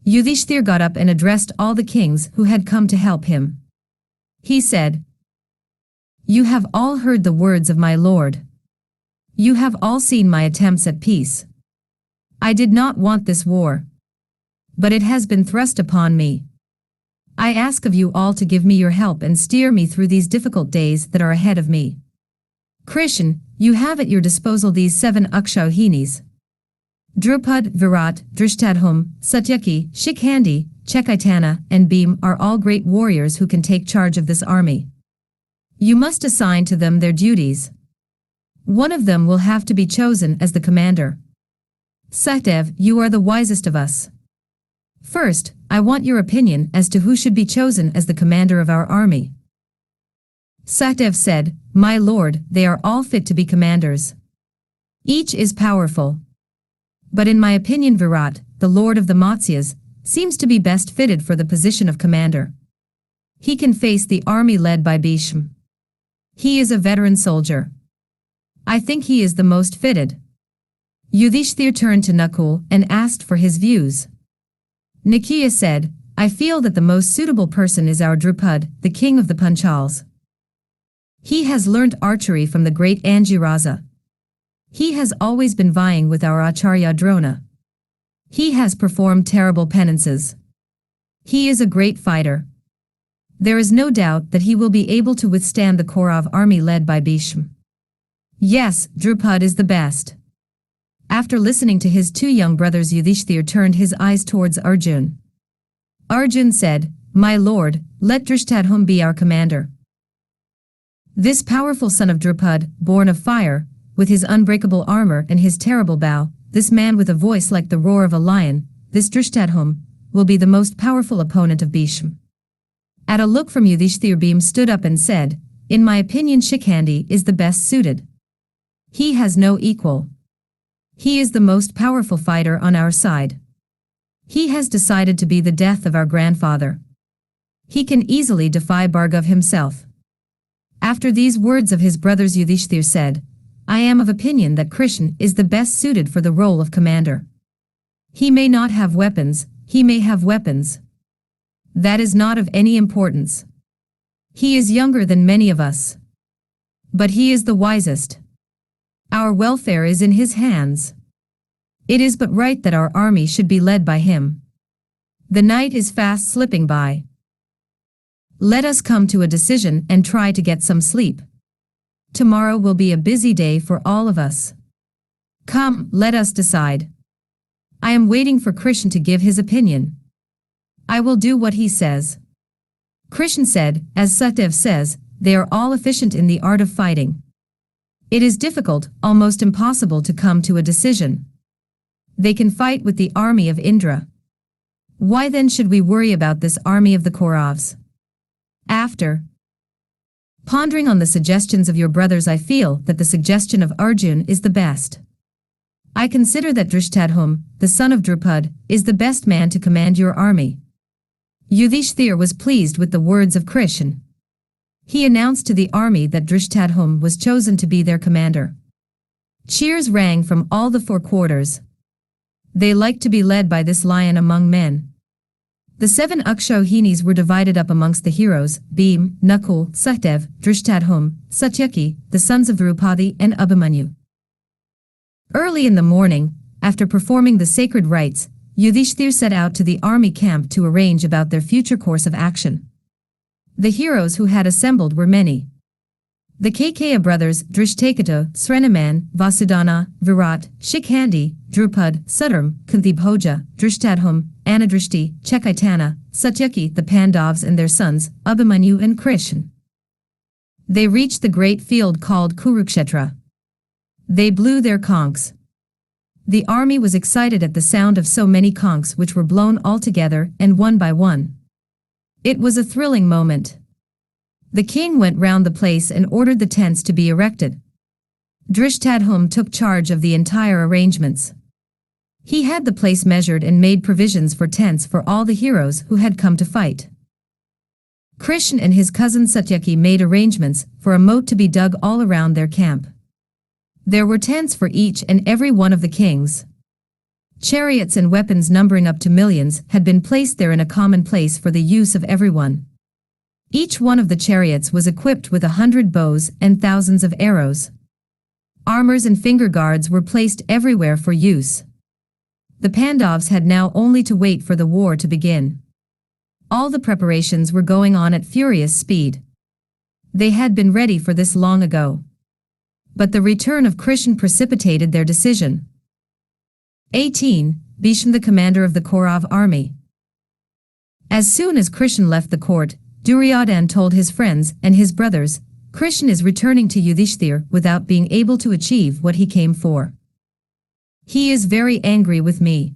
Yudhishthir got up and addressed all the kings who had come to help him. He said, You have all heard the words of my lord. You have all seen my attempts at peace. I did not want this war. But it has been thrust upon me. I ask of you all to give me your help and steer me through these difficult days that are ahead of me. Krishn, you have at your disposal these 7 Akshauhinis. Drupad, Virat, Drishtadhum, Satyaki, Shikhandi, Chaitanya, and Bheem are all great warriors who can take charge of this army. You must assign to them their duties. One of them will have to be chosen as the commander. Sahdev, you are the wisest of us. First, I want your opinion as to who should be chosen as the commander of our army. Sahdev said, My lord, they are all fit to be commanders. Each is powerful. But in my opinion Virat, the lord of the Matsyas, seems to be best fitted for the position of commander. He can face the army led by Bheeshm. He is a veteran soldier. I think he is the most fitted. Yudhishthir turned to Nakul and asked for his views. Nikiya said, I feel that the most suitable person is our Drupad, the king of the Panchals. He has learnt archery from the great Angiraza. He has always been vying with our Acharya Drona. He has performed terrible penances. He is a great fighter. There is no doubt that he will be able to withstand the Kaurav army led by Bheeshm. Yes, Drupad is the best. After listening to his 2 young brothers, Yudhishthir turned his eyes towards Arjun. Arjun said, My lord, let Drishtadhum be our commander. This powerful son of Drupad, born of fire, with his unbreakable armor and his terrible bow, this man with a voice like the roar of a lion, this Drishtadhum, will be the most powerful opponent of Bheeshm. At a look from Yudhishthir, Bheem stood up and said, In my opinion Shikhandi is the best suited. He has no equal. He is the most powerful fighter on our side. He has decided to be the death of our grandfather. He can easily defy Bhargav himself. After these words of his brothers, Yudhishthir said, I am of opinion that Krishn is the best suited for the role of commander. He may not have weapons, he may have weapons. That is not of any importance. He is younger than many of us. But he is the wisest. Our welfare is in his hands. It is but right that our army should be led by him. The night is fast slipping by. Let us come to a decision and try to get some sleep. Tomorrow will be a busy day for all of us. Come, let us decide. I am waiting for Krishn to give his opinion. I will do what he says. Krishn said, as Sahdev says, they are all efficient in the art of fighting. It is difficult, almost impossible to come to a decision. They can fight with the army of Indra. Why then should we worry about this army of the Kauravs? After pondering on the suggestions of your brothers, I feel that the suggestion of Arjun is the best. I consider that Drishtadhum, the son of Drupad, is the best man to command your army. Yudhishthir was pleased with the words of Krishn. He announced to the army that Drishtadhum was chosen to be their commander. Cheers rang from all the 4 quarters. They liked to be led by this lion among men. The 7 Akshauhinis were divided up amongst the heroes, Bheem, Nakul, Sahdev, Drishtadhum, Satyaki, the sons of Draupadi, and Abhimanyu. Early in the morning, after performing the sacred rites, Yudhishthir set out to the army camp to arrange about their future course of action. The heroes who had assembled were many. The Kakaya brothers Drishtakata, Srenaman, Vasudhana, Virat, Shikhandi, Drupad, Sudharm, Kunti-Bhoja, Drishtadhum, Anadrishti, Chekaitana, Satyaki, the Pandavs and their sons, Abhimanyu and Krishn. They reached the great field called Kurukshetra. They blew their conchs. The army was excited at the sound of so many conchs which were blown all together and one by one. It was a thrilling moment. The king went round the place and ordered the tents to be erected. Drishtadhum took charge of the entire arrangements. He had the place measured and made provisions for tents for all the heroes who had come to fight. Krishn and his cousin Satyaki made arrangements for a moat to be dug all around their camp. There were tents for each and every one of the kings. Chariots and weapons numbering up to millions had been placed there in a common place for the use of everyone. Each one of the chariots was equipped with 100 bows and thousands of arrows. Armors and finger guards were placed everywhere for use. The Pandavs had now only to wait for the war to begin. All the preparations were going on at furious speed. They had been ready for this long ago. But the return of Krishn precipitated their decision. 18. Bheeshm, the commander of the Kaurav army. As soon as Krishn left the court, Duryodhan told his friends and his brothers, Krishn is returning to Yudhishthir without being able to achieve what he came for. He is very angry with me.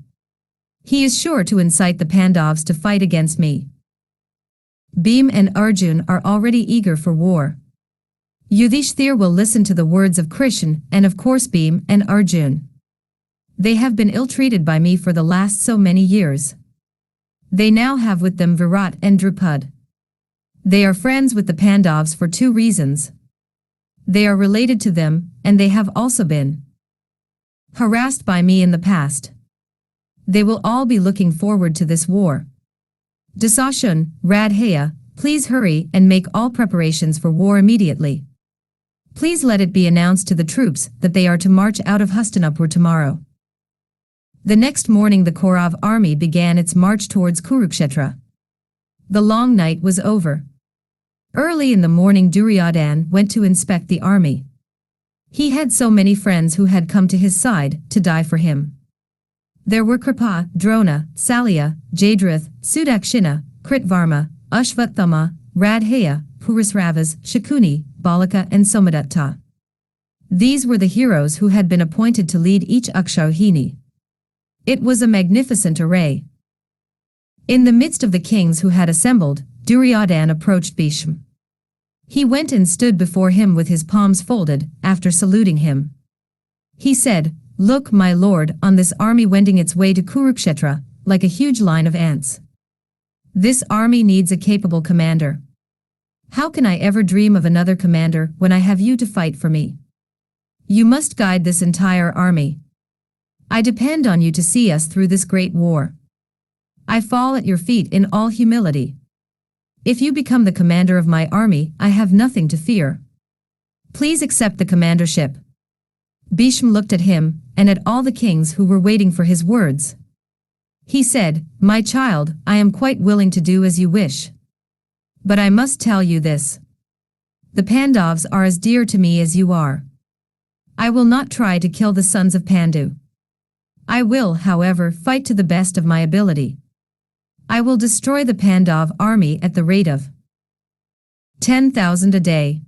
He is sure to incite the Pandavs to fight against me. Bheem and Arjun are already eager for war. Yudhishthir will listen to the words of Krishn and of course Bheem and Arjun. They have been ill-treated by me for the last so many years. They now have with them Virat and Drupad. They are friends with the Pandavs for two reasons. They are related to them, and they have also been harassed by me in the past. They will all be looking forward to this war. Dasashun, Radhaya, please hurry and make all preparations for war immediately. Please let it be announced to the troops that they are to march out of Hastinapur tomorrow. The next morning the Kaurav army began its march towards Kurukshetra. The long night was over. Early in the morning Duryodhan went to inspect the army. He had so many friends who had come to his side to die for him. There were Kripa, Drona, Salya, Jaydrath, Sudakshina, Kritvarma, Ashvathama, Radhaya, Purisravas, Shakuni, Balika and Somadatta. These were the heroes who had been appointed to lead each Akshauhini. It was a magnificent array. In the midst of the kings who had assembled, Duryodhan approached Bheeshm. He went and stood before him with his palms folded, after saluting him. He said, "Look, my lord, on this army wending its way to Kurukshetra, like a huge line of ants. This army needs a capable commander. How can I ever dream of another commander when I have you to fight for me? You must guide this entire army. I depend on you to see us through this great war. I fall at your feet in all humility. If you become the commander of my army, I have nothing to fear. Please accept the commandership." Bheeshm looked at him, and at all the kings who were waiting for his words. He said, "My child, I am quite willing to do as you wish. But I must tell you this. The Pandavs are as dear to me as you are. I will not try to kill the sons of Pandu. I will, however, fight to the best of my ability. I will destroy the Pandav army at the rate of 10,000 a day.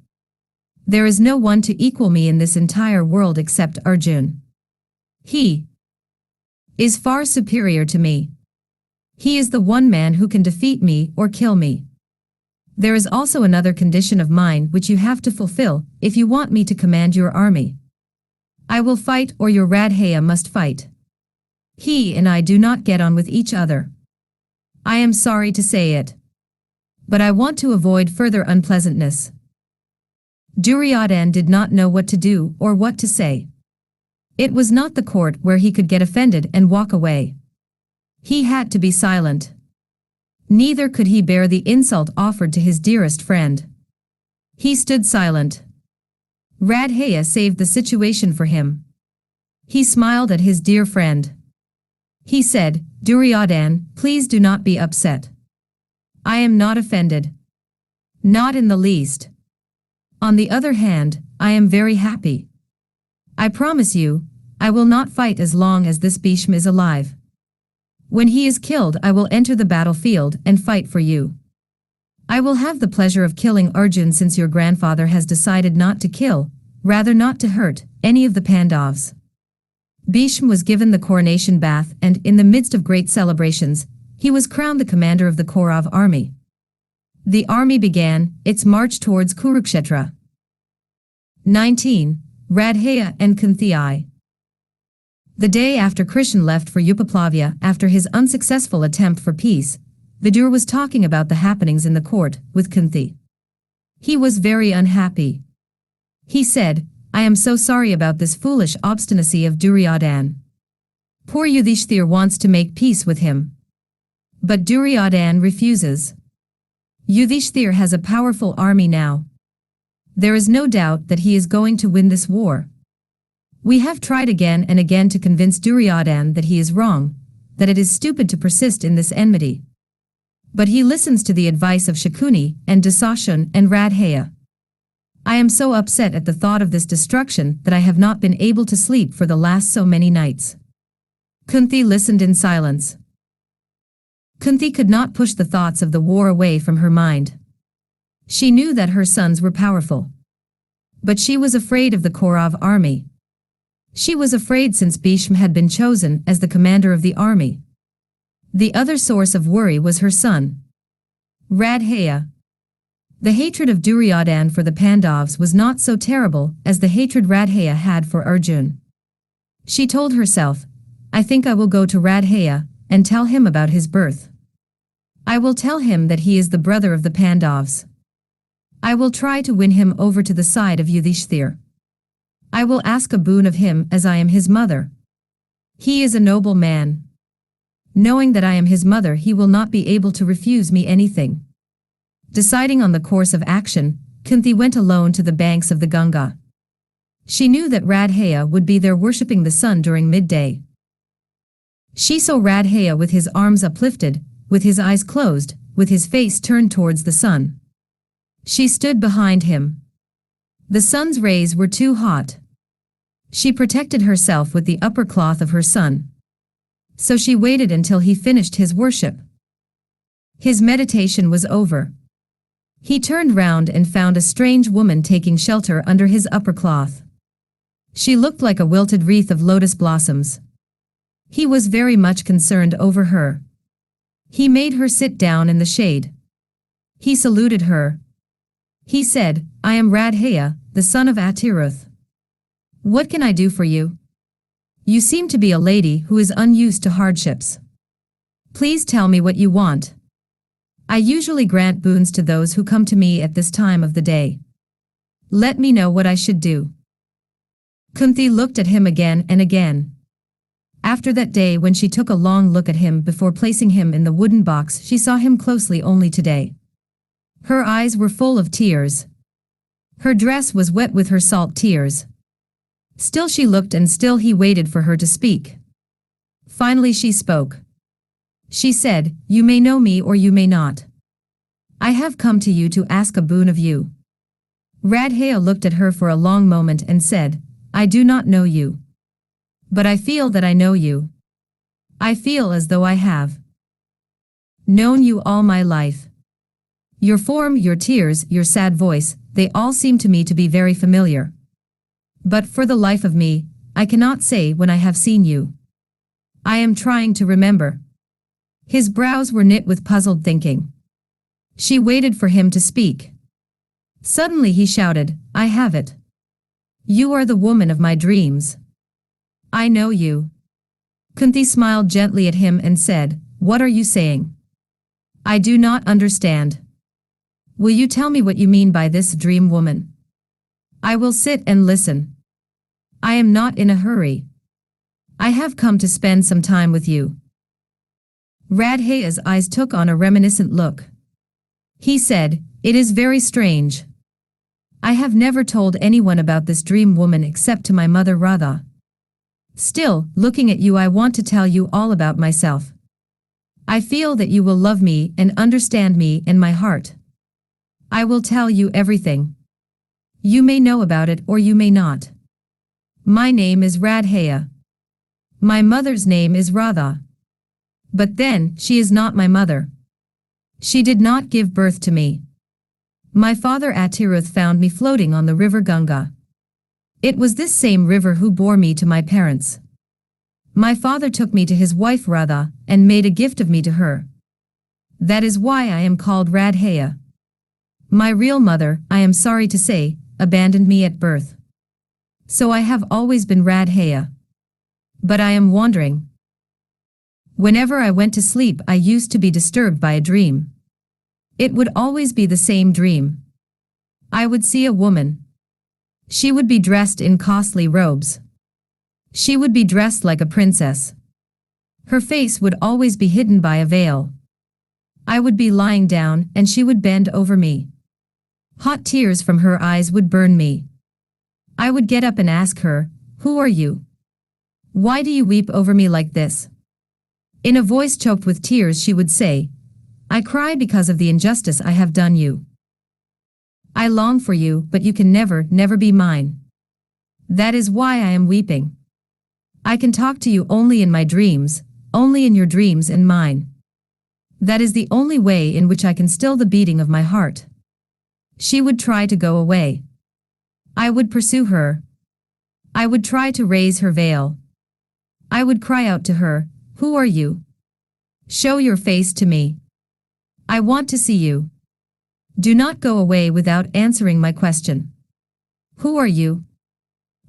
There is no one to equal me in this entire world except Arjun. He is far superior to me. He is the one man who can defeat me or kill me. There is also another condition of mine which you have to fulfill if you want me to command your army. I will fight or your Radhaya must fight. He and I do not get on with each other. I am sorry to say it. But I want to avoid further unpleasantness." Duryodhan did not know what to do or what to say. It was not the court where he could get offended and walk away. He had to be silent. Neither could he bear the insult offered to his dearest friend. He stood silent. Radhaya saved the situation for him. He smiled at his dear friend. He said, Duryodhan, please do not be upset. I am not offended. Not in the least. On the other hand, I am very happy. I promise you, I will not fight as long as this Bheesm is alive. When he is killed, I will enter the battlefield and fight for you. I will have the pleasure of killing Arjun since your grandfather has decided not to kill, rather not to hurt, any of the Pandavas. Bheesm was given the coronation bath and in the midst of great celebrations, he was crowned the commander of the Kaurav army. The army began its march towards Kurukshetra. 19. Radhaya and Kunti-I. The day after Krishn left for Upaplavya after his unsuccessful attempt for peace, Vidur was talking about the happenings in the court with Kunti. He was very unhappy. He said, I am so sorry about this foolish obstinacy of Duryodhan. Poor Yudhishthir wants to make peace with him. But Duryodhan refuses. Yudhishthir has a powerful army now. There is no doubt that he is going to win this war. We have tried again and again to convince Duryodhan that he is wrong, that it is stupid to persist in this enmity. But he listens to the advice of Shakuni and Dasashun and Radhaya. I am so upset at the thought of this destruction that I have not been able to sleep for the last so many nights. Kunti listened in silence. Kunti could not push the thoughts of the war away from her mind. She knew that her sons were powerful. But she was afraid of the Kaurav army. She was afraid since Bheesm had been chosen as the commander of the army. The other source of worry was her son, Radhaya. The hatred of Duryodhan for the Pandavas was not so terrible as the hatred Radhaya had for Arjun. She told herself, I think I will go to Radhaya and tell him about his birth. I will tell him that he is the brother of the Pandavas. I will try to win him over to the side of Yudhishthir. I will ask a boon of him as I am his mother. He is a noble man. Knowing that I am his mother, he will not be able to refuse me anything. Deciding on the course of action, Kunti went alone to the banks of the Ganga. She knew that Radhaya would be there worshipping the sun during midday. She saw Radhaya with his arms uplifted, with his eyes closed, with his face turned towards the sun. She stood behind him. The sun's rays were too hot. She protected herself with the upper cloth of her son. So she waited until he finished his worship. His meditation was over. He turned round and found a strange woman taking shelter under his upper cloth. She looked like a wilted wreath of lotus blossoms. He was very much concerned over her. He made her sit down in the shade. He saluted her. He said, I am Radhaya, the son of Atiruth. What can I do for you? You seem to be a lady who is unused to hardships. Please tell me what you want. I usually grant boons to those who come to me at this time of the day. Let me know what I should do. Kunti looked at him again and again. After that day when she took a long look at him before placing him in the wooden box, she saw him closely only today. Her eyes were full of tears. Her dress was wet with her salt tears. Still she looked and still he waited for her to speak. Finally she spoke. She said, You may know me or you may not. I have come to you to ask a boon of you. Radhaya looked at her for a long moment and said, I do not know you. But I feel that I know you. I feel as though I have known you all my life. Your form, your tears, your sad voice, they all seem to me to be very familiar. But for the life of me, I cannot say when I have seen you. I am trying to remember. His brows were knit with puzzled thinking. She waited for him to speak. Suddenly he shouted, I have it. You are the woman of my dreams. I know you. Kunti smiled gently at him and said, What are you saying? I do not understand. Will you tell me what you mean by this dream woman? I will sit and listen. I am not in a hurry. I have come to spend some time with you. Radhaya's eyes took on a reminiscent look. He said, It is very strange. I have never told anyone about this dream woman except to my mother Radha. Still, looking at you, I want to tell you all about myself. I feel that you will love me and understand me and my heart. I will tell you everything. You may know about it or you may not. My name is Radhaya. My mother's name is Radha. But then, she is not my mother. She did not give birth to me. My father Atiruth found me floating on the river Ganga. It was this same river who bore me to my parents. My father took me to his wife Radha and made a gift of me to her. That is why I am called Radhaya. My real mother, I am sorry to say, abandoned me at birth. So I have always been Radhaya. But I am wandering. Whenever I went to sleep, I used to be disturbed by a dream. It would always be the same dream. I would see a woman. She would be dressed in costly robes. She would be dressed like a princess. Her face would always be hidden by a veil. I would be lying down and she would bend over me. Hot tears from her eyes would burn me. I would get up and ask her, "Who are you? Why do you weep over me like this?" In a voice choked with tears she would say, "I cry because of the injustice I have done you. I long for you, but you can never, never be mine. That is why I am weeping. I can talk to you only in my dreams, only in your dreams and mine. That is the only way in which I can still the beating of my heart." She would try to go away. I would pursue her. I would try to raise her veil. I would cry out to her, "Who are you? Show your face to me. I want to see you. Do not go away without answering my question. Who are you?"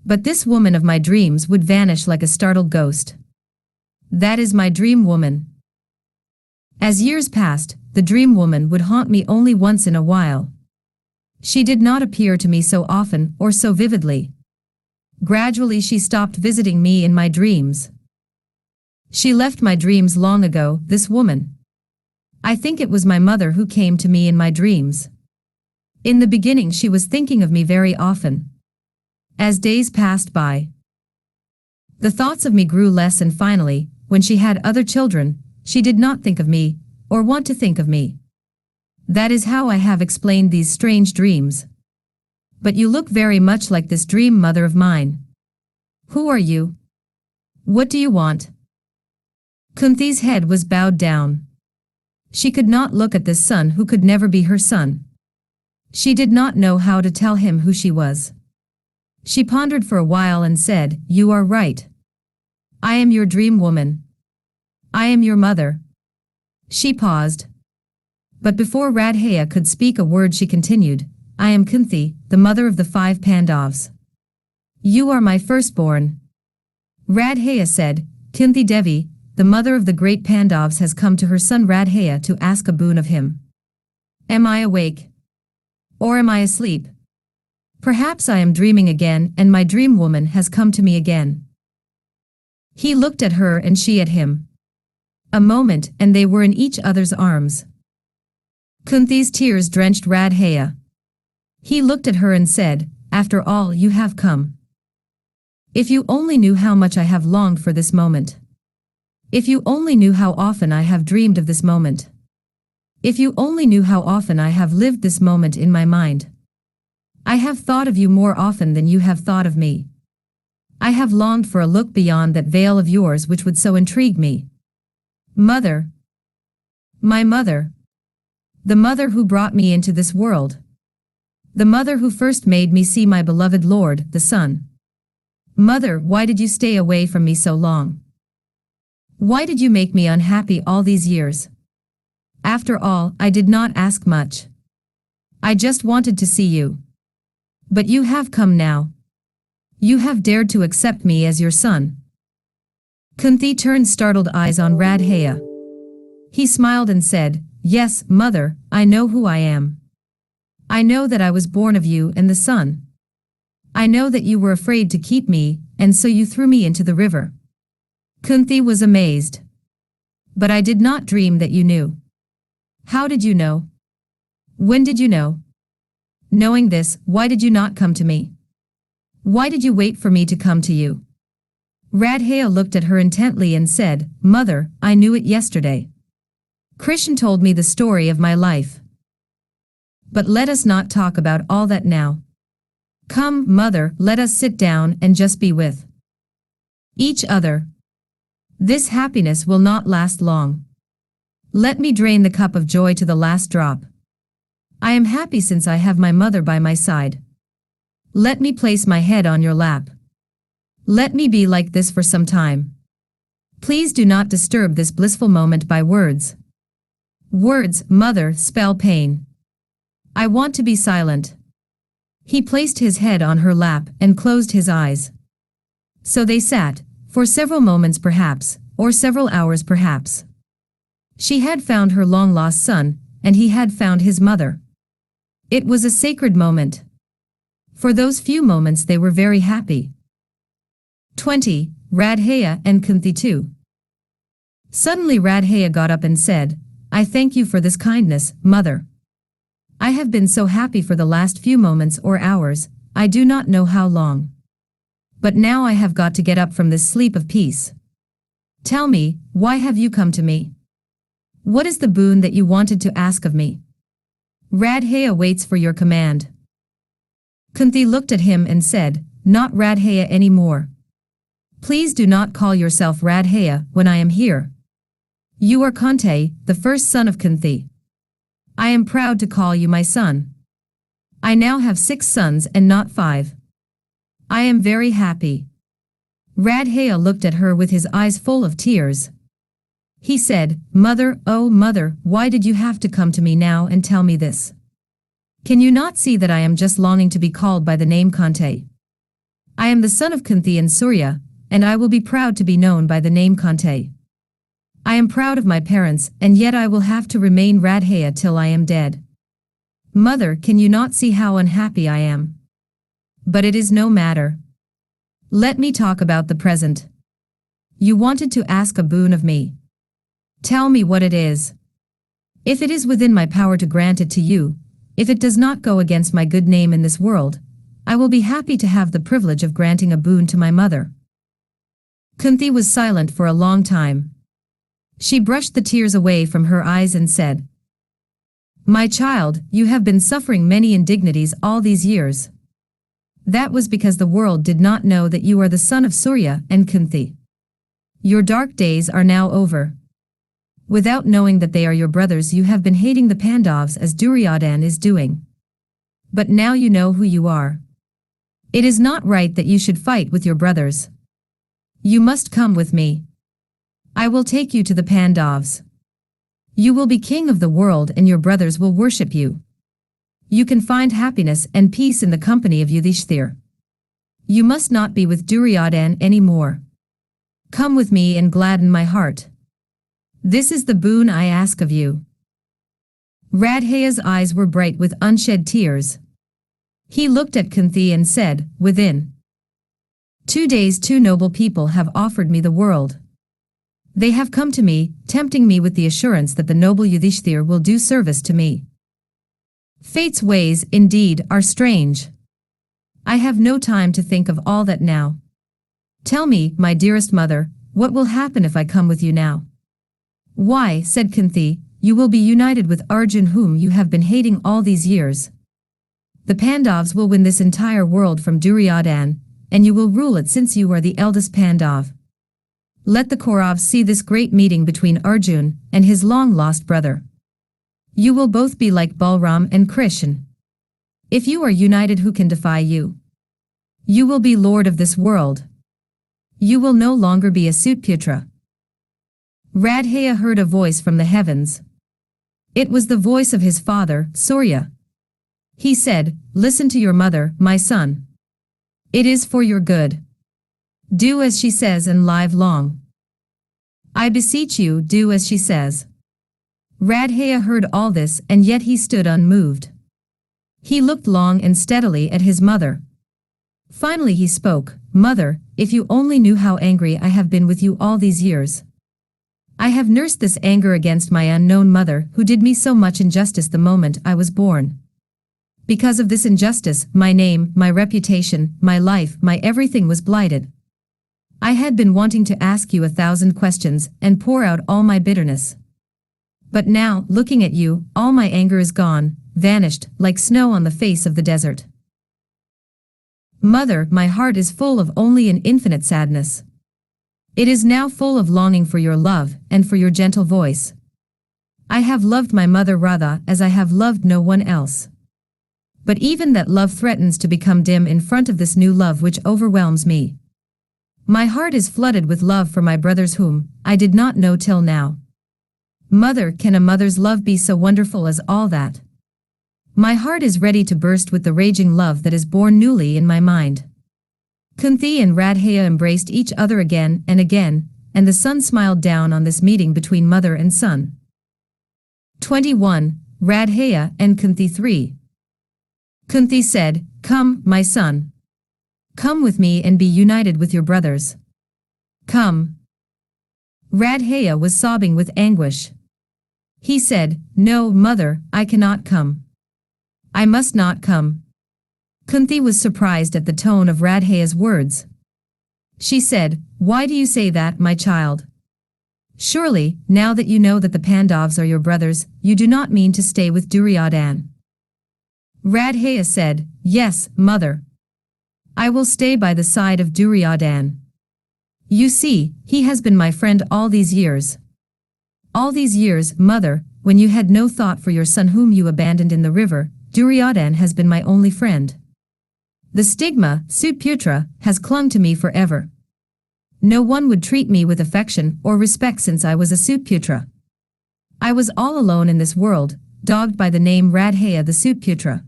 But this woman of my dreams would vanish like a startled ghost. That is my dream woman. As years passed, the dream woman would haunt me only once in a while. She did not appear to me so often or so vividly. Gradually she stopped visiting me in my dreams. She left my dreams long ago, this woman. I think it was my mother who came to me in my dreams. In the beginning she was thinking of me very often. As days passed by, the thoughts of me grew less and finally, when she had other children, she did not think of me, or want to think of me. That is how I have explained these strange dreams. But you look very much like this dream mother of mine. Who are you? What do you want? Kunti's head was bowed down. She could not look at this son who could never be her son. She did not know how to tell him who she was. She pondered for a while and said, "You are right. I am your dream woman. I am your mother." She paused. But before Radhaya could speak a word she continued, "I am Kunti, the mother of the 5 Pandavs. You are my firstborn." Radhaya said, "Kunti Devi, the mother of the great Pandavs, has come to her son Radhaya to ask a boon of him. Am I awake? Or am I asleep? Perhaps I am dreaming again and my dream woman has come to me again." He looked at her and she at him. A moment and they were in each other's arms. Kunti's tears drenched Radhaya. He looked at her and said, "After all, you have come. If you only knew how much I have longed for this moment. If you only knew how often I have dreamed of this moment. If you only knew how often I have lived this moment in my mind. I have thought of you more often than you have thought of me. I have longed for a look beyond that veil of yours which would so intrigue me. Mother. My mother. The mother who brought me into this world. The mother who first made me see my beloved Lord, the Sun. Mother, why did you stay away from me so long? Why did you make me unhappy all these years? After all, I did not ask much. I just wanted to see you. But you have come now. You have dared to accept me as your son." Kunti turned startled eyes on Radhaya. He smiled and said, "Yes, mother, I know who I am. I know that I was born of you and the sun. I know that you were afraid to keep me, and so you threw me into the river." Kunti was amazed. "But I did not dream that you knew." "How did you know? When did you know? Knowing this, why did you not come to me? Why did you wait for me to come to you? Radhaya looked at her intently and said, "Mother, I knew it yesterday. Krishn told me the story of my life. But let us not talk about all that now. Come, mother, let us sit down and just be with each other. This happiness will not last long. Let me drain the cup of joy to the last drop. I am happy since I have my mother by my side. Let me place my head on your lap. Let me be like this for some time. Please do not disturb this blissful moment by words. Words, mother, spell pain. I want to be silent." He placed his head on her lap and closed his eyes. So they sat, for several moments perhaps, or several hours perhaps. She had found her long-lost son, and he had found his mother. It was a sacred moment. For those few moments they were very happy. 20. Radhaya and Kunti-II. Suddenly Radhaya got up and said, "I thank you for this kindness, mother. I have been so happy for the last few moments or hours, I do not know how long. But now I have got to get up from this sleep of peace. Tell me, why have you come to me? What is the boon that you wanted to ask of me?" "Radhaya waits for your command." Kunti looked at him and said, "Not Radhaya any more. Please do not call yourself Radhaya when I am here. You are Kunti, the first son of Kunti. I am proud to call you my son. I now have 6 sons and not 5. I am very happy." Radhaya looked at her with his eyes full of tears. He said, "Mother, oh mother, why did you have to come to me now and tell me this? Can you not see that I am just longing to be called by the name Kunti? I am the son of Kunti and Surya, and I will be proud to be known by the name Kunti. I am proud of my parents, and yet I will have to remain Radhaya till I am dead. Mother, can you not see how unhappy I am? But it is no matter. Let me talk about the present. You wanted to ask a boon of me. Tell me what it is. If it is within my power to grant it to you, if it does not go against my good name in this world, I will be happy to have the privilege of granting a boon to my mother." Kunti was silent for a long time. She brushed the tears away from her eyes and said, "My child, you have been suffering many indignities all these years. That was because the world did not know that you are the son of Surya and Kunti. Your dark days are now over. Without knowing that they are your brothers, you have been hating the Pandavs as Duryodhan is doing. But now you know who you are. It is not right that you should fight with your brothers. You must come with me. I will take you to the Pandavs. You will be king of the world and your brothers will worship you. You can find happiness and peace in the company of Yudhishthir. You must not be with Duryodhan any more. Come with me and gladden my heart. This is the boon I ask of you." Radhaya's eyes were bright with unshed tears. He looked at Kunti and said, "Within 2 days 2 noble people have offered me the world. They have come to me, tempting me with the assurance that the noble Yudhishthir will do service to me. Fate's ways, indeed, are strange. I have no time to think of all that now. Tell me, my dearest mother, what will happen if I come with you now?" "Why," said Kunti, "you will be united with Arjun whom you have been hating all these years. The Pandavs will win this entire world from Duryodhan, and you will rule it since you are the eldest Pandav. Let the Kauravs see this great meeting between Arjun and his long-lost brother. You will both be like Balram and Krishn. If you are united, who can defy you? You will be lord of this world. You will no longer be a Sutputra." Radhaya heard a voice from the heavens. It was the voice of his father, Surya. He said, "Listen to your mother, my son. It is for your good. Do as she says and live long. I beseech you, do as she says." Radhaya heard all this and yet he stood unmoved. He looked long and steadily at his mother. Finally he spoke, "Mother, if you only knew how angry I have been with you all these years. I have nursed this anger against my unknown mother who did me so much injustice the moment I was born. Because of this injustice, my name, my reputation, my life, my everything was blighted. I had been wanting to ask you 1,000 questions and pour out all my bitterness. But now, looking at you, all my anger is gone, vanished, like snow on the face of the desert. Mother, my heart is full of only an infinite sadness. It is now full of longing for your love and for your gentle voice. I have loved my mother Radha as I have loved no one else. But even that love threatens to become dim in front of this new love which overwhelms me. My heart is flooded with love for my brothers whom I did not know till now. Mother, can a mother's love be so wonderful as all that? My heart is ready to burst with the raging love that is born newly in my mind. Kunti and Radhaya embraced each other again, and the sun smiled down on this meeting between mother and son. 21. Radhaya and Kunti-III. Kunti said, "Come, my son. Come with me and be united with your brothers. Come." Radhaya was sobbing with anguish. He said, "No, mother, I cannot come. I must not come." Kunti was surprised at the tone of Radhaya's words. She said, "Why do you say that, my child? Surely, now that you know that the Pandavs are your brothers, you do not mean to stay with Duryodhan." Radhaya said, "Yes, mother. I will stay by the side of Duryodhan. You see, he has been my friend all these years. All these years, mother, when you had no thought for your son whom you abandoned in the river, Duryodhan has been my only friend. The stigma, Sutputra, has clung to me forever. No one would treat me with affection or respect since I was a Sutputra. I was all alone in this world, dogged by the name Radhaya the Sutputra.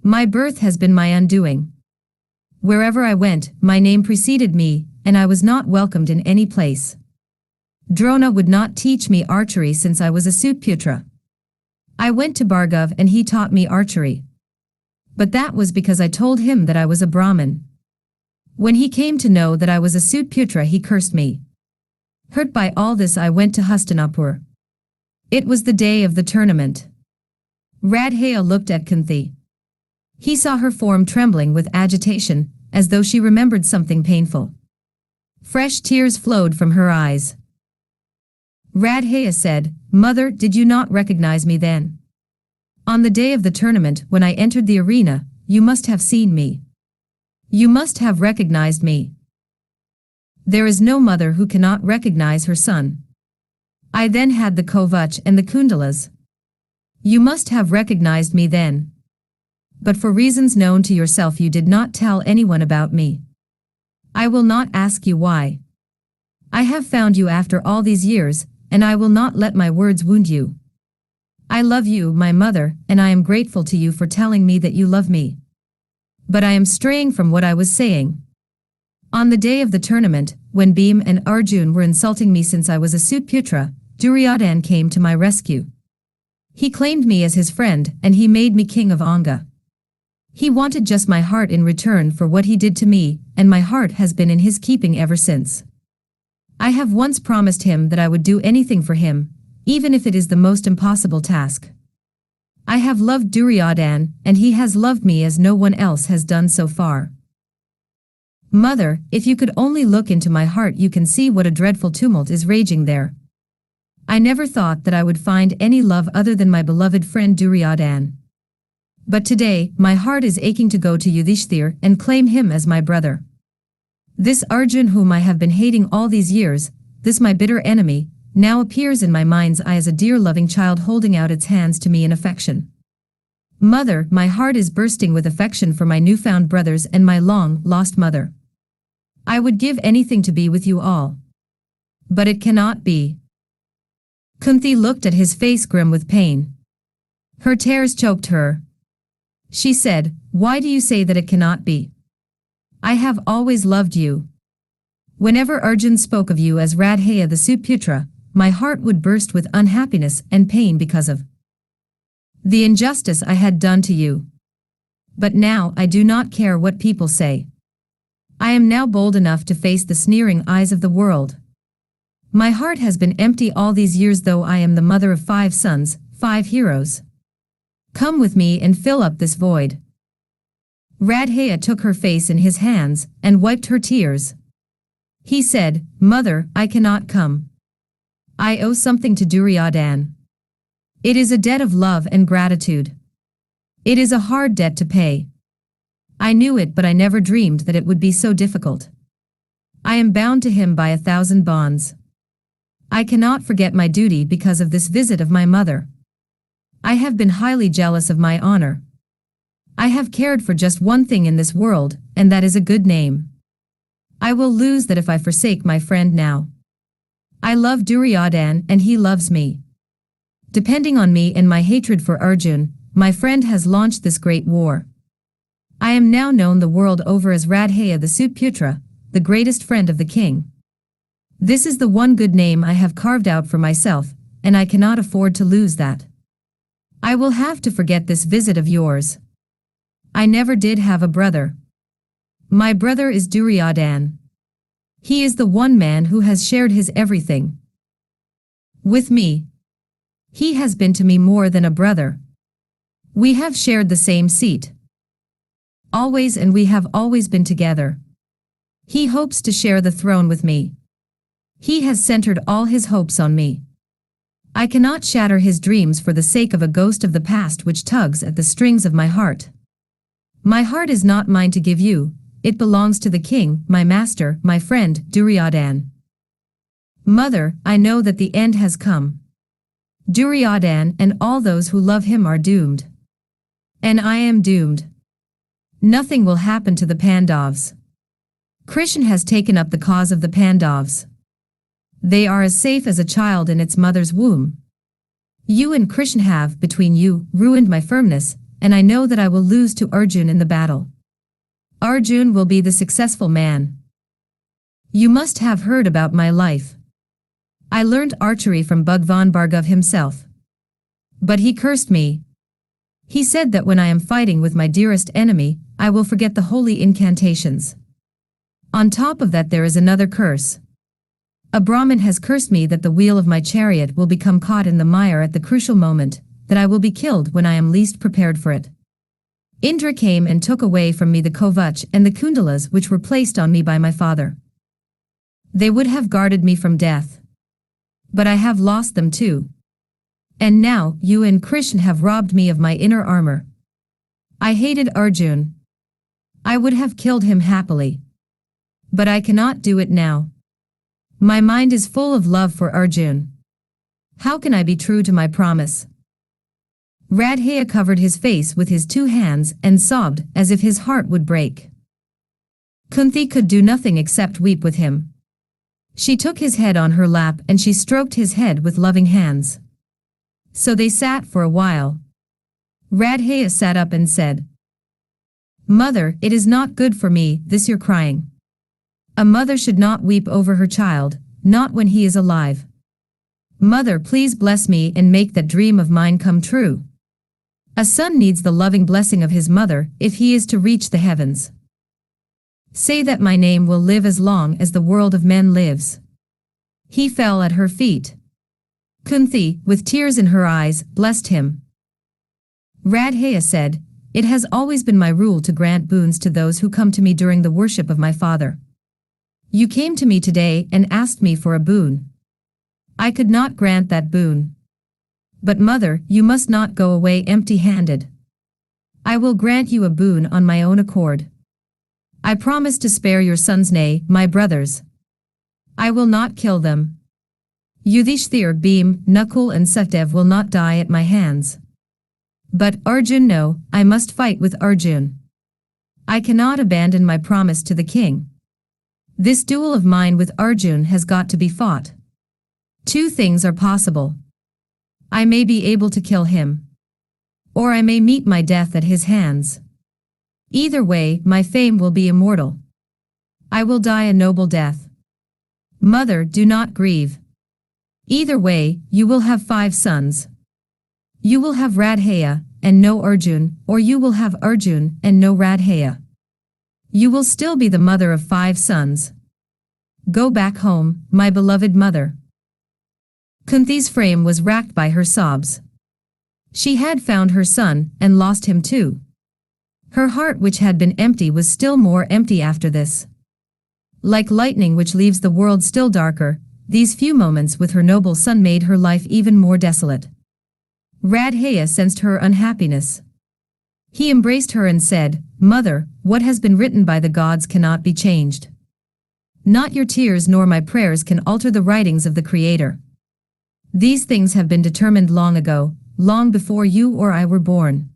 My birth has been my undoing. Wherever I went, my name preceded me, and I was not welcomed in any place. Drona would not teach me archery since I was a Sutputra. I went to Bhargav and he taught me archery. But that was because I told him that I was a Brahmin. When he came to know that I was a Sutputra, he cursed me. Hurt by all this, I went to Hastinapur. It was the day of the tournament. Radhaya looked at Kunti. He saw her form trembling with agitation, as though she remembered something painful. Fresh tears flowed from her eyes. Radhaya said, "Mother, did you not recognize me then? On the day of the tournament, when I entered the arena, you must have seen me. You must have recognized me. There is no mother who cannot recognize her son. I then had the Kovach and the Kundalas. You must have recognized me then. But for reasons known to yourself you did not tell anyone about me. I will not ask you why. I have found you after all these years, and I will not let my words wound you. I love you, my mother, and I am grateful to you for telling me that you love me. But I am straying from what I was saying. On the day of the tournament, when Bheem and Arjun were insulting me since I was a Sutputra, Duryodhan came to my rescue. He claimed me as his friend, and he made me king of Anga. He wanted just my heart in return for what he did to me, and my heart has been in his keeping ever since. I have once promised him that I would do anything for him, even if it is the most impossible task. I have loved Duryodhan, and he has loved me as no one else has done so far. Mother, if you could only look into my heart, you can see what a dreadful tumult is raging there. I never thought that I would find any love other than my beloved friend Duryodhan. But today, my heart is aching to go to Yudhishthir and claim him as my brother. This Arjun whom I have been hating all these years, this my bitter enemy, now appears in my mind's eye as a dear loving child holding out its hands to me in affection. Mother, my heart is bursting with affection for my newfound brothers and my long-lost mother. I would give anything to be with you all. But it cannot be." Kunti looked at his face grim with pain. Her tears choked her. She said, "Why do you say that it cannot be? I have always loved you. Whenever Arjun spoke of you as Radhaya the Sutputra, my heart would burst with unhappiness and pain because of the injustice I had done to you. But now I do not care what people say. I am now bold enough to face the sneering eyes of the world. My heart has been empty all these years, though I am the mother of 5 sons, 5 heroes. Come with me and fill up this void." Radhaya took her face in his hands and wiped her tears. He said, "Mother, I cannot come. I owe something to Duryodhan. It is a debt of love and gratitude. It is a hard debt to pay. I knew it, but I never dreamed that it would be so difficult. I am bound to him by 1,000 bonds. I cannot forget my duty because of this visit of my mother. I have been highly jealous of my honor. I have cared for just one thing in this world, and that is a good name. I will lose that if I forsake my friend now. I love Duryodhan and he loves me. Depending on me and my hatred for Arjun, my friend has launched this great war. I am now known the world over as Radhaya the Sutputra, the greatest friend of the king. This is the one good name I have carved out for myself, and I cannot afford to lose that. I will have to forget this visit of yours. I never did have a brother. My brother is Duryodhan. He is the one man who has shared his everything with me. He has been to me more than a brother. We have shared the same seat. Always, and we have always been together. He hopes to share the throne with me. He has centered all his hopes on me. I cannot shatter his dreams for the sake of a ghost of the past which tugs at the strings of my heart. My heart is not mine to give you, it belongs to the king, my master, my friend, Duryodhan. Mother, I know that the end has come. Duryodhan and all those who love him are doomed. And I am doomed. Nothing will happen to the Pandavs. Krishn has taken up the cause of the Pandavs. They are as safe as a child in its mother's womb. You and Krishn have, between you, ruined my firmness, and I know that I will lose to Arjun in the battle. Arjun will be the successful man. You must have heard about my life. I learned archery from Bhagwan Bhargav himself. But he cursed me. He said that when I am fighting with my dearest enemy, I will forget the holy incantations. On top of that there is another curse. A Brahmin has cursed me that the wheel of my chariot will become caught in the mire at the crucial moment, that I will be killed when I am least prepared for it. Indra came and took away from me the Kovach and the Kundalas which were placed on me by my father. They would have guarded me from death. But I have lost them too. And now, you and Krishn have robbed me of my inner armor. I hated Arjun. I would have killed him happily. But I cannot do it now. My mind is full of love for Arjun. How can I be true to my promise? Radhaya covered his face with his 2 hands and sobbed as if his heart would break. Kunti could do nothing except weep with him. She took his head on her lap and she stroked his head with loving hands. So they sat for a while. Radhaya sat up and said, "Mother, it is not good for me, this your crying. A mother should not weep over her child, not when he is alive. Mother, please bless me and make that dream of mine come true. A son needs the loving blessing of his mother if he is to reach the heavens. Say that my name will live as long as the world of men lives." He fell at her feet. Kunti, with tears in her eyes, blessed him. Radhaya said, "It has always been my rule to grant boons to those who come to me during the worship of my father. You came to me today and asked me for a boon. I could not grant that boon. But mother, you must not go away empty-handed. I will grant you a boon on my own accord. I promise to spare your sons, nay, my brothers. I will not kill them. Yudhishthir, Bheem, Nakul and Sahadev will not die at my hands. But Arjun, no, I must fight with Arjun. I cannot abandon my promise to the king. This duel of mine with Arjun has got to be fought. 2 things are possible. I may be able to kill him. Or I may meet my death at his hands. Either way, my fame will be immortal. I will die a noble death. Mother, do not grieve. Either way, you will have 5 sons. You will have Radhaya, and no Arjun, or you will have Arjun, and no Radhaya. You will still be the mother of 5 sons. Go back home, my beloved mother." Kunti's frame was racked by her sobs. She had found her son, and lost him too. Her heart, which had been empty, was still more empty after this. Like lightning which leaves the world still darker, these few moments with her noble son made her life even more desolate. Radhaya sensed her unhappiness. He embraced her and said, "Mother, what has been written by the gods cannot be changed. Not your tears nor my prayers can alter the writings of the Creator. These things have been determined long ago, long before you or I were born.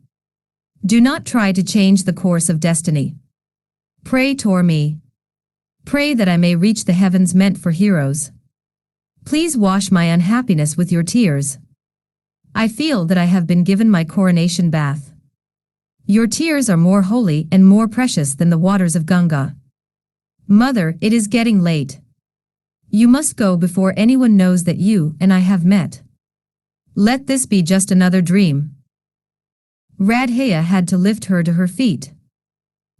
Do not try to change the course of destiny. Pray toward me. Pray that I may reach the heavens meant for heroes. Please wash my unhappiness with your tears. I feel that I have been given my coronation bath. Your tears are more holy and more precious than the waters of Ganga. Mother, it is getting late. You must go before anyone knows that you and I have met. Let this be just another dream." Radhaya had to lift her to her feet.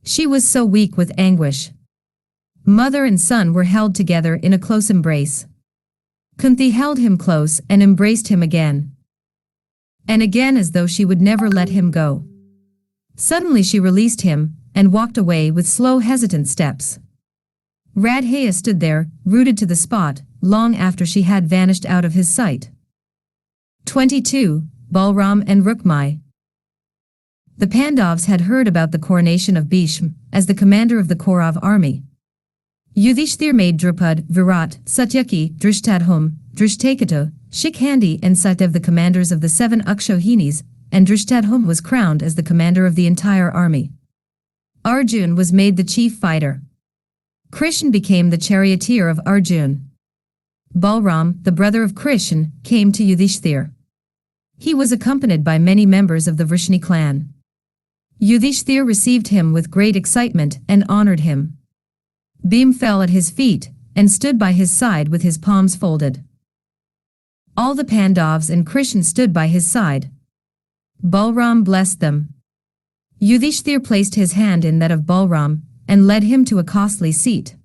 She was so weak with anguish. Mother and son were held together in a close embrace. Kunti held him close and embraced him again. And again, as though she would never let him go. Suddenly she released him and walked away with slow, hesitant steps. Radhaya stood there, rooted to the spot, long after she had vanished out of his sight. 22. Balram and Rukmi. The Pandavs had heard about the coronation of Bheeshm as the commander of the Kaurav army. Yudhishthir made Drupad, Virat, Satyaki, Drishtadhum, Drishtakatu, Shikhandi and Satyav the commanders of the 7 Akshauhinis, and Drishtadhum was crowned as the commander of the entire army. Arjun was made the chief fighter. Krishn became the charioteer of Arjun. Balram, the brother of Krishn, came to Yudhishthir. He was accompanied by many members of the Vrishni clan. Yudhishthir received him with great excitement and honored him. Bheem fell at his feet and stood by his side with his palms folded. All the Pandavs and Krishn stood by his side. Balram blessed them. Yudhishthir placed his hand in that of Balram and led him to a costly seat.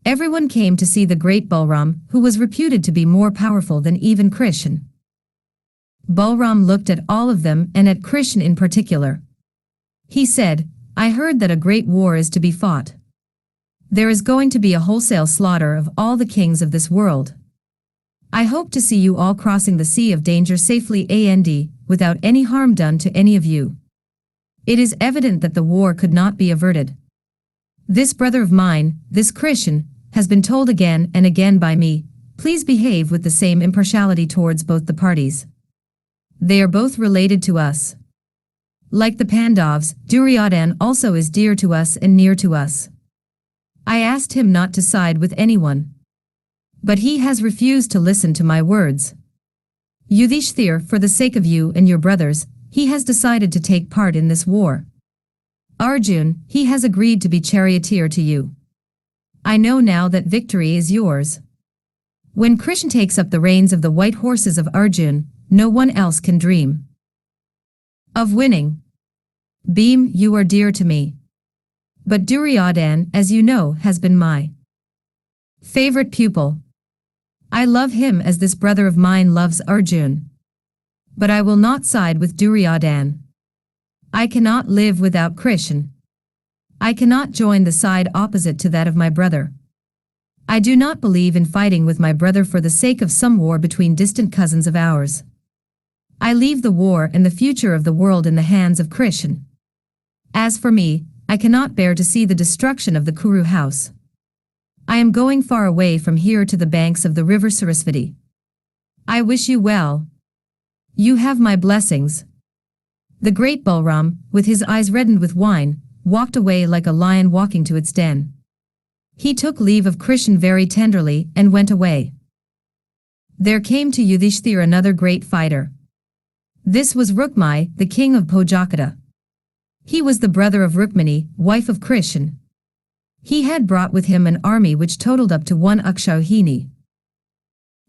Everyone came to see the great Balram, who was reputed to be more powerful than even Krishn. Balram looked at all of them and at Krishn in particular. He said, "I heard that a great war is to be fought. There is going to be a wholesale slaughter of all the kings of this world. I hope to see you all crossing the sea of danger safely and without any harm done to any of you. It is evident that the war could not be averted. This brother of mine, this Krishn, has been told again and again by me, please behave with the same impartiality towards both the parties. They are both related to us. Like the Pandavs, Duryodhan also is dear to us and near to us. I asked him not to side with anyone. But he has refused to listen to my words. Yudhishthir, for the sake of you and your brothers, he has decided to take part in this war. Arjun, he has agreed to be charioteer to you. I know now that victory is yours. When Krishn takes up the reins of the white horses of Arjun, no one else can dream of winning. Bheem, you are dear to me. But Duryodhan, as you know, has been my favorite pupil. I love him as this brother of mine loves Arjun. But I will not side with Duryodhan. I cannot live without Krishn. I cannot join the side opposite to that of my brother. I do not believe in fighting with my brother for the sake of some war between distant cousins of ours. I leave the war and the future of the world in the hands of Krishn. As for me, I cannot bear to see the destruction of the Kuru house. I am going far away from here to the banks of the river Sarasvati. I wish you well. You have my blessings." The great Balram, with his eyes reddened with wine, walked away like a lion walking to its den. He took leave of Krishn very tenderly and went away. There came to Yudhishthir another great fighter. This was Rukmi, the king of Bhojakata. He was the brother of Rukmini, wife of Krishn. He had brought with him an army which totaled up to 1 Akshauhini.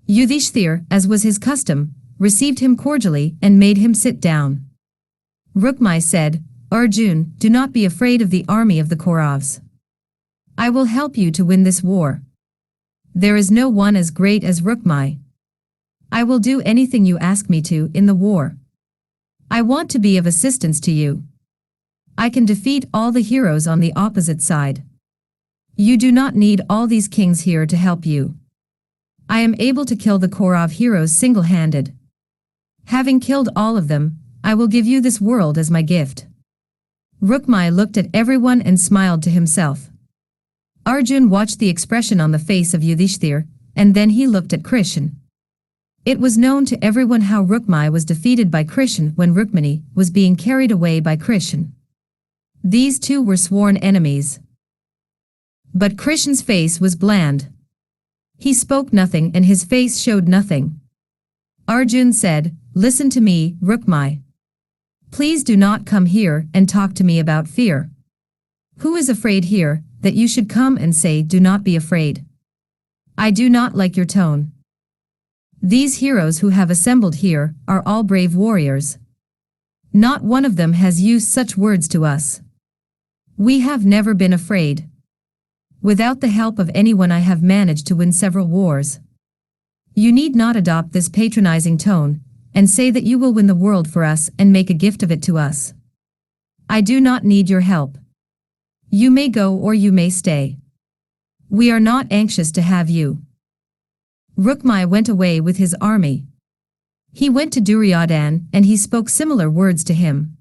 Yudhishthir, as was his custom, received him cordially and made him sit down. Rukmi said, "Arjun, do not be afraid of the army of the Kauravs. I will help you to win this war. There is no one as great as Rukmi. I will do anything you ask me to in the war. I want to be of assistance to you. I can defeat all the heroes on the opposite side. You do not need all these kings here to help you. I am able to kill the Kaurav heroes single-handed. Having killed all of them, I will give you this world as my gift." Rukmi looked at everyone and smiled to himself. Arjun watched the expression on the face of Yudhishthir, and then he looked at Krishn. It was known to everyone how Rukmi was defeated by Krishn when Rukmini was being carried away by Krishn. These two were sworn enemies. But Krishn's face was bland. He spoke nothing and his face showed nothing. Arjun said, "Listen to me, Rukmi. Please do not come here and talk to me about fear. Who is afraid here, that you should come and say do not be afraid? I do not like your tone. These heroes who have assembled here are all brave warriors. Not one of them has used such words to us. We have never been afraid. Without the help of anyone I have managed to win several wars. You need not adopt this patronizing tone, and say that you will win the world for us and make a gift of it to us. I do not need your help. You may go or you may stay. We are not anxious to have you." Rukmi went away with his army. He went to Duryodhan and he spoke similar words to him.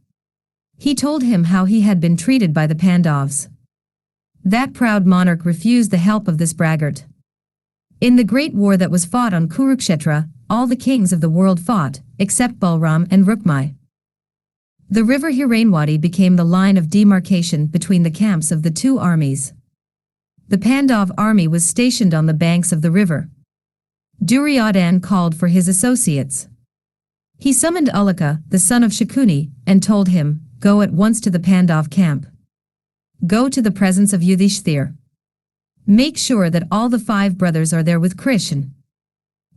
He told him how he had been treated by the Pandavs. That proud monarch refused the help of this braggart. In the great war that was fought on Kurukshetra, all the kings of the world fought, except Balram and Rukmi. The river Hiranwadi became the line of demarcation between the camps of the two armies. The Pandav army was stationed on the banks of the river. Duryodhan called for his associates. He summoned Uluka, the son of Shakuni, and told him, "Go at once to the Pandav camp. Go to the presence of Yudhishthir. Make sure that all the 5 brothers are there with Krishn.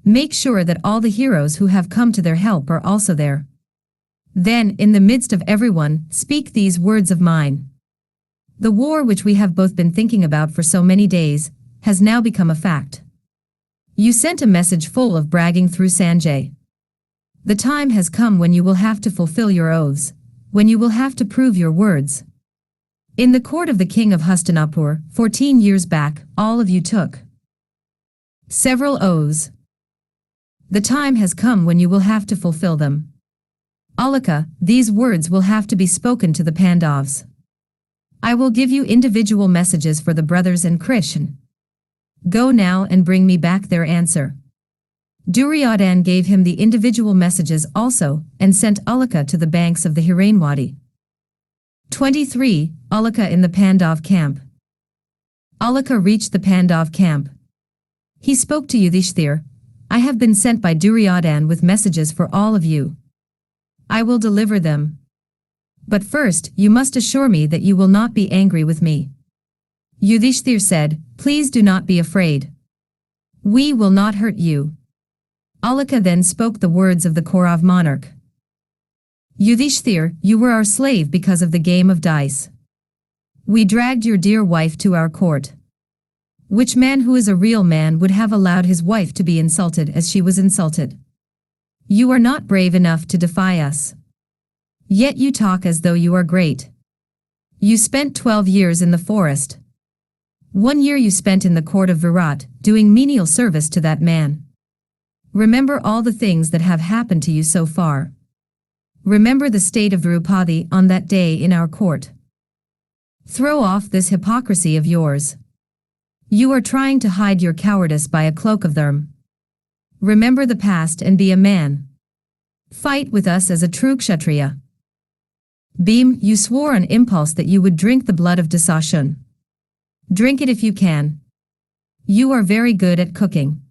Make sure that all the heroes who have come to their help are also there. Then, in the midst of everyone, speak these words of mine. The war which we have both been thinking about for so many days, has now become a fact. You sent a message full of bragging through Sanjay. The time has come when you will have to fulfill your oaths, when you will have to prove your words. In the court of the king of Hastinapur, 14 years back, all of you took several oaths. The time has come when you will have to fulfill them. Uluka, these words will have to be spoken to the Pandavs. I will give you individual messages for the brothers and Krishn. Go now and bring me back their answer." Duryodhan gave him the individual messages also, and sent Uluka to the banks of the Hiranwadi. 23. Uluka in the Pandav camp. Uluka reached the Pandav camp. He spoke to Yudhishthir, "I have been sent by Duryodhan with messages for all of you. I will deliver them. But first, you must assure me that you will not be angry with me." Yudhishthir said, "Please do not be afraid. We will not hurt you." Uluka then spoke the words of the Kaurav monarch. "Yudhishthir, you were our slave because of the game of dice. We dragged your dear wife to our court. Which man who is a real man would have allowed his wife to be insulted as she was insulted? You are not brave enough to defy us. Yet you talk as though you are great. You spent 12 years in the forest. 1 year you spent in the court of Virat, doing menial service to that man. Remember all the things that have happened to you so far. Remember the state of Draupadi on that day in our court. Throw off this hypocrisy of yours. You are trying to hide your cowardice by a cloak of them. Remember the past and be a man. Fight with us as a true Kshatriya. Bheem, you swore on impulse that you would drink the blood of Dasashun. Drink it if you can. You are very good at cooking.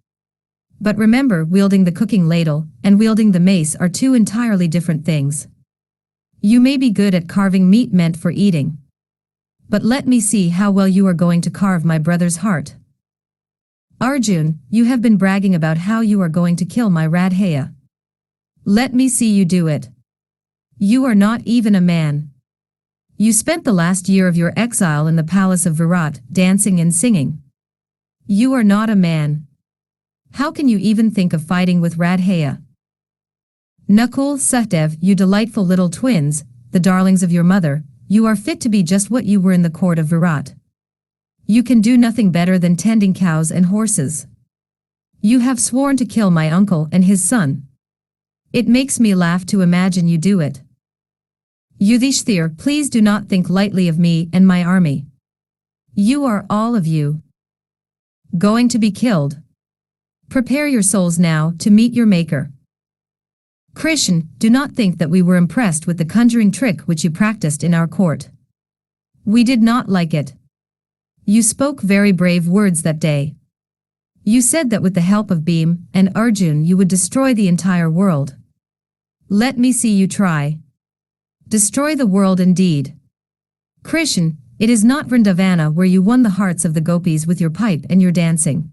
But remember, wielding the cooking ladle and wielding the mace are two entirely different things. You may be good at carving meat meant for eating. But let me see how well you are going to carve my brother's heart. Arjun, you have been bragging about how you are going to kill my Radhaya. Let me see you do it. You are not even a man. You spent the last year of your exile in the palace of Virat, dancing and singing. You are not a man. How can you even think of fighting with Radhaya? Nakul, Sahdev, you delightful little twins, the darlings of your mother, you are fit to be just what you were in the court of Virat. You can do nothing better than tending cows and horses. You have sworn to kill my uncle and his son. It makes me laugh to imagine you do it. Yudhishthir, please do not think lightly of me and my army. You are all of you going to be killed. Prepare your souls now to meet your maker. Krishn, do not think that we were impressed with the conjuring trick which you practiced in our court. We did not like it. You spoke very brave words that day. You said that with the help of Bheem and Arjun you would destroy the entire world. Let me see you try. Destroy the world indeed. Krishn, it is not Vrindavana where you won the hearts of the gopis with your pipe and your dancing.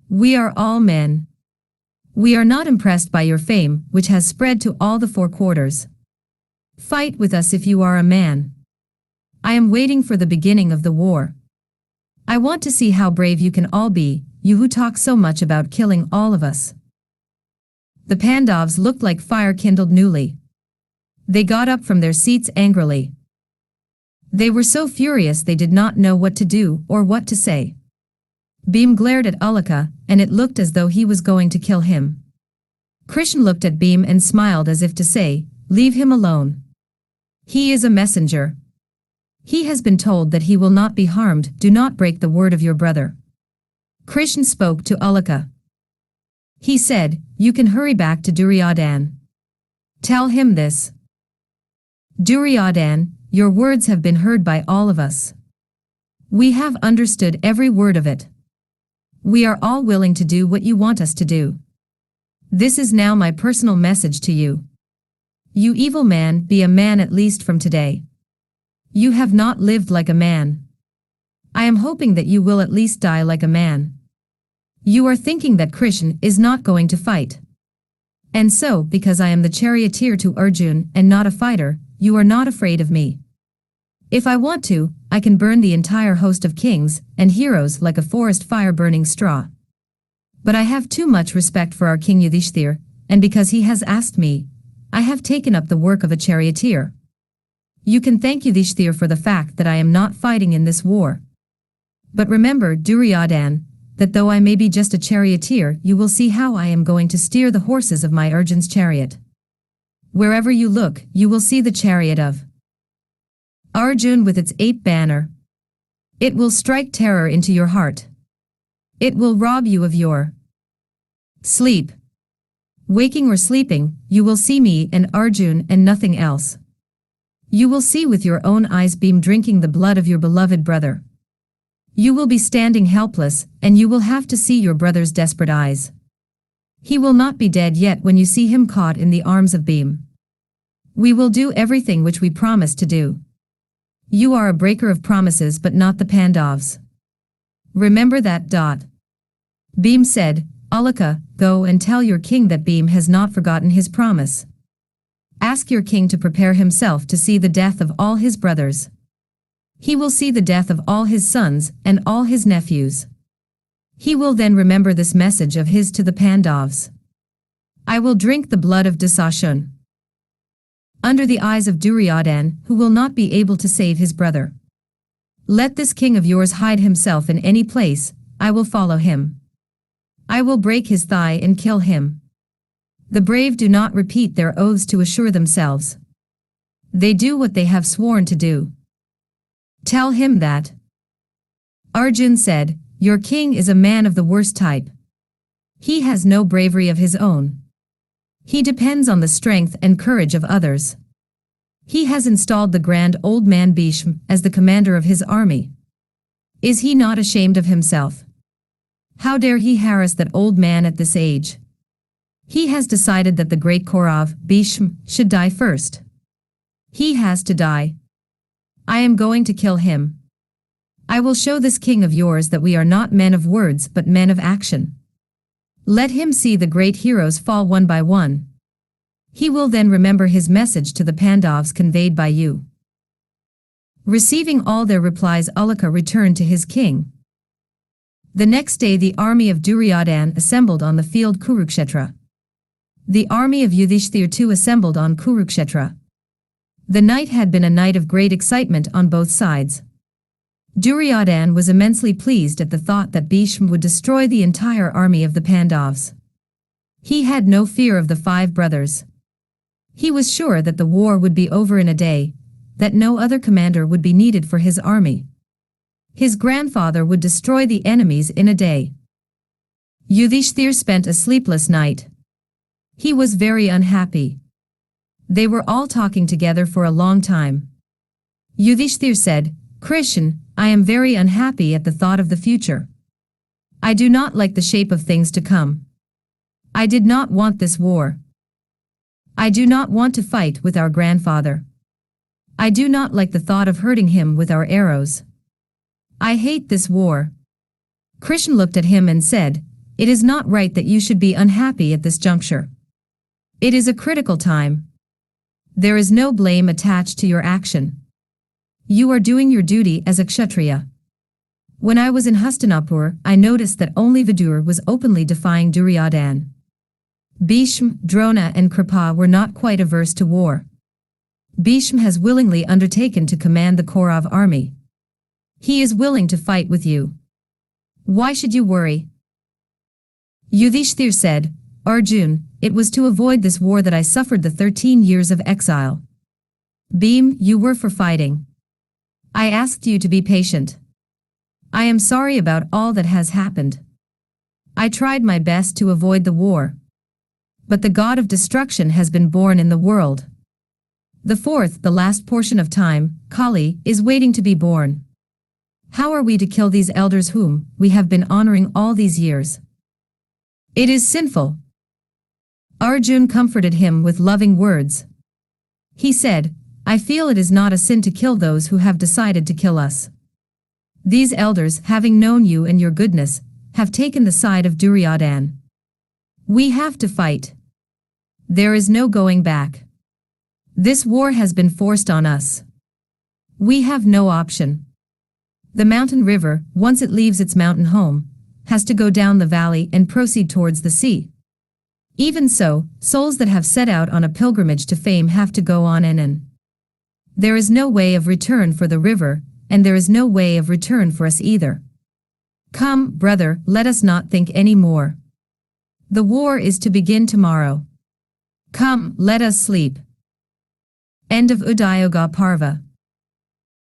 We are all men. We are not impressed by your fame, which has spread to all the four quarters. Fight with us if you are a man. I am waiting for the beginning of the war. I want to see how brave you can all be, you who talk so much about killing all of us. The Pandavs looked like fire kindled newly. They got up from their seats angrily. They were so furious they did not know what to do or what to say. Bheem glared at Uluka, and it looked as though he was going to kill him. Krishn looked at Bheem and smiled as if to say, "Leave him alone. He is a messenger. He has been told that he will not be harmed, do not break the word of your brother." Krishn spoke to Uluka. He said, "You can hurry back to Duryodhan. Tell him this. Duryodhan, your words have been heard by all of us. We have understood every word of it. We are all willing to do what you want us to do. This is now my personal message to you. You evil man, be a man at least from today. You have not lived like a man. I am hoping that you will at least die like a man. You are thinking that Krishn is not going to fight. And so, because I am the charioteer to Arjun and not a fighter, you are not afraid of me. If I want to, I can burn the entire host of kings and heroes like a forest fire burning straw. But I have too much respect for our king Yudhishthir, and because he has asked me, I have taken up the work of a charioteer. You can thank Yudhishthir for the fact that I am not fighting in this war. But remember, Duryodhan, that though I may be just a charioteer, you will see how I am going to steer the horses of my Arjun's chariot. Wherever you look, you will see the chariot of Arjun with its 8 banner. It will strike terror into your heart. It will rob you of your sleep. Waking or sleeping, you will see me and Arjun and nothing else. You will see with your own eyes Bheem drinking the blood of your beloved brother. You will be standing helpless, and you will have to see your brother's desperate eyes. He will not be dead yet when you see him caught in the arms of Bheem. We will do everything which we promised to do. You are a breaker of promises but not the Pandavs. Remember that. Bheem said, Uluka, go and tell your king that Bheem has not forgotten his promise. Ask your king to prepare himself to see the death of all his brothers. He will see the death of all his sons and all his nephews. He will then remember this message of his to the Pandavs. I will drink the blood of Dasashun under the eyes of Duryodhan, who will not be able to save his brother. Let this king of yours hide himself in any place, I will follow him. I will break his thigh and kill him. The brave do not repeat their oaths to assure themselves. They do what they have sworn to do. Tell him that. Arjun said, your king is a man of the worst type. He has no bravery of his own. He depends on the strength and courage of others. He has installed the grand old man Bheeshm as the commander of his army. Is he not ashamed of himself? How dare he harass that old man at this age? He has decided that the great Kaurav, Bheeshm, should die first. He has to die. I am going to kill him. I will show this king of yours that we are not men of words but men of action. Let him see the great heroes fall one by one. He will then remember his message to the Pandavs conveyed by you. Receiving all their replies, Uluka returned to his king. The next day the army of Duryodhan assembled on the field Kurukshetra. The army of Yudhishthir too assembled on Kurukshetra. The night had been a night of great excitement on both sides. Duryodhan was immensely pleased at the thought that Bheesm would destroy the entire army of the Pandavs. He had no fear of the 5 brothers. He was sure that the war would be over in a day, that no other commander would be needed for his army. His grandfather would destroy the enemies in a day. Yudhishthir spent a sleepless night. He was very unhappy. They were all talking together for a long time. Yudhishthir said, "Krishn, I am very unhappy at the thought of the future. I do not like the shape of things to come. I did not want this war. I do not want to fight with our grandfather. I do not like the thought of hurting him with our arrows. I hate this war." Krishn looked at him and said, "It is not right that you should be unhappy at this juncture. It is a critical time. There is no blame attached to your action. You are doing your duty as a Kshatriya. When I was in Hastinapur, I noticed that only Vidur was openly defying Duryodhan. Bheesm, Drona and Kripa were not quite averse to war. Bheesm has willingly undertaken to command the Kaurav army. He is willing to fight with you. Why should you worry?" Yudhishthir said, "Arjun, it was to avoid this war that I suffered the 13 years of exile. Bheem, you were for fighting. I asked you to be patient. I am sorry about all that has happened. I tried my best to avoid the war. But the god of destruction has been born in the world. The 4th, the last portion of time, Kali, is waiting to be born. How are we to kill these elders whom we have been honoring all these years? It is sinful." Arjun comforted him with loving words. He said, "I feel it is not a sin to kill those who have decided to kill us. These elders, having known you and your goodness, have taken the side of Duryodhan. We have to fight. There is no going back. This war has been forced on us. We have no option. The mountain river, once it leaves its mountain home, has to go down the valley and proceed towards the sea. Even so, souls that have set out on a pilgrimage to fame have to go on and. There is no way of return for the river, and there is no way of return for us either. Come, brother, let us not think any more. The war is to begin tomorrow. Come, let us sleep." End of Udyoga Parva.